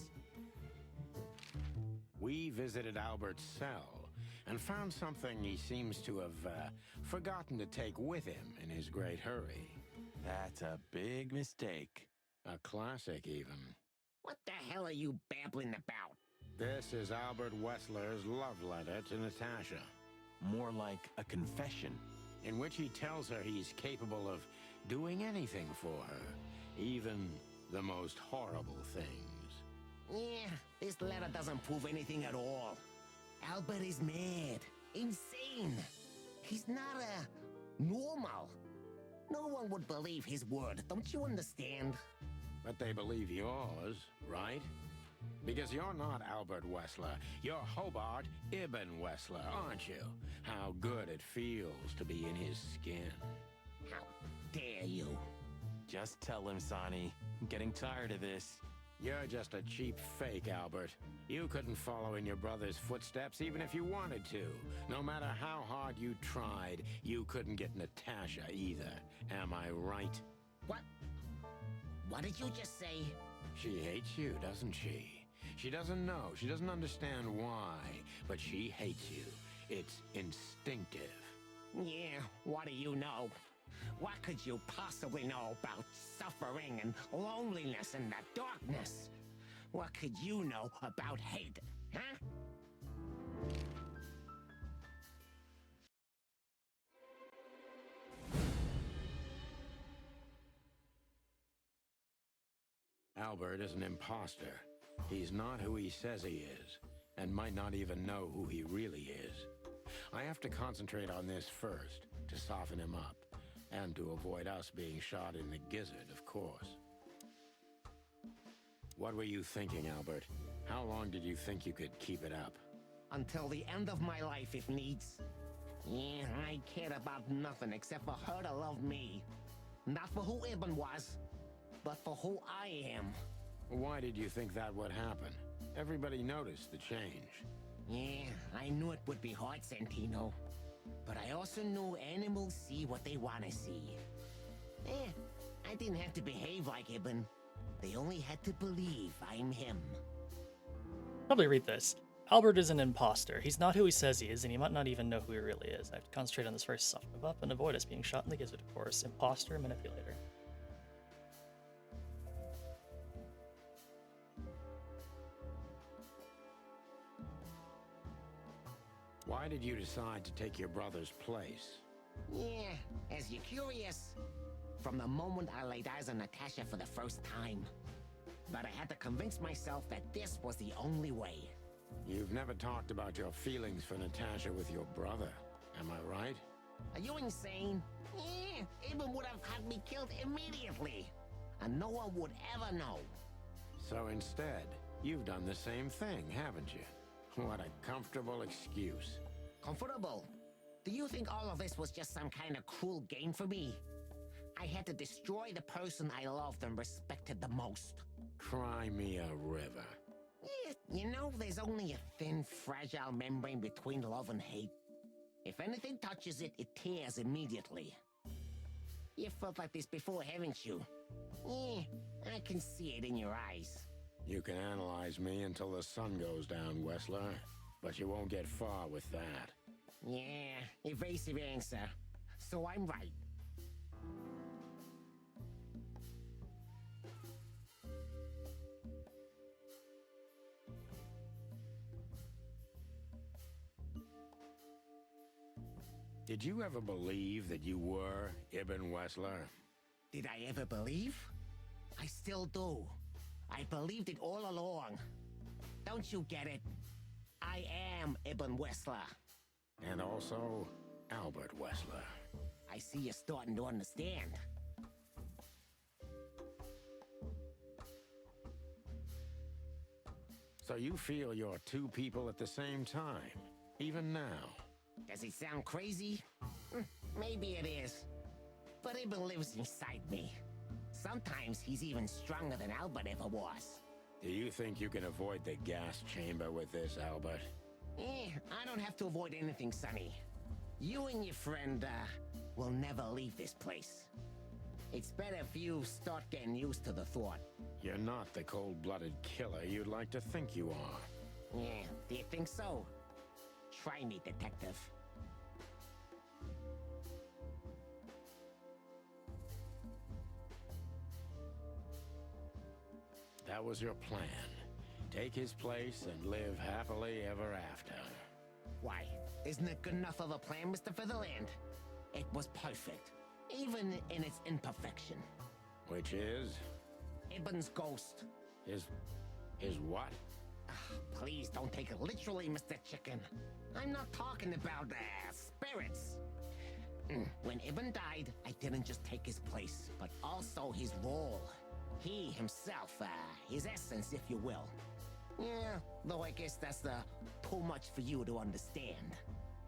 We visited Albert's cell and found something he seems to have forgotten to take with him in his great hurry. That's a big mistake. A classic, even. What the hell are you babbling about? This is Albert Wessler's love letter to Natasha, More like a confession. in which he tells her he's capable of doing anything for her, even the most horrible things. Yeah, this letter doesn't prove anything at all. Albert is mad. Insane. He's not normal. No one would believe his word, don't you understand? But they believe yours, right? Because you're not Albert Wessler. You're Hobart Ibn Wessler, aren't you? How good it feels to be in his skin. How dare you? Just tell him, Sonny. I'm getting tired of this. You're just a cheap fake, Albert. You couldn't follow in your brother's footsteps even if you wanted to. No matter how hard you tried, you couldn't get Natasha either. Am I right? What? What did you just say? She hates you, doesn't she? She doesn't know. She doesn't understand why, but she hates you. It's instinctive. Yeah, what do you know? What could you possibly know about suffering and loneliness and the darkness? What could you know about hate, huh? Albert is an imposter. He's not who he says he is, and might not even know who he really is. I have to concentrate on this first, to soften him up, and to avoid us being shot in the gizzard, of course. What were you thinking, Albert? How long did you think you could keep it up? Until the end of my life, if needs. Yeah, I cared about nothing except for her to love me. Not for who Ibn was, but for who I am. Why did you think that would happen? Everybody noticed the change. Yeah, I knew it would be hard, Santino. But I also knew animals see what they want to see. I didn't have to behave like Ibn. They only had to believe I'm him. Probably read this. Albert is an imposter. He's not who he says he is, and he might not even know who he really is. I have to concentrate on this first, soften him up, and avoid us being shot in the gizzard, of course. Imposter, manipulator. Why did you decide to take your brother's place? Yeah, as you're curious, from the moment I laid eyes on Natasha for the first time. But I had to convince myself that this was the only way. You've never talked about your feelings for Natasha with your brother, am I right? Are you insane? Yeah, Ibn would have had me killed immediately. And no one would ever know. So instead, you've done the same thing, haven't you? What a comfortable excuse. Comfortable? Do you think all of this was just some kind of cruel game for me? I had to destroy the person I loved and respected the most. Cry me a river. Yeah, you know, there's only a thin, fragile membrane between love and hate. If anything touches it, it tears immediately. You felt like this before, haven't you? Yeah, I can see it in your eyes. You can analyze me until the sun goes down, Wessler, but you won't get far with that. Yeah, evasive answer. So I'm right. Did you ever believe that you were Ibn Wessler? Did I ever believe? I still do. I believed it all along. Don't you get it? I am Ibn Wessler. And also, Albert Wessler. I see you're starting to understand. So you feel you're two people at the same time, even now? Does it sound crazy? Maybe it is. But Ibn lives inside me. Sometimes he's even stronger than Albert ever was. Do you think you can avoid the gas chamber with this, Albert? I don't have to avoid anything, Sonny. You and your friend, will never leave this place. It's better if you start getting used to the thought. You're not the cold-blooded killer you'd like to think you are. Yeah, do you think so? Try me, detective. That was your plan. Take his place and live happily ever after. Why? Isn't it good enough of a plan, Mr. Featherland? It was perfect, even in its imperfection. Which is? Ibn's ghost. His what? Please don't take it literally, Mr. Chicken. I'm not talking about spirits. When Ibn died, I didn't just take his place, but also his role. He himself, his essence, if you will. Yeah, though I guess that's too much for you to understand.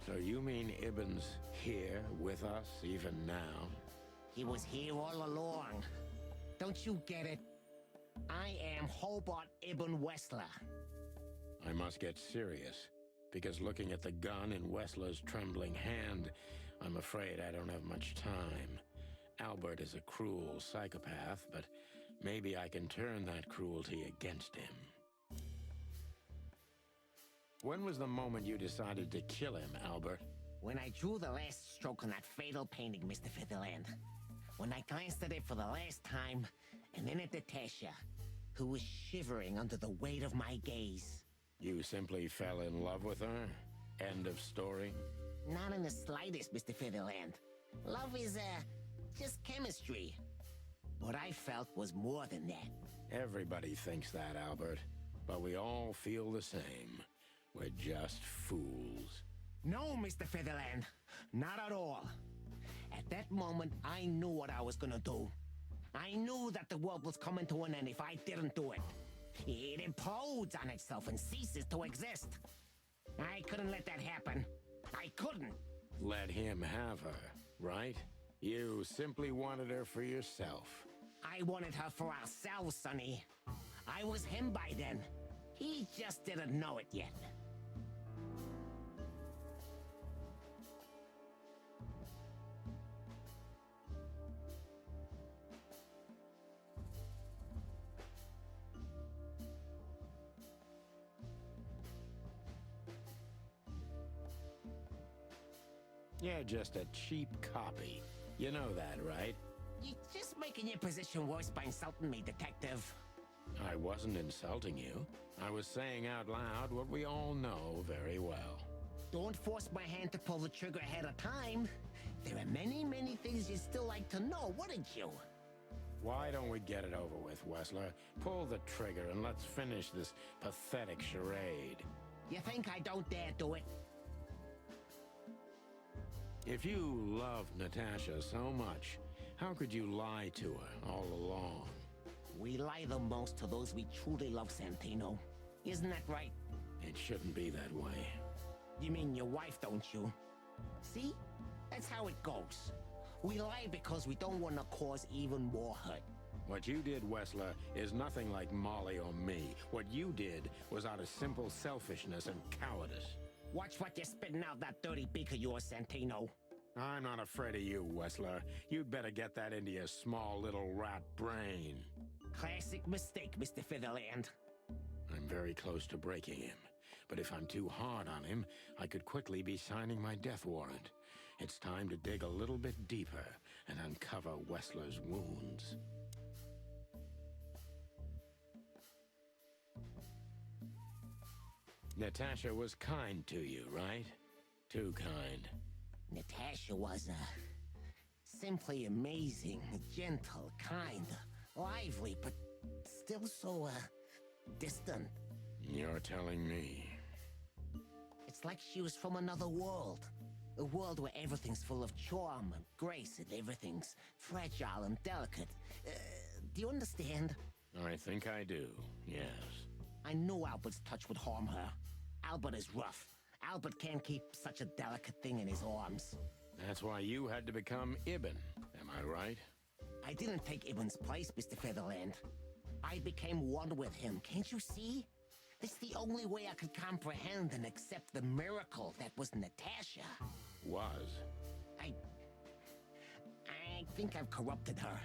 So you mean Ibn's here with us even now? He was here all along. Don't you get it? I am Hobart Ibn Wessler. I must get serious, because looking at the gun in Wessler's trembling hand, I'm afraid I don't have much time. Albert is a cruel psychopath, but maybe I can turn that cruelty against him. When was the moment you decided to kill him, Albert? When I drew the last stroke on that fatal painting, Mr. Featherland. When I glanced at it for the last time, and then at Natasha, who was shivering under the weight of my gaze. You simply fell in love with her? End of story? Not in the slightest, Mr. Featherland. Love is, just chemistry. What I felt was more than that. Everybody thinks that, Albert. But we all feel the same. We're just fools. No, Mr. Featherland. Not at all. At that moment, I knew what I was gonna do. I knew that the world was coming to an end if I didn't do it. It implodes on itself and ceases to exist. I couldn't let that happen. I couldn't. Let him have her, right? You simply wanted her for yourself. I wanted her for ourselves, Sonny. I was him by then. He just didn't know it yet. You're just a cheap copy. You know that, right? You're just making your position worse by insulting me, Detective. I wasn't insulting you. I was saying out loud what we all know very well. Don't force my hand to pull the trigger ahead of time. There are many, many things you'd still like to know, wouldn't you? Why don't we get it over with, Wessler? Pull the trigger and let's finish this pathetic charade. You think I don't dare do it? If you loved Natasha so much, how could you lie to her all along? We lie the most to those we truly love, Santino. Isn't that right? It shouldn't be that way. You mean your wife, don't you? See? That's how it goes. We lie because we don't want to cause even more hurt. What you did, Wessler, is nothing like Molly or me. What you did was out of simple selfishness and cowardice. Watch what you're spitting out that dirty beak of yours, Santino. I'm not afraid of you, Wessler. You'd better get that into your small little rat brain. Classic mistake, Mr. Featherland. I'm very close to breaking him. But if I'm too hard on him, I could quickly be signing my death warrant. It's time to dig a little bit deeper and uncover Wessler's wounds. Natasha was kind to you, right? Too kind. Natasha was, simply amazing, gentle, kind, lively, but still so, distant. You're telling me. It's like she was from another world. A world where everything's full of charm and grace and everything's fragile and delicate. Do you understand? I think I do, yes. I knew Albert's touch would harm her. Albert is rough. Albert can't keep such a delicate thing in his arms. That's why you had to become Ibn, am I right? I didn't take Ibn's place, Mr. Featherland. I became one with him, can't you see? It's the only way I could comprehend and accept the miracle that was Natasha. Was? I think I've corrupted her.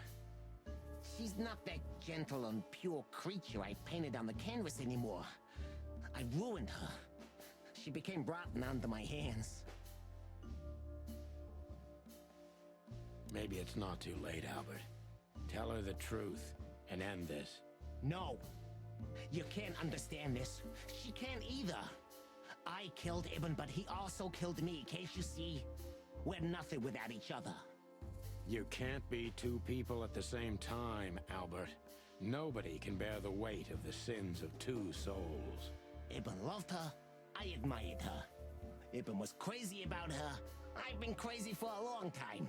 She's not that gentle and pure creature I painted on the canvas anymore. I ruined her. She became rotten under my hands. Maybe it's not too late, Albert. Tell her the truth and end this. No, You can't understand this. She can't either. I killed Ibn, but he also killed me. Can't you see? We're nothing without each other. You can't be two people at the same time, Albert. Nobody can bear the weight of the sins of two souls. Ibn loved her. I admired her. Ibn was crazy about her. I've been crazy for a long time.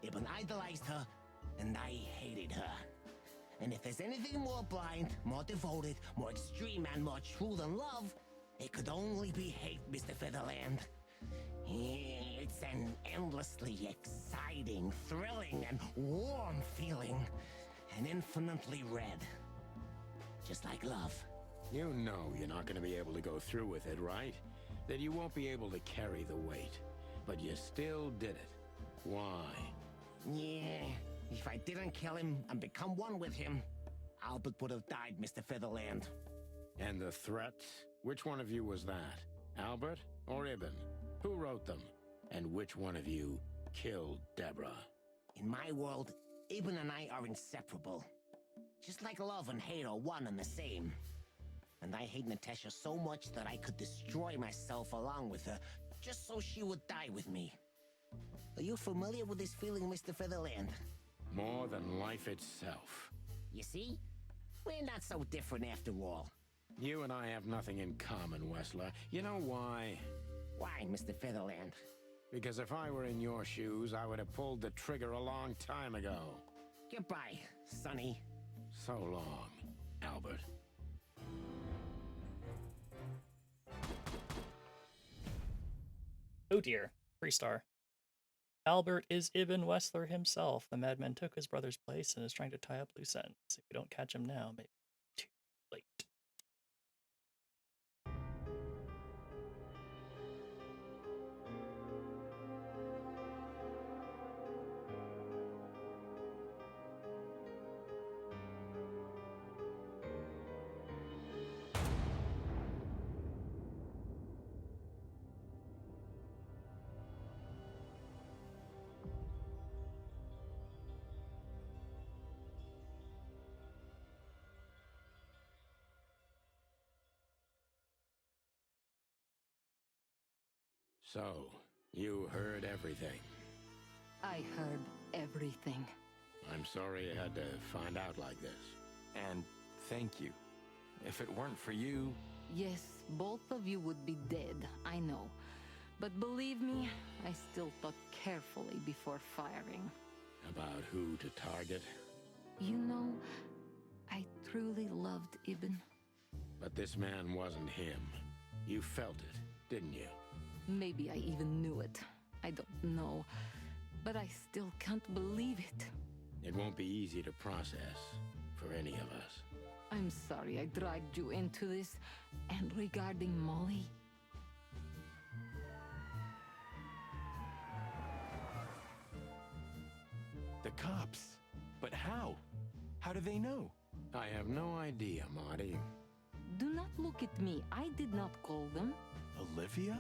Ibn idolized her, and I hated her. And if there's anything more blind, more devoted, more extreme, and more true than love, it could only be hate, Mr. Featherland. It's an endlessly exciting, thrilling, and warm feeling. And infinitely red. Just like love. You know you're not going to be able to go through with it, right? That you won't be able to carry the weight. But you still did it. Why? Yeah, if I didn't kill him and become one with him, Albert would have died, Mr. Featherland. And the threats? Which one of you was that? Albert or Ibn? Who wrote them? And which one of you killed Deborah? In my world, Ibn and I are inseparable. Just like love and hate are one and the same. And I hate Natasha so much that I could destroy myself along with her, just so she would die with me. Are you familiar with this feeling, Mr. Featherland? More than life itself. You see? We're not so different after all. You and I have nothing in common, Wessler. You know why? Why, Mr. Featherland? Because if I were in your shoes, I would have pulled the trigger a long time ago. Goodbye, Sonny. So long, Albert. Oh dear. 3-star. Albert is Ibn Wessler himself. The madman took his brother's place and is trying to tie up loose ends. If we don't catch him now, maybe too late. So, you heard everything. I heard everything. I'm sorry you had to find out like this. And thank you. If it weren't for you... Yes, both of you would be dead, I know. But believe me, I still thought carefully before firing. About who to target? You know, I truly loved Ibn. But this man wasn't him. You felt it, didn't you? Maybe I even knew it. I don't know. But I still can't believe it. It won't be easy to process for any of us. I'm sorry I dragged you into this. And regarding Molly... The cops. But how? How do they know? I have no idea, Marty. Do not look at me. I did not call them. Olivia?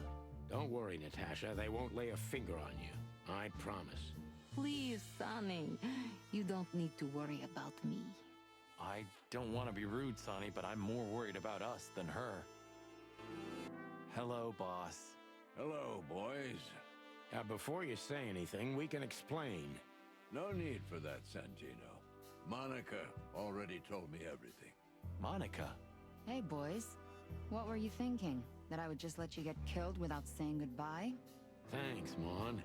Don't worry, Natasha. They won't lay a finger on you. I promise. Please, Sonny. You don't need to worry about me. I don't want to be rude, Sonny, but I'm more worried about us than her. Hello, boss. Hello, boys. Before you say anything, we can explain. No need for that, Santino. Monica already told me everything. Monica? Hey, boys. What were you thinking? That I would just let you get killed without saying goodbye? Thanks, Mon.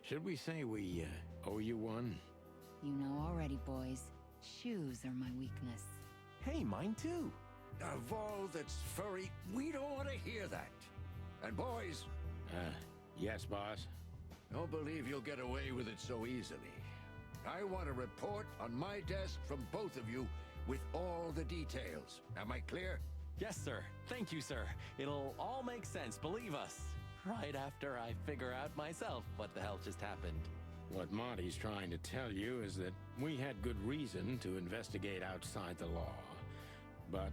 Should we say we owe you one? You know already, boys. Shoes are my weakness. Hey, mine too. Of all that's furry, we don't want to hear that. And boys... Yes, boss? Don't believe you'll get away with it so easily. I want a report on my desk from both of you with all the details. Am I clear? Yes, sir. Thank you, sir. It'll all make sense, believe us. Right after I figure out myself what the hell just happened. What Marty's trying to tell you is that we had good reason to investigate outside the law. But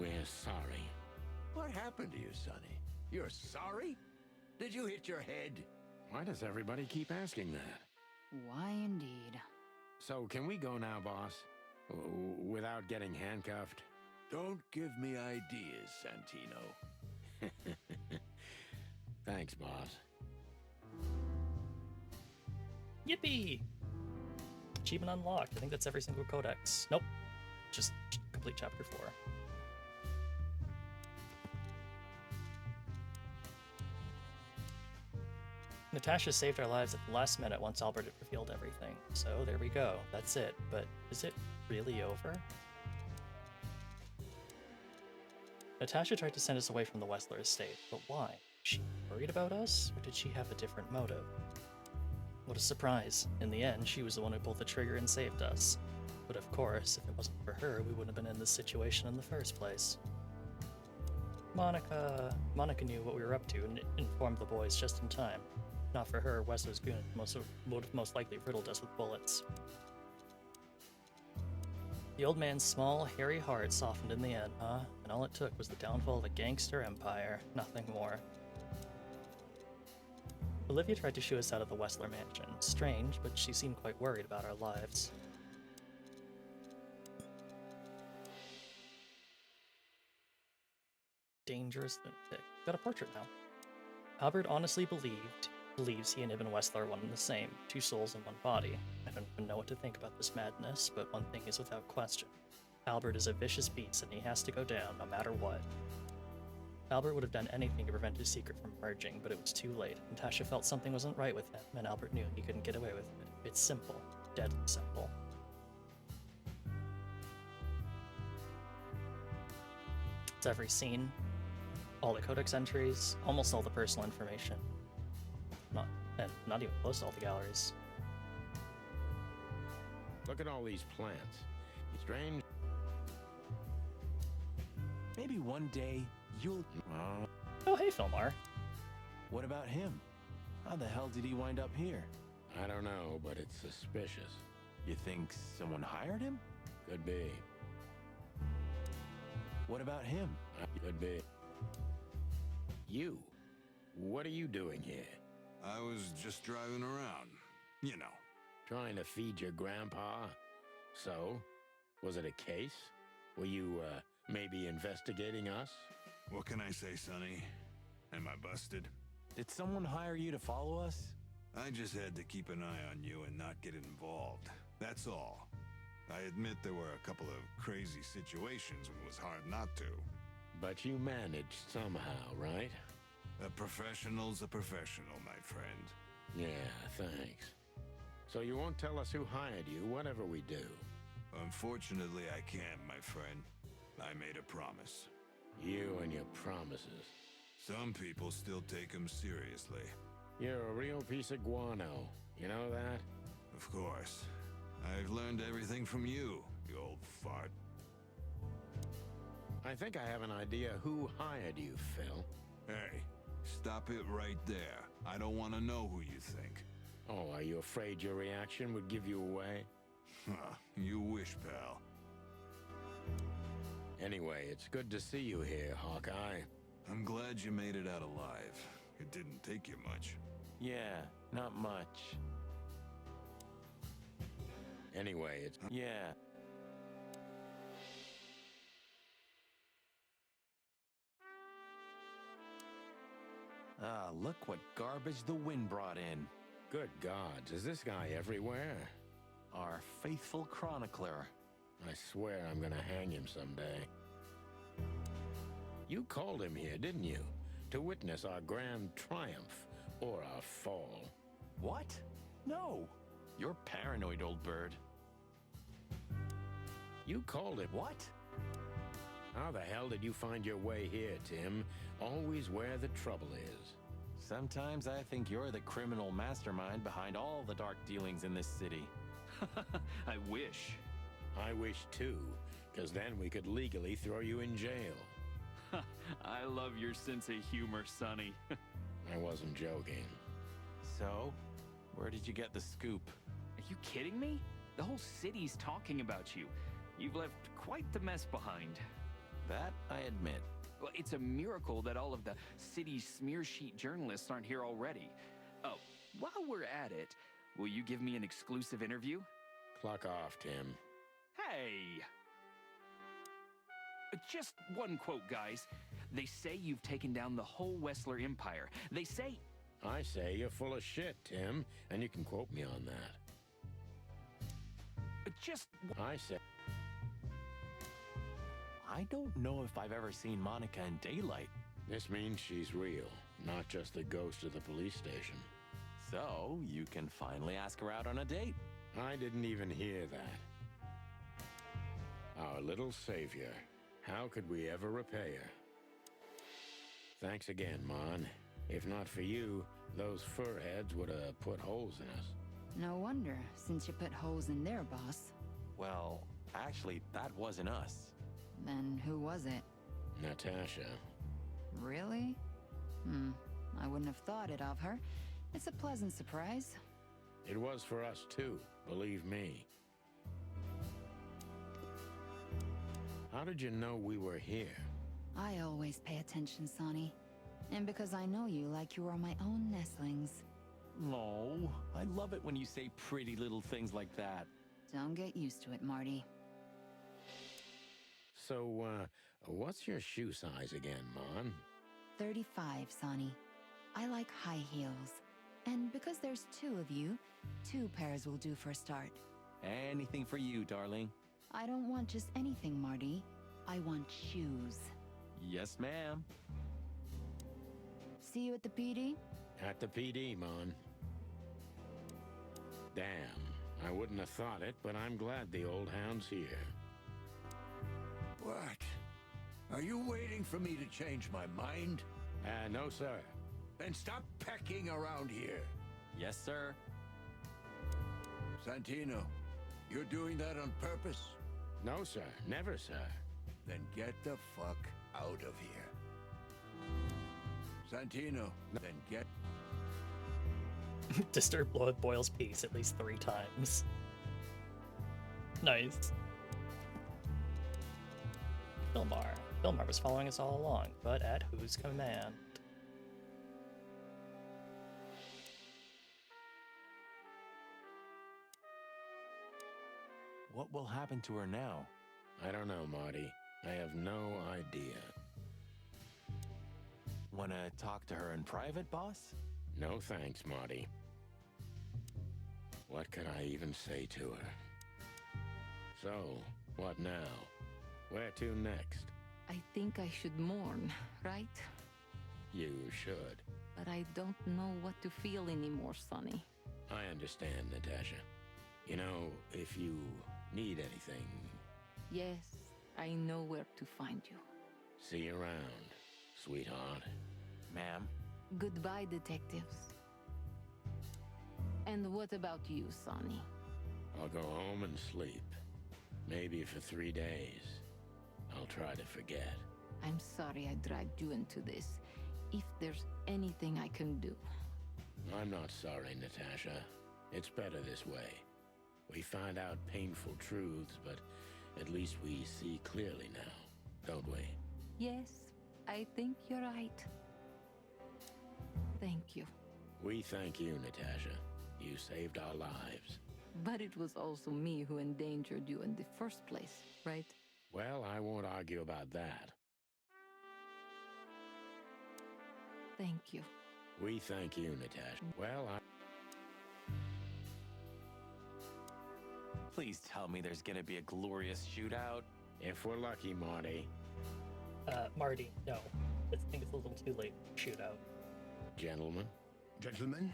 we're sorry. What happened to you, Sonny? You're sorry? Did you hit your head? Why does everybody keep asking that? Why indeed. So can we go now, boss? Without getting handcuffed? Don't give me ideas, Santino. Thanks, boss. Yippee! Achievement unlocked. I think that's every single codex. Nope. Just complete chapter 4. Natasha saved our lives at the last minute once Albert had revealed everything. So there we go. That's it. But is it really over? Natasha tried to send us away from the Wessler estate, but why? Was she worried about us, or did she have a different motive? What a surprise. In the end, she was the one who pulled the trigger and saved us. But of course, if it wasn't for her, we wouldn't have been in this situation in the first place. Monica knew what we were up to and informed the boys just in time. Not for her, Wessler's goon would have most likely riddled us with bullets. The old man's small, hairy heart softened in the end, huh? And all it took was the downfall of a gangster empire, nothing more. Olivia tried to shoo us out of the Wessler mansion. Strange, but she seemed quite worried about our lives. Dangerous lunatic. Got a portrait now. Albert honestly believes he and Ibn Wessler are one and the same, two souls in one body. I don't even know what to think about this madness, but one thing is without question. Albert is a vicious beast and he has to go down no matter what. Albert would have done anything to prevent his secret from emerging, but it was too late. Natasha felt something wasn't right with him, and Albert knew he couldn't get away with it. It's simple. Deadly simple. It's every scene, all the codex entries, almost all the personal information. Not even close to all the galleries. Look at all these plants. Strange. Maybe one day you'll... Oh, hey, Filmar. What about him? How the hell did he wind up here? I don't know, but it's suspicious. You think someone hired him? Could be. What about him? Could be. You. What are you doing here? I was just driving around. You know. Trying to feed your grandpa? So? Was it a case? Were you, maybe investigating us? What can I say, Sonny? Am I busted? Did someone hire you to follow us? I just had to keep an eye on you and not get involved. That's all. I admit there were a couple of crazy situations when it was hard not to. But you managed somehow, right? A professional's a professional, my friend. Yeah, thanks. So you won't tell us who hired you, whatever we do? Unfortunately, I can't, my friend. I made a promise. You and your promises. Some people still take them seriously. You're a real piece of guano. You know that? Of course. I've learned everything from you, you old fart. I think I have an idea who hired you, Phil. Hey, stop it right there. I don't want to know who you think. Oh, are you afraid your reaction would give you away? You wish, pal. Anyway, it's good to see you here, Hawkeye. I'm glad you made it out alive. It didn't take you much. Yeah, not much. Anyway, it's... Yeah. Ah, look what garbage the wind brought in. Good gods, is this guy everywhere? Our faithful chronicler. I swear I'm gonna hang him someday. You called him here, didn't you? To witness our grand triumph, or our fall. What? No. You're paranoid, old bird. You called him. What? How the hell did you find your way here, Tim? Always where the trouble is. Sometimes I think you're the criminal mastermind behind all the dark dealings in this city. I wish. I wish too, because then we could legally throw you in jail. I love your sense of humor, Sonny. I wasn't joking. So, where did you get the scoop? Are you kidding me? The whole city's talking about you. You've left quite the mess behind. That I admit. Well, it's a miracle that all of the city's smear sheet journalists aren't here already. Oh, while we're at it, will you give me an exclusive interview? Clock off, Tim. Hey! Just one quote, guys. They say you've taken down the whole Wessler Empire. They say... I say you're full of shit, Tim, and you can quote me on that. Just... I say... I don't know if I've ever seen Monica in daylight. This means she's real, not just the ghost of the police station. So, you can finally ask her out on a date. I didn't even hear that. Our little savior. How could we ever repay her? Thanks again, Mon. If not for you, those furheads would have put holes in us. No wonder, since you put holes in their boss. Well, actually, that wasn't us. Then who was it? Natasha. Really? I wouldn't have thought it of her. It's a pleasant surprise. It was for us too, believe me. How did you know we were here? I always pay attention, Sonny. And because I know you like you are my own nestlings. No, I love it when you say pretty little things like that. Don't get used to it, Marty. So, what's your shoe size again, Mon? 35, Sonny. I like high heels. And because there's 2 of you, 2 pairs will do for a start. Anything for you, darling. I don't want just anything, Marty. I want shoes. Yes, ma'am. See you at the PD? At the PD, Mon. Damn, I wouldn't have thought it, but I'm glad the old hound's here. What? Are you waiting for me to change my mind? No, sir. Then stop pecking around here. Yes, sir. Santino, you're doing that on purpose? No, sir. Never, sir. Then get the fuck out of here. Santino, then get... Disturb Boyle's peace at least 3 times. Nice. Filmar. Filmar was following us all along, but at whose command? What will happen to her now? I don't know, Marty. I have no idea. Wanna talk to her in private, boss? No thanks, Marty. What could I even say to her? So, what now? Where to next? I think I should mourn, right? You should. But I don't know what to feel anymore, Sonny. I understand, Natasha. You know, if you need anything... Yes, I know where to find you. See you around, sweetheart. Ma'am? Goodbye, detectives. And what about you, Sonny? I'll go home and sleep. Maybe for 3 days. I'll try to forget. I'm sorry I dragged you into this. If there's anything I can do. I'm not sorry, Natasha. It's better this way. We find out painful truths, but at least we see clearly now, don't we? Yes, I think you're right. Thank you. We thank you, Natasha. You saved our lives. But it was also me who endangered you in the first place, right? Well, I won't argue about that. Thank you. We thank you, Natasha. Well, Please tell me there's gonna be a glorious shootout. If we're lucky, Marty. Marty, no. I think it's a little too late for shootout. Gentlemen? Gentlemen?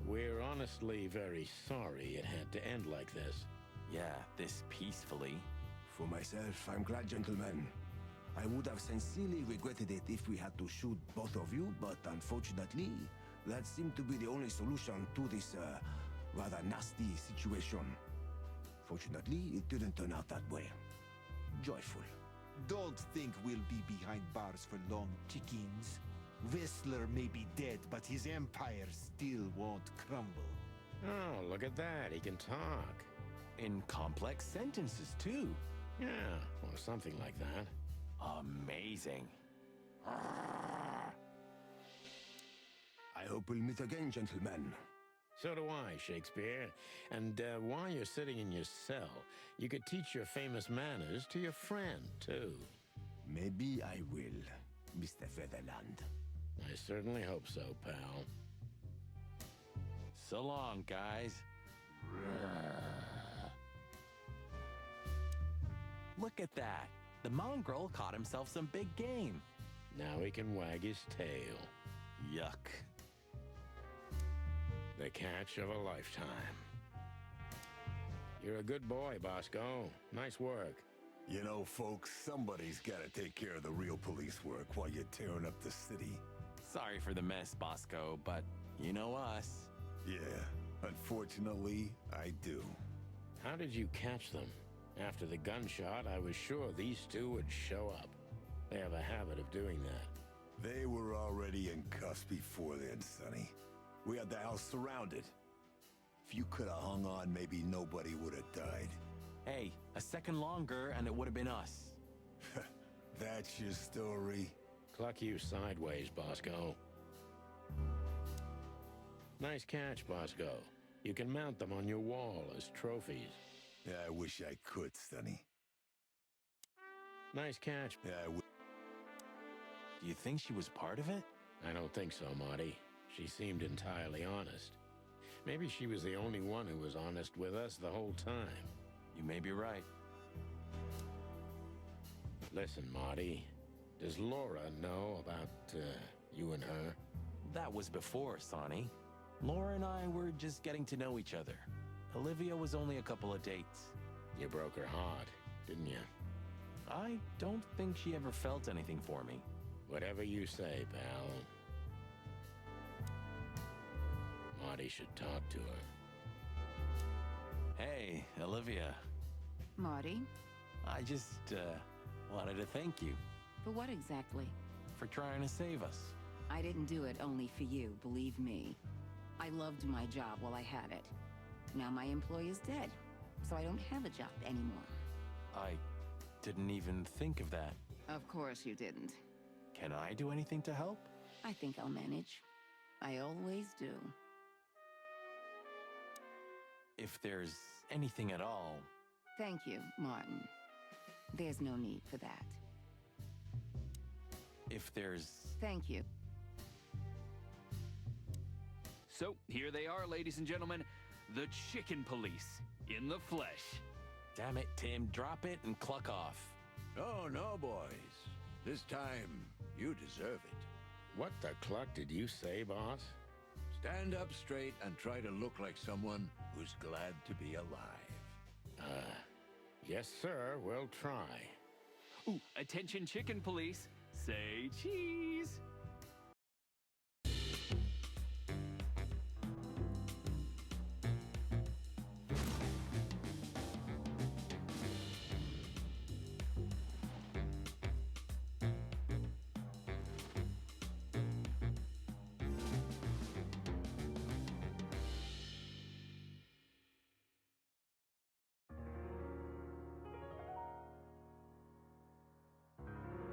We're honestly very sorry it had to end like this. Yeah, this peacefully. For myself, I'm glad, gentlemen. I would have sincerely regretted it if we had to shoot both of you, but unfortunately, that seemed to be the only solution to this, rather nasty situation. Fortunately, it didn't turn out that way. Joyful. Don't think we'll be behind bars for long, chickens. Whistler may be dead, but his empire still won't crumble. Oh, look at that. He can talk. In complex sentences, too. Yeah, or something like that. Amazing. I hope we'll meet again, gentlemen. So do I, Shakespeare. And while you're sitting in your cell, you could teach your famous manners to your friend, too. Maybe I will, Mr. Featherland. I certainly hope so, pal. So long, guys. Look at that. The mongrel caught himself some big game. Now he can wag his tail. Yuck. The catch of a lifetime. You're a good boy, Bosco. Nice work. You know, folks, somebody's got to take care of the real police work while you're tearing up the city. Sorry for the mess, Bosco, but you know us. Yeah, unfortunately, I do. How did you catch them? After the gunshot, I was sure these two would show up. They have a habit of doing that. They were already in cuffs before then, Sonny. We had the house surrounded. If you could have hung on, maybe nobody would have died. Hey, a second longer and it would have been us. That's your story? Cluck you sideways, Bosco. Nice catch, Bosco. You can mount them on your wall as trophies. Yeah, I wish I could, Sonny. Nice catch. Yeah, Do you think she was part of it? I don't think so, Marty. She seemed entirely honest. Maybe she was the only one who was honest with us the whole time. You may be right. Listen, Marty. Does Laura know about, you and her? That was before, Sonny. Laura and I were just getting to know each other. Olivia was only a couple of dates. You broke her heart, didn't you? I don't think she ever felt anything for me. Whatever you say, pal. Marty should talk to her. Hey, Olivia. Marty? I just, wanted to thank you. For what exactly? For trying to save us. I didn't do it only for you, believe me. I loved my job while I had it. Now my employee is dead, so I don't have a job anymore. I didn't even think of that. Of course you didn't. Can I do anything to help? I think I'll manage. I always do. If there's anything at all. Thank you, Martin. There's no need for that. If there's... Thank you. So, here they are, ladies and gentlemen. The Chicken Police, in the flesh. Damn it, Tim. Drop it and cluck off. Oh, no, boys. This time, you deserve it. What the cluck did you say, boss? Stand up straight and try to look like someone who's glad to be alive. Yes, sir. We'll try. Ooh, attention Chicken Police. Say cheese.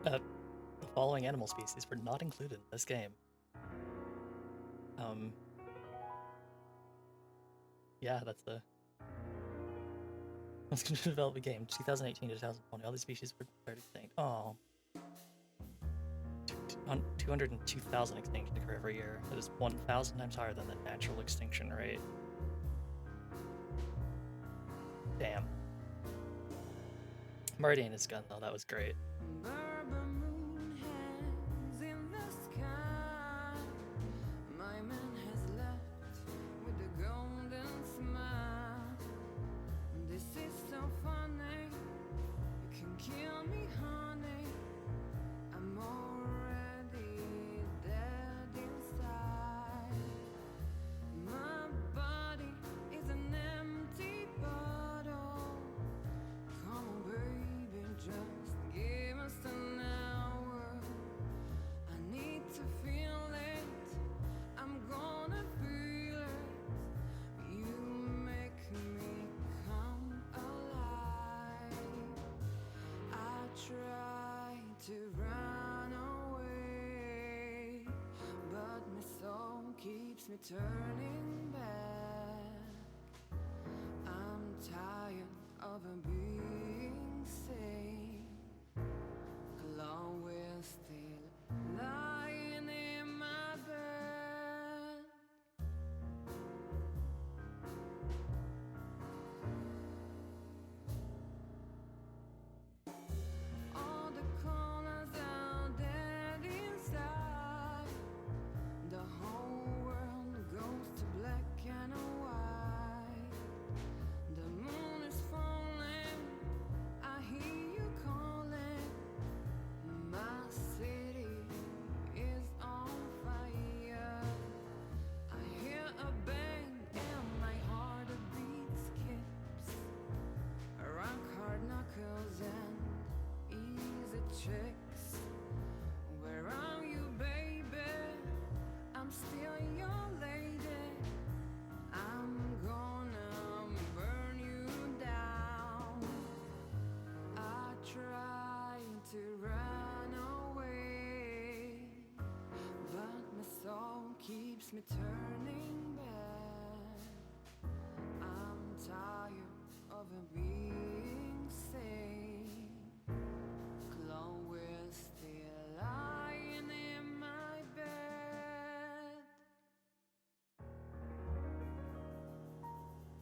The following animal species were not included in this game. Yeah, that's the... I was going to develop a game, 2018 to 2020. All these species were declared extinct. Oh. 202,000 extinction occur every year. That is 1,000 times higher than the natural extinction rate. Damn. Marty and his gun, though, that was great. Me turning back. tired of being sane. Alone, we're still lying in my bed. All the colors are dead inside. The whole world goes to black and white. The moon is falling, I hear you calling. My city is on fire. I hear a bang and my heart beats skips. Rock hard knuckles and easy checks. Where are you, baby? I'm still your lady. I'm gonna burn you down. I try to run away, but my soul keeps me turning back. I'm tired of being sane. Clone, we're still lying in my bed.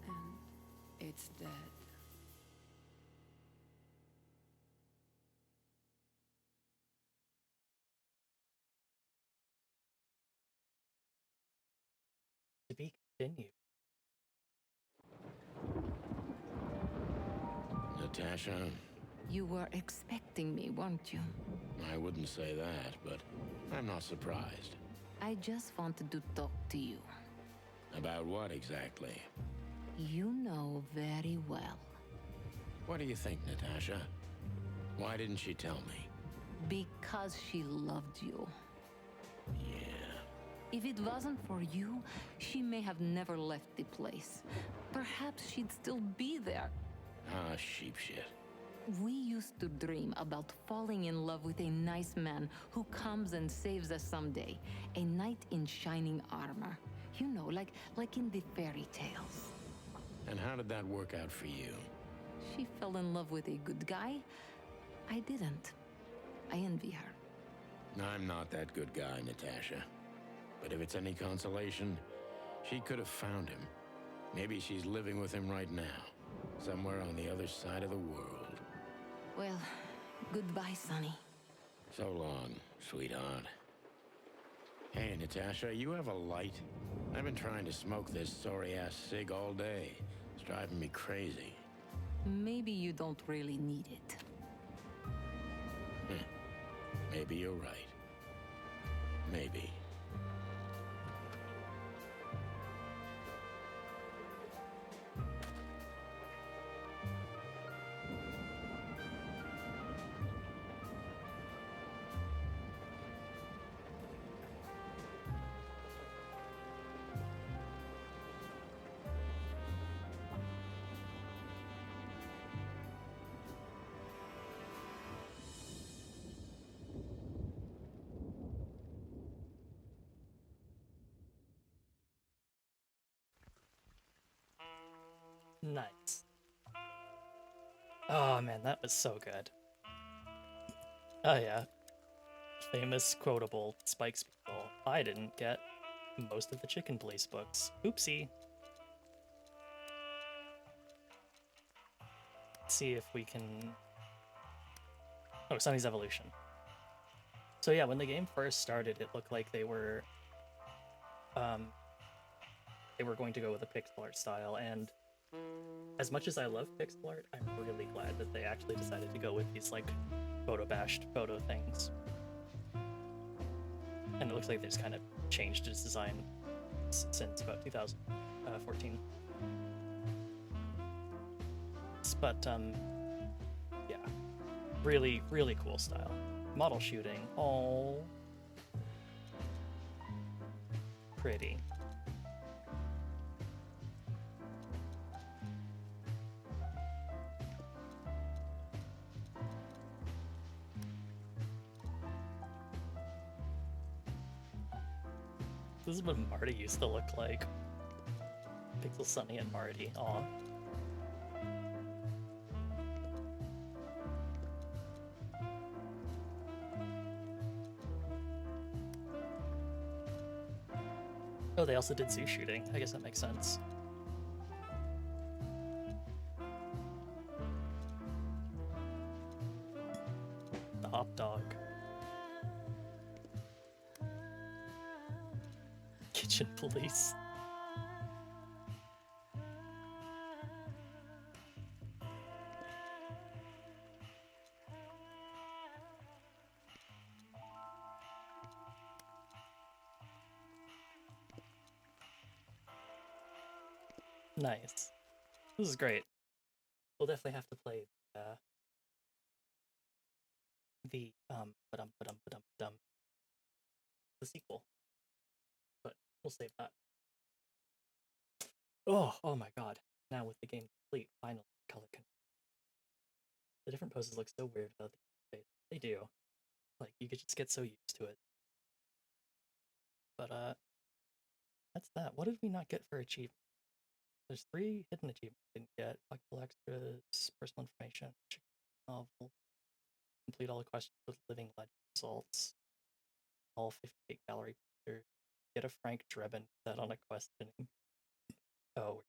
And it's dead. To be continued. Natasha, You were expecting me, weren't you? I wouldn't say that, but I'm not surprised. I just wanted to talk to you. About what exactly? You know very well. What do you think, Natasha? Why didn't she tell me? Because she loved you. Yeah. If it wasn't for you, she may have never left the place. Perhaps she'd still be there. Ah, sheep shit. We used to dream about falling in love with a nice man who comes and saves us someday. A knight in shining armor. You know, like in the fairy tales. And how did that work out for you? She fell in love with a good guy. I didn't. I envy her. I'm not that good guy, Natasha. But if it's any consolation, she could have found him. Maybe she's living with him right now, somewhere on the other side of the world. Well, goodbye, Sonny. So long, sweetheart. Hey, Natasha, you have a light? I've been trying to smoke this sorry-ass cig all day. It's driving me crazy. Maybe you don't really need it. Maybe you're right. Maybe. Nice. Oh man, that was so good. Oh yeah. Famous quotable Spike's people. I didn't get most of the Chicken Police books. Oopsie. Let's see if we can... Oh, Sunny's Evolution. So yeah, when the game first started, it looked like they were going to go with a pixel art style, and as much as I love pixel art, I'm really glad that they actually decided to go with these, like, photo-bashed photo things. And it looks like they just kind of changed its design since about 2014. But, yeah. Really, really cool style. Model shooting. Oh, pretty. This is what Marty used to look like. Pixel Sunny and Marty. Aw. Oh, they also did zoo shooting. I guess that makes sense. The hot dog. Kitchen police. Nice. This is great. We'll definitely have to play the sequel, but we'll save that. Oh my god! Now with the game complete, finally color can. The different poses look so weird without the face. They do. Like you could just get so used to it. But that's that. What did we not get for achievement? There's 3 hidden achievements we didn't get. Collectible extras, personal information, novel, complete all the questions with living legend results, all 58 gallery pictures, get a Frank Drebin set on a questioning. Oh,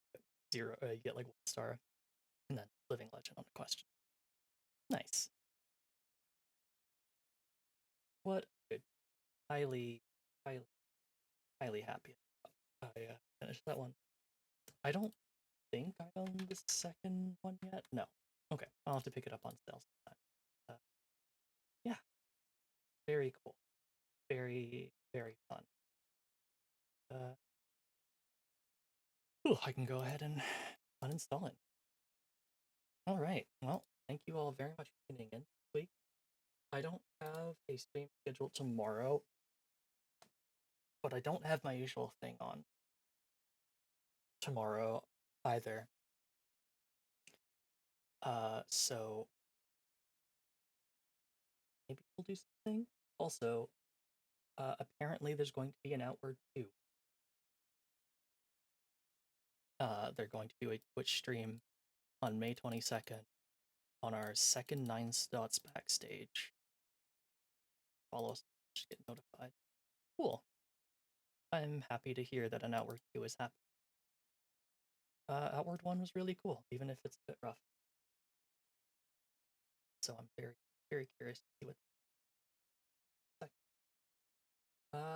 0, you get like 1 star, and then living legend on a question. Nice. What good. Highly, highly, highly happy. I finished that one. I don't think I own the second one yet. No. Okay, I'll have to pick it up on sale sometime. Yeah. Very cool. Very, very fun. I can go ahead and uninstall it. All right. Well, thank you all very much for tuning in this week. I don't have a stream scheduled tomorrow, but I don't have my usual thing on tomorrow either. So maybe we'll do something. Also, apparently there's going to be an Outward 2. They're going to do a Twitch stream on May 22nd on our second 9 Dots backstage. Follow us to get notified. Cool. I'm happy to hear that an Outward 2 is happening. Outward 1 was really cool, even if it's a bit rough. So I'm very, very curious to see what.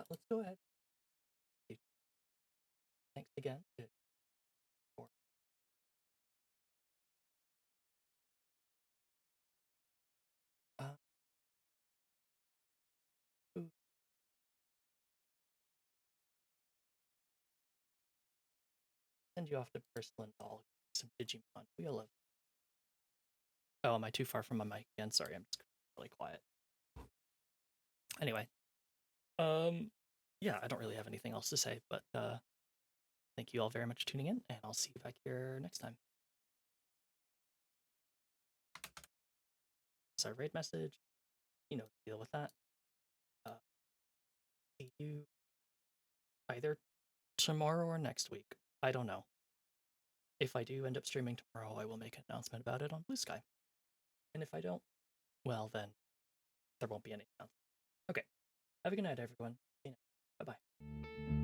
Let's go ahead. Thanks again. Send you off to Porcelain Doll. Some Digimon. We all love. Oh, am I too far from my mic again? Sorry, I'm just really quiet. Anyway, yeah, I don't really have anything else to say, but thank you all very much for tuning in, and I'll see you back here next time. So raid message, deal with that. See you either tomorrow or next week. I don't know. If I do end up streaming tomorrow, I will make an announcement about it on Blue Sky. And if I don't, well then, there won't be any announcement. Okay. Have a good night, everyone. Bye-bye.